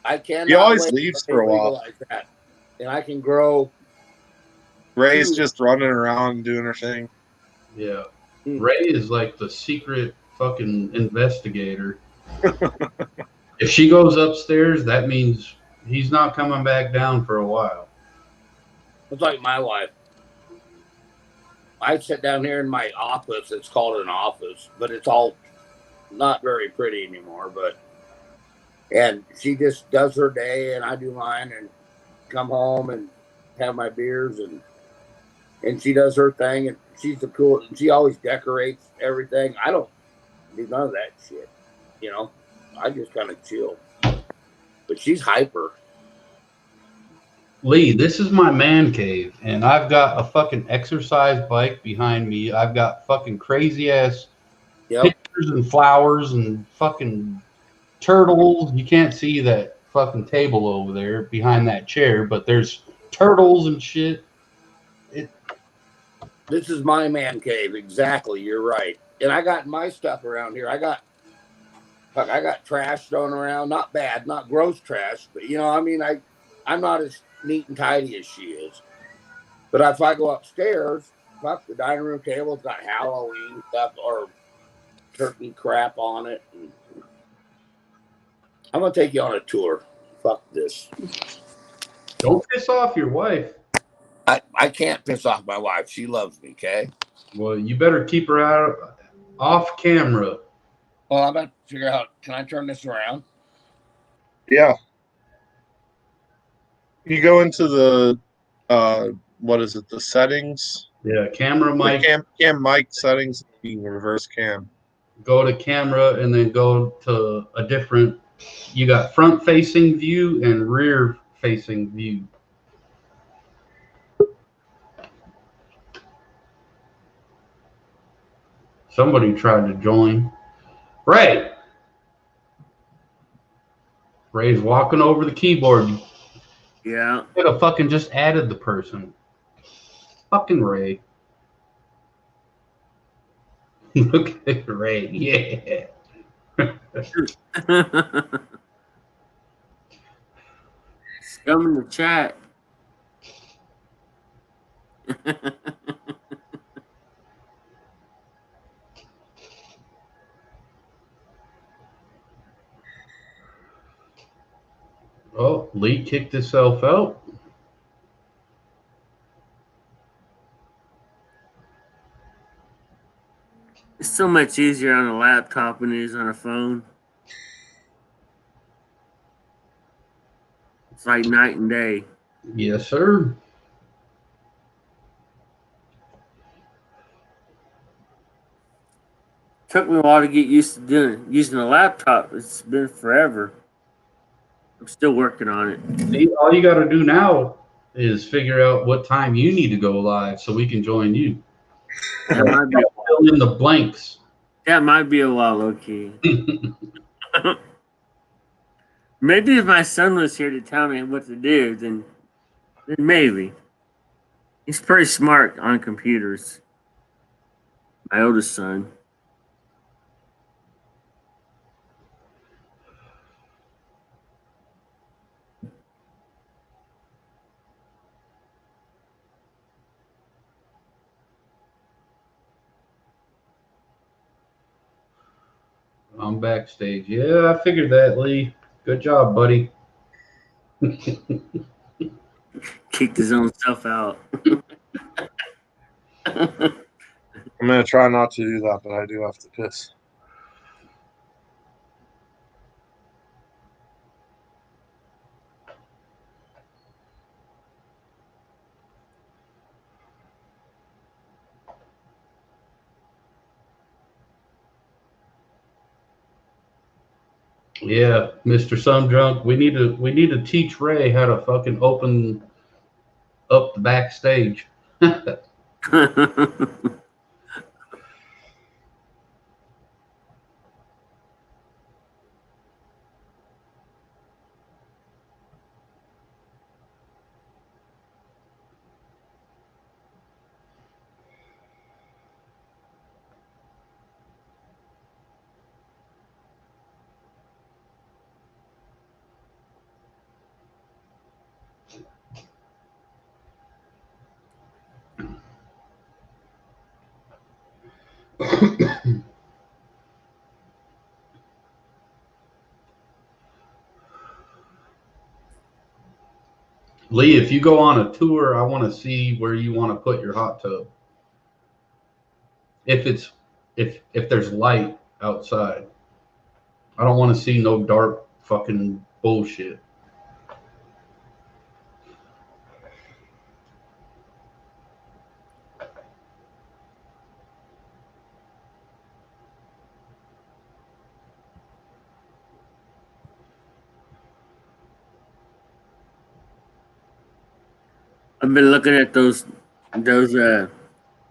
I cannot. He always wait leaves till for a they while. legalize that. And I can grow. Ray's just running around doing her thing. Yeah. Ray is like the secret fucking investigator. If she goes upstairs, that means he's not coming back down for a while. It's like my wife. I sit down here in my office. It's called an office, but it's all not very pretty anymore. And she just does her day, and I do mine, and come home and have my beers, and she does her thing, and she's the cool. And she always decorates everything. I don't do none of that shit, you know. I just kind of chill. But she's hyper. Lee, this is my man cave, and I've got a fucking exercise bike behind me. I've got fucking crazy ass pictures and flowers and fucking turtles. You can't see that fucking table over there behind that chair, but there's turtles and shit. This is my man cave. Exactly. You're right. And I got my stuff around here. I got trash thrown around. Not bad, not gross trash, but you know, I mean, I'm not as neat and tidy as she is. But if I go upstairs, fuck, the dining room table's got Halloween stuff or turkey crap on it. And I'm gonna take you on a tour. Fuck this. Don't piss off your wife. I can't piss off my wife. She loves me, okay? Well, you better keep her out off camera. Well, I'm about to figure out, can I turn this around? Yeah. You go into the what is it? The settings. Yeah, camera mic. Cam mic settings. You can reverse cam. Go to camera and then go to a different. You got front facing view and rear facing view. Somebody tried to join. Ray. Ray's walking over the keyboard. Yeah. Could have fucking just added the person. Fucking Ray. Look at Ray. Yeah. Scum in the chat. Oh, Lee kicked himself out. It's so much easier on a laptop than it is on a phone. It's like night and day. Yes, sir. Took me a while to get used to using a laptop. It's been forever. I'm still working on it. See, all you got to do now is figure out what time you need to go live so we can join you. That might be fill in the blanks. That might be a while, low key. Maybe if my son was here to tell me what to do, then maybe. He's pretty smart on computers. My oldest son. I'm backstage. Yeah, I figured that, Lee. Good job, buddy. Kicked his own self out. I'm gonna try not to do that, but I do have to piss. Yeah, Mr. Sun Drunk. We need to teach Ray how to fucking open up the backstage. Lee, if you go on a tour, I want to see where you want to put your hot tub. If there's light outside, I don't want to see no dark fucking bullshit. I've been looking at those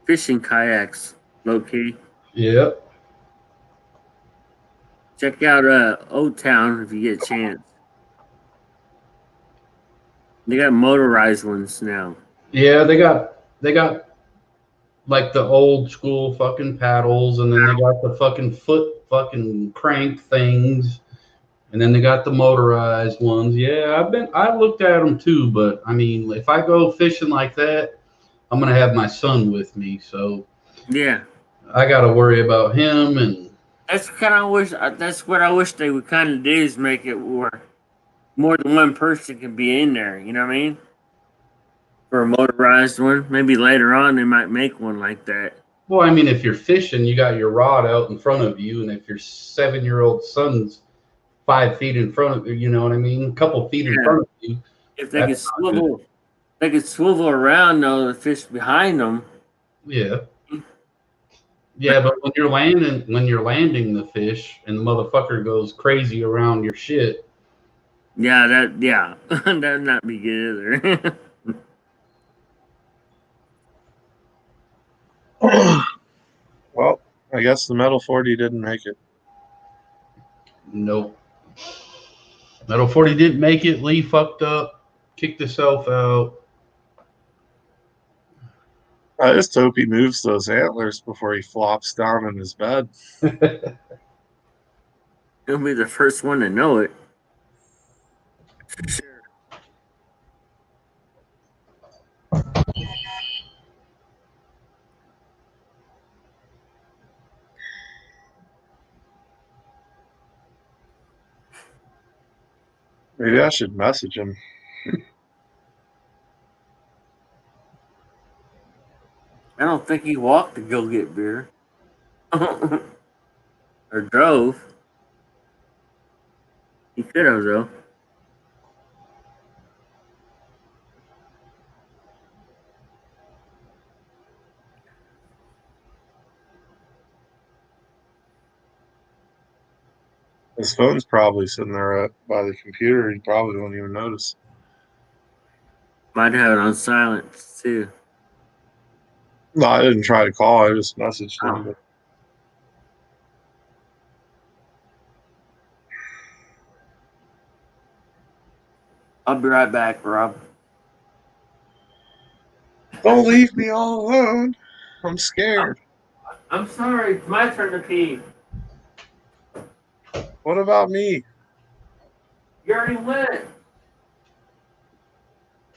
fishing kayaks, low key. Yep. Check out Old Town if you get a chance. They got motorized ones now. Yeah, they got like the old school fucking paddles, and then they got the fucking foot fucking crank things, and then they got the motorized ones. Yeah, I looked at them too, but I mean, if I go fishing like that, I'm gonna have my son with me, so yeah, I got to worry about him, and that's what I wish they would kind of do is make it where more than one person can be in there. You know what I mean? For a motorized one, maybe later on they might make one like that. Well, I mean, if you're fishing, you got your rod out in front of you, and if your 7-year-old son's 5 feet in front of you, you know what I mean? A couple feet in front of you. If they could swivel around though, the fish behind them. Yeah. Yeah, but when you're landing the fish and the motherfucker goes crazy around your shit. Yeah, that'd not be good either. Well, I guess the Metal 40 didn't make it. Nope. Metal 40 didn't make it. Lee fucked up, kicked himself out. I just hope he moves those antlers before he flops down in his bed. He'll be the first one to know it. Sure. Maybe I should message him. I don't think he walked to go get beer. Or drove. He could have, though. His phone's probably sitting there by the computer. He probably won't even notice. Might have it on silent, too. No, I didn't try to call. I just messaged him. But I'll be right back, Rob. don't leave me all alone. I'm scared. I'm sorry. It's my turn to pee. What about me? You already went.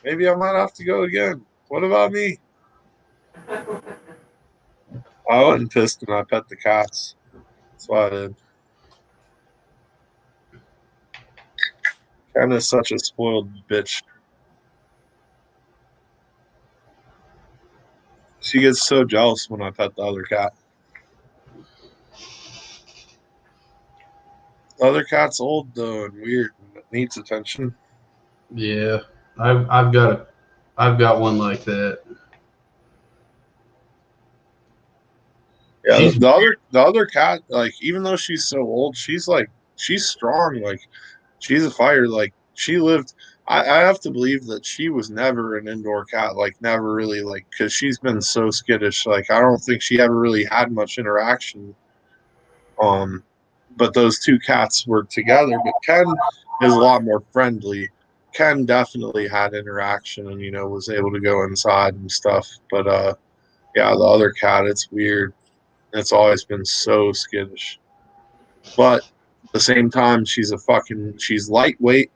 Maybe I might have to go again. What about me? I wasn't pissed when I pet the cats. That's why I did. Kenna's such a spoiled bitch. She gets so jealous when I pet the other cat. The other cat's old though and weird and it needs attention. Yeah, I've got one like that. Yeah, the other cat, like even though she's so old, she's she's strong. Like, she's a fighter. Like, she lived. I have to believe that she was never an indoor cat. Like, never really, like, because she's been so skittish. Like, I don't think she ever really had much interaction. But those two cats were together. But Ken is a lot more friendly. Ken definitely had interaction and, was able to go inside and stuff. But, yeah, the other cat, it's weird. It's always been so skittish. But at the same time, she's lightweight.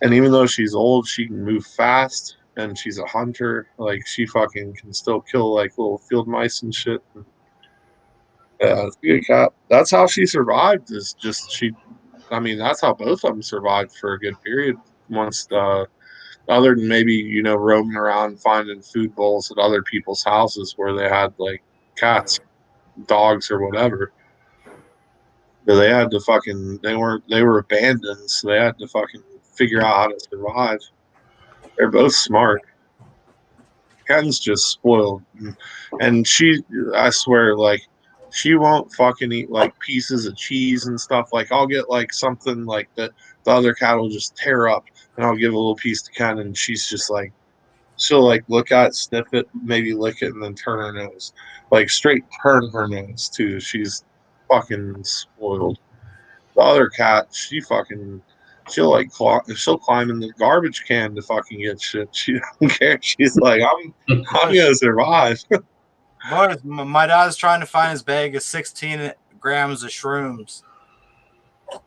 And even though she's old, she can move fast. And she's a hunter. Like, she fucking can still kill, like, little field mice and shit. Yeah, it's a good cat. That's how she survived. That's how both of them survived for a good period. Once, other than maybe, roaming around finding food bowls at other people's houses where they had, like, cats, dogs, or whatever. But they had to they were abandoned, so they had to fucking figure out how to survive. They're both smart. Ken's just spoiled. And I swear, like, she won't fucking eat, like, pieces of cheese and stuff. Like, I'll get, like, something like that the other cat will just tear up, and I'll give a little piece to Ken, and she's just like, she'll, like, look at it, sniff it, maybe lick it, and then turn her nose. Like, straight turn her nose, too. She's fucking spoiled. The other cat, she'll climb in the garbage can to fucking get shit. She don't care. She's like, I'm gonna survive. Boys, my dad's trying to find his bag of 16 grams of shrooms.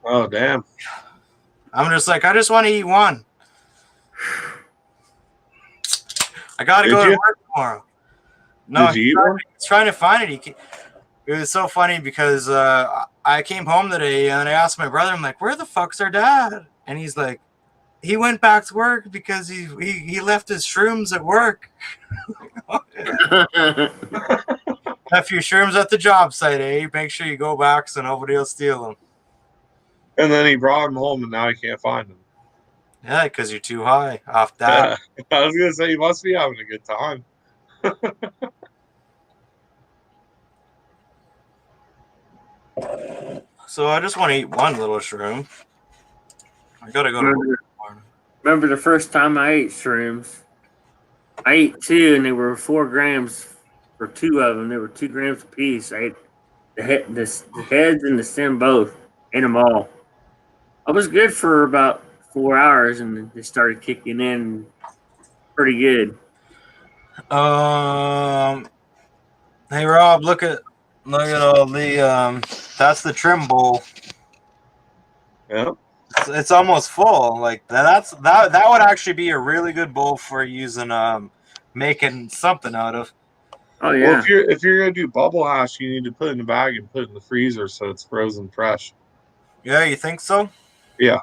Oh, damn. I'm just like, I just want to eat one. I got to go to work tomorrow. No, he's trying to find it. It was so funny because I came home today and I asked my brother, I'm like, where the fuck's our dad? And he's like, he went back to work because he left his shrooms at work. Left your shrooms at the job site, eh? Make sure you go back so nobody will steal them. And then he brought him home and now he can't find them. Yeah, because you're too high off that. Yeah. I was going to say, you must be having a good time. So I just want to eat one little shroom. I gotta go to work. Remember the first time I ate shrooms? I ate 2 and they were 4 grams for 2 of them. They were 2 grams a piece. I ate the heads and the stem both. Ate them all. I was good for about 4 hours and then they started kicking in pretty good. Hey Rob, look at all the that's the trim bowl. Yeah. It's almost full. Like that would actually be a really good bowl for using making something out of. Oh yeah. Well, if you're gonna do bubble hash, you need to put it in a bag and put it in the freezer so it's frozen fresh. Yeah, you think so? Yeah.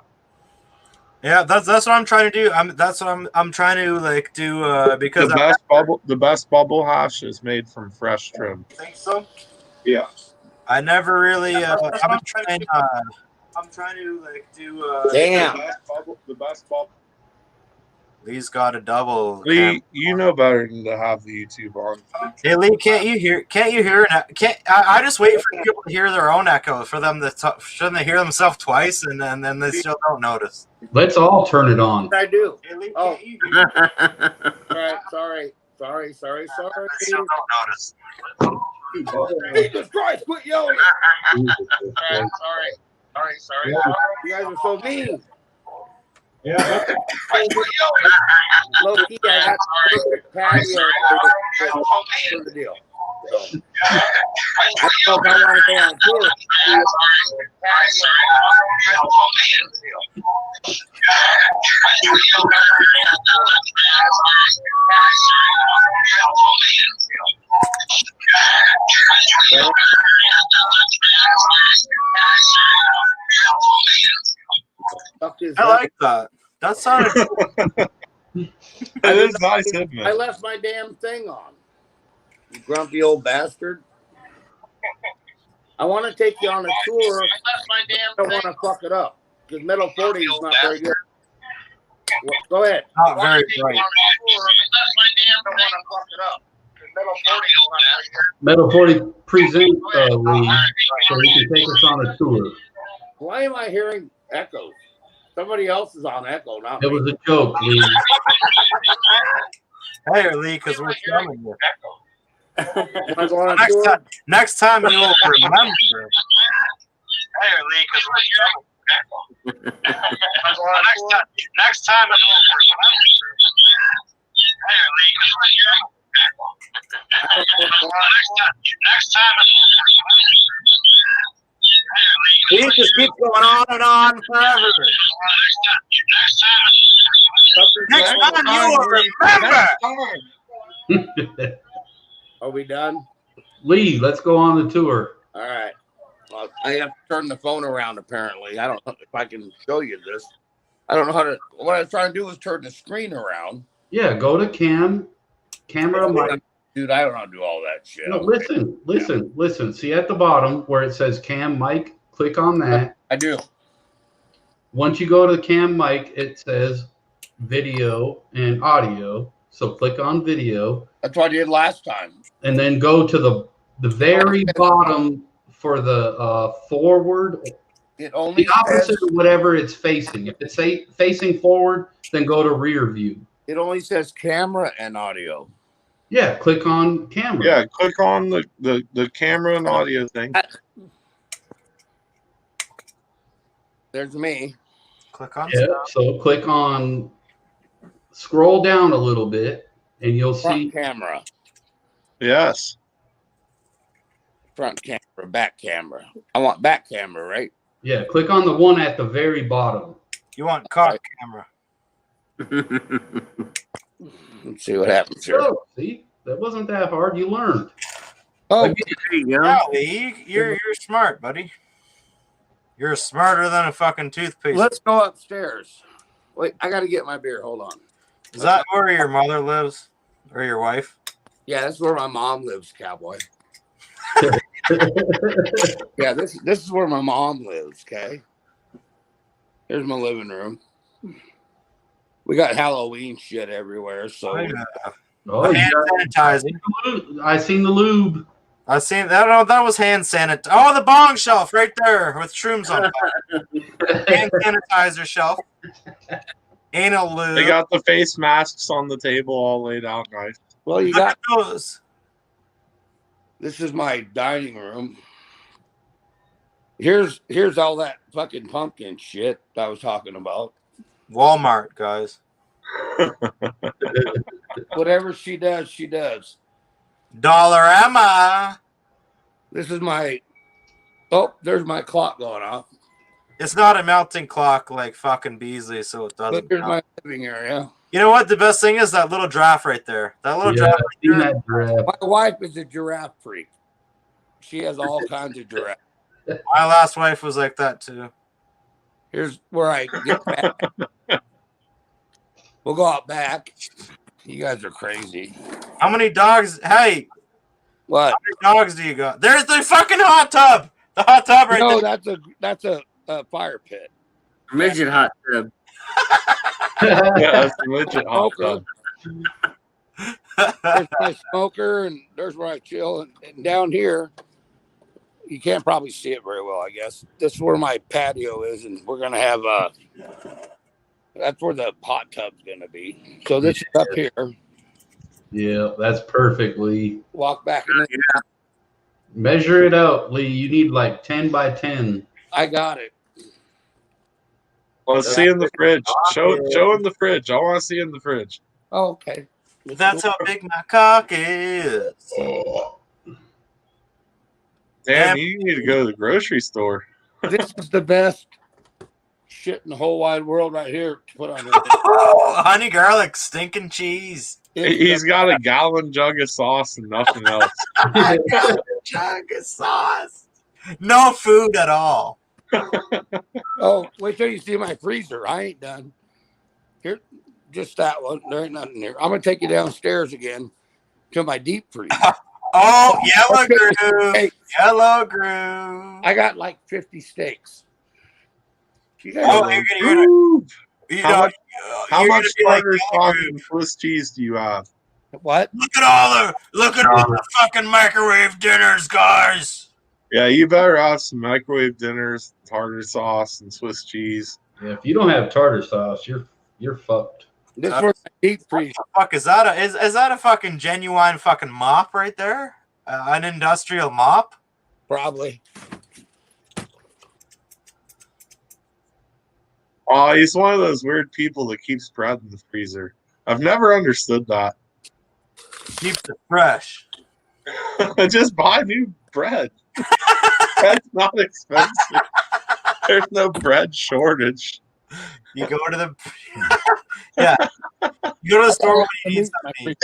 Yeah, that's what I'm trying to do. That's what I'm trying to like do because the best bubble hash is made from fresh trim. Think so? Yeah. I never really. I'm trying to like do. Damn. The best bubble. Lee's got a double. Lee, you know better than to have the YouTube on. Hey Lee, can't you hear? I just wait for people to hear their own echo for them to shouldn't they hear themselves twice and then they still don't notice. Let's all turn it on. I do. Hey Lee, Oh. can't you hear? Right, sorry. They still don't notice. Jesus Christ, quit yelling. Sorry. You guys are so mean. Yeah. Low key, I got the perfect patio for the deal. So, I don't know if I want to go on tour. I like that. That sounded. It is nice, isn't it? I left my damn thing on. You grumpy old bastard. I want to take you on a tour. I don't want to fuck it up because Metal 40 is not very good. Well, go ahead. Not very bright. Metal 40 present Lee, so he can take us on a tour. Why am I hearing echoes? Somebody else is on echo, not It me. was a joke, Lee. Hey, Lee, because we're filming you. Am I going on Next tour? time, next time you'll remember. Hey, Lee, because we're next time you'll It just keeps going on and on forever. Next time you will remember. Are we done? Lee, let's go on the tour. All right. Well, I have to turn the phone around, apparently. I don't know if I can show you this. I don't know how to. What I was trying to do was turn the screen around. Yeah, go to camera, mic. Dude, I don't know how to do all that shit. No, listen. See at the bottom where it says cam mic, click on that. I do. Once you go to the cam mic, it says video and audio. So click on video. That's what I did last time. And then go to the very bottom for the forward. It only The opposite says, of whatever it's facing. If it's facing forward, then go to rear view. it only says camera and audio. Yeah, click on camera. Yeah, click on the camera and audio thing. There's me. Click on Yeah, so click on, scroll down a little bit, and you'll see. Front camera. Yes. Front camera, back camera. I want back camera, right? Yeah, click on the one at the very bottom. You want cock camera. Let's see what happens here. Oh, see, that wasn't that hard. You learned. Oh, There you go. Yeah, Lee, you're smart, buddy. You're smarter than a fucking toothpaste. let's go upstairs. Wait, I got to get my beer. Hold on. Is that where your mother lives? Or your wife? Yeah, that's where my mom lives, cowboy. Yeah, this is where my mom lives, okay? Here's my living room. We got Halloween shit everywhere, so Oh, hand sanitizing. I seen the lube. I seen that. Oh, that was hand sanitizer. Oh, the bong shelf right there with shrooms on top. Hand sanitizer shelf. Anal lube. They got the face masks on the table all laid out nice. well, you Look got at those. this is my dining room. Here's all that fucking pumpkin shit I was talking about. Walmart, guys. Whatever she does, she does. Dollarama. This is my there's my clock going off. It's not a melting clock like fucking Beasley, so it doesn't. But here's count. my living area. You know what? The best thing is that little giraffe right there. That little Yeah, giraffe I've seen right there. that giraffe. My wife is a giraffe freak. She has all kinds of giraffe. My last wife was like that too. Here's where I get back. We'll go out back. You guys are crazy. How many dogs? Hey, What? how many dogs do you got? There's the fucking hot tub. The hot tub right No, there. that's a fire pit. Midget hot tub. Yeah, that's a legit hot Smoker. tub. There's my smoker, and there's where I chill. And down here, you can't probably see it very well, I guess. This is where my patio is, and we're gonna have that's where the hot tub's gonna be. So this is up here. Yeah, that's perfectly. Walk back in the Measure it out, Lee. You need like 10 by 10. I got it. Let's see in the fridge. Show in the fridge. I want to see in the fridge. Oh, okay. That's how big my cock is. Damn, you need to go to the grocery store. This is the best shit in the whole wide world right here to put on. Honey garlic stinking cheese. He's got a gallon jug of sauce and nothing else. Jug of sauce. No food at all. Oh, wait till you see my freezer. I ain't done. Here, just that one. There ain't nothing there. I'm gonna take you downstairs again to my deep freeze. Oh, yellow groove. Hey, Yellow groove. I got like 50 steaks. You guys Oh, you're gonna How much, how you're much gonna be like tartar yellow sauce groove. and Swiss cheese do you have? what? Look at all the fucking microwave dinners, guys. Yeah, you better have some microwave dinners, tartar sauce, and Swiss cheese. Yeah, if you don't have tartar sauce, you're fucked. This was deep freeze. Fuck, is that a fucking genuine fucking mop right there? An industrial mop? Probably. Oh, he's one of those weird people that keeps bread in the freezer. I've never understood that. Keeps it fresh. Just buy new bread. Bread's not expensive. There's no bread shortage. You go to the yeah. You go to the store when you need something.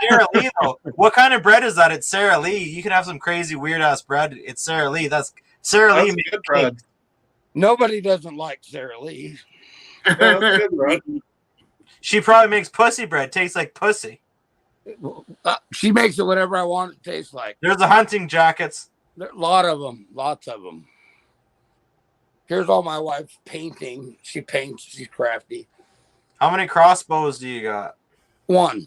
Sara Lee, though. What kind of bread is that? It's Sara Lee. You can have some crazy weird ass bread. It's Sara Lee. That's Sara Lee makes good bread. Nobody doesn't like Sara Lee. Yeah, that's good bread. She probably makes pussy bread. Tastes like pussy. She makes it whatever I want it to taste like. There's the hunting jackets. There are a lot of them. Lots of them. Here's all my wife's painting. She paints. She's crafty. How many crossbows do you got? One.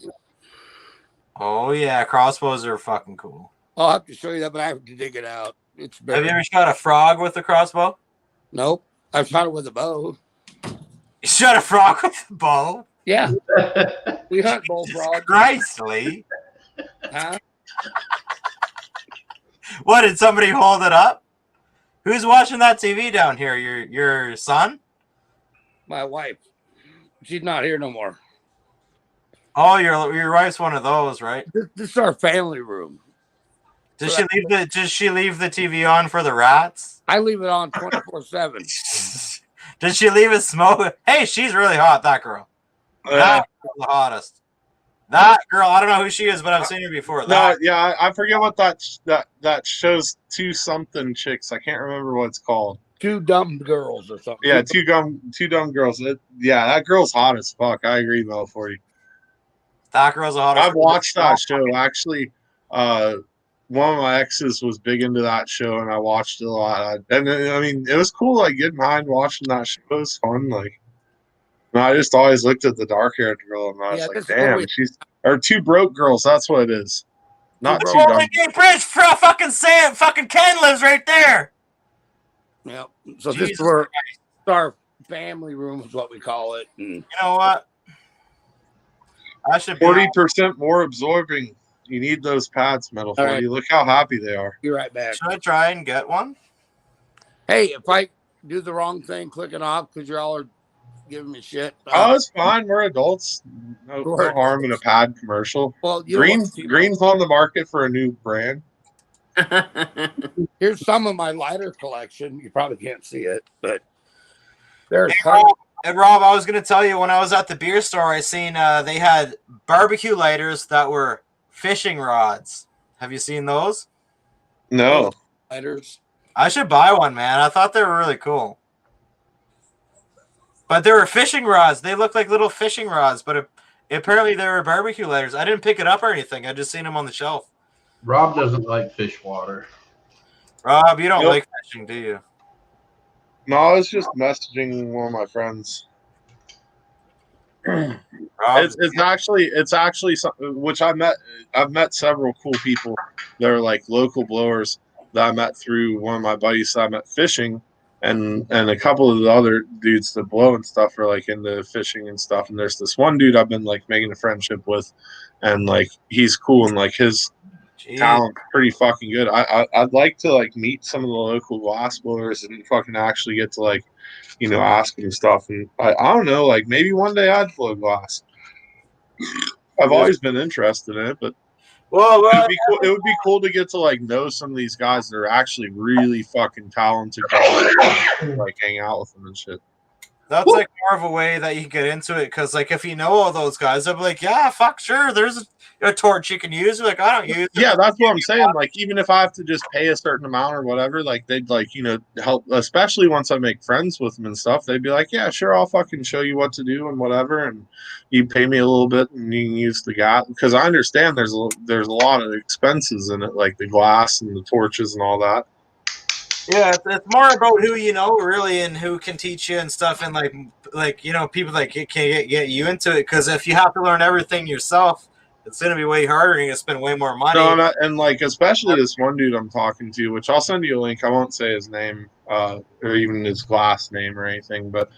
Oh yeah, crossbows are fucking cool. I'll have to show you that, but I have to dig it out. It's Have you ever shot a frog with a crossbow? Nope. I've shot it with a bow. You shot a frog with a bow? Yeah. We hunt bullfrogs. Christ, Lee. Huh? What, did somebody hold it up? Who's watching that TV down here? Your son? My wife. She's not here no more. Oh, your wife's one of those, right? This is our family room. Does she leave the TV on for the rats? I leave it on 24/7. Does she leave it smoke? Hey, she's really hot, that girl. That girl's the hottest. That girl, I don't know who she is, but I've seen her before. I forget what that shows. Two something chicks. I can't remember what it's called. Two dumb girls or something. Yeah, two dumb girls. That girl's hot as fuck. I agree, Mel 40. That girl's the hottest. I've watched that show actually. One of my exes was big into that show, and I watched it a lot. And I mean, it was cool, like getting high and watching that show. It was fun. Like, and I just always looked at the dark-haired girl, and I was like, "Damn, she's or two broke girls." That's what it is. Not the two dumb. Golden Gate Bridge, fucking Sam, fucking Ken lives right there. Yeah. So Jesus this is where our family room is what we call it. And you know what? I should 40% more absorbing. You need those pads, Metal 40. right. Look how happy they are. be right back. Should I try and get one? Hey, if I do the wrong thing, click it off because y'all are giving me shit. Oh, it's fine. We're adults. No harm in a pad commercial. Well, you Green's on the market for a new brand. Here's some of my lighter collection. You probably can't see it, but there's And Rob, I was going to tell you, when I was at the beer store, I seen they had barbecue lighters that were fishing rods. Have you seen those? No. lighters. I should buy one, man. I thought they were really cool. But they were fishing rods. They look like little fishing rods, but apparently they were barbecue lighters. I didn't pick it up or anything. I just seen them on the shelf. Rob doesn't like fish water. Rob, you don't Nope. like fishing, do you? No, I was just messaging one of my friends. Rob, It's actually something which I've met several cool people that are like local blowers that I met through one of my buddies that I met fishing, and a couple of the other dudes that blow and stuff are like into fishing and stuff. And there's this one dude I've been like making a friendship with, and like he's cool and like his talent's pretty fucking good. I'd like to like meet some of the local glass blowers and fucking actually get to like, you know, ask them stuff. And I don't know, like maybe one day I'd blow glass. I've always been interested in it, but it would be cool to get to like know some of these guys that are actually really fucking talented guys, like hang out with them and shit. that's like more of a way that you can get into it, because like if you know all those guys, they'll be like, yeah, fuck, sure, there's a torch you can use. You're like, I don't use it. Yeah, that's what I'm saying. Like, even if I have to just pay a certain amount or whatever, like they'd like, you know, help, especially once I make friends with them and stuff, they'd be like, yeah, sure, I'll fucking show you what to do and whatever, and you pay me a little bit and you can use the gas, because I understand there's a lot of expenses in it, like the glass and the torches and all that. Yeah, it's more about who you know, really, and who can teach you and stuff, and like you know, people that can get you into it. Because if you have to learn everything yourself, It's going to be way harder and you're going to spend way more money. No, and like especially this one dude I'm talking to, which I'll send you a link. I won't say his name or even his last name or anything, but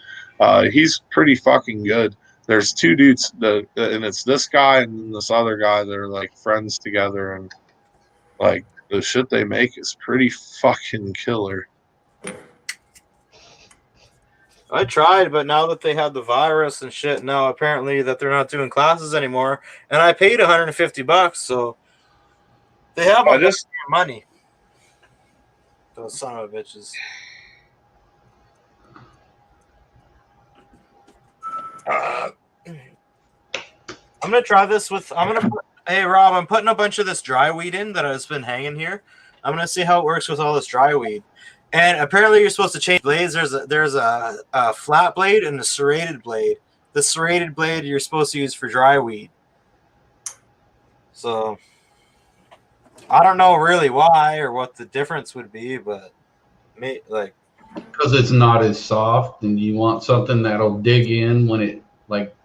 he's pretty fucking good. There's two dudes, and it's this guy and this other guy that are like friends together, and like the shit they make is pretty fucking killer. I tried, but now that they have the virus and shit, now apparently that they're not doing classes anymore, and I paid $150, so they have all this money. Those son of a bitches. I'm gonna try this with. Hey Rob, I'm putting a bunch of this dry weed in that has been hanging here. I'm gonna see how it works with all this dry weed. And apparently, you're supposed to change blades. There's a flat blade and a serrated blade. The serrated blade you're supposed to use for dry weed. So I don't know really why or what the difference would be, but like because it's not as soft, and you want something that'll dig in when it like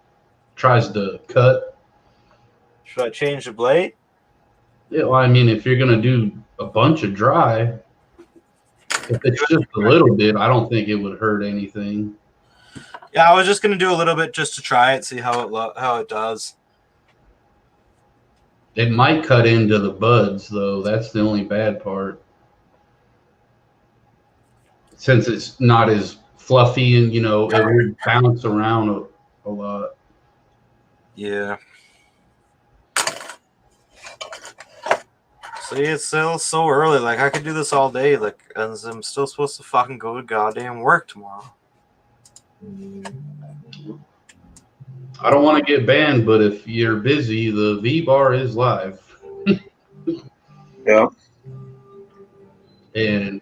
tries to cut. Should I change the blade? Yeah, well, I mean, if you're gonna do a bunch of dry. If it's just a little bit, I don't think it would hurt anything. Yeah, I was just gonna do a little bit just to try it, see how it does. It might cut into the buds, though. That's the only bad part. Since it's not as fluffy and, it would bounce around a lot. Yeah. See, it's still so early. Like, I could do this all day. Like, and I'm still supposed to fucking go to goddamn work tomorrow. I don't want to get banned, but if you're busy, the V-Bar is live. Yeah. And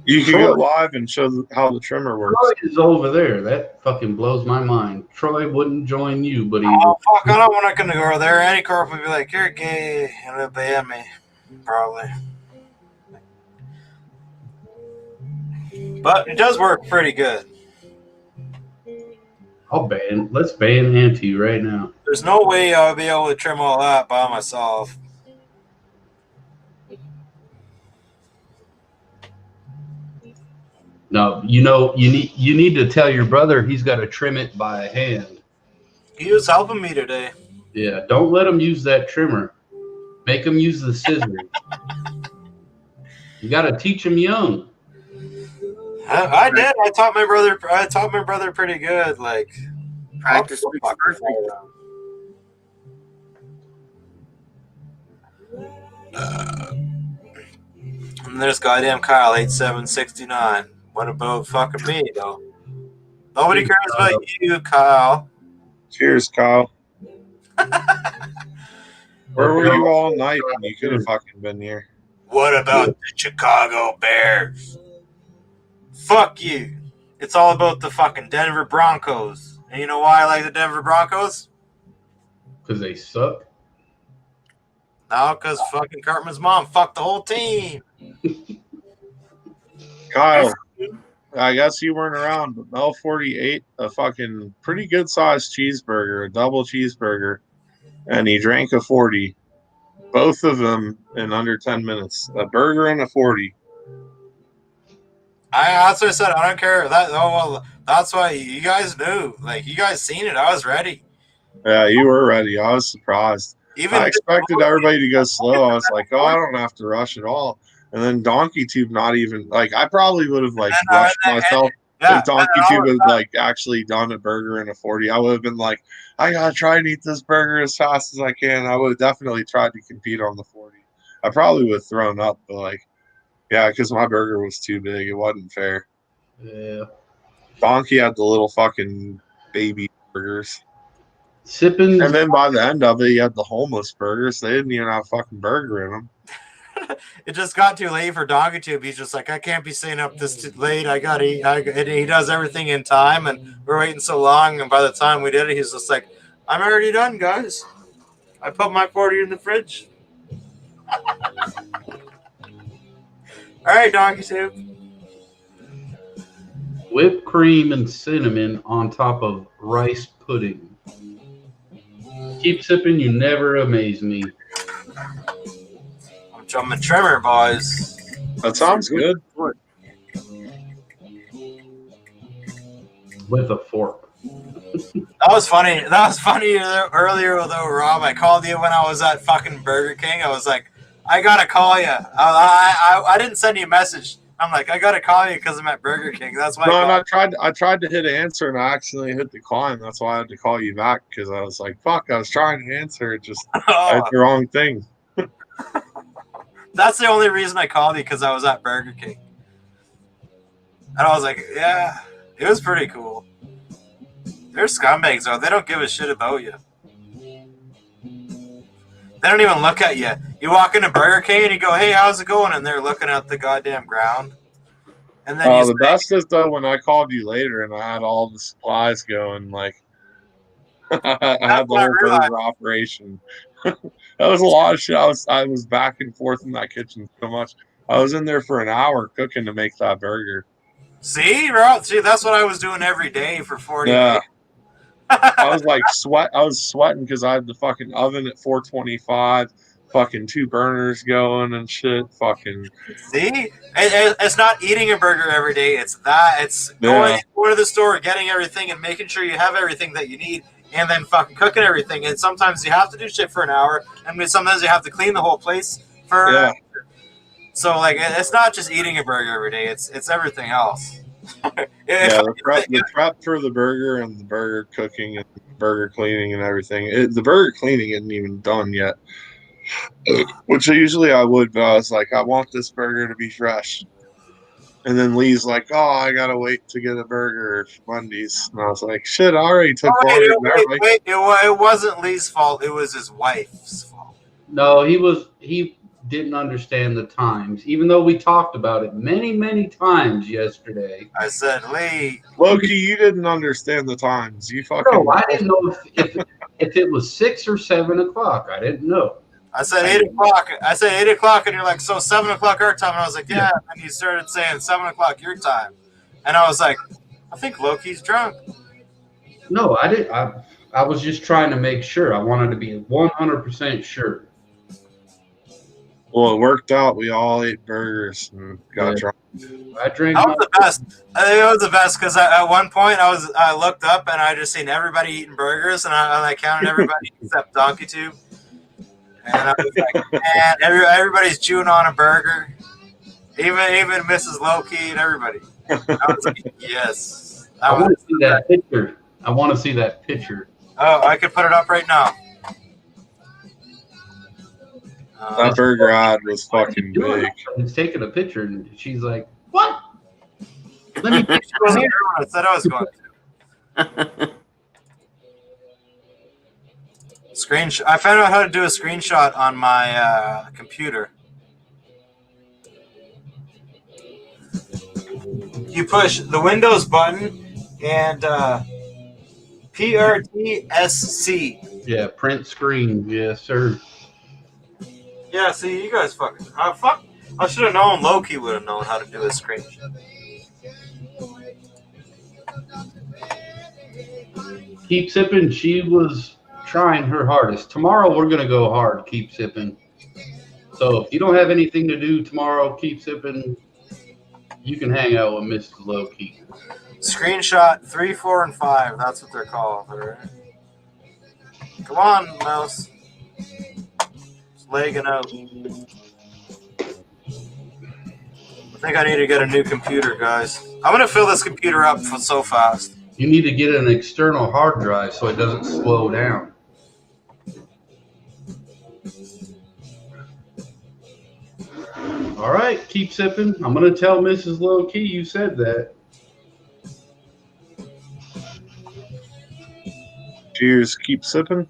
you can go live and show how the trimmer works. Troy is over there. That fucking blows my mind. Troy wouldn't join you, but he. Oh, fuck, I'm not going to go over there. Anticorp would be like, you're gay, and they'll ban me. Probably. But it does work pretty good. Let's ban Anti right now. There's no way I would be able to trim all that by myself. No, you need to tell your brother he's got to trim it by hand. He was helping me today. Yeah, don't let him use that trimmer. Make him use the scissors. You got to teach him young. I did. I taught my brother pretty good. Like practice makes perfect. And there's goddamn Kyle 8769. What about fucking me though? Nobody cares about you, Kyle. Cheers, Kyle. Where were you all night when you could have fucking been here? What about the Chicago Bears? Fuck you. It's all about the fucking Denver Broncos. And you know why I like the Denver Broncos? Because they suck? No, because fucking Cartman's mom fucked the whole team. Kyle, I guess you weren't around, but Mel 48 a fucking pretty good sized cheeseburger, a double cheeseburger, and he drank a 40. Both of them in under 10 minutes. A burger and a 40. That's what I said. I don't care. That's why you guys knew. Like, you guys seen it. I was ready. Yeah, you were ready. I was surprised. I expected everybody to go slow. I was like, oh, I don't have to rush at all. And then Donkey Tube not even, like, I probably would have, like, rushed myself. If Donkey Tube had, like, actually done a burger and a 40, I would have been like, I gotta try and eat this burger as fast as I can. I would have definitely tried to compete on the 40. I probably would have thrown up, but, like, yeah, because my burger was too big. It wasn't fair. Yeah. Donkey had the little fucking baby burgers. And then by the end of it, he had the homeless burgers. They didn't even have a fucking burger in them. It just got too late for Donkey Tube. He's just like, I can't be staying up this too late. I gotta eat. And he does everything in time, and we're waiting so long. And by the time we did it, he's just like, I'm already done, guys. I put my 40 in the fridge. All right, Donkey Tube. Whipped cream and cinnamon on top of rice pudding. Keep sipping. You never amaze me. I'm jumping trimmer, boys. That sounds good. With a fork. That was funny. That was funny earlier, though, Rob. I called you when I was at fucking Burger King. I was like, I gotta call you. I didn't send you a message. I'm like, I gotta call you because I'm at Burger King. That's why. No, and I tried to hit answer and I accidentally hit decline. That's why I had to call you back because I was like, fuck, I was trying to answer. It just I hit the wrong thing. That's the only reason I called you, because I was at Burger King. And I was like, yeah, it was pretty cool. They're scumbags, though. They don't give a shit about you. They don't even look at you. You walk into Burger King and you go, hey, how's it going? And they're looking at the goddamn ground. And then The best is, though, when I called you later and I had all the supplies going, like, I had the whole burger operation. That was a lot of shit. I was back and forth in that kitchen so much. I was in there for an hour cooking to make that burger. See, Rob? See, that's what I was doing every day for 40 days. I was like I was sweating because I had the fucking oven at 425, fucking 2 burners going and shit. Fucking see, it's not eating a burger every day. It's that. It's going to the store, getting everything, and making sure you have everything that you need, and then fucking cooking everything. And sometimes you have to do shit for an hour, and sometimes you have to clean the whole place for. Yeah. So like, it's not just eating a burger every day. It's everything else. The prep for the burger and the burger cooking and burger cleaning and everything. The burger cleaning isn't even done yet, which usually I would, but I was like, I want this burger to be fresh. And then Lee's like, oh, I gotta wait to get a burger Mondays. And I was like, shit, I already took Wait, it wasn't Lee's fault. It was his wife's fault. No, he didn't understand the times, even though we talked about it many times yesterday. I said, Lee, Loki, you didn't understand the times. You fucking. No, I didn't know if it was 6 or 7 o'clock. I didn't know. I said 8 o'clock. I said 8 o'clock, and you're like, so 7 o'clock our time. And I was like, yeah. And you started saying 7 o'clock your time, and I was like, I think Loki's drunk. No, I didn't. I was just trying to make sure. I wanted to be 100% sure. Well, it worked out. We all ate burgers and got drunk. I drank. That was the best. I think it was the best because at one point I looked up and I just seen everybody eating burgers, and I counted everybody except Donkey Tube, and I was like, man, everybody's chewing on a burger, even Mrs. Loki and everybody. I was like, yes. I want to see that picture. I want to see that picture. Oh, I could put it up right now. That burger ad was fucking big. He's taking a picture, and she's like, "What? Let me." I said I was going to. Screenshot. I found out how to do a screenshot on my computer. You push the Windows button and PRTSC. Yeah, print screen. Yes, sir. Yeah, see, you guys fucking. Fuck. I should have known Loki would have known how to do a screenshot. Keep sipping. She was trying her hardest. Tomorrow we're gonna go hard. Keep sipping. So if you don't have anything to do tomorrow, keep sipping. You can hang out with Mr. Loki. Screenshot 3, 4, and 5. That's what they're called. All right. Come on, mouse. It's lagging out. I think I need to get a new computer, guys. I'm gonna fill this computer up so fast. You need to get an external hard drive so it doesn't slow down. All right, keep sipping. I'm going to tell Mrs. Low Key you said that. Cheers, keep sipping.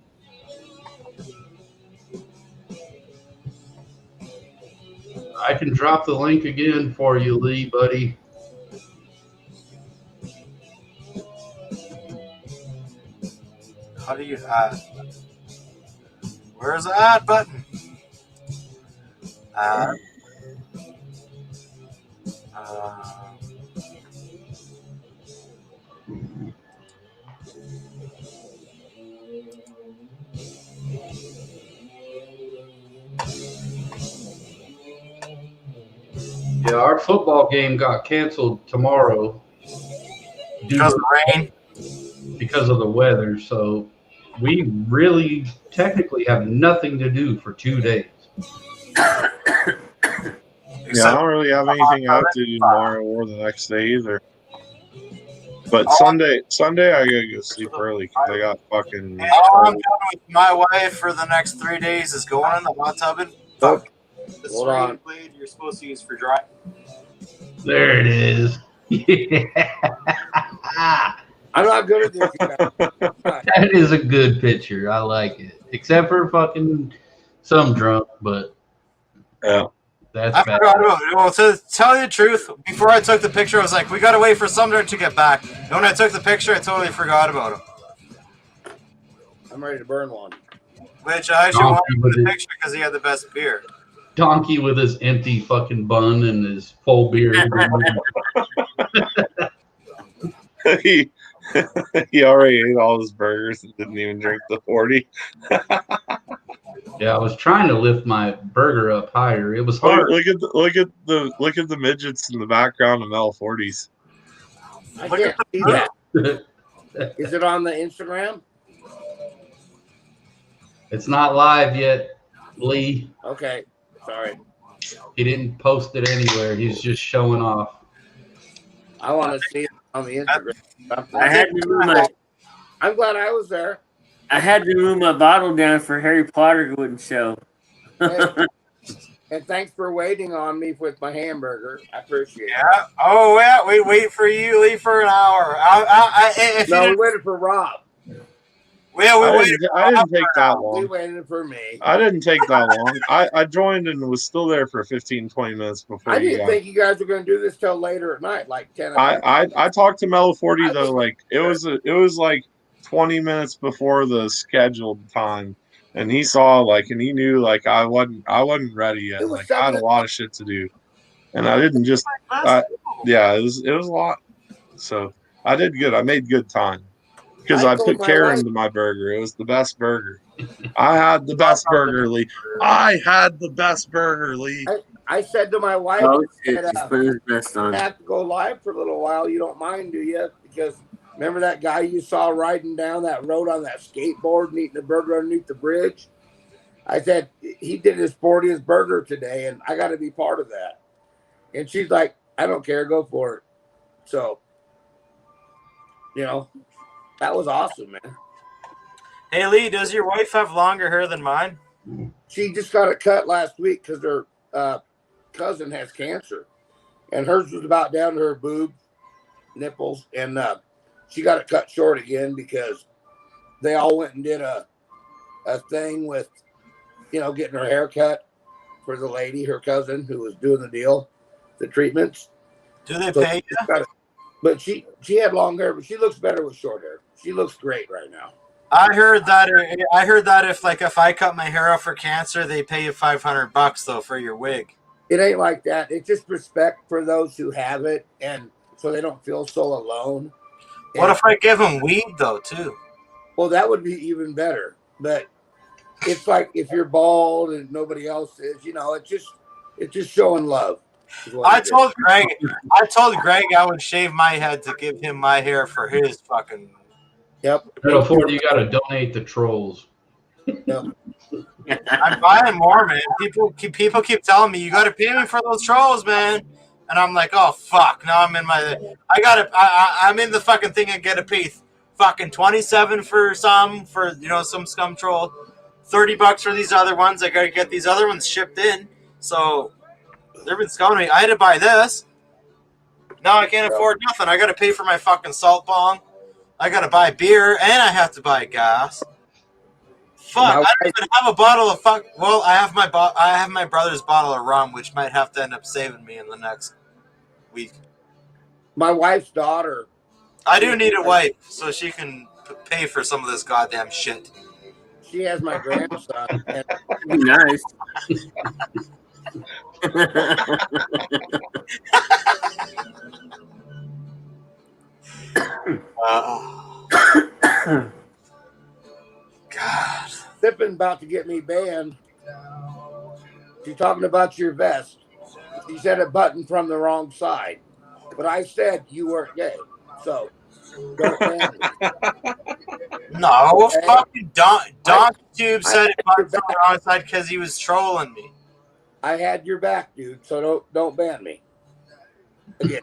I can drop the link again for you, Lee, buddy. How do you add? Where's the add button? Add. Yeah, our football game got canceled tomorrow Because of rain. because of the weather. So we really technically have nothing to do for 2 days. Yeah, I don't really have anything I have to do tomorrow or the next day either. But Sunday I gotta go sleep early because I got fucking. All I'm doing with my wife for the next 3 days is going in the hot tub and fuck. The Hold on. serrated blade you're supposed to use for dry. There it is. I'm not good at this. That is a good picture. I like it. Except for fucking some drunk, but yeah. That's I bad. forgot about it. Well, to tell you the truth, before I took the picture, I was like, we gotta wait for Sumner to get back. And when I took the picture, I totally forgot about him. I'm ready to burn one. Which I actually wanted for the picture because he had the best beer. Donkey with his empty fucking bun and his full beard. he already ate all his burgers and didn't even drink the 40. Yeah, I was trying to lift my burger up higher. It was hard. Look at the midgets in the background of L40s. I can't see that. Is it on the Instagram? It's not live yet, Lee. Okay, sorry. He didn't post it anywhere. He's just showing off. I want to see it on the Instagram. I had to move my I'm glad I was there. I had to move my bottle down for Harry Potter wouldn't show. And thanks for waiting on me with my hamburger. I appreciate it. Yeah. Oh, yeah. We wait for you, Lee, for an hour. We waited for Rob. I didn't take that long. We waited for me. I didn't take that long. I joined and was still there for 15, 20 minutes before I you didn't got. think you guys were going to do this till later at night, like 10 I talked to Mellow 40 though, like it was like 20 minutes before the scheduled time, and he saw and he knew I wasn't ready yet. Like I had a lot of shit to do, and I didn't just it was a lot. So I did good. I made good time because I put care into my burger. It was the best burger. I had the best burger, Lee. I said to my wife, Oh, that, just put his best on. I have to go live for a little while. You don't mind, do you? Because remember that guy you saw riding down that road on that skateboard and eating a burger underneath the bridge? I said, he did his 40th burger today, and I got to be part of that. And she's like, I don't care. Go for it. So, that was awesome, man. Hey, Lee, does your wife have longer hair than mine? She just got it cut last week because her cousin has cancer. And hers was about down to her boob, nipples, and she got it cut short again because they all went and did a thing with, getting her hair cut for the lady, her cousin, who was doing the deal, the treatments. Do they pay you? But she had long hair, but she looks better with short hair. She looks great right now. I heard that if I cut my hair off for cancer, they pay you $500 though for your wig. It ain't like that. It's just respect for those who have it, and so they don't feel so alone. What if I give them weed though too? Well, that would be even better. But it's like if you're bald and nobody else is, it's just showing love. I told Greg I would shave my head to give him my hair for his fucking. Yep. Metal 40, you got to donate to trolls. Yep. I'm buying more, man. People keep telling me you got to pay me for those trolls, man. And I'm like, oh fuck! Now I'm in I'm in the fucking thing and get a pay fucking $27 for some scum troll, $30 for these other ones. I gotta get these other ones shipped in. So they've been scumming me. I had to buy this. Now I can't afford nothing. I gotta pay for my fucking salt bong. I gotta buy beer and I have to buy gas. Fuck! I don't even have a bottle of fuck. Well, I have my brother's bottle of rum, which might have to end up saving me in the next week. My wife's daughter. I do need a wife so she can pay for some of this goddamn shit. She has my grandson. And nice. God. The Pippin about to get me banned. She's talking about your vest. She said a button from the wrong side. But I said you weren't gay. So don't ban me. No, Okay? fucking Don Tube said it on the wrong side because he was trolling me. I had your back, dude. So don't ban me. Again.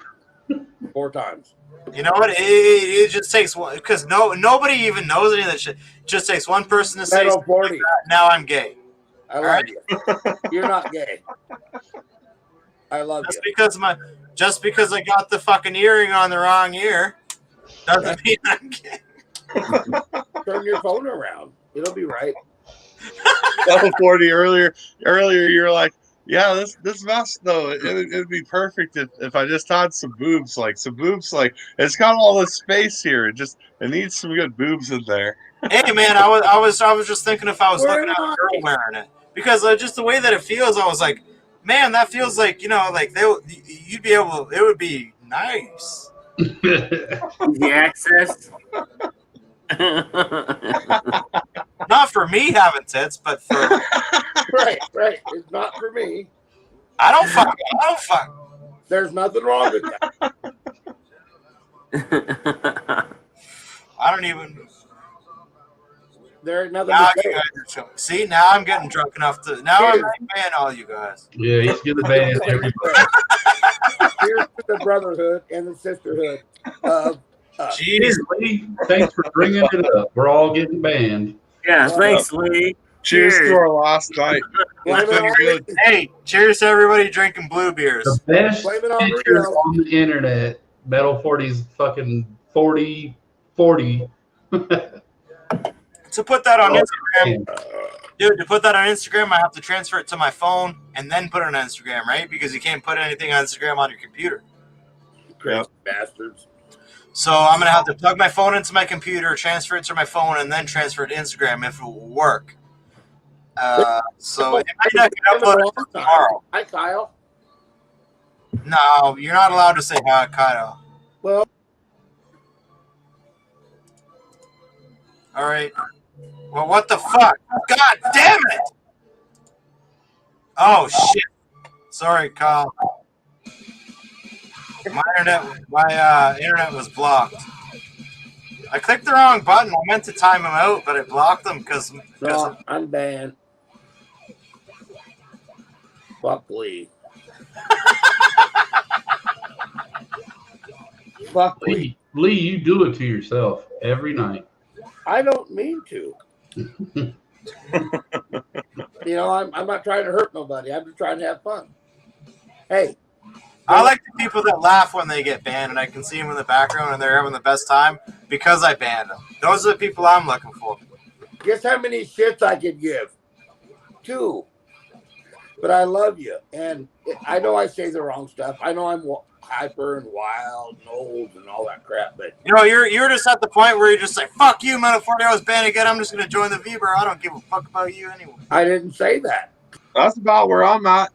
4 times. You know what? It just takes one, because nobody even knows any of that shit. It just takes one person to say Metal something 40. like that, now I'm gay. I love you. You're not gay. I love Just you. because I got the fucking earring on the wrong ear doesn't mean I'm gay. Turn your phone around. It'll be right. Metal 40 earlier you were like, yeah, this vest though, it'd be perfect if I just had some boobs. It's got all this space here. It needs some good boobs in there. Hey man, I was just thinking if I was looking at a girl wearing it, because just the way that it feels, I was like, man, that feels like, like you'd be able, it would be nice. The access. Not for me having tits, but for Right. It's not for me. I don't fuck. There's nothing wrong with that. I don't even. There ain't nothing Now to you say. guys are chilling. See, now I'm getting drunk enough to. Now I'm ban all you guys. Yeah, he's gonna ban everybody. Here's to the brotherhood and the sisterhood of us. Jeez, Lee, thanks for bringing it up. We're all getting banned. Yeah, thanks, Lee. Cheers to our last night. It's been good. Hey, cheers to everybody drinking blue beers. The best Blame it on pictures Rio. on the internet, Metal 40's fucking 40. To put that on Instagram, dude, to put that on Instagram, I have to transfer it to my phone and then put it on Instagram, right? Because you can't put anything on Instagram on your computer. Crazy bastards. So I'm going to have to plug my phone into my computer, transfer it to my phone, and then transfer it to Instagram if it will work. So it might not get uploaded tomorrow. Hi, Kyle. No, you're not allowed to say hi, Kyle. Well, all right. Well, what the fuck? God damn it! Oh shit! Sorry, Kyle. My internet was blocked. I clicked the wrong button. I meant to time him out, but it blocked him because no, I'm banned. Fuck Lee. Fuck Lee. Lee, you do it to yourself every night. I don't mean to. I'm not trying to hurt nobody. I'm just trying to have fun. Hey. I like the people that laugh when they get banned, and I can see them in the background, and they're having the best time because I banned them. Those are the people I'm looking for. Guess how many shits I could give? 2. But I love you, and I know I say the wrong stuff. I know I'm hyper and wild and old and all that crap, but you're just at the point where you're just like, fuck you, Metal 40, I was banned again. I'm just gonna join the V-Bar. I don't give a fuck about you anyway. I didn't say that. That's about where I'm at.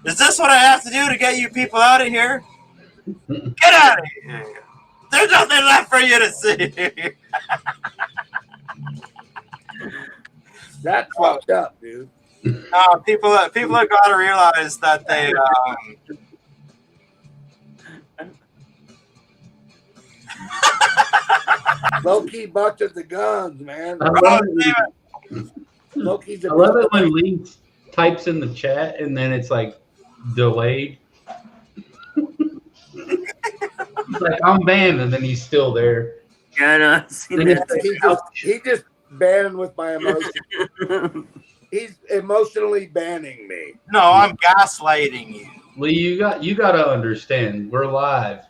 Is this what I have to do to get you people out of here? Get out of here. There's nothing left for you to see. That's fucked up, dude. People have got to realize that they. Low-key busted the guns, man. I love it when Lee types in the chat and then it's like delayed. He's like, I'm banned, and then he's still there. Yeah, I know. He just banned with my emotion. He's emotionally banning me. No, I'm gaslighting you. Lee, you got to understand, we're live.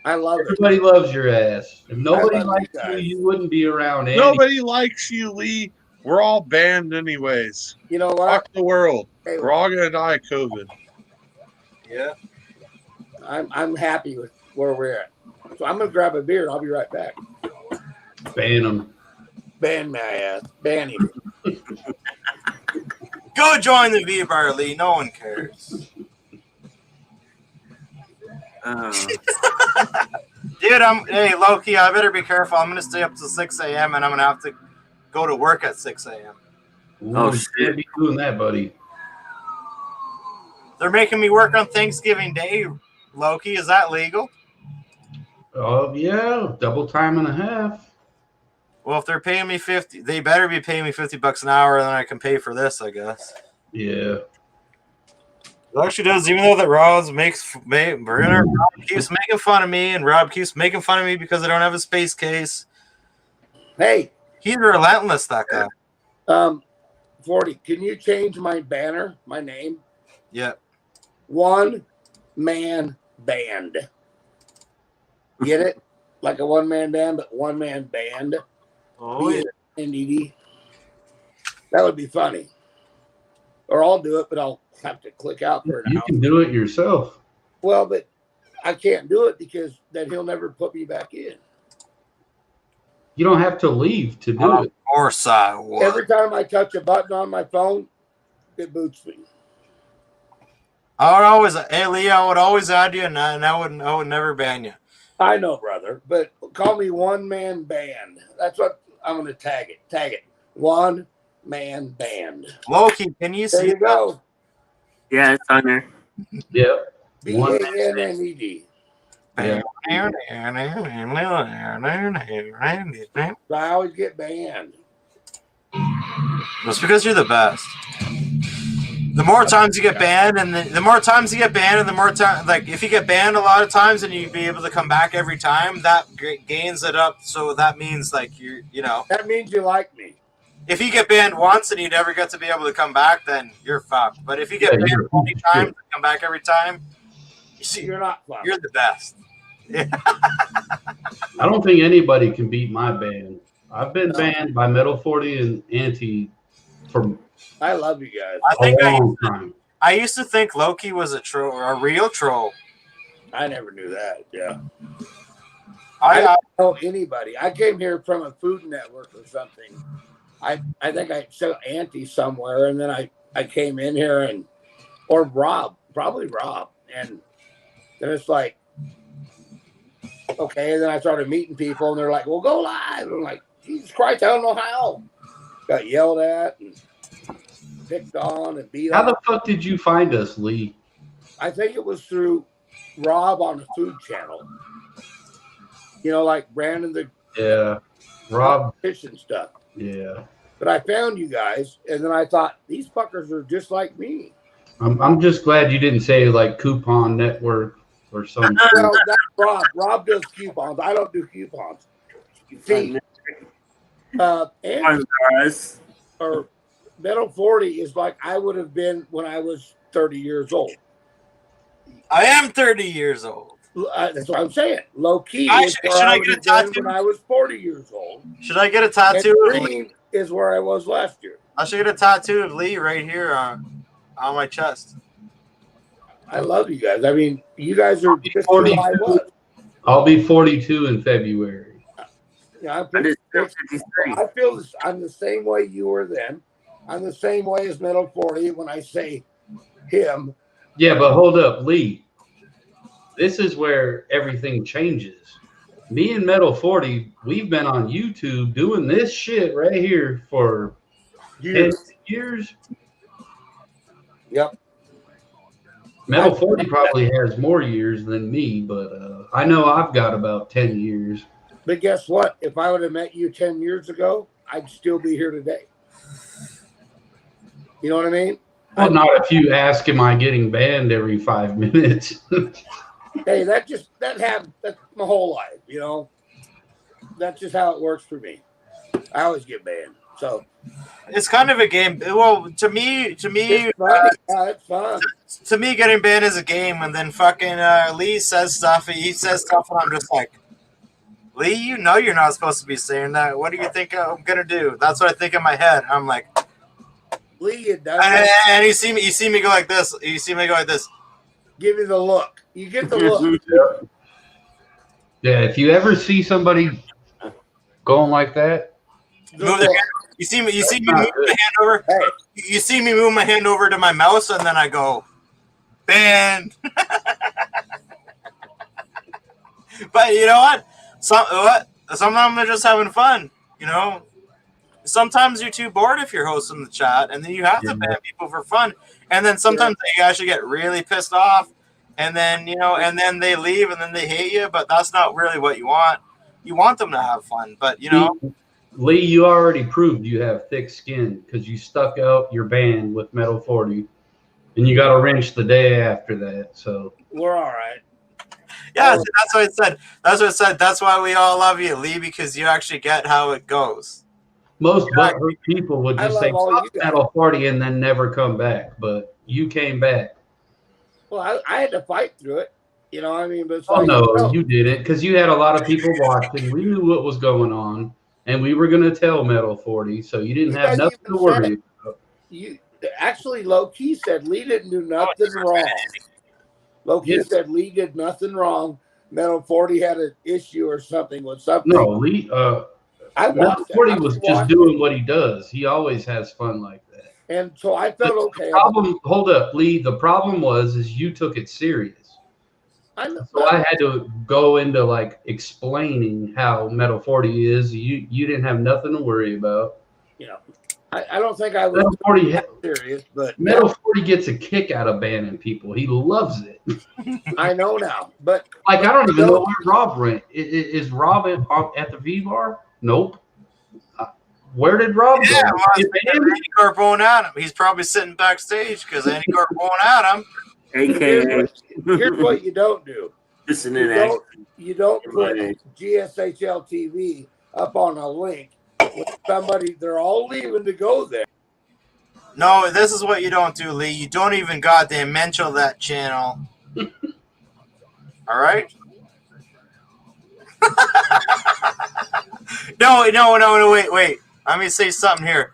I love Everybody loves your ass. If nobody love likes you you, guys. you wouldn't be around. Nobody likes you, Lee. We're all banned anyways. You know what? Fuck the world. Hey, We're all gonna die of COVID. Yeah. I'm happy with where we're at. So I'm gonna grab a beer and I'll be right back. Ban him. Ban my ass. Ban him. Go join the V-Bar, Lee. No one cares. Dude, hey, low-key, I better be careful. I'm going to stay up till 6 a.m. and I'm going to have to go to work at 6 a.m. Oh, shit. You can't be doing that, buddy. They're making me work on Thanksgiving Day, Loki. Is that legal? Oh, yeah. Double time and a half. Well, if they're paying me 50, they better be paying me $50 an hour, then I can pay for this, I guess. Yeah. It actually does, even though that Rob keeps making fun of me, and Rob keeps making fun of me because I don't have a space case. Hey. He's relentless, that guy. 40, can you change my banner, my name? Yeah. One man band. Get it? Like a one-man band, but one-man band. Oh, yeah. NDD. That would be funny. Or I'll do it, but I'll have to click out for an hour. You can do it yourself. Well, but I can't do it because then he'll never put me back in. You don't have to leave to do it. Of course I would. Every time I touch a button on my phone, it boots me. Hey, Lee, I would always add you, and I would never ban you. I know, brother, but call me one-man band. That's what I'm going to tag it. Tag it. One-man band. Loki, can you see There you go. Yeah, it's on there. Yeah. B-A-N-N-E-D. Yeah. I always get banned. That's because you're the best. The more times you get banned, and the more times you get banned, and the more time, like if you get banned a lot of times, and you be able to come back every time, that gains it up. So that means like you know. That means you like me. If you get banned once and you never get to be able to come back, then you're fucked. But if you get banned 20 times and come back every time, you're not fucked. You're the best. Yeah. I don't think anybody can beat my band. I've been banned by Metal 40 and Anti for I love you guys. a long time. I used to think Loki was a troll, a real troll. I never knew that. Yeah. I don't know anybody. I came here from a Food Network or something. I think I saw Auntie somewhere, and then I came in here or Rob, probably Rob, and then it's like, okay, and then I started meeting people, and they're like, "Well, go live." And I'm like, Jesus Christ, I don't know how. Got yelled at and picked on and beat How on. the fuck did you find us, Lee? I think it was through Rob on the Food Channel. You know, like Brandon the Rob competition stuff. Yeah. But I found you guys, and then I thought these fuckers are just like me. I'm just glad you didn't say like Coupon Network or something. No, that's Rob. Rob does coupons. I don't do coupons. See, and or Metal 40 is like I would have been when I was 30 years old. I am 30 years old. That's what I'm saying. Low key is Should where I I get would a have been tattoo? when I was 40 years old. Should I get a tattoo? And green is where I was last year. I should get a tattoo of Lee right here on my chest. I love you guys. I mean, you guys are just who I was. I'll be 42 in February. Yeah, I feel this. I'm the same way you were then. I'm the same way as Metal 40 when I say him. Yeah, but hold up, Lee. This is where everything changes. Me and Metal 40, we've been on YouTube doing this shit right here for 10 years. Yep. Metal 40 probably has more years than me, but I know I've got about 10 years. But guess what? If I would have met you 10 years ago, I'd still be here today. You know what I mean? Well, not if you ask, am I getting banned every 5 minutes? Hey, that's my whole life, you know. That's just how it works for me. I always get banned. So it's kind of a game. Well, to me, it's fun. To me, getting banned is a game, and then fucking Lee says stuff. He says stuff, and I'm just like, Lee, you know you're not supposed to be saying that. What do you think I'm gonna do? That's what I think in my head. I'm like, Lee, it does. And you see me go like this. You see me go like this. Give you the look. You get the look. Yeah, if you ever see somebody going like that, move their hand. You see me move my hand over. Hey. You see me move my hand over to my mouse, and then I go, banned. But you know what? Sometimes they're just having fun. You know, sometimes you're too bored if you're hosting the chat, and then you have to ban people for fun. And then sometimes they actually get really pissed off, and then and then they leave, and then they hate you. But that's not really what you want. You want them to have fun, but Lee, you already proved you have thick skin because you stuck out your ban with Metal 40, and you got a wrench the day after that. So we're all right. Yeah, so that's what it said. That's what it said. That's why we all love you, Lee, because you actually get how it goes. Most butthurt people would just say fuck Metal 40 and then never come back, but you came back. Well, I had to fight through it. You know what I mean? But Oh, no, you didn't, because you had a lot of people watching. We knew what was going on, and we were going to tell Metal 40, so you didn't have nothing to worry about. You actually, low-key said Lee didn't do nothing wrong. Low-key said Lee did nothing wrong. Metal 40 had an issue or something with something. No, Lee, Metal 40 was just doing what he does. He always has fun like that. And so I felt okay. Hold up, Lee. The problem is you took it serious. So I had to go into like explaining how Metal 40 is. You didn't have nothing to worry about. You know, I don't think I was Metal 40 serious, but Metal 40 gets a kick out of banning people. He loves it. I know now, but like I don't even know where Rob went. Is Rob at the V bar? Nope. Where did Rob go? Andy Corp won't at him. He's probably sitting backstage because Andy Corp won't at him. Here's what you don't do. Listen you don't put GSHL TV up on a link with somebody. They're all leaving to go there. No, this is what you don't do, Lee. You don't even goddamn mention that channel. All right? No, wait. Let me say something here.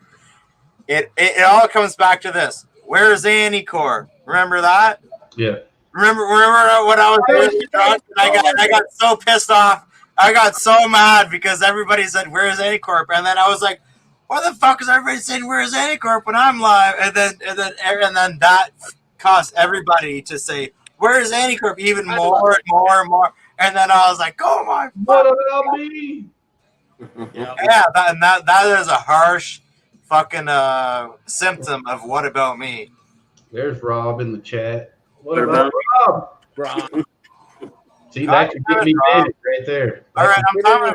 It all comes back to this. Where's Annie Core? Remember that? Yeah. Remember when I was really drunk and I got so pissed off. I got so mad because everybody said, "Where's Annie Corp?" And then I was like, "What the fuck is everybody saying? Where's Annie Corp when I'm live?" And then that caused everybody to say, "Where's Annie Corp?" even more and more and more. And then I was like, "Oh my what about me?" Yeah, that is a harsh fucking symptom of what about me. There's Rob in the chat. What about Rob? See, that could get me banned right there. All right, I'm timing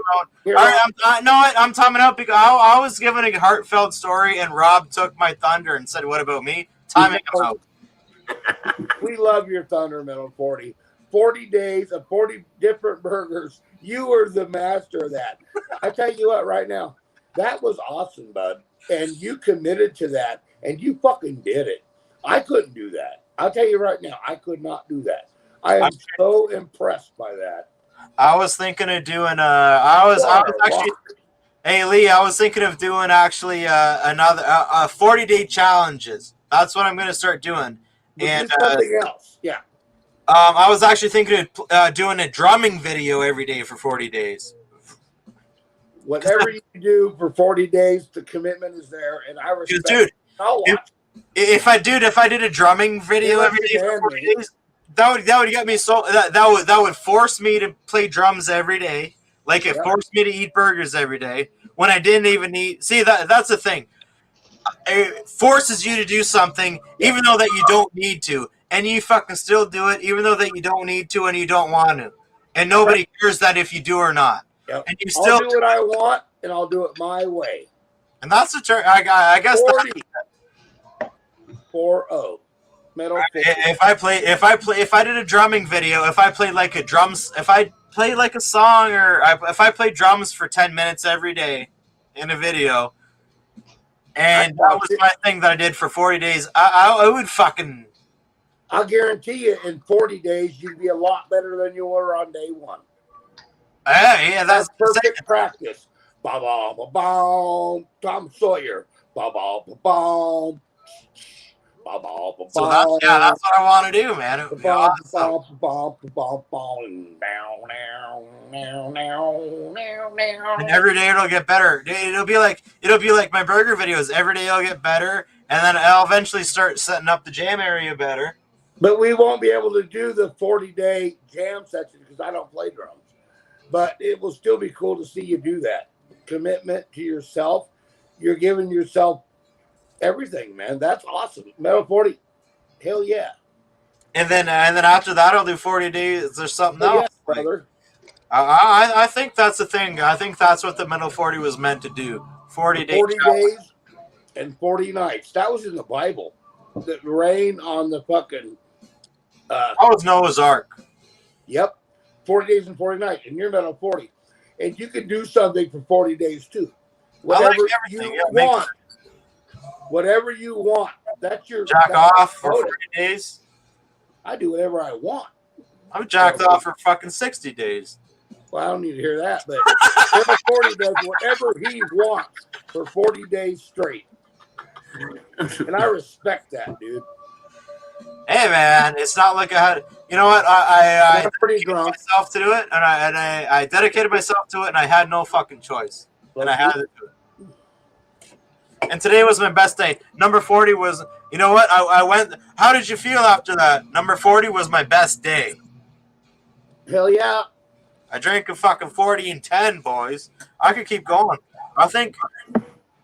out. I'm timing out because I was giving a heartfelt story, and Rob took my thunder and said, "What about me?" Timing out. We love your Thunder Metal 40. 40 days of 40 different burgers. You were the master of that. I tell you what, right now, that was awesome, bud. And you committed to that, and you fucking did it. I couldn't do that. I'll tell you right now, I could not do that. I am so impressed by that. I was thinking of doing I was actually. Hey Lee, I was thinking of doing actually another 40-day challenges. That's what I'm going to start doing. And do something else, yeah. I was actually thinking of doing a drumming video every day for 40 days. Whatever you do for 40 days, the commitment is there, and I respect. Dude, I'll watch. If I did a drumming video every day for 40 days, that would get me so that would force me to play drums every day. Like it forced me to eat burgers every day when I didn't even eat. See, that's the thing. It forces you to do something even though that you don't need to, and you fucking still do it even though that you don't need to and you don't want to, and nobody cares that if you do or not. Yep. And you still I'll do what I want, and I'll do it my way. And that's the turn. I guess 40. Metal 40. If I did a drumming video, if I played like a song, or if I played drums for 10 minutes every day in a video, and that was my thing that I did for 40 days, I would fucking. I'll guarantee you, in 40 days, you'd be a lot better than you were on day one. Yeah, that's perfect practice. Ba ba ba ba. Tom Sawyer. Ba ba ba ba. So that's what I want to do, man. And every day it'll get better. It'll be like my burger videos. Every day it'll get better, and then I'll eventually start setting up the jam area better. But we won't be able to do the 40-day jam session because I don't play drums. but it will still be cool to see you do that. Commitment to yourself. You're giving yourself everything, man. That's awesome. Metal 40. Hell yeah. And then after that, I'll do 40 days or something Oh, else. yeah, brother. I think that's the thing. I think that's what the Metal 40 was meant to do. 40 days. 40 days and 40 nights. That was in the Bible. The rain on the fucking. That was Noah's Ark. Yep. 40 days and 40 nights. And you're Metal 40. And you can do something for 40 days too. Whatever you want. Whatever you want. That's your. Jack off for 40 days. I do whatever I want. I'm jacked off for fucking 60 days. Well, I don't need to hear that, but Metal 40 does whatever he wants for 40 days straight. And I respect that, dude. Hey man, it's not like I had. You know what? I pretty drunk myself to do it, and I dedicated myself to it, and I had no fucking choice, and I had to do it. And today was my best day. Number 40 was. You know what? I went. How did you feel after that? Number 40 was my best day. Hell yeah. I drank a fucking 40 and 10, boys. I could keep going. I think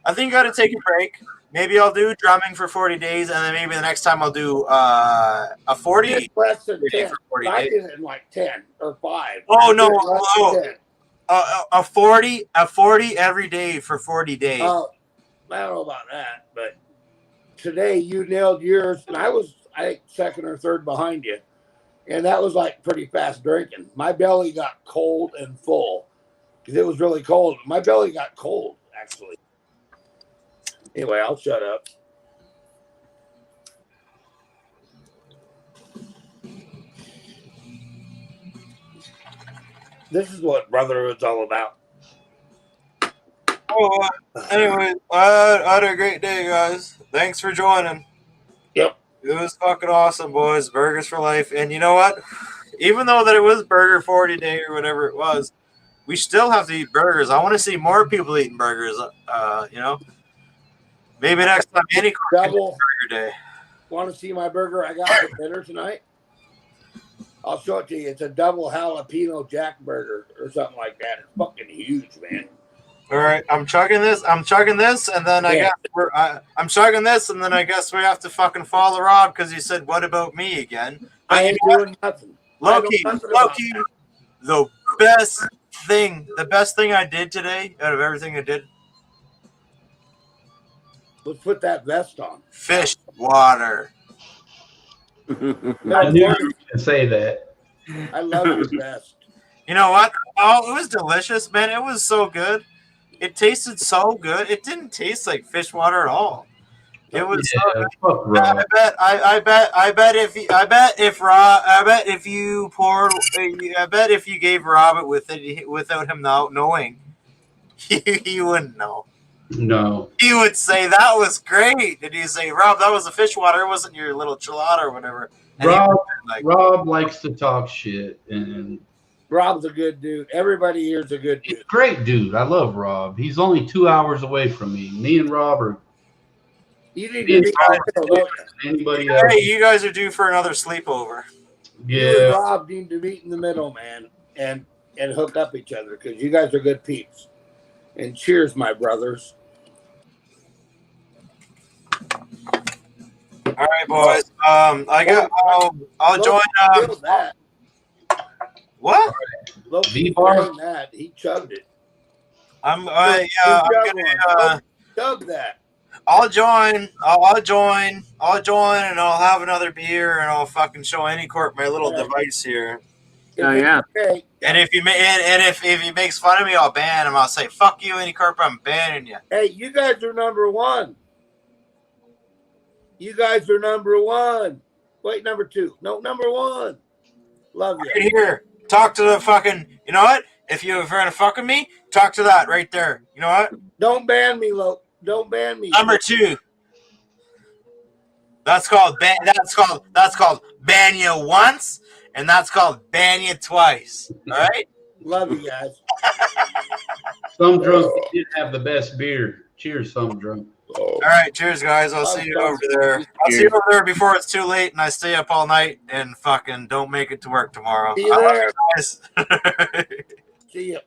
I got to take a break. Maybe I'll do drumming for 40 days, and then maybe the next time I'll do a 40. It's less than 10. 40 I days. did it in like 10 or 5. Oh no! Less than 10. A 40 every day for 40 days. Oh, I don't know about that, but today you nailed yours, and I think second or third behind you, and that was like pretty fast drinking. My belly got cold and full because it was really cold. My belly got cold actually. Anyway, I'll shut up. This is what brotherhood's all about. Oh, anyway, I had a great day, guys. Thanks for joining. Yep. It was fucking awesome, boys. Burgers for life. And you know what? Even though that it was Burger 40 Day or whatever it was, we still have to eat burgers. I want to see more people eating burgers, you know? Maybe next time any double burger day. Want to see my burger I got for dinner tonight? I'll show it to you. It's a double jalapeno jack burger or something like that. It's fucking huge, man. All right, I'm chugging this, and then I'm chugging this, and then I guess we have to fucking follow Rob because he said, "What about me again?" But I ain't doing nothing. Loki, the best thing I did today out of everything I did. Let's put that vest on. Fish water. I knew you were going to say that. I love your vest. You know what? Oh, it was delicious, man. It was so good. It tasted so good. It didn't taste like fish water at all. It was. Yeah, so fuck good. Rob. I bet if you gave Rob it without him knowing, he wouldn't know. No. He would say that was great. And you say, Rob, that was the fish water. It wasn't your little chilada or whatever. And Rob likes to talk shit, and Rob's a good dude. Everybody here's a good dude. he's a great dude. I love Rob. He's only 2 hours away from me. Me and Rob are. You need to meet anybody else. Hey, you guys are due for another sleepover. You and Rob need to meet in the middle, man, and hook up each other because you guys are good peeps. And cheers, my brothers. All right, boys. I'll join. That. What? V-Bar? That. He chugged it. I'm gonna chug that. I'll join, and I'll have another beer, and I'll fucking show Anycorp my little device here. Oh yeah. Okay. And if if he makes fun of me, I'll ban him. I'll say, "Fuck you, Anycorp. I'm banning you." Hey, you guys are number one. You guys are number one. Wait, number two. No, number one. Love you. Right here. Talk to the fucking. You know what? If you're gonna fuck with me, talk to that right there. You know what? Don't ban me, Lo. Don't ban me. Number two. That's called ban. That's called ban you once, and that's called ban you twice. All right. Love you guys. Some drunk did have the best beer. Cheers, some drunk. All right, cheers, guys. I'll see you over there. I'll see you over there before it's too late and I stay up all night and fucking don't make it to work tomorrow. See you there. Guys. See ya.